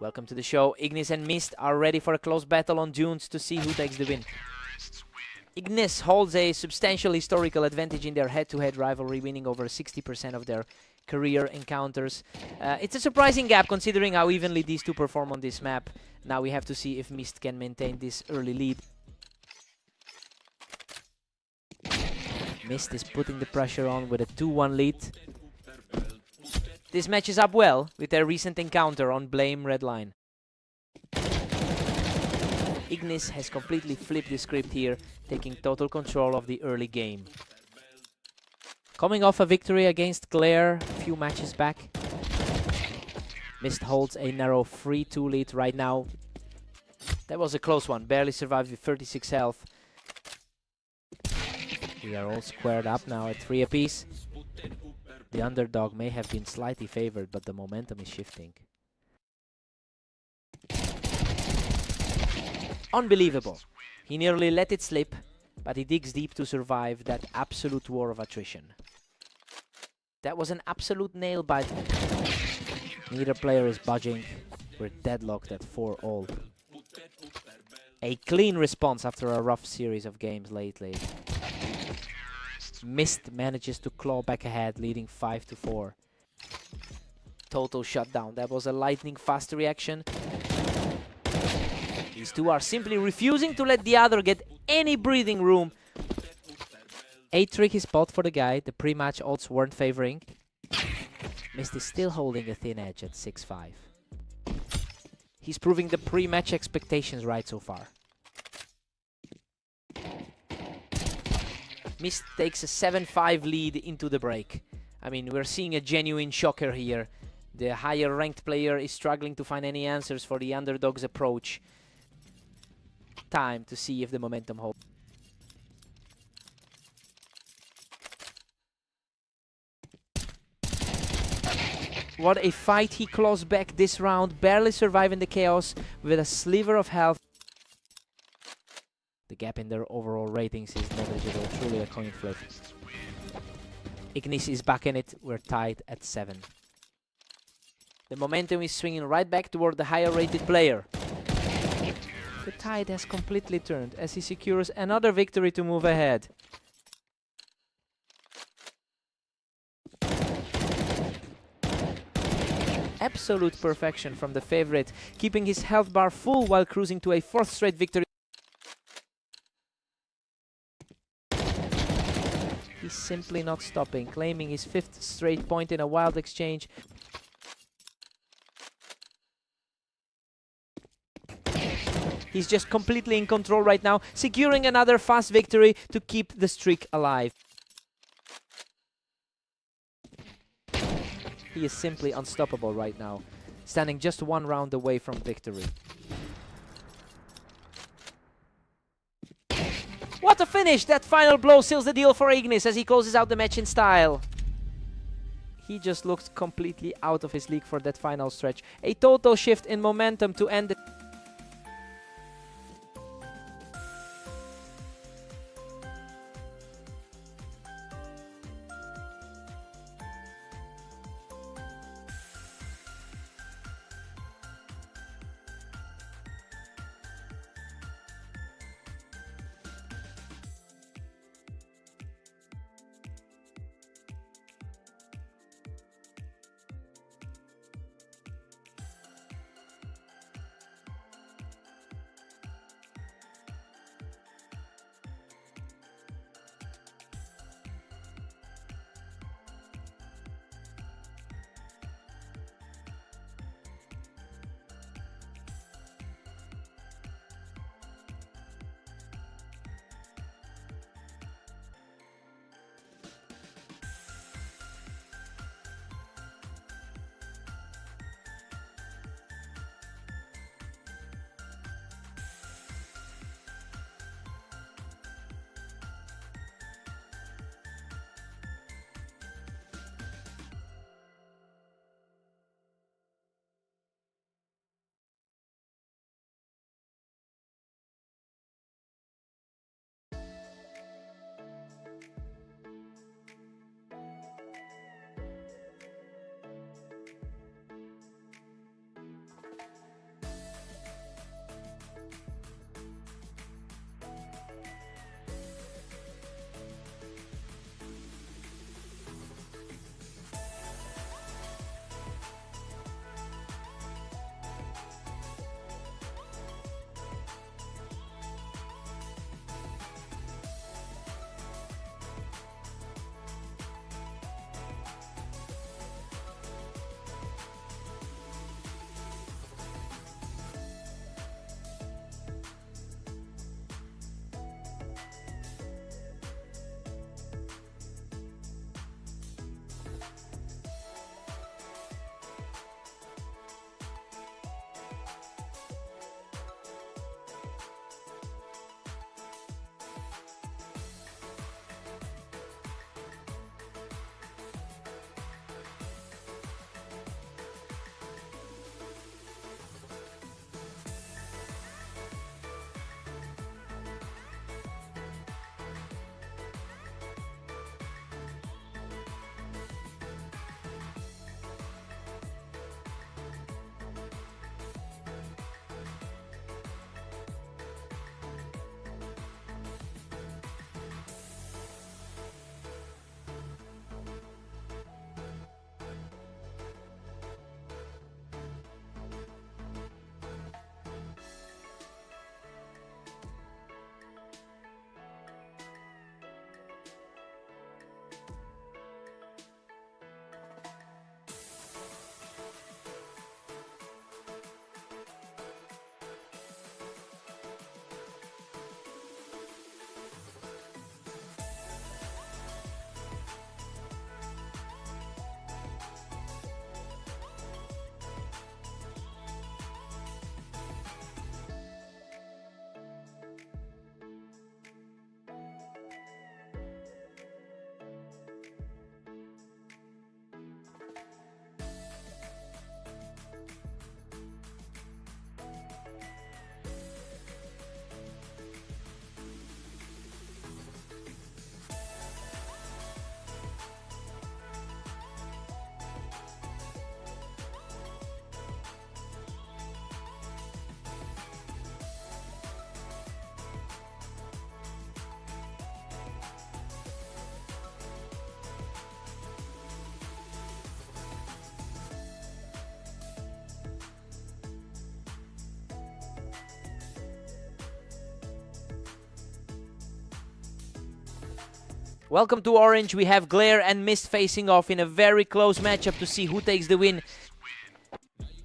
Welcome to the show. Ignis and Mist are ready for a close battle on Dunes to see who takes the win. Ignis holds a substantial historical advantage in their head-to-head rivalry, winning over 60% of their career encounters. It's a surprising gap considering how evenly these two perform on this map. Now we have to see if Mist can maintain this early lead. Mist is putting the pressure on with a 2-1 lead. This matches up well with their recent encounter on Blame Red Line. Ignis has completely flipped the script here, taking total control of the early game. Coming off a victory against Glare a few matches back, Mist holds a narrow 3-2 lead right now. That was a close one, barely survived with 36 health. We are all squared up now at 3 apiece. The underdog may have been slightly favored, but the momentum is shifting. Unbelievable. He nearly let it slip, but he digs deep to survive that absolute war of attrition. That was an absolute nail bite. Neither player is budging. We're deadlocked at 4-all. A clean response after a rough series of games lately. Mist manages to claw back ahead, leading 5-4. Total shutdown. That was a lightning fast reaction. These two are simply refusing to let the other get any breathing room. A tricky spot for the guy. The pre-match odds weren't favoring. Mist is still holding a thin edge at 6-5. He's proving the pre-match expectations right so far. Mist takes a 7-5 lead into the break. I mean, we're seeing a genuine shocker here. The higher ranked player is struggling to find any answers for the underdog's approach. Time to see if the momentum holds. What a fight he claws back this round, barely surviving the chaos with a sliver of health. The gap in their overall ratings is negligible, truly a coin flip. Ignis is back in it, we're tied at 7. The momentum is swinging right back toward the higher rated player. The tide has completely turned as he secures another victory to move ahead. Absolute perfection from the favorite, keeping his health bar full while cruising to a 4th straight victory. He's simply not stopping, claiming his 5th straight point in a wild exchange. He's just completely in control right now, securing another fast victory to keep the streak alive. He is simply unstoppable right now, standing just 1 round away from victory. What a finish! That final blow seals the deal for Ignis as he closes out the match in style. He just looked completely out of his league for that final stretch. A total shift in momentum to end it. Welcome to Orange. We have Glare and Mist facing off in a very close matchup to see who takes the win.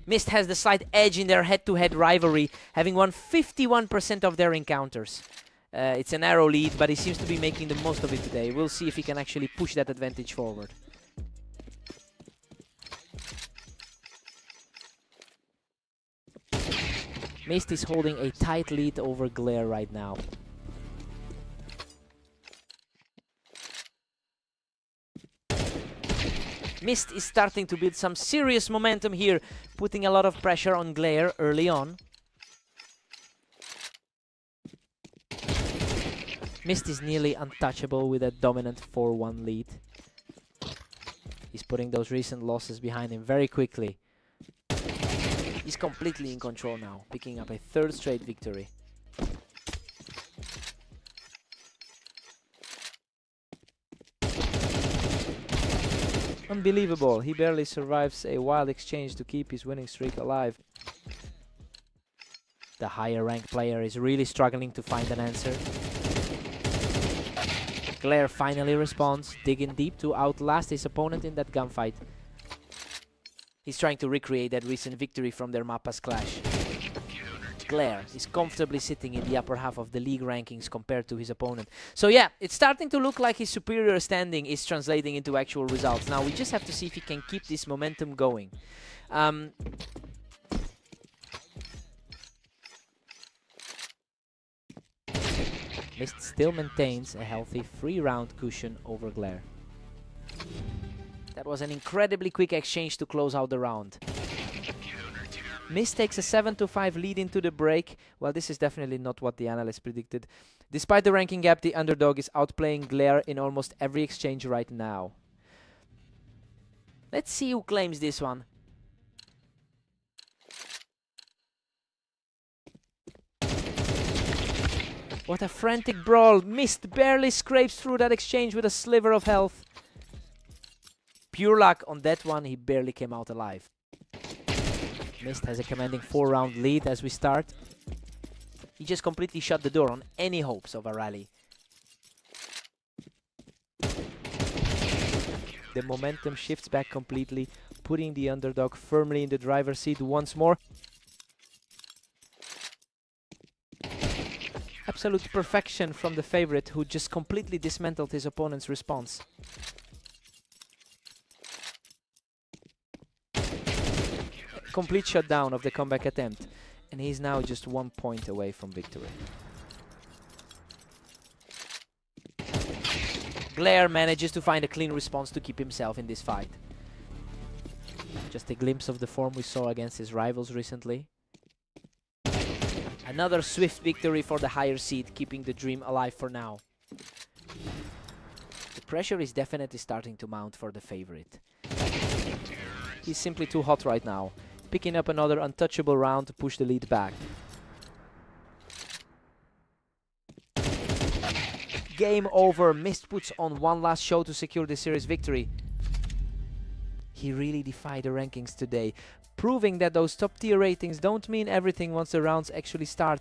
Mist has the slight edge in their head-to-head rivalry, having won 51% of their encounters. It's a narrow lead, but he seems to be making the most of it today. We'll see if he can actually push that advantage forward. Mist is holding a tight lead over Glare right now. Mist is starting to build some serious momentum here, putting a lot of pressure on Glare early on. Mist is nearly untouchable with a dominant 4-1 lead. He's putting those recent losses behind him very quickly. He's completely in control now, picking up a third straight victory. Unbelievable, he barely survives a wild exchange to keep his winning streak alive. The higher ranked player is really struggling to find an answer. Glare finally responds, digging deep to outlast his opponent in that gunfight. He's trying to recreate that recent victory from their Mappas clash. Glare is comfortably sitting in the upper half of the league rankings compared to his opponent. So yeah, it's starting to look like his superior standing is translating into actual results. Now we just have to see if he can keep this momentum going. Mist still maintains a healthy 3-round cushion over Glare. That was an incredibly quick exchange to close out the round. Mist takes a 7-5 lead into the break. Well, this is definitely not what the analysts predicted. Despite the ranking gap, the underdog is outplaying Glare in almost every exchange right now. Let's see who claims this one. What a frantic brawl. Mist barely scrapes through that exchange with a sliver of health. Pure luck on that one, he barely came out alive. Mist has a commanding 4-round lead as we start. He just completely shut the door on any hopes of a rally. The momentum shifts back completely, putting the underdog firmly in the driver's seat once more. Absolute perfection from the favorite, who just completely dismantled his opponent's response. Complete shutdown of the comeback attempt, and he's now just 1 point away from victory. Glare manages to find a clean response to keep himself in this fight. Just a glimpse of the form we saw against his rivals recently. Another swift victory for the higher seed, keeping the dream alive for now. The pressure is definitely starting to mount for the favorite. He's simply too hot right now, picking up another untouchable round to push the lead back. Game over. Mist puts on one last show to secure the series victory. He really defied the rankings today, proving that those top tier ratings don't mean everything once the rounds actually start.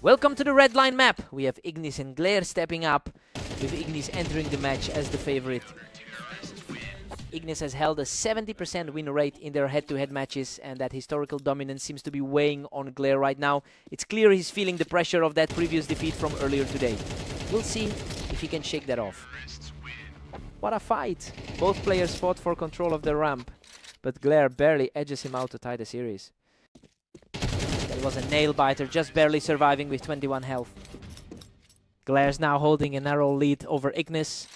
Welcome to the red line map. We have Ignis and Glare stepping up, with Ignis entering the match as the favorite. Ignis has held a 70% win rate in their head-to-head matches, and that historical dominance seems to be weighing on Glare right now. It's clear he's feeling the pressure of that previous defeat from earlier today. We'll see if he can shake that off. What a fight! Both players fought for control of the ramp, but Glare barely edges him out to tie the series. That was a nail-biter, just barely surviving with 21 health. Glare's now holding a narrow lead over Ignis.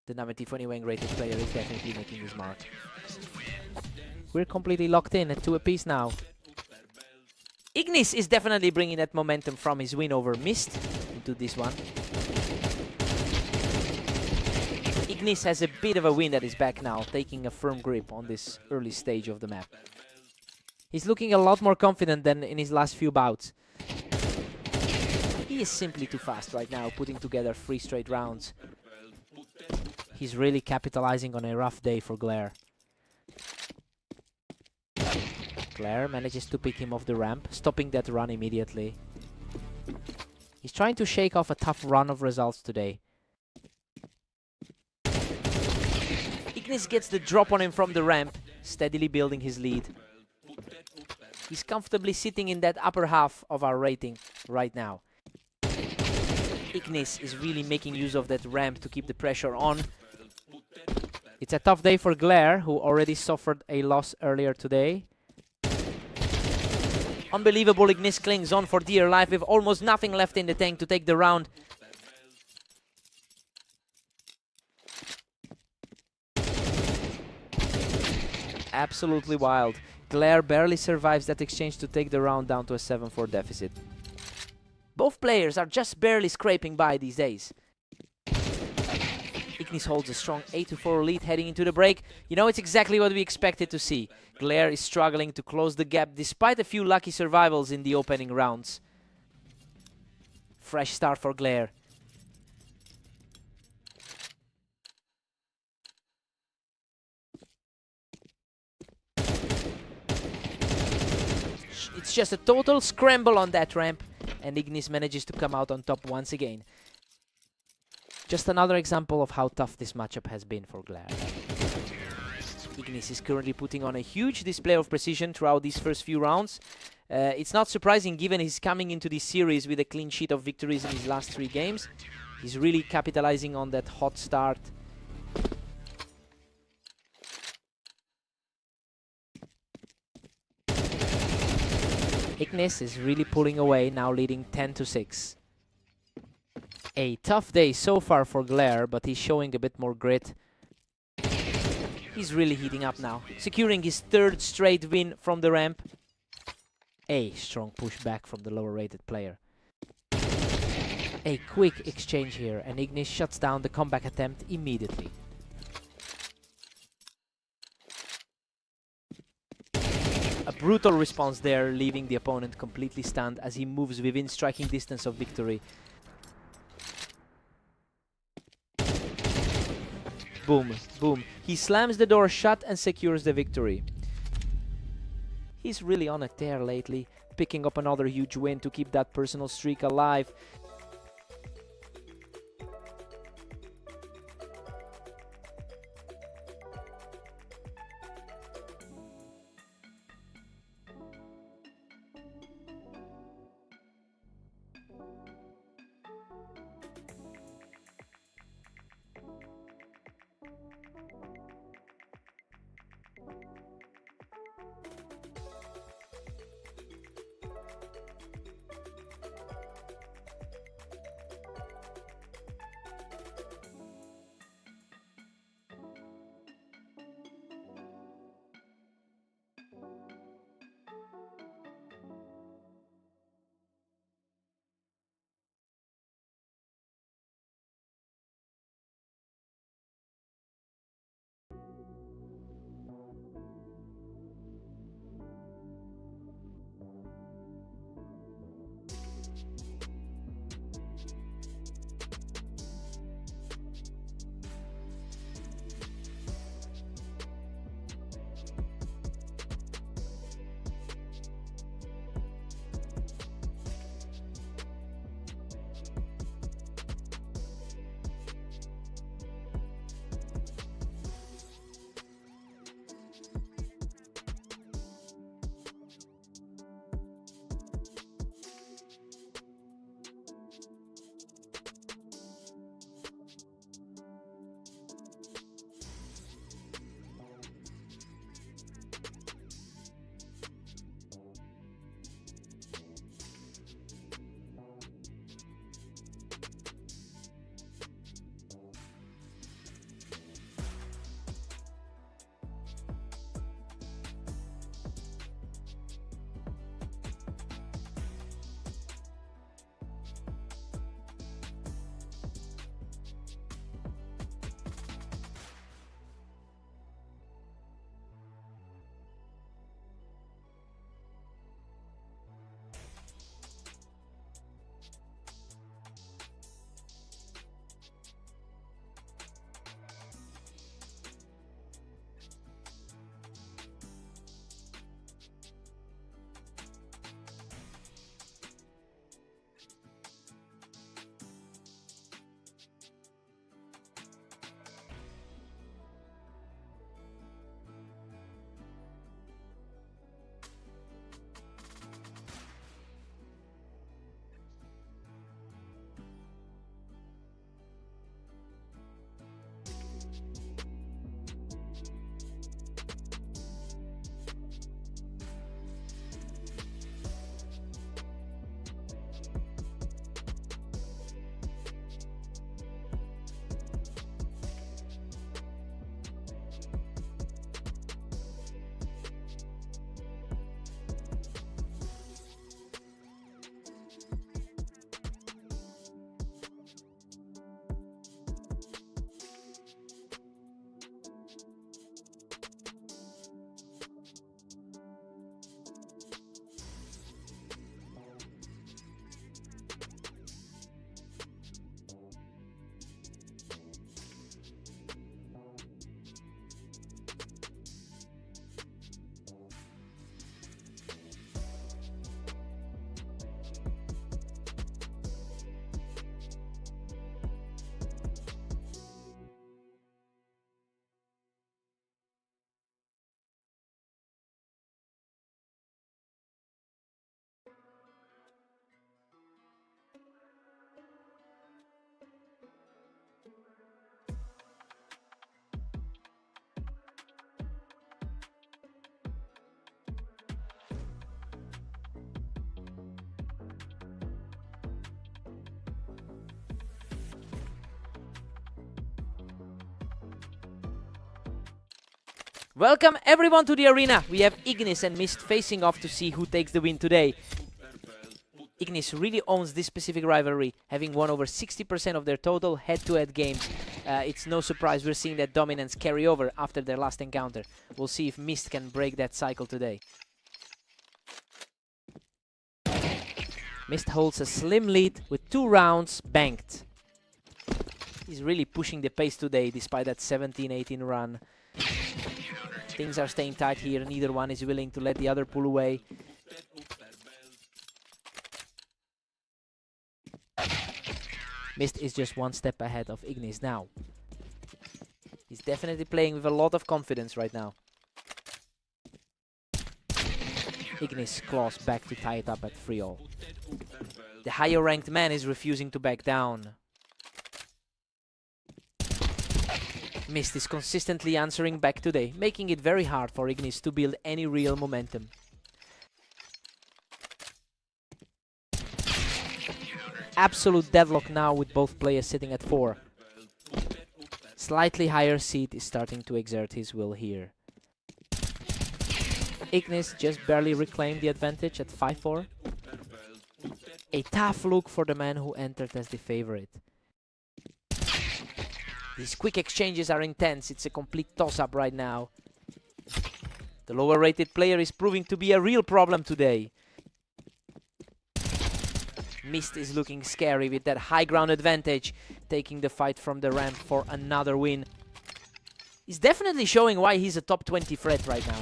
The number 20 rated player is definitely making his mark. We're completely locked in at 2 apiece now. Ignis is definitely bringing that momentum from his win over Mist into this one. Ignis has a bit of a win at his back now, taking a firm grip on this early stage of the map. He's looking a lot more confident than in his last few bouts. He is simply too fast right now, putting together 3 straight rounds. He's really capitalizing on a rough day for Glare. Glare manages to pick him off the ramp, stopping that run immediately. He's trying to shake off a tough run of results today. Ignis gets the drop on him from the ramp, steadily building his lead. He's comfortably sitting in that upper half of our rating right now. Ignis is really making use of that ramp to keep the pressure on. It's a tough day for Glare, who already suffered a loss earlier today. Unbelievable, Ignis clings on for dear life with almost nothing left in the tank to take the round. Absolutely wild. Glare barely survives that exchange to take the round down to a 7-4 deficit. Both players are just barely scraping by these days. Ignis holds a strong 8-4 lead heading into the break. You know, it's exactly what we expected to see. Glare is struggling to close the gap despite a few lucky survivals in the opening rounds. Fresh start for Glare. It's just a total scramble on that ramp, and Ignis manages to come out on top once again. Just another example of how tough this matchup has been for Glare. Ignis is currently putting on a huge display of precision throughout these first few rounds. It's not surprising given he's coming into this series with a clean sheet of victories in his last 3 games. He's really capitalizing on that hot start. Ignis is really pulling away, now leading 10-6. A tough day so far for Glare, but he's showing a bit more grit. He's really heating up now, securing his 3rd straight win from the ramp. A strong push back from the lower rated player. A quick exchange here, and Ignis shuts down the comeback attempt immediately. A brutal response there, leaving the opponent completely stunned as he moves within striking distance of victory. Boom, boom. He slams the door shut and secures the victory. He's really on a tear lately, picking up another huge win to keep that personal streak alive. Welcome everyone to the arena. We have Ignis and Mist facing off to see who takes the win today. Ignis really owns this specific rivalry, having won over 60% of their total head-to-head games. It's no surprise we're seeing that dominance carry over after their last encounter. We'll see if Mist can break that cycle today. Mist holds a slim lead with 2 rounds banked. He's really pushing the pace today despite that 17-18 run. Things are staying tight here. Neither one is willing to let the other pull away. Mist is just 1 step ahead of Ignis now. He's definitely playing with a lot of confidence right now. Ignis claws back to tie it up at 3-all. The higher ranked man is refusing to back down. Mist is consistently answering back today, making it very hard for Ignis to build any real momentum. Absolute deadlock now with both players sitting at 4. Slightly higher seed is starting to exert his will here. Ignis just barely reclaimed the advantage at 5-4. A tough look for the man who entered as the favorite. These quick exchanges are intense. It's a complete toss-up right now. The lower rated player is proving to be a real problem today. Mist is looking scary with that high ground advantage, taking the fight from the ramp for another win. He's definitely showing why he's a top 20 threat right now.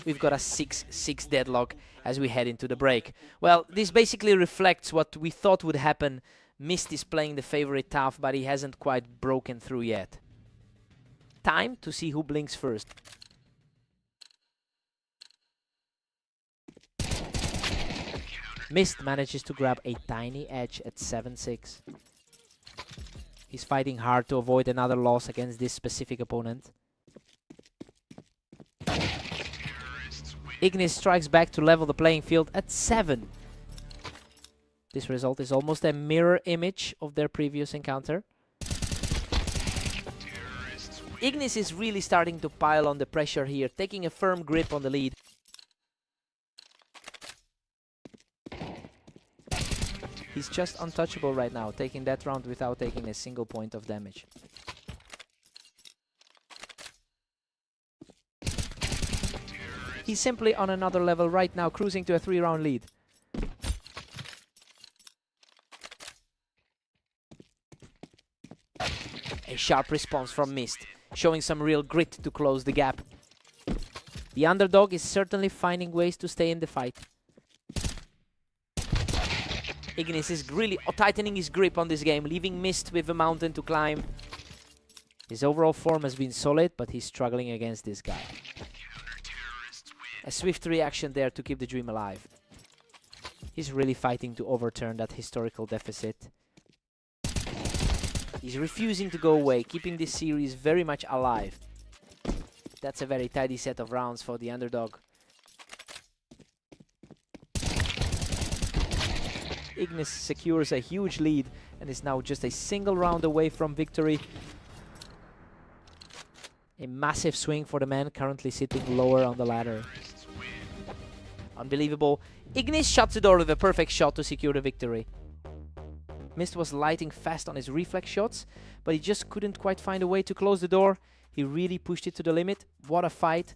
We've got a 6-6 deadlock as we head into the break. Well, this basically reflects what we thought would happen. Mist is playing the favorite tough, but he hasn't quite broken through yet. Time to see who blinks first. Mist manages to grab a tiny edge at 7-6. He's fighting hard to avoid another loss against this specific opponent. Ignis strikes back to level the playing field at 7. This result is almost a mirror image of their previous encounter. Ignis is really starting to pile on the pressure here, taking a firm grip on the lead. He's just untouchable right now, taking that round without taking a single point of damage. He's simply on another level right now, cruising to a 3-round lead. A sharp response from Mist, showing some real grit to close the gap. The underdog is certainly finding ways to stay in the fight. Ignis is really tightening his grip on this game, leaving Mist with a mountain to climb. His overall form has been solid, but he's struggling against this guy. A swift reaction there to keep the dream alive. He's really fighting to overturn that historical deficit. He's refusing to go away, keeping this series very much alive. That's a very tidy set of rounds for the underdog. Ignis secures a huge lead and is now just a single round away from victory. A massive swing for the man currently sitting lower on the ladder. Unbelievable. Ignis shuts the door with a perfect shot to secure the victory. Mist was lighting fast on his reflex shots, but he just couldn't quite find a way to close the door. He really pushed it to the limit. What a fight.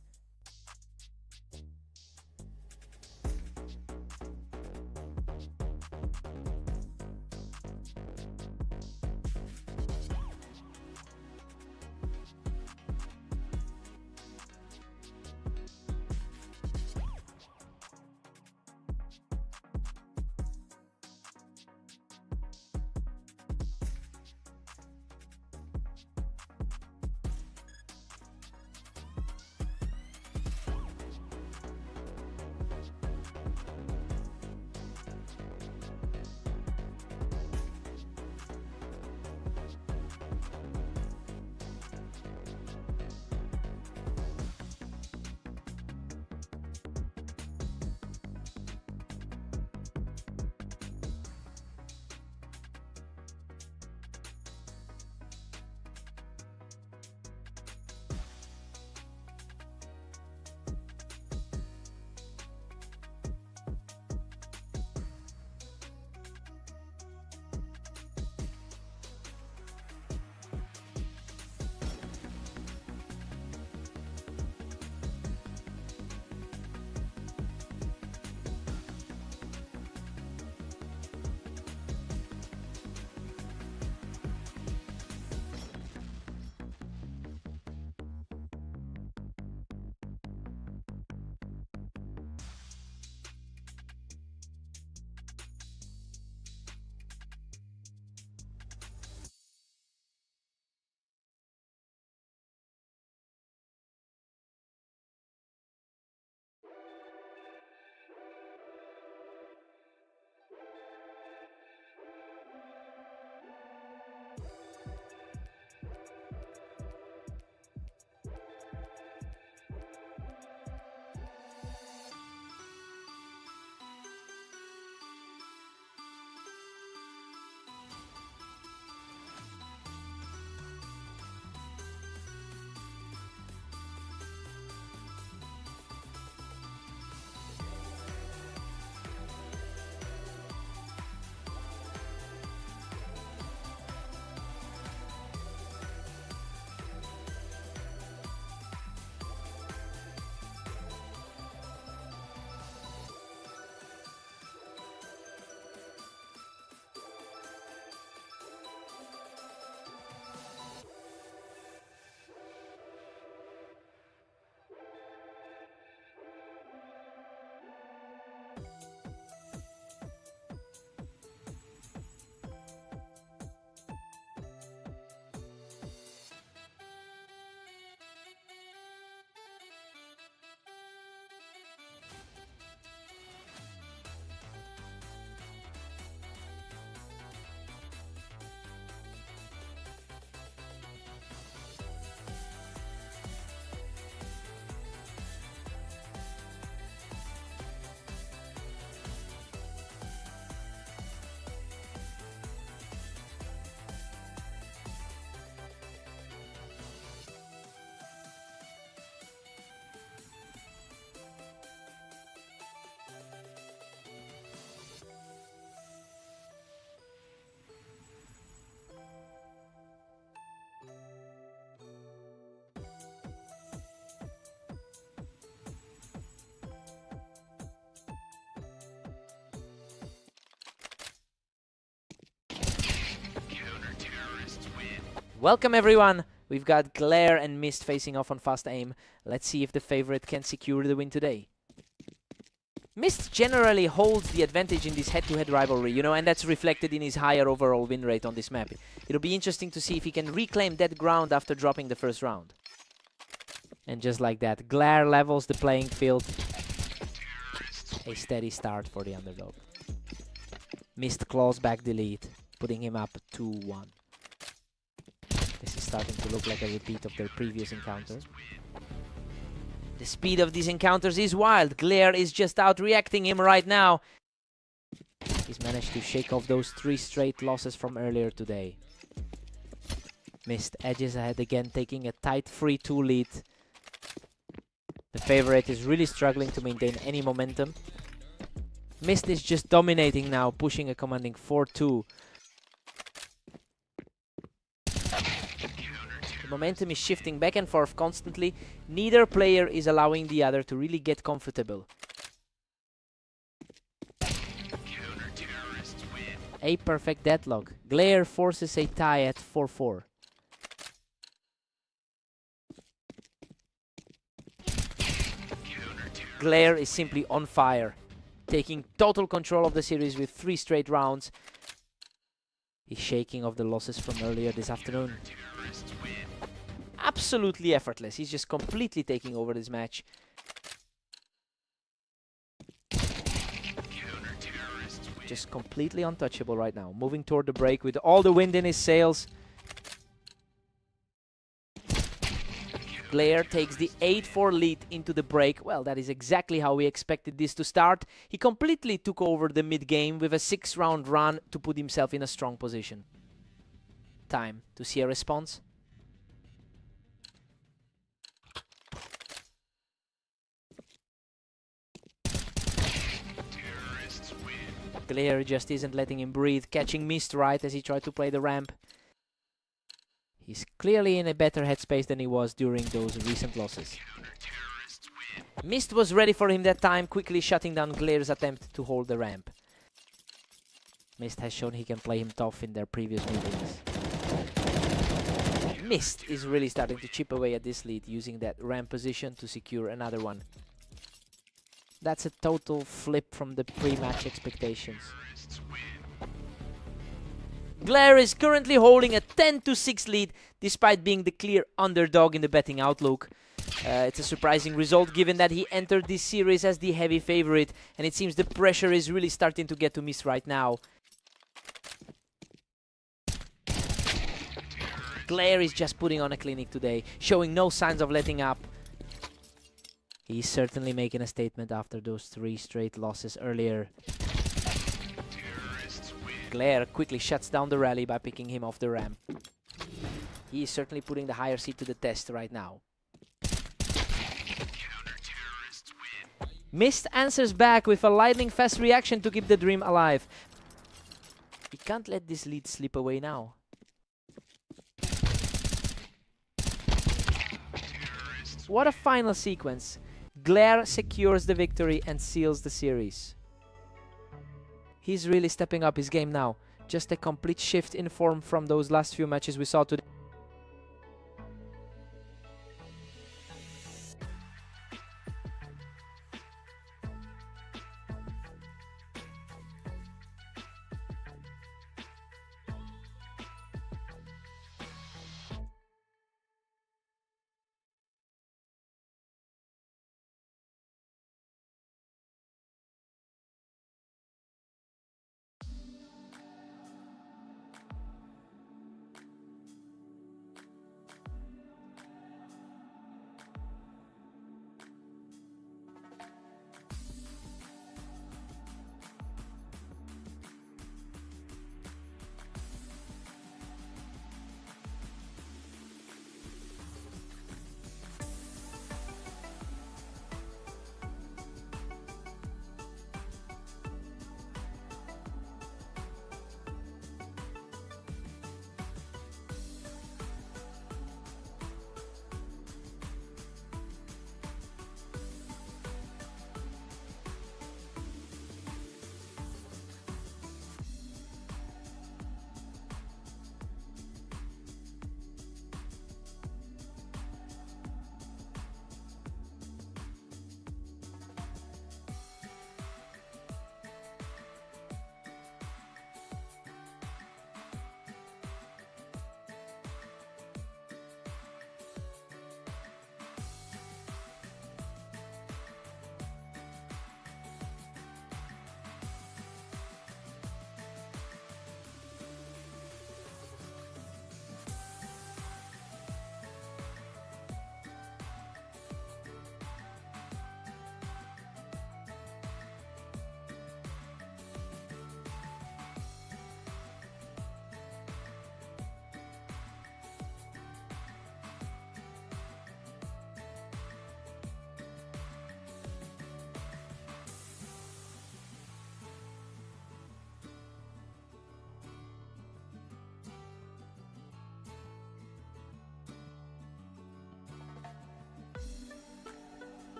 Welcome everyone. We've got Glare and Mist facing off on Fast Aim. Let's see if the favorite can secure the win today. Mist generally holds the advantage in this head-to-head rivalry, you know, and that's reflected in his higher overall win rate on this map. It'll be interesting to see if he can reclaim that ground after dropping the first round. And just like that, Glare levels the playing field. A steady start for the underdog. Mist claws back the lead, putting him up 2-1. This is starting to look like a repeat of their previous encounter. The speed of these encounters is wild. Glare is just out-reacting him right now. He's managed to shake off those 3 straight losses from earlier today. Mist edges ahead again, taking a tight 3-2 lead. The favorite is really struggling to maintain any momentum. Mist is just dominating now, pushing a commanding 4-2. The momentum is shifting back and forth constantly. Neither player is allowing the other to really get comfortable. A perfect deadlock. Glare forces a tie at 4-4. Glare is simply on fire, taking total control of the series with 3 straight rounds. He's shaking off the losses from earlier this afternoon. Absolutely effortless. He's just completely taking over this match. Just completely untouchable right now. Moving toward the break with all the wind in his sails. Glare takes the 8-4 lead into the break. Well, that is exactly how we expected this to start. He completely took over the mid-game with a 6-round run to put himself in a strong position. Time to see a response. Glare just isn't letting him breathe, catching Mist right as he tried to play the ramp. He's clearly in a better headspace than he was during those recent losses. Mist was ready for him that time, quickly shutting down Glare's attempt to hold the ramp. Mist has shown he can play him tough in their previous meetings. Mist is really starting to chip away at this lead, using that ramp position to secure another one. That's a total flip from the pre-match expectations. Glare is currently holding a 10-6 lead, despite being the clear underdog in the betting outlook. It's a surprising result, given that he entered this series as the heavy favorite, and it seems the pressure is really starting to get to Mist right now. Glare is just putting on a clinic today, showing no signs of letting up. He's certainly making a statement after those 3 straight losses earlier. Glare quickly shuts down the rally by picking him off the ramp. He is certainly putting the higher seed to the test right now. Mist answers back with a lightning-fast reaction to keep the dream alive. He can't let this lead slip away now. What a final sequence. Glare secures the victory and seals the series. He's really stepping up his game now. Just a complete shift in form from those last few matches we saw today.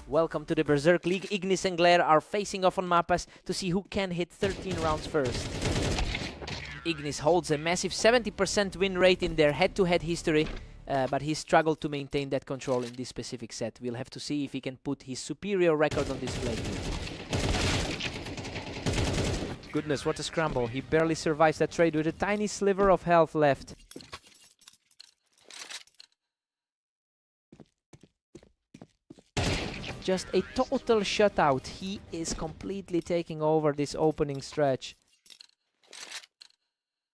Welcome to the Berserk League. Ignis and Glare are facing off on Mappas to see who can hit 13 rounds first. Ignis holds a massive 70% win rate in their head-to-head history, but he struggled to maintain that control in this specific set. We'll have to see if he can put his superior record on display here. Goodness, what a scramble. He barely survives that trade with a tiny sliver of health left. Just a total shutout. He is completely taking over this opening stretch.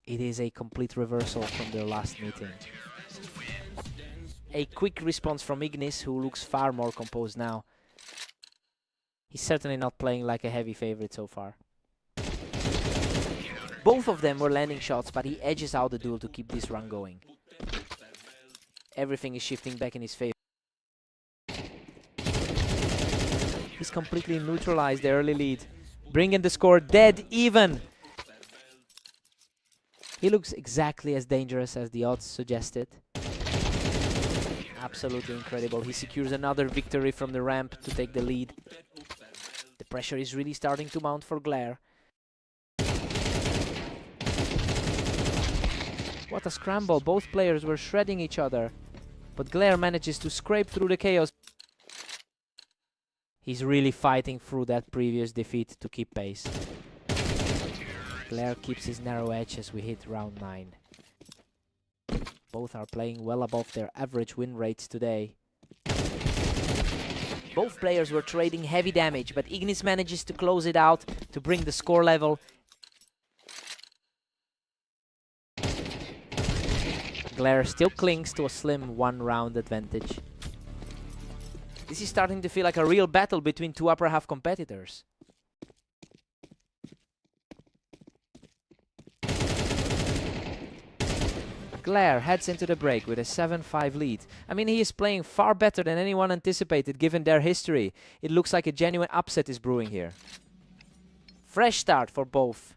It is a complete reversal from their last meeting. A quick response from Ignis, who looks far more composed now. He's certainly not playing like a heavy favorite so far. Both of them were landing shots, but he edges out the duel to keep this run going. Everything is shifting back in his favor. He's completely neutralized the early lead, bringing the score dead even. He looks exactly as dangerous as the odds suggested. Absolutely incredible. He secures another victory from the ramp to take the lead. The pressure is really starting to mount for Glare. What a scramble. Both players were shredding each other, but Glare manages to scrape through the chaos. He's really fighting through that previous defeat to keep pace. Glare keeps his narrow edge as we hit round 9. Both are playing well above their average win rates today. Both players were trading heavy damage, but Ignis manages to close it out to bring the score level. Glare still clings to a slim one-round advantage. This is starting to feel like a real battle between two upper half competitors. Glare heads into the break with a 7-5 lead. I mean, he is playing far better than anyone anticipated given their history. It looks like a genuine upset is brewing here. Fresh start for both.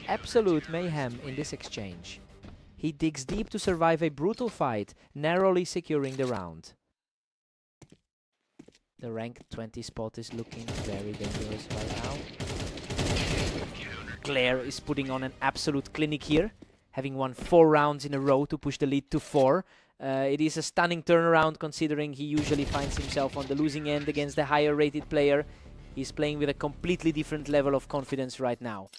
Absolute mayhem in this exchange. He digs deep to survive a brutal fight, narrowly securing the round. The ranked 20 spot is looking very dangerous right now. Glare is putting on an absolute clinic here, having won 4 rounds in a row to push the lead to 4. It is a stunning turnaround considering he usually finds himself on the losing end against the higher rated player. He's playing with a completely different level of confidence right now.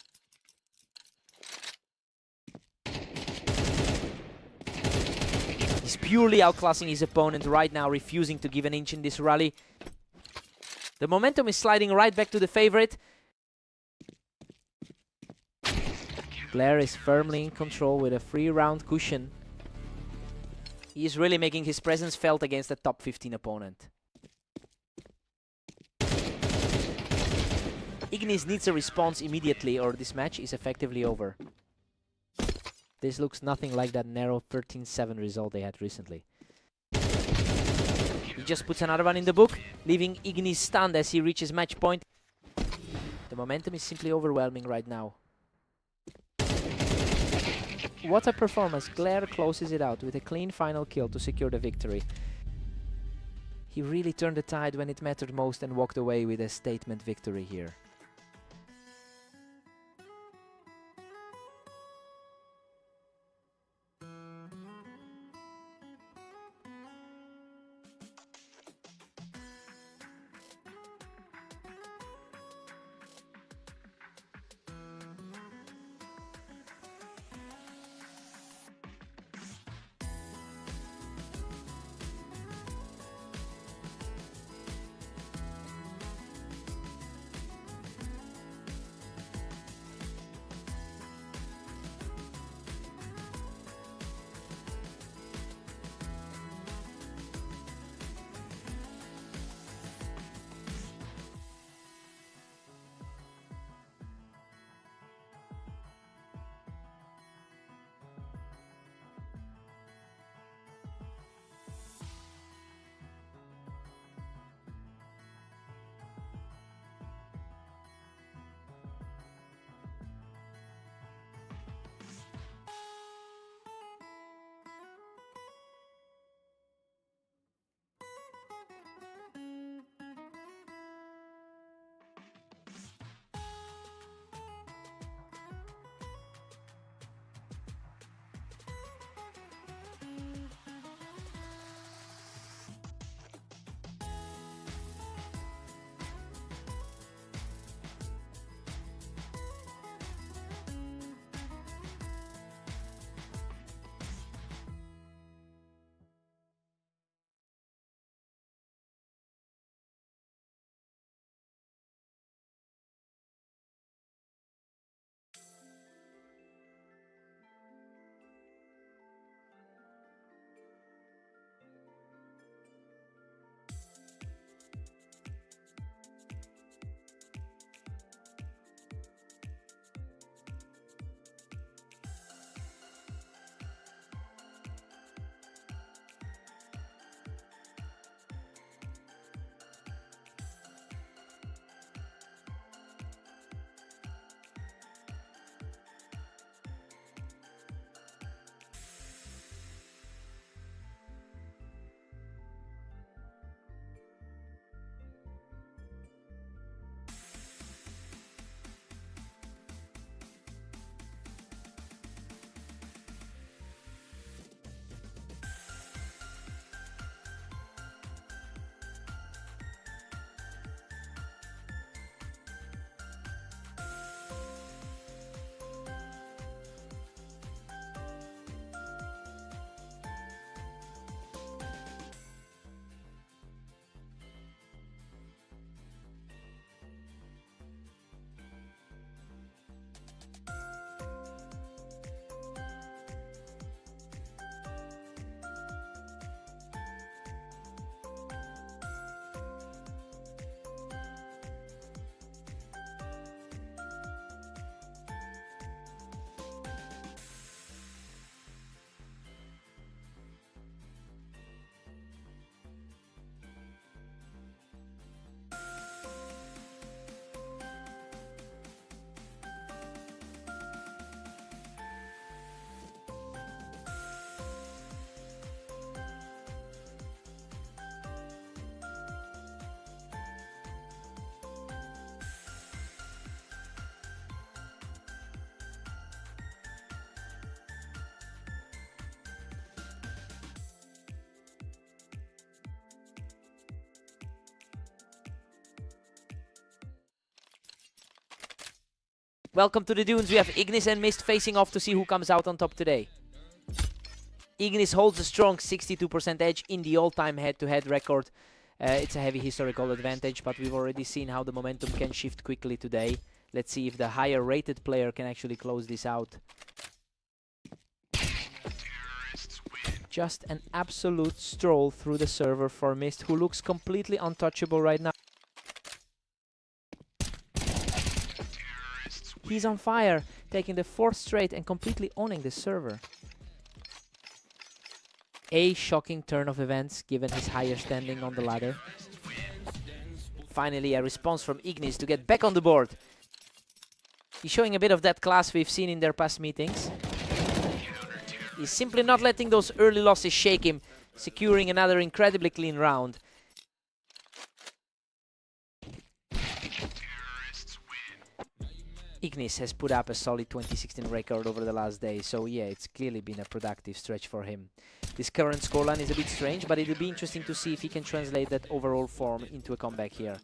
He's purely outclassing his opponent right now, refusing to give an inch in this rally. The momentum is sliding right back to the favorite. Glare is firmly in control with a 3-round cushion. He is really making his presence felt against a top 15 opponent. Ignis needs a response immediately or this match is effectively over. This looks nothing like that narrow 13-7 result they had recently. He just puts another one in the book, leaving Ignis stunned as he reaches match point. The momentum is simply overwhelming right now. What a performance. Glare closes it out with a clean final kill to secure the victory. He really turned the tide when it mattered most and walked away with a statement victory here. Welcome to the Dunes. We have Ignis and Mist facing off to see who comes out on top today. Ignis holds a strong 62% edge in the all-time head-to-head record. It's a heavy historical advantage, but we've already seen how the momentum can shift quickly today. Let's see if the higher rated player can actually close this out. Just an absolute stroll through the server for Mist, who looks completely untouchable right now. He's on fire, taking the 4th straight and completely owning the server. A shocking turn of events, given his higher standing on the ladder. Finally, a response from Ignis to get back on the board. He's showing a bit of that class we've seen in their past meetings. He's simply not letting those early losses shake him, securing another incredibly clean round. Ignis has put up a solid 2016 record over the last day, so yeah, it's clearly been a productive stretch for him. This current scoreline is a bit strange, but it'll be interesting to see if he can translate that overall form into a comeback here.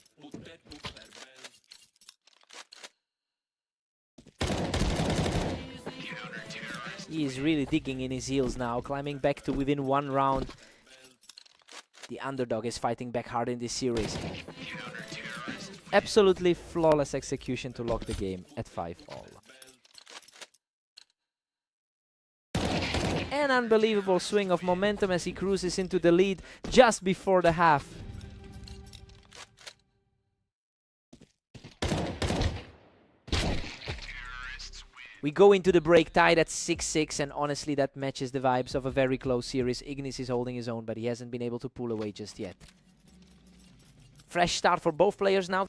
He is really digging in his heels now, climbing back to within 1 round. The underdog is fighting back hard in this series. Absolutely flawless execution to lock the game at 5-all. An unbelievable swing of momentum as he cruises into the lead just before the half. We go into the break tied at 6-6, and honestly that matches the vibes of a very close series. Ignis is holding his own, but he hasn't been able to pull away just yet. Fresh start for both players now.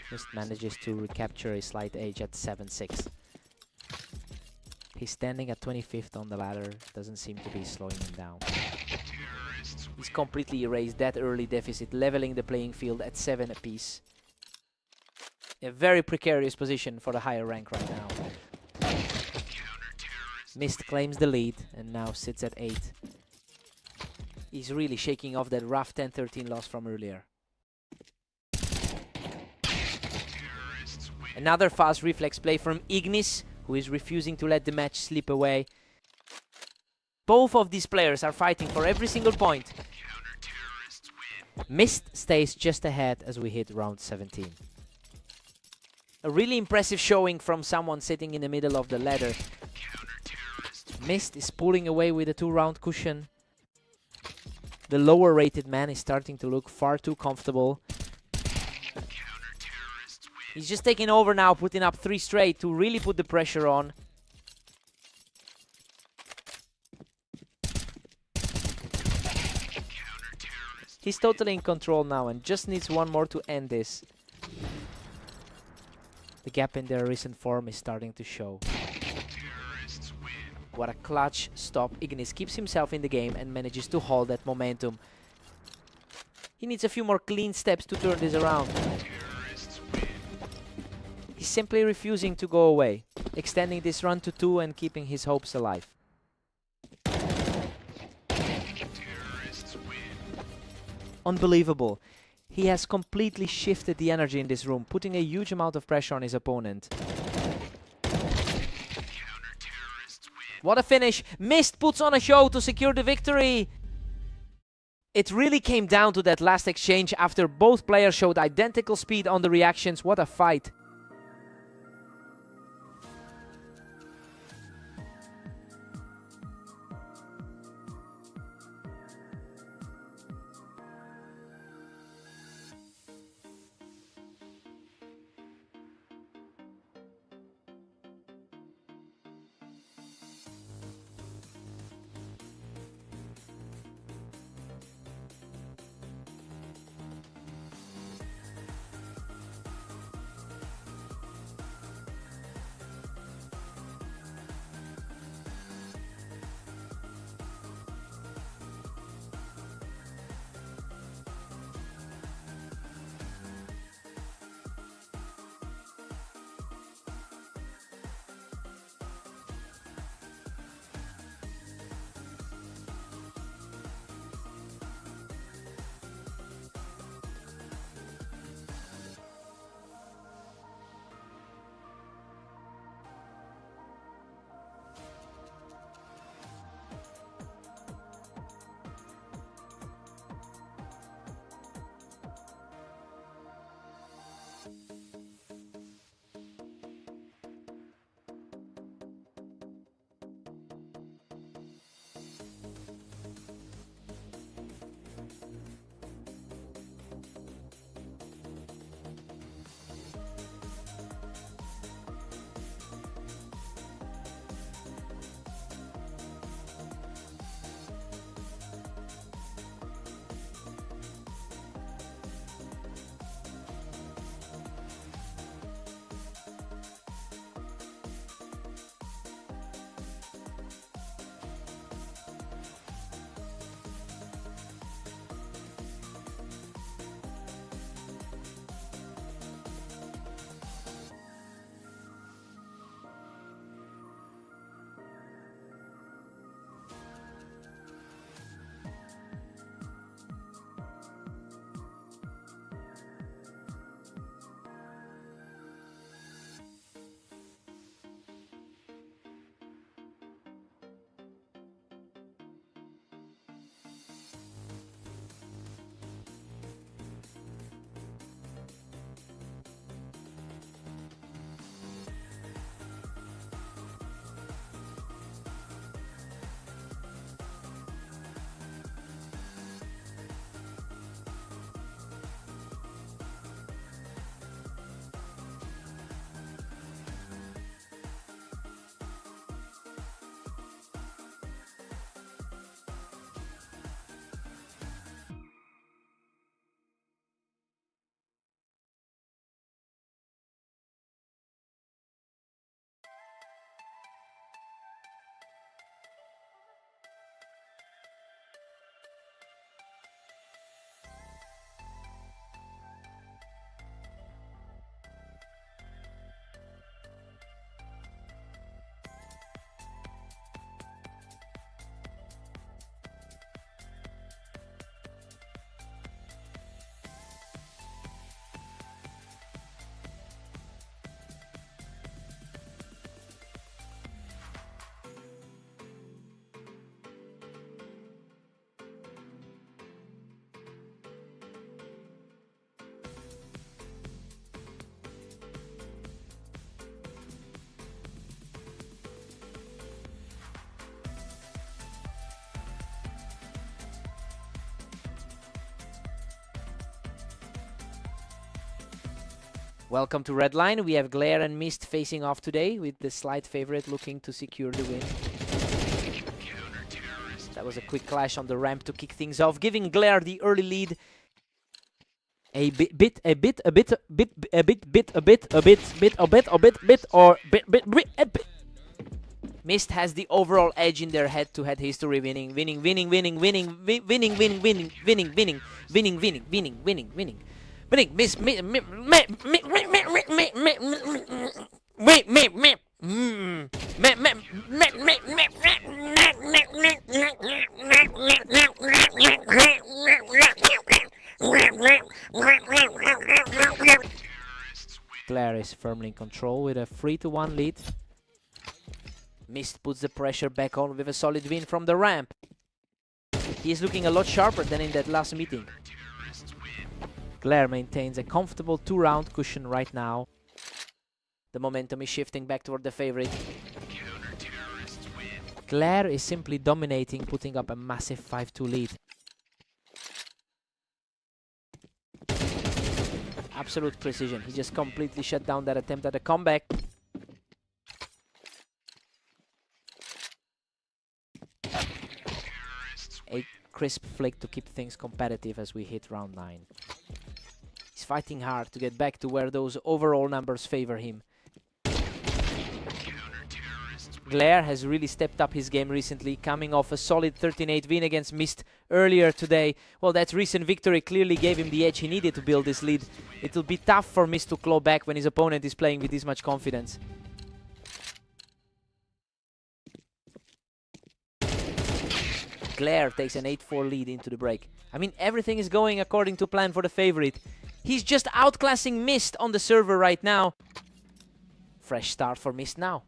Just manages to recapture a slight edge at 7-6. He's standing at 25th on the ladder, doesn't seem to be slowing him down. He's completely erased that early deficit, leveling the playing field at 7 apiece. A very precarious position for the higher rank right now. Mist claims the lead and now sits at 8. He's really shaking off that rough 10-13 loss from earlier. Another fast reflex play from Ignis, who is refusing to let the match slip away. Both of these players are fighting for every single point. Mist stays just ahead as we hit round 17. A really impressive showing from someone sitting in the middle of the ladder. Mist is pulling away with a 2-round cushion. The lower rated man is starting to look far too comfortable. He's just taking over now, putting up 3 straight to really put the pressure on. He's totally in control now and just needs 1 more to end this. The gap in their recent form is starting to show. What a clutch stop. Ignis keeps himself in the game and manages to hold that momentum. He needs a few more clean steps to turn this around. He's simply refusing to go away, extending this run to 2 and keeping his hopes alive. Unbelievable. He has completely shifted the energy in this room, putting a huge amount of pressure on his opponent. What a finish! Mist puts on a show to secure the victory! It really came down to that last exchange after both players showed identical speed on the reactions. What a fight! Welcome to Red Line. We have Glare and Mist facing off today, with the slight favorite looking to secure the win. That was a quick clash on the ramp to kick things off, giving Glare the early lead. Mist has the overall edge in their head-to-head history, winning. Miss, Glare is firmly in control with a 3-1 lead. Mist puts the pressure back on with a solid win from the ramp. He is looking a lot sharper than in that last meeting. Glare maintains a comfortable 2-round cushion right now. The momentum is shifting back toward the favorite. Glare is simply dominating, putting up a massive 5-2 lead. Absolute precision. He just completely shut down that attempt at a comeback. A crisp flick to keep things competitive as we hit round 9. He's fighting hard to get back to where those overall numbers favor him. Glare has really stepped up his game recently, coming off a solid 13-8 win against Mist earlier today. Well, that recent victory clearly gave him the edge he needed to build this lead. It'll be tough for Mist to claw back when his opponent is playing with this much confidence. Glare takes an 8-4 lead into the break. I mean, everything is going according to plan for the favorite. He's just outclassing Mist on the server right now. Fresh start for Mist now.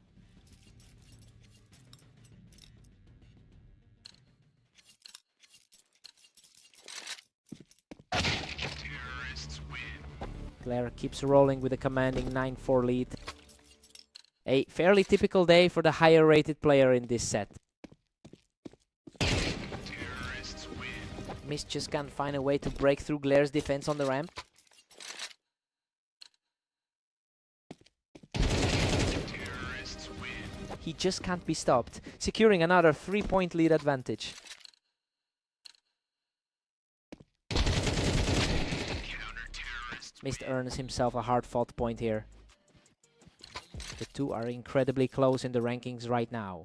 Glare keeps rolling with a commanding 9-4 lead. A fairly typical day for the higher rated player in this set. Mist just can't find a way to break through Glare's defense on the ramp. He just can't be stopped, securing another 3-point lead advantage. Mist earns himself a hard-fought point here. The two are incredibly close in the rankings right now.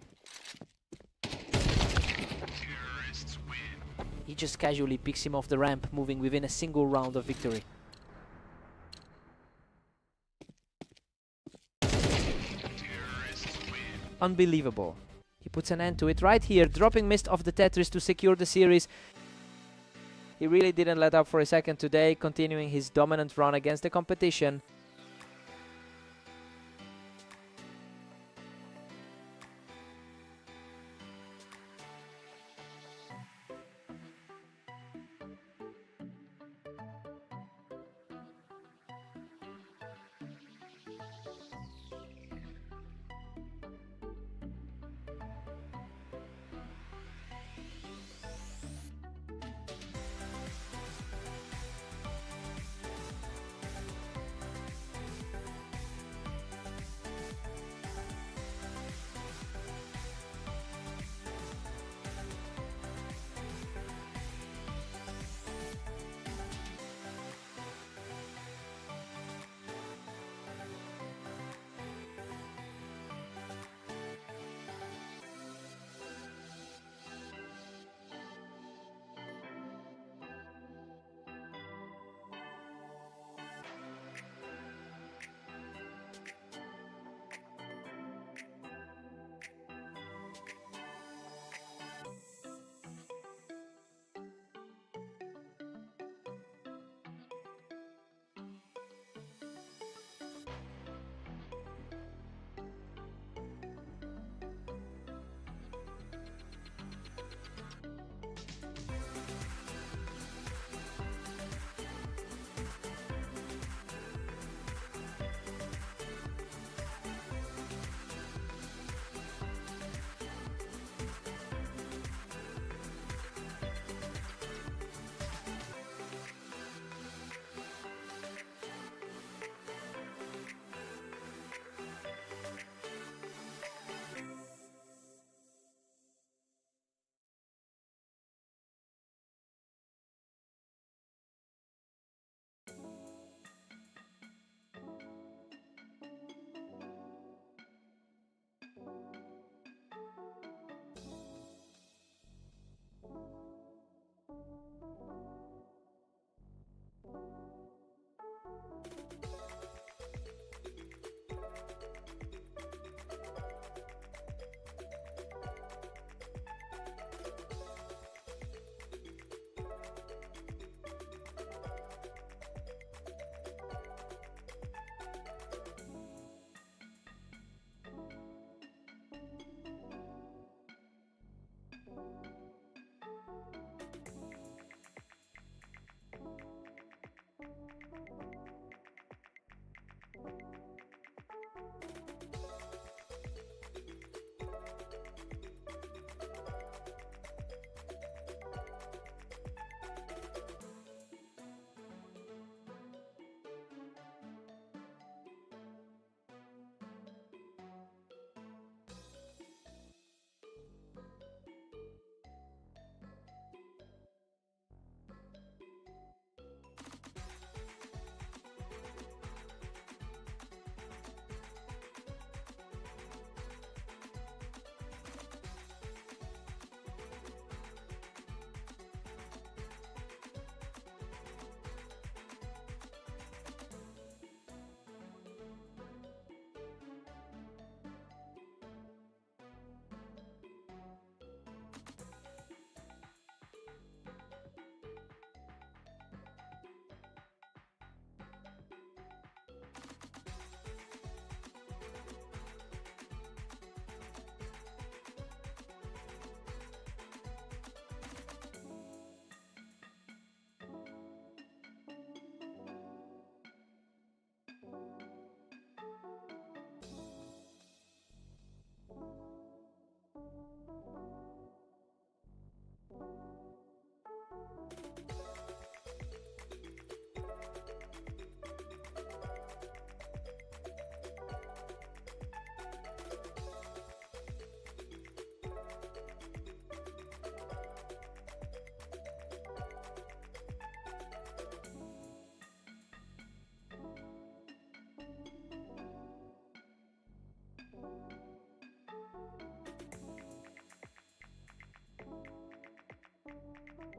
He just casually picks him off the ramp, moving within a single round of victory. Unbelievable. He puts an end to it right here, dropping Mist off the Tetris to secure the series. He really didn't let up for a second today, continuing his dominant run against the competition.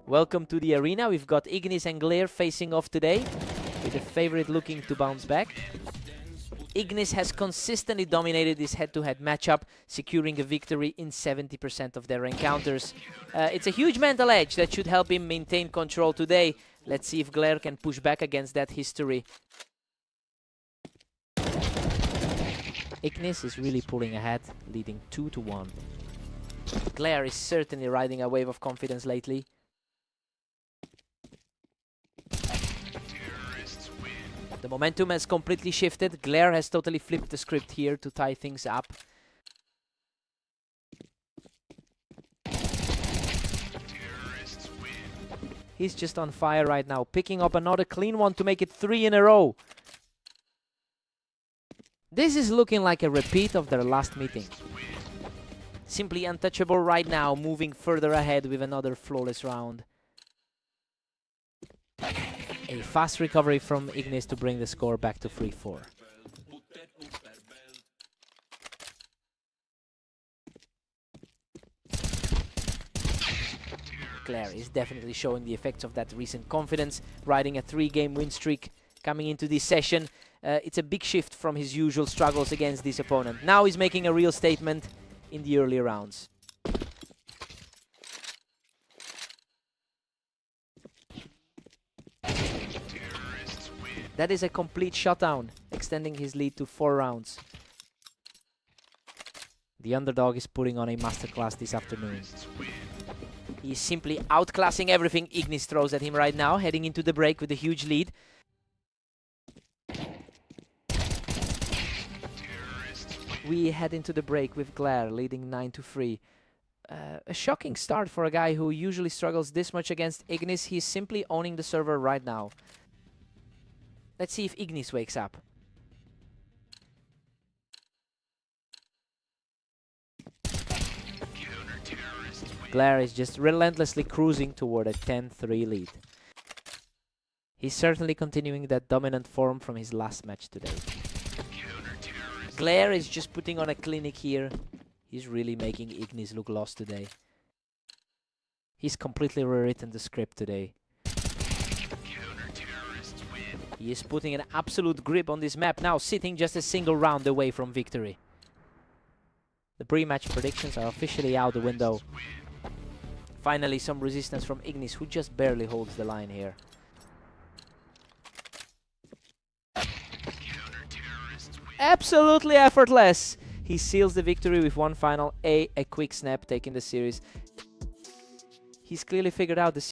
Welcome to the arena. We've got Ignis and Glare facing off today, with the favorite looking to bounce back. Ignis has consistently dominated this head-to-head matchup, securing a victory in 70% of their encounters. It's a huge mental edge that should help him maintain control today. Let's see if Glare can push back against that history. Ignis is really pulling ahead, leading 2-1. Glare is certainly riding a wave of confidence lately. The momentum has completely shifted. Glare has totally flipped the script here to tie things up. He's just on fire right now, picking up another clean one to make it 3 in a row. This is looking like a repeat of their last meeting. Simply untouchable right now, moving further ahead with another flawless round. A fast recovery from Ignis to bring the score back to 3-4. Glare is definitely showing the effects of that recent confidence, riding a 3-game win streak coming into this session. It's a big shift from his usual struggles against this opponent. Now he's making a real statement in the early rounds. That is a complete shutdown, extending his lead to 4 rounds. The underdog is putting on a masterclass this afternoon. He's simply outclassing everything Ignis throws at him right now, heading into the break with a huge lead. We head into the break with Glare leading 9-3. A shocking start for a guy who usually struggles this much against Ignis. He's simply owning the server right now. Let's see if Ignis wakes up. Glare is just relentlessly cruising toward a 10-3 lead. He's certainly continuing that dominant form from his last match today. Glare is just putting on a clinic here. He's really making Ignis look lost today. He's completely rewritten the script today. He is putting an absolute grip on this map now, sitting just a single round away from victory. The pre-match predictions are officially out the window. Finally, some resistance from Ignis, who just barely holds the line here. Absolutely effortless! He seals the victory with one final A quick snap, taking the series. He's clearly figured out the